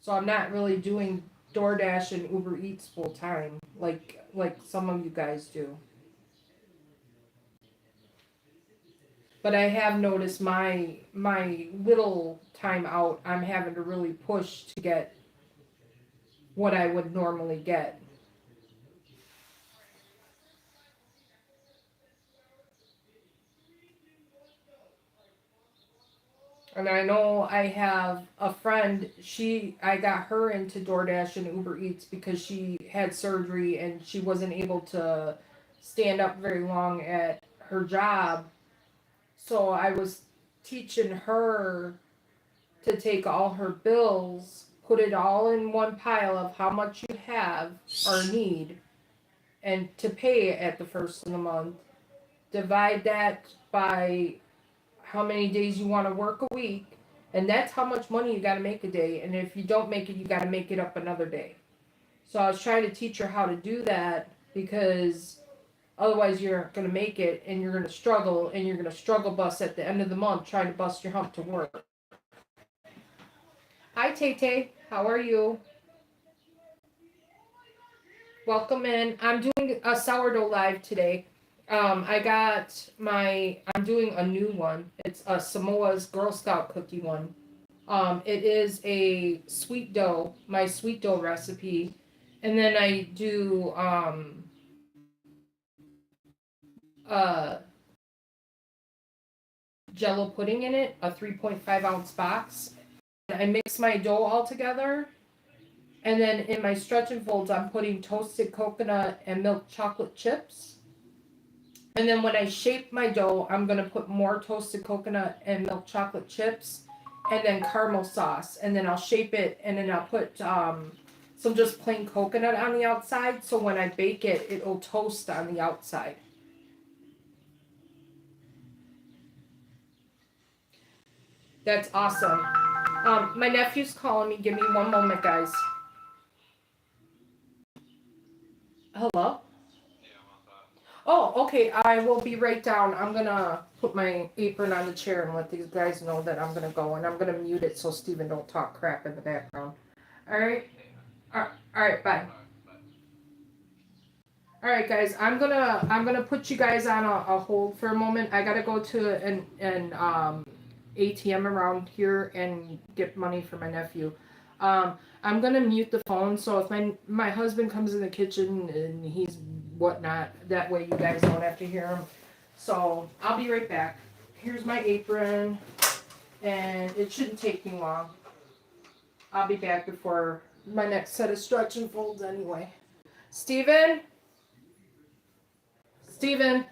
So I'm not really doing DoorDash and Uber Eats full time like some of you guys do. But I have noticed my little time out, I'm having to really push to get what I would normally get. And I know I have a friend, I got her into DoorDash and Uber Eats because she had surgery and she wasn't able to stand up very long at her job. So I was teaching her to take all her bills, put it all in one pile of how much you have or need, and to pay at the first of the month. Divide that by how many days you want to work a week, and that's how much money you got to make a day. And if you don't make it, you got to make it up another day. So I was trying to teach her how to do that because otherwise you're going to make it and you're going to struggle and you're going to struggle bus at the end of the month trying to bust your hump to work. Hi Tay Tay, how are you? Welcome in. I'm doing a sourdough live today. I'm doing a new one. It's a Samoa's Girl Scout cookie one. It is a sweet dough, my sweet dough recipe. And then I do, uh, Jello pudding in it, a 3.5 ounce box. I mix my dough all together. And then in my stretch and folds, I'm putting toasted coconut and milk chocolate chips. And then when I shape my dough, I'm going to put more toasted coconut and milk chocolate chips and then caramel sauce. And then I'll shape it and then I'll put some just plain coconut on the outside. So when I bake it, it'll toast on the outside. That's awesome. My nephew's calling me. Give me one moment, guys. Hello? Oh, okay. I will be right down. I'm gonna put my apron on the chair and let these guys know that I'm gonna go, and I'm gonna mute it so Steven don't talk crap in the background. All right. All right. Bye. All right, guys. I'm gonna put you guys on a hold for a moment. I gotta go to an ATM around here and get money for my nephew. I'm gonna mute the phone so if my husband comes in the kitchen and he's whatnot, that way you guys don't have to hear him. So I'll be right back. Here's my apron, and it shouldn't take me long. I'll be back before my next set of stretch and folds anyway. Steven? Steven?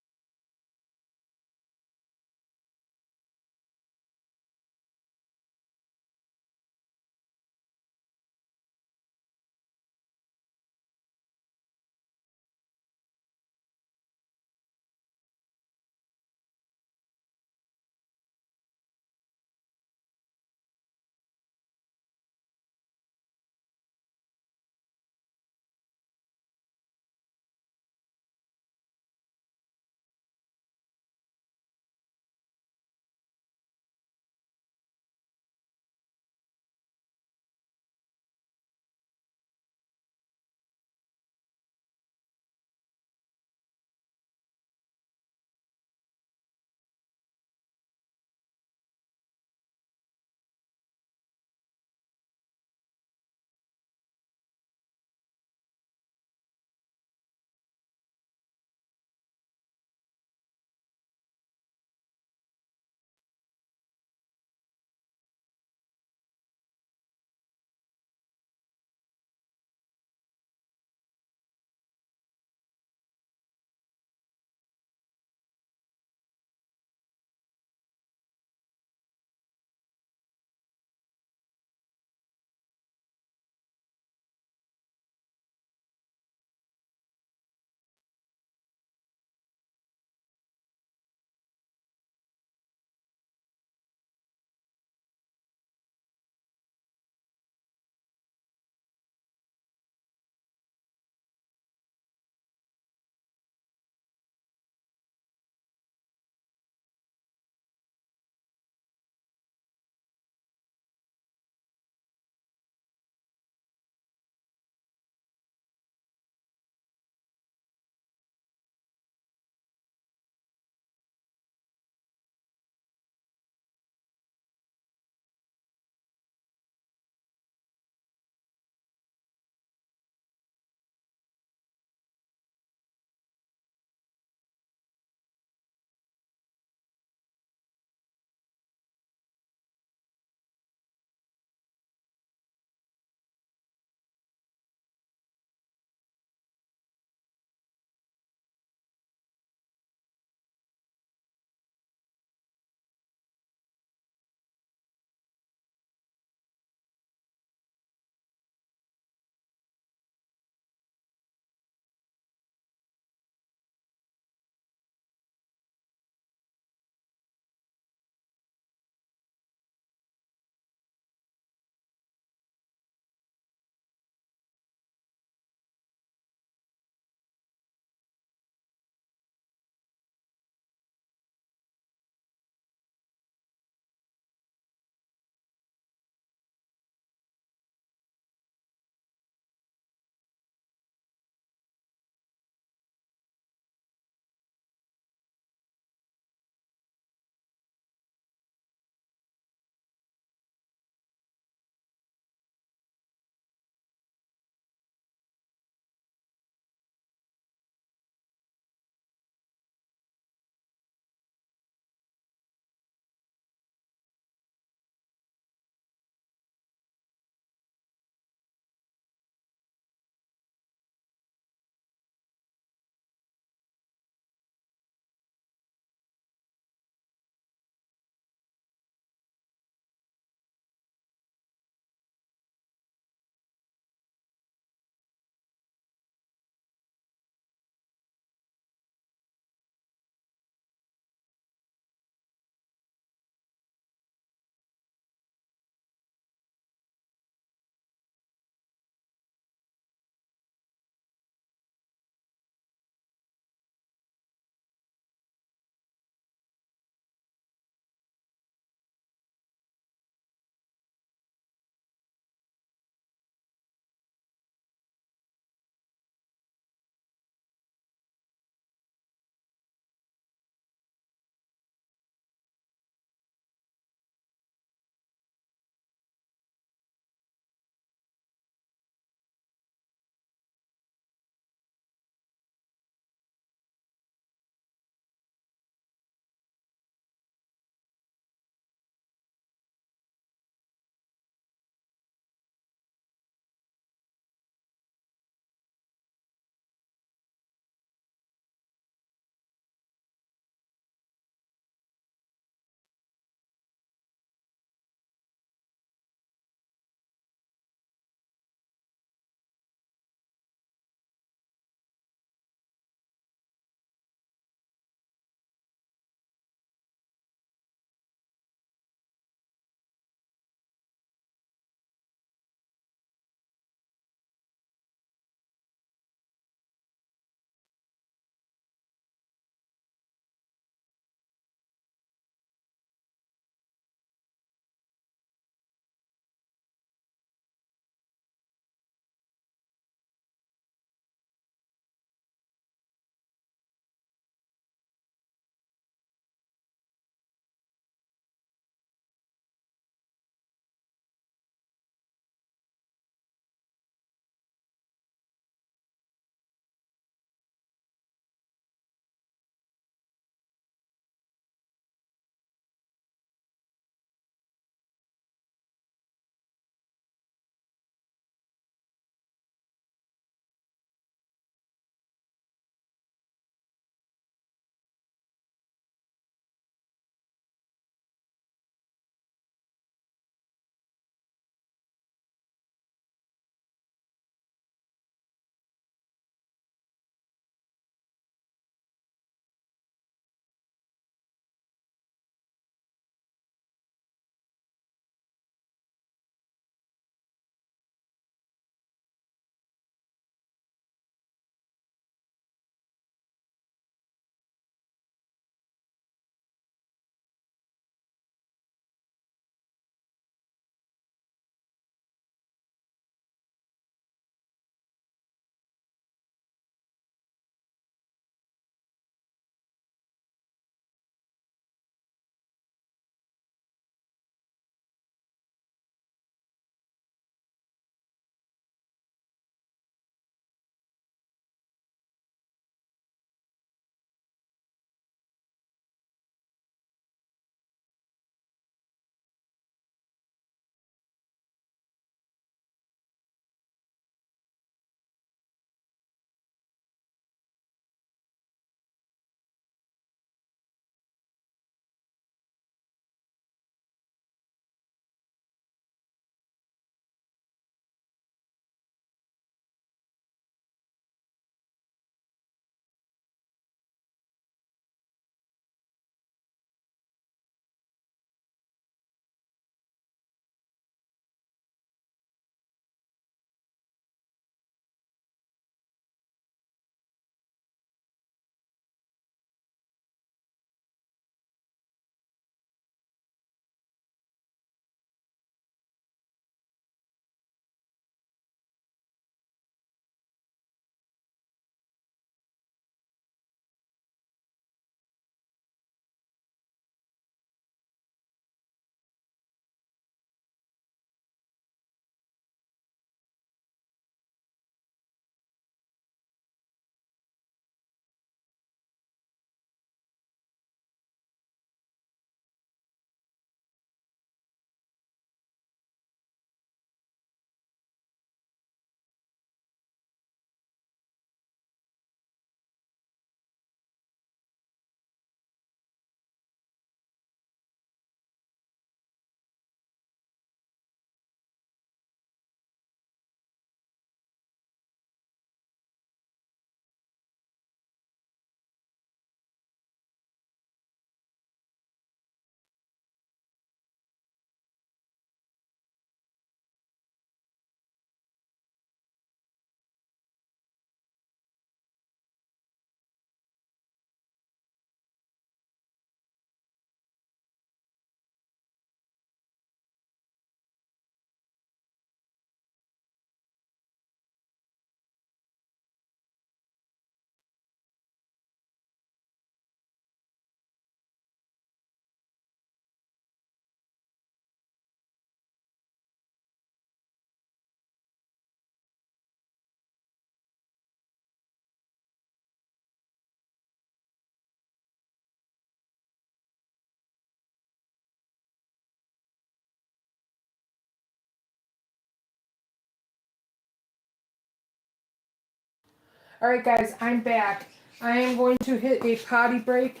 Alright guys, I'm back. I am going to hit a potty break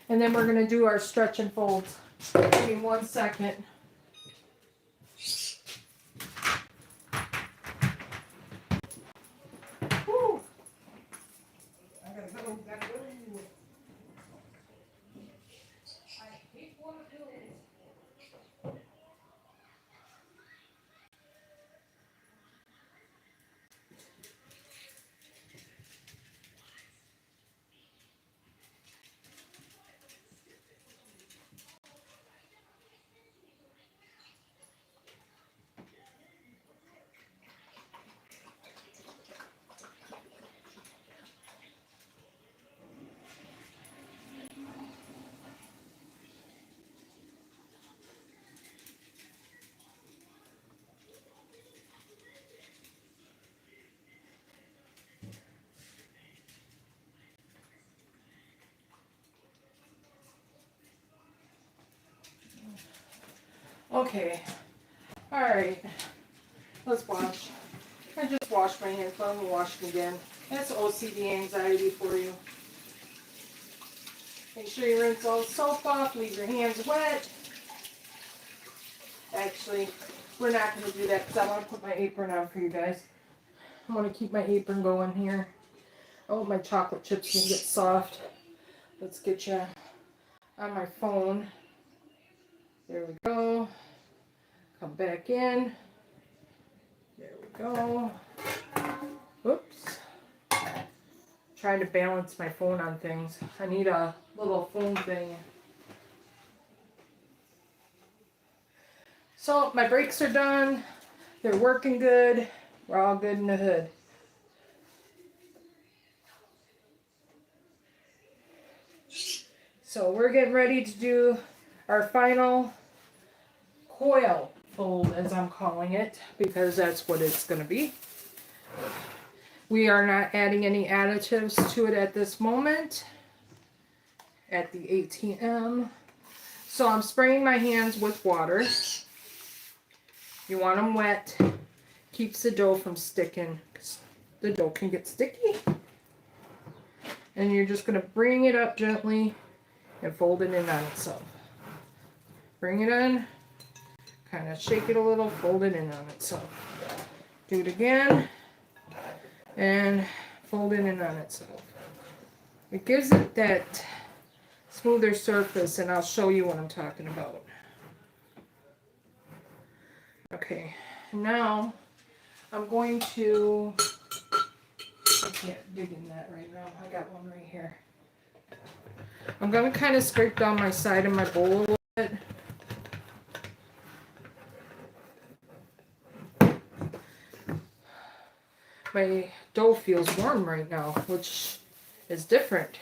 and then we're going to do our stretch and folds. Give me 1 second. Whew. I gotta go. I hate water pills. Okay. Alright. Let's wash. I just washed my hands, but I'm going to wash them again. That's OCD anxiety for you. Make sure you rinse all the soap off, leave your hands wet. Actually, we're not going to do that because I want to put my apron on for you guys. I want to keep my apron going here. Oh, my chocolate chips can get soft. Let's get you on my phone. There we go. Come back in. There we go. Oops. Trying to balance my phone on things. I need a little phone thing. So my brakes are done. They're working good. We're all good in the hood. So we're getting ready to do our final coil fold, as I'm calling it, because that's what it's going to be. We are not adding any additives to it at this moment at the ATM. So I'm spraying my hands with water. You want them wet. Keeps the dough from sticking. The dough can get sticky. And you're just going to bring it up gently and fold it in on itself. Bring it in. Kind of shake it a little, fold it in on itself. Do it again. And fold it in on itself. It gives it that smoother surface, and I'll show you what I'm talking about. Okay, now I'm going to, I can't dig in that right now, I got one right here. I'm going to kind of scrape down my side of my bowl a little bit. My dough feels warm right now, which is different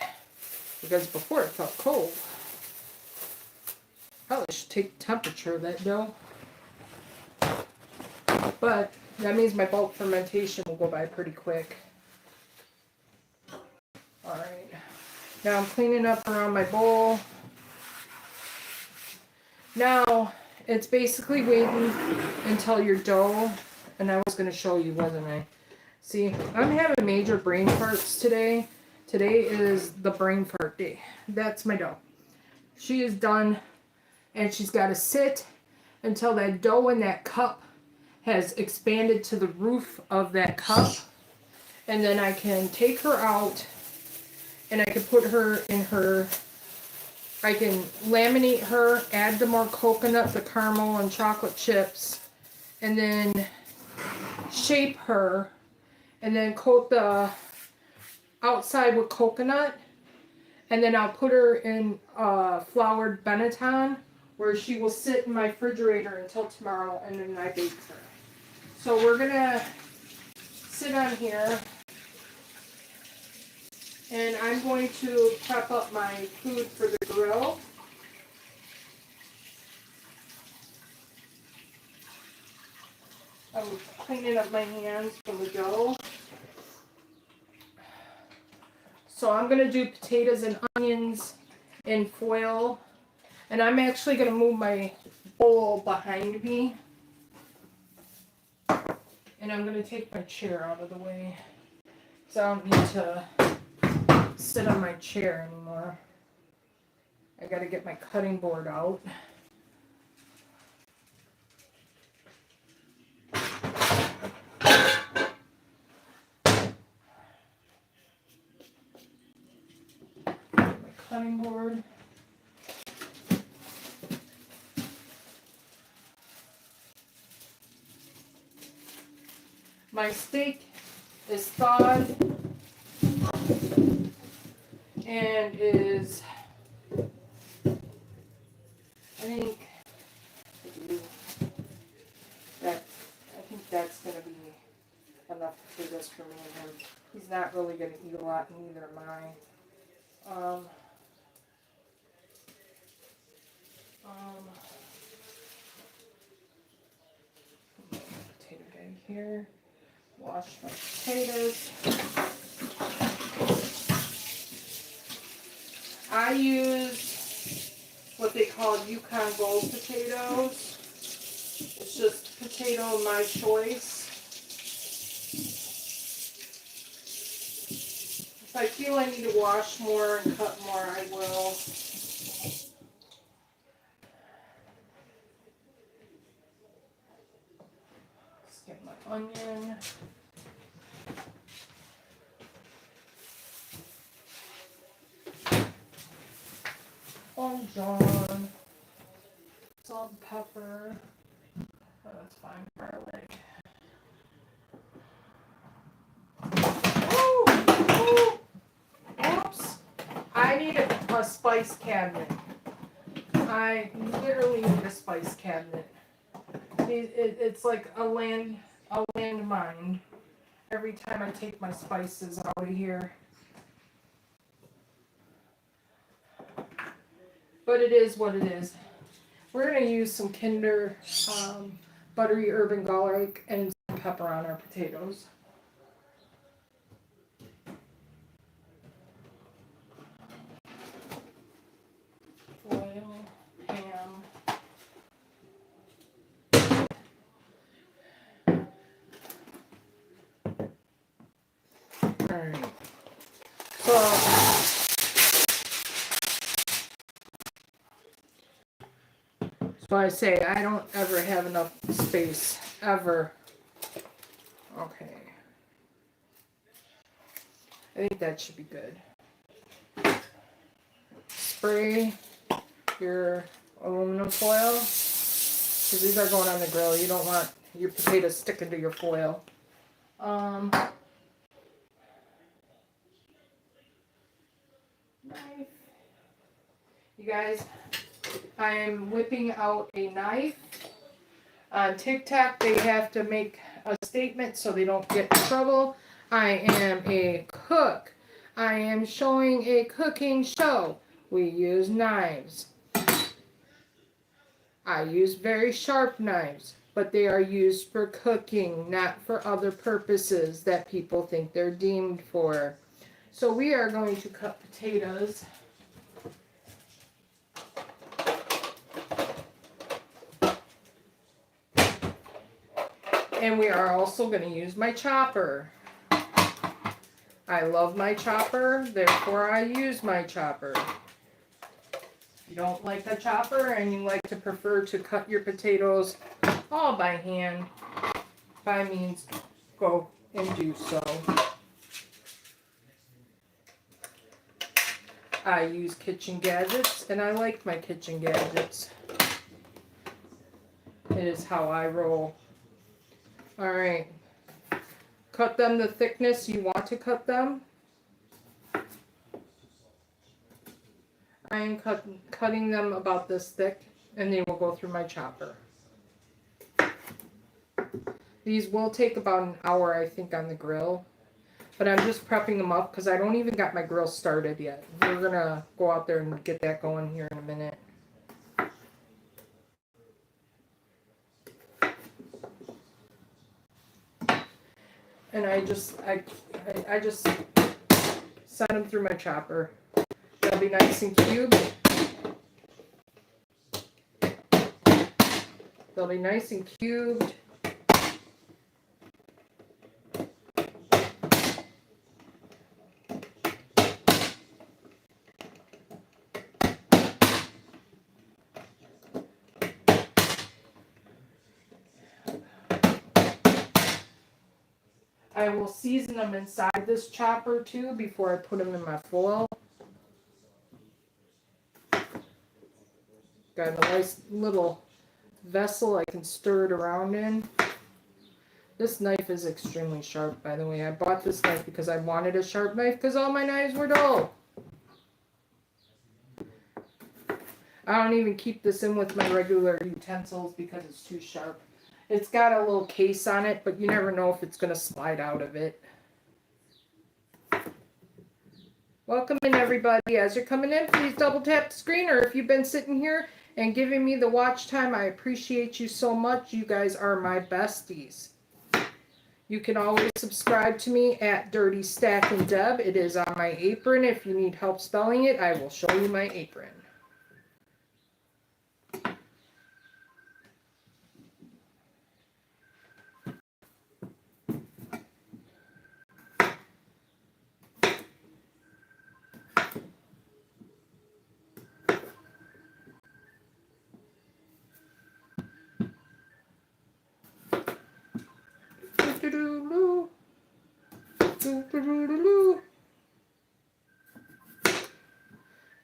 because before it felt cold. Probably should take the temperature of that dough. But that means my bulk fermentation will go by pretty quick. Alright. Now I'm cleaning up around my bowl. Now it's basically waiting until your dough, and I was going to show you, wasn't I? See, I'm having major brain farts today. Today is the brain fart day. That's my dough. She is done, and she's got to sit until that dough in that cup has expanded to the roof of that cup. And then I can take her out, and I can put her in her, I can laminate her, add the more coconut, the caramel, and chocolate chips, and then shape her. And then coat the outside with coconut. And then I'll put her in floured Benetton, where she will sit in my refrigerator until tomorrow, and then I bake her. So we're going to sit on here. And I'm going to prep up my food for the grill. I'm cleaning up my hands from the dough. So I'm going to do potatoes and onions in foil. And I'm actually going to move my bowl behind me. And I'm going to take my chair out of the way So I don't need to sit on my chair anymore. I gotta get my cutting board out. My cutting board. My steak is thawed and is, I think that's gonna be enough for this for me and him. He's not really gonna eat a lot, and neither am I. Potato bag here. Wash my potatoes. I use what they call Yukon Gold potatoes. It's just potato of my choice. If I feel I need to wash more and cut more, I will. Let's get my onion. John. Salt and pepper. Oh, that's fine. Garlic. Oops. I need a spice cabinet. I literally need a spice cabinet. It's like a landmine every time I take my spices out of here. But it is what it is. We're going to use some Kinder buttery herb and garlic and some pepper on our potatoes. Oil, ham. Alright. So I say I don't ever have enough space, ever. Okay. I think that should be good. Spray your aluminum foil, because these are going on the grill. You don't want your potatoes sticking to your foil. Knife. You guys, I am whipping out a knife. On TikTok, they have to make a statement so they don't get in trouble. I am a cook. I am showing a cooking show. We use knives. I use very sharp knives, but they are used for cooking, not for other purposes that people think they're deemed for. So we are going to cut potatoes. And we are also going to use my chopper. I love my chopper, therefore I use my chopper. If you don't like the chopper and you like to prefer to cut your potatoes all by hand, by means, go and do so. I use kitchen gadgets, and I like my kitchen gadgets. It is how I roll. Alright. Cut them the thickness you want to cut them. I am cutting them about this thick, and they will go through my chopper. These will take about an hour, I think, on the grill. But I'm just prepping them up because I don't even got my grill started yet. We're going to go out there and get that going here in a minute. And I just send them through my chopper. They'll be nice and cubed. They'll be nice and cubed. I will season them inside this chopper too before I put them in my foil. Got a nice little vessel I can stir it around in. This knife is extremely sharp, by the way. I bought this knife because I wanted a sharp knife because all my knives were dull. I don't even keep this in with my regular utensils because it's too sharp. It's got a little case on it, but you never know if it's going to slide out of it. Welcome in, everybody. As you're coming in, please double tap the screen, or if you've been sitting here and giving me the watch time, I appreciate you so much. You guys are my besties. You can always subscribe to me at Dirty Stackn Deb. It is on my apron. If you need help spelling it, I will show you my apron.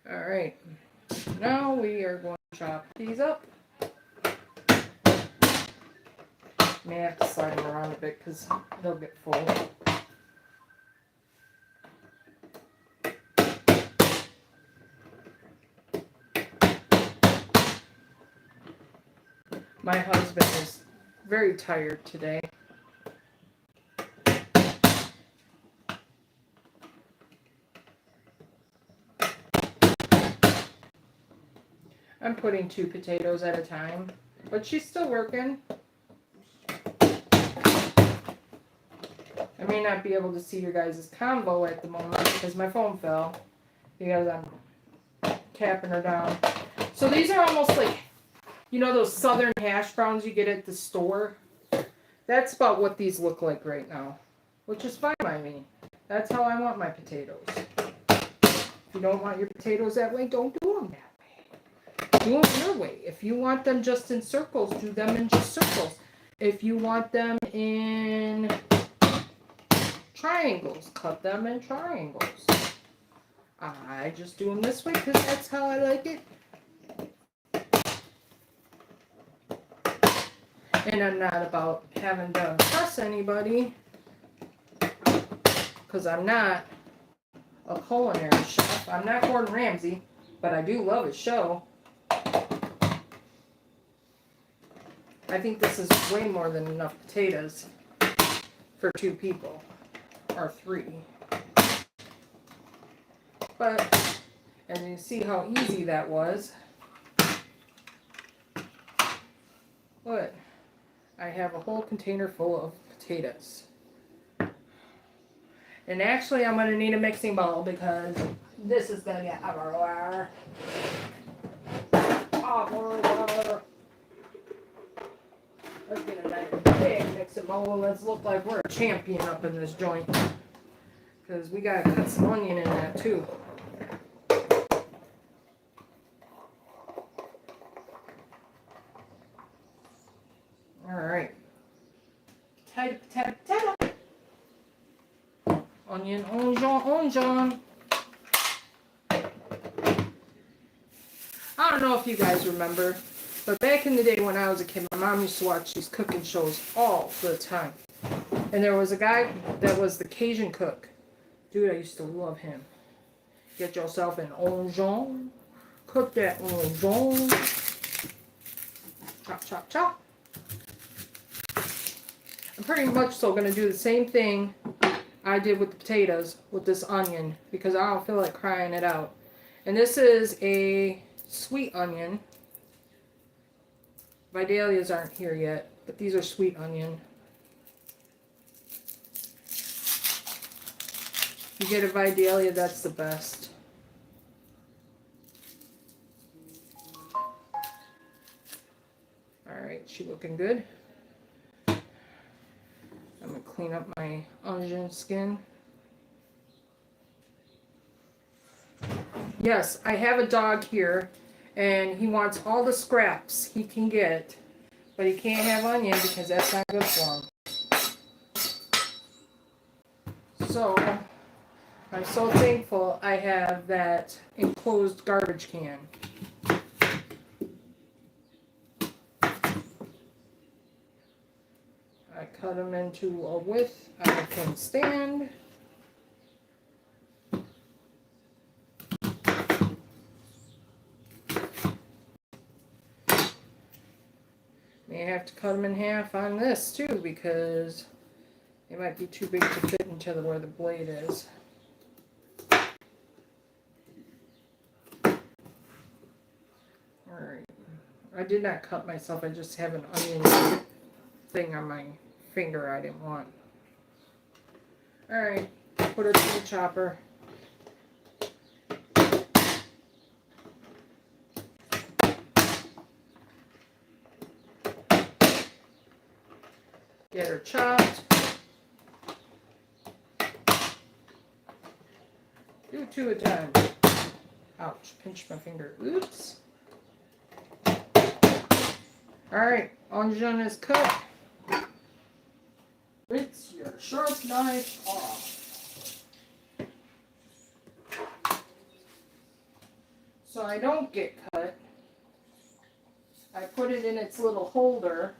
Alright, now we are going to chop these up. May have to slide them around a bit because they'll get full. My husband is very tired today. I'm putting 2 potatoes at a time, but she's still working. I may not be able to see your guys' combo at the moment because my phone fell because I'm tapping her down. So these are almost like, you know, those southern hash browns you get at the store? That's about what these look like right now, which is fine by me. That's how I want my potatoes. If you don't want your potatoes that way, don't do them that way. Do them your way. If you want them just in circles, do them in just circles. If you want them in triangles, cut them in triangles. I just do them this way because that's how I like it. And I'm not about having to impress anybody because I'm not a culinary chef. I'm not Gordon Ramsay, but I do love his show. I think this is way more than enough potatoes for 2 people, or 3. But, and you see how easy that was. Look, I have a whole container full of potatoes. And actually I'm going to need a mixing bowl because this is going to get everywhere. Let's get a nice big mixing bowl and let's look like we're a champion up in this joint. Because we got to cut some onion in that too. Alright. Potato. Onion, onion. I don't know if you guys remember, but back in the day when I was a kid, my mom used to watch these cooking shows all the time. And there was a guy that was the Cajun cook. Dude, I used to love him. Get yourself an onion. Cook that onion. Chop, chop, chop. I'm pretty much so going to do the same thing I did with the potatoes with this onion because I don't feel like crying it out. And this is a sweet onion. Vidalias aren't here yet, but these are sweet onion. If you get a Vidalia, that's the best. Alright, she looking good. I'm going to clean up my onion skin. Yes, I have a dog here, and he wants all the scraps he can get, but he can't have onion because that's not good for him. So, I'm so thankful I have that enclosed garbage can. I cut them into a width I can stand. May have to cut them in half on this too because they might be too big to fit into where the blade is. Alright. I did not cut myself, I just have an onion thing on my finger I didn't want. Alright, put it in the chopper. Get her chopped. Do 2 at a time. Ouch, pinched my finger. Oops. Alright, onion is cut. Rinse your sharp knife off. So I don't get cut. I put it in its little holder.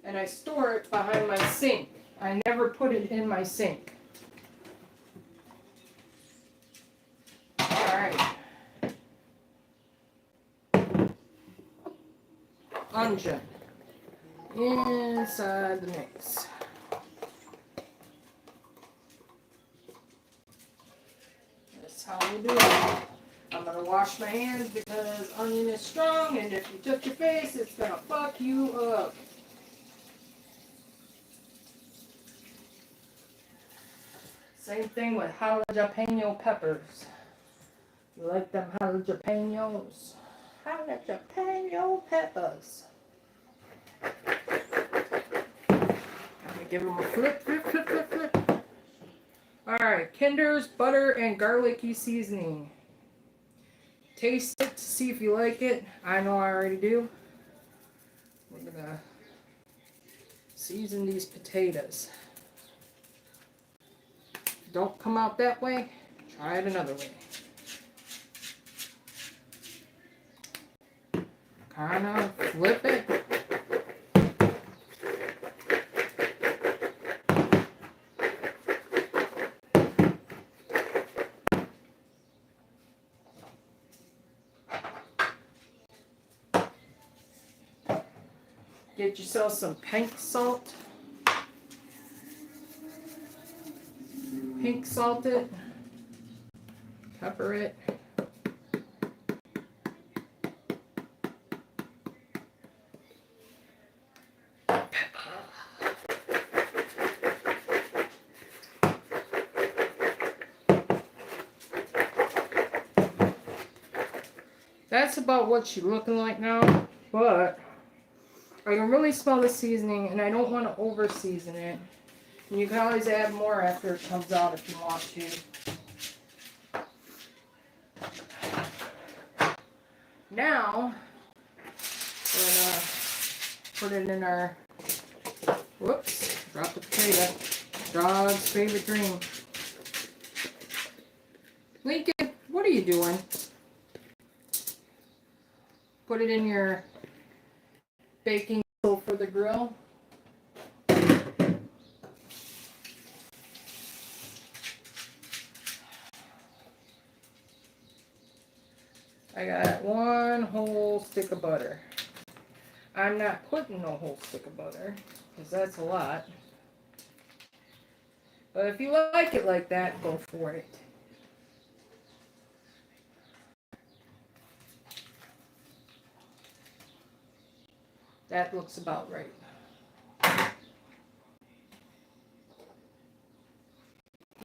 And I store it behind my sink. I never put it in my sink. Alright. Onion. Inside the mix. That's how we do it. I'm going to wash my hands because onion is strong, and if you touch your face, it's going to fuck you up. Same thing with jalapeno peppers. You like them jalapenos? Jalapeno peppers. Give them a flip, flip, flip, flip, flip. Alright, Kinder's butter and garlicky seasoning. Taste it to see if you like it. I know I already do. We're gonna season these potatoes. Don't come out that way, try it another way. Kind of flip it. Get yourself some pink salt. Pink salt it. Pepper it. That's about what she's looking like now, but I can really smell the seasoning, and I don't want to over season it. And you can always add more after it comes out if you want to. Now, we're going to put it in our, whoops, drop the potato. Dog's favorite dream. Lincoln, what are you doing? Put it in your baking bowl for the grill. I got 1 whole stick of butter. I'm not putting no whole stick of butter because that's a lot. But if you like it like that, go for it. That looks about right.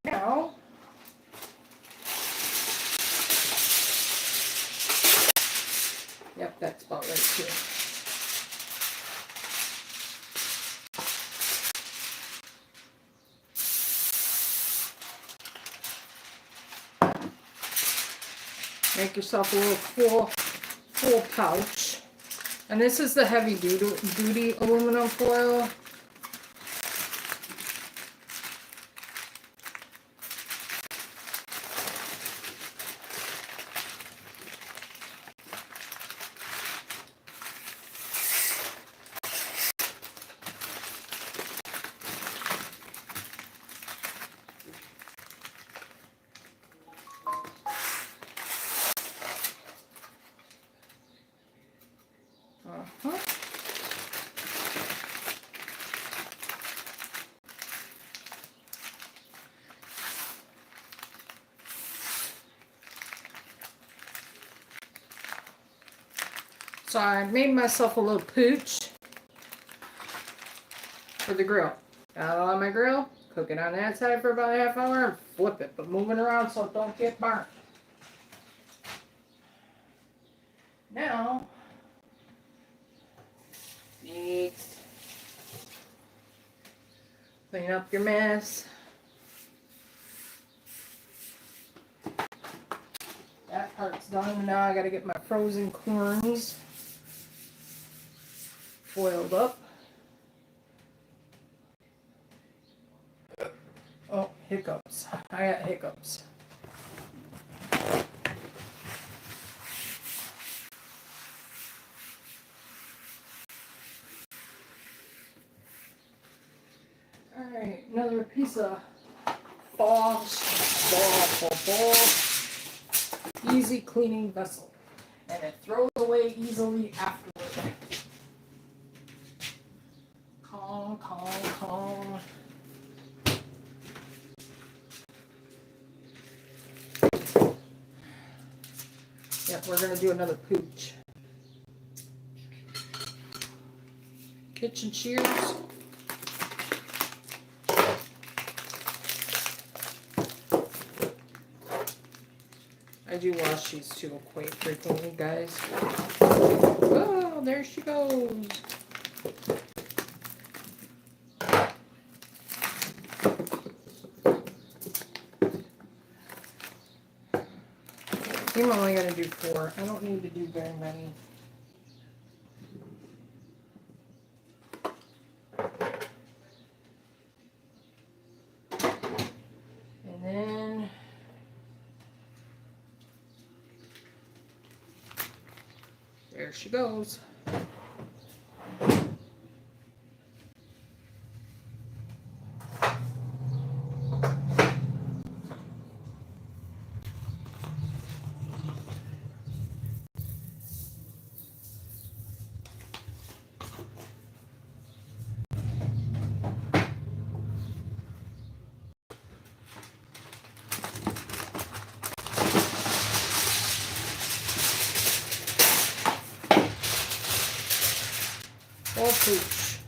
Now, yep, that's about right too. Make yourself a little full pouch. And this is the heavy duty aluminum foil. Uh-huh. So I made myself a little pooch for the grill. Got it on my grill, cook it on that side for about a half hour, and flip it, but move it around so it don't get burnt. Now, next, clean up your mess. That part's done. Now I gotta get my frozen corns boiled up. Oh, hiccups. I got hiccups. Alright, another piece of ball, easy cleaning vessel. And it throws away easily afterward. Calm, calm, calm. Yep, we're gonna do another pooch. Kitchen shears. I do wash these too quite frequently, guys. Oh, there she goes. I'm only gonna do 4. I don't need to do very many. And then there she goes. Or pooch.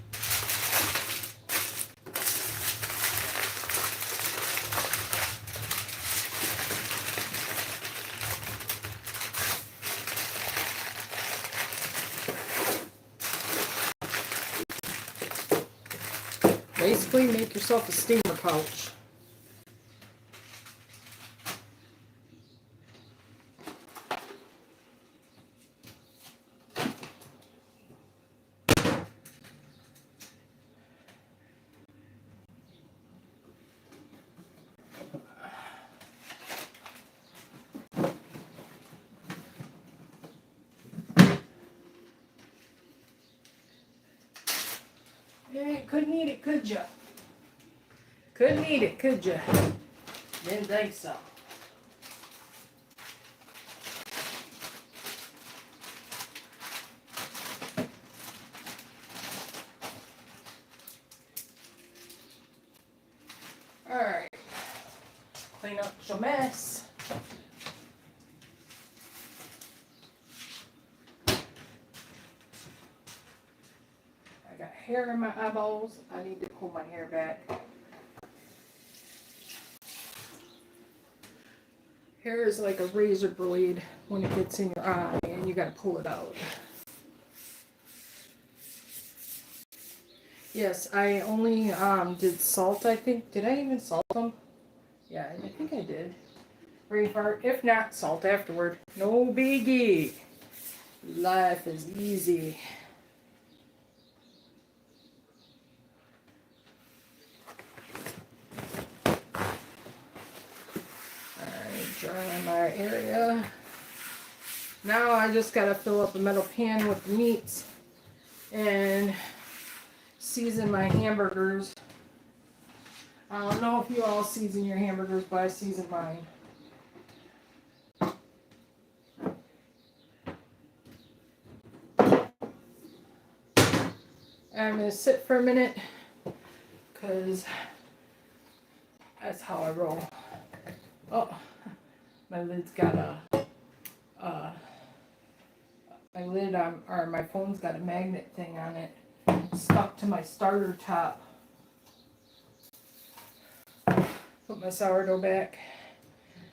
Basically, make yourself a steamer pouch. Yeah, couldn't eat it, could ya? Couldn't eat it, could ya? Didn't think so. Alright. Clean up your mess. I got hair in my eyeballs. I need to pull my hair back. Hair is like a razor blade when it gets in your eye and you gotta pull it out. Yes, I only did salt, I think. Did I even salt them? Yeah, I think I did. If not, salt afterward. No biggie. Life is easy. Alright, dry my area. Now I just gotta fill up a metal pan with the meats and season my hamburgers. I don't know if you all season your hamburgers, but I season mine. I'm gonna sit for a minute because that's how I roll. Oh, my lid's got my lid on, or my phone's got a magnet thing on it stuck to my starter top. Put my sourdough back.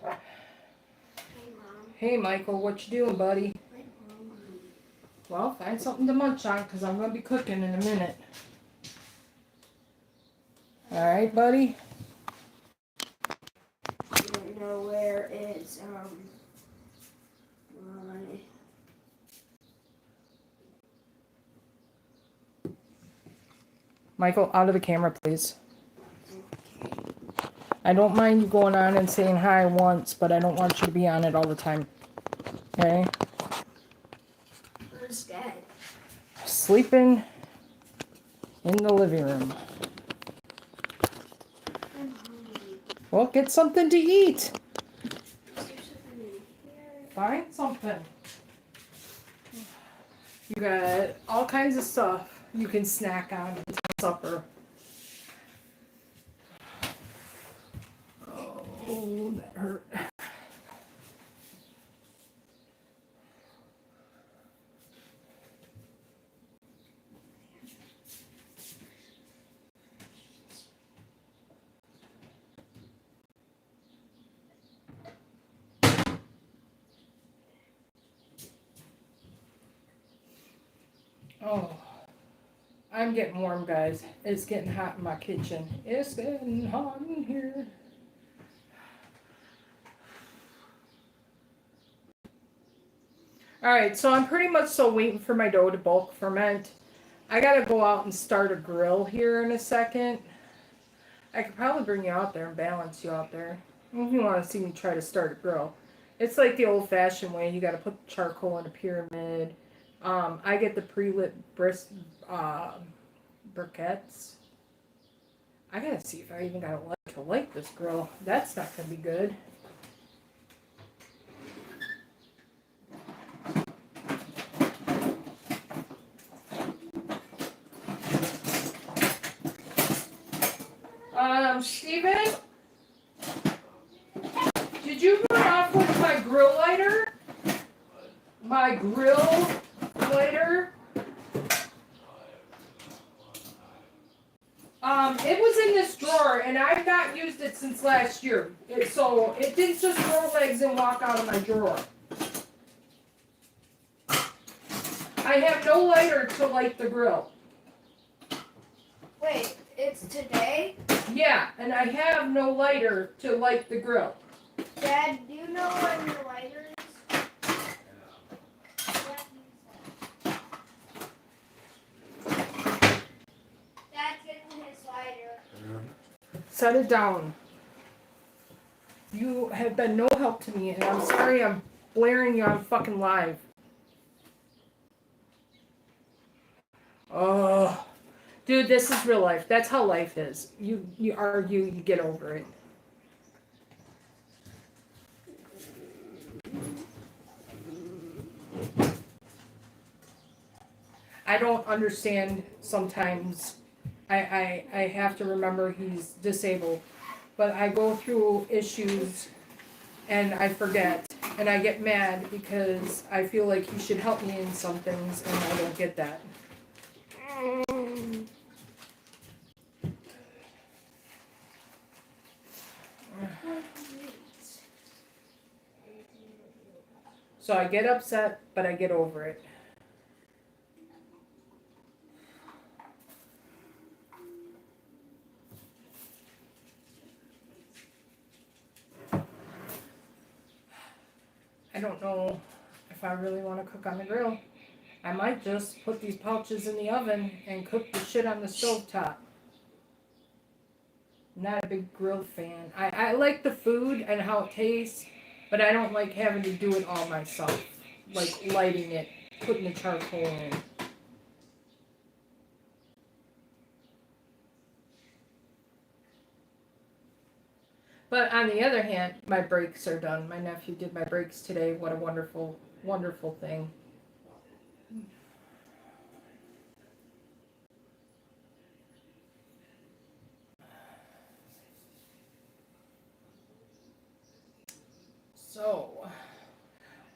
Hey, Mom. Hey, Michael, what you doing, buddy? I'm hungry. Well, find something to munch on because I'm gonna be cooking in a minute. All right, buddy. I don't know where it's my Michael, out of the camera, please. I don't mind you going on and saying hi once, but I don't want you to be on it all the time. Okay? Where's Dad? Sleeping in the living room. I'm hungry. Well, get something to eat. Is there something in here? Find something. You got all kinds of stuff you can snack on until supper. Oh, that hurt. Oh, I'm getting warm, guys. It's getting hot in my kitchen. It's getting hot in here. Alright, so I'm pretty much still waiting for my dough to bulk ferment. I gotta go out and start a grill here in a second. I could probably bring you out there and balance you out there. If you want to see me try to start a grill. It's like the old-fashioned way. You gotta put charcoal in a pyramid. I get the pre-lit briquettes. I gotta see if I even got a light to light this grill. That's not gonna be good. Steven? Did you run off with my grill lighter? My grill lighter? It was in this drawer, and I've not used it since last year. So it didn't just roll legs and walk out of my drawer. I have no lighter to light the grill. Wait, it's today? Yeah, and I have no lighter to light the grill. Dad, do you know when your lighter is? Dad's getting his lighter. Set it down. You have been no help to me, and I'm sorry I'm blaring you on fucking live. Oh, dude, this is real life. That's how life is. You argue, you get over it. I don't understand sometimes. I have to remember he's disabled. But I go through issues and I forget. And I get mad because I feel like he should help me in some things and I don't get that. So I get upset, but I get over it. I don't know if I really want to cook on the grill. I might just put these pouches in the oven and cook the shit on the stovetop. Not a big grill fan. I like the food and how it tastes, but I don't like having to do it all myself. Like lighting it, putting the charcoal in. But on the other hand, my brakes are done. My nephew did my brakes today. What a wonderful, wonderful thing.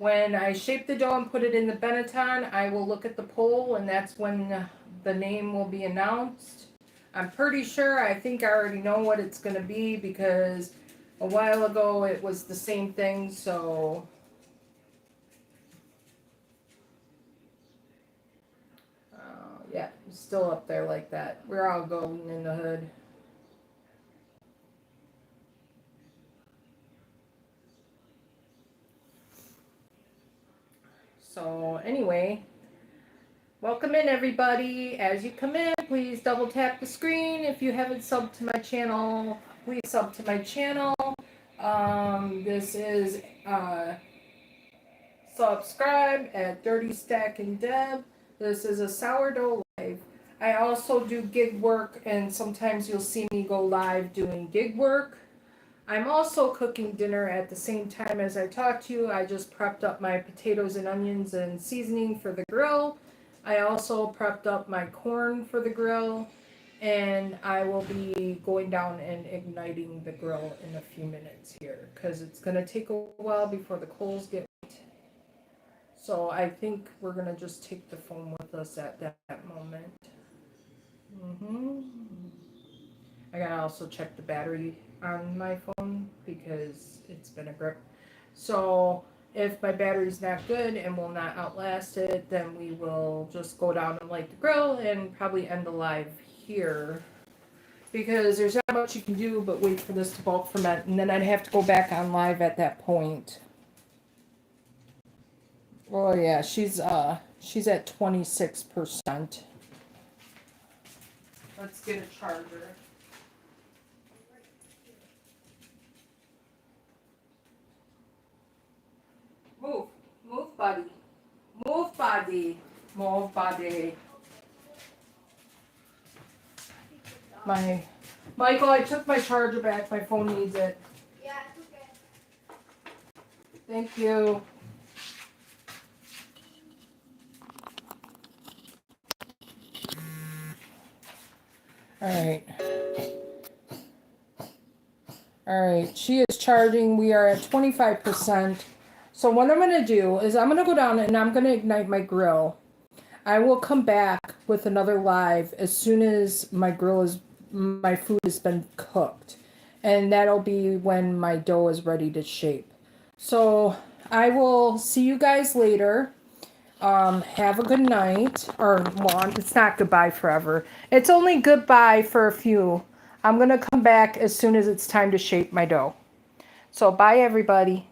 When I shape the dough and put it in the Benetton, I will look at the poll, and that's when the name will be announced. I'm pretty sure, I think I already know what it's going to be because a while ago it was the same thing, so yeah, it's still up there like that. We're all golden in the hood. So anyway, welcome in everybody. As you come in, please double tap the screen. If you haven't subbed to my channel, please sub to my channel. This is subscribe at Dirty Stack and Deb. This is a sourdough live. I also do gig work, and sometimes you'll see me go live doing gig work. I'm also cooking dinner at the same time as I talk to you. I just prepped up my potatoes and onions and seasoning for the grill. I also prepped up my corn for the grill, and I will be going down and igniting the grill in a few minutes here because it's going to take a while before the coals get wet. So I think we're going to just take the phone with us at that moment. I gotta also check the battery on my phone because it's been a grip. So if my battery's not good and will not outlast it, then we will just go down and light the grill and probably end the live here. Because there's not much you can do but wait for this to bulk ferment, and then I'd have to go back on live at that point. Oh yeah, she's at 26%. Let's get a charger. Move, move, buddy. Move, buddy. Move, buddy. Michael, I took my charger back. My phone needs it. Yeah, it's okay. Thank you. All right, she is charging. We are at 25%. So what I'm going to do is I'm going to go down and I'm going to ignite my grill. I will come back with another live as soon as my food has been cooked. And that'll be when my dough is ready to shape. So I will see you guys later. Have a good night. Well, it's not goodbye forever. It's only goodbye for a few. I'm going to come back as soon as it's time to shape my dough. So bye, everybody.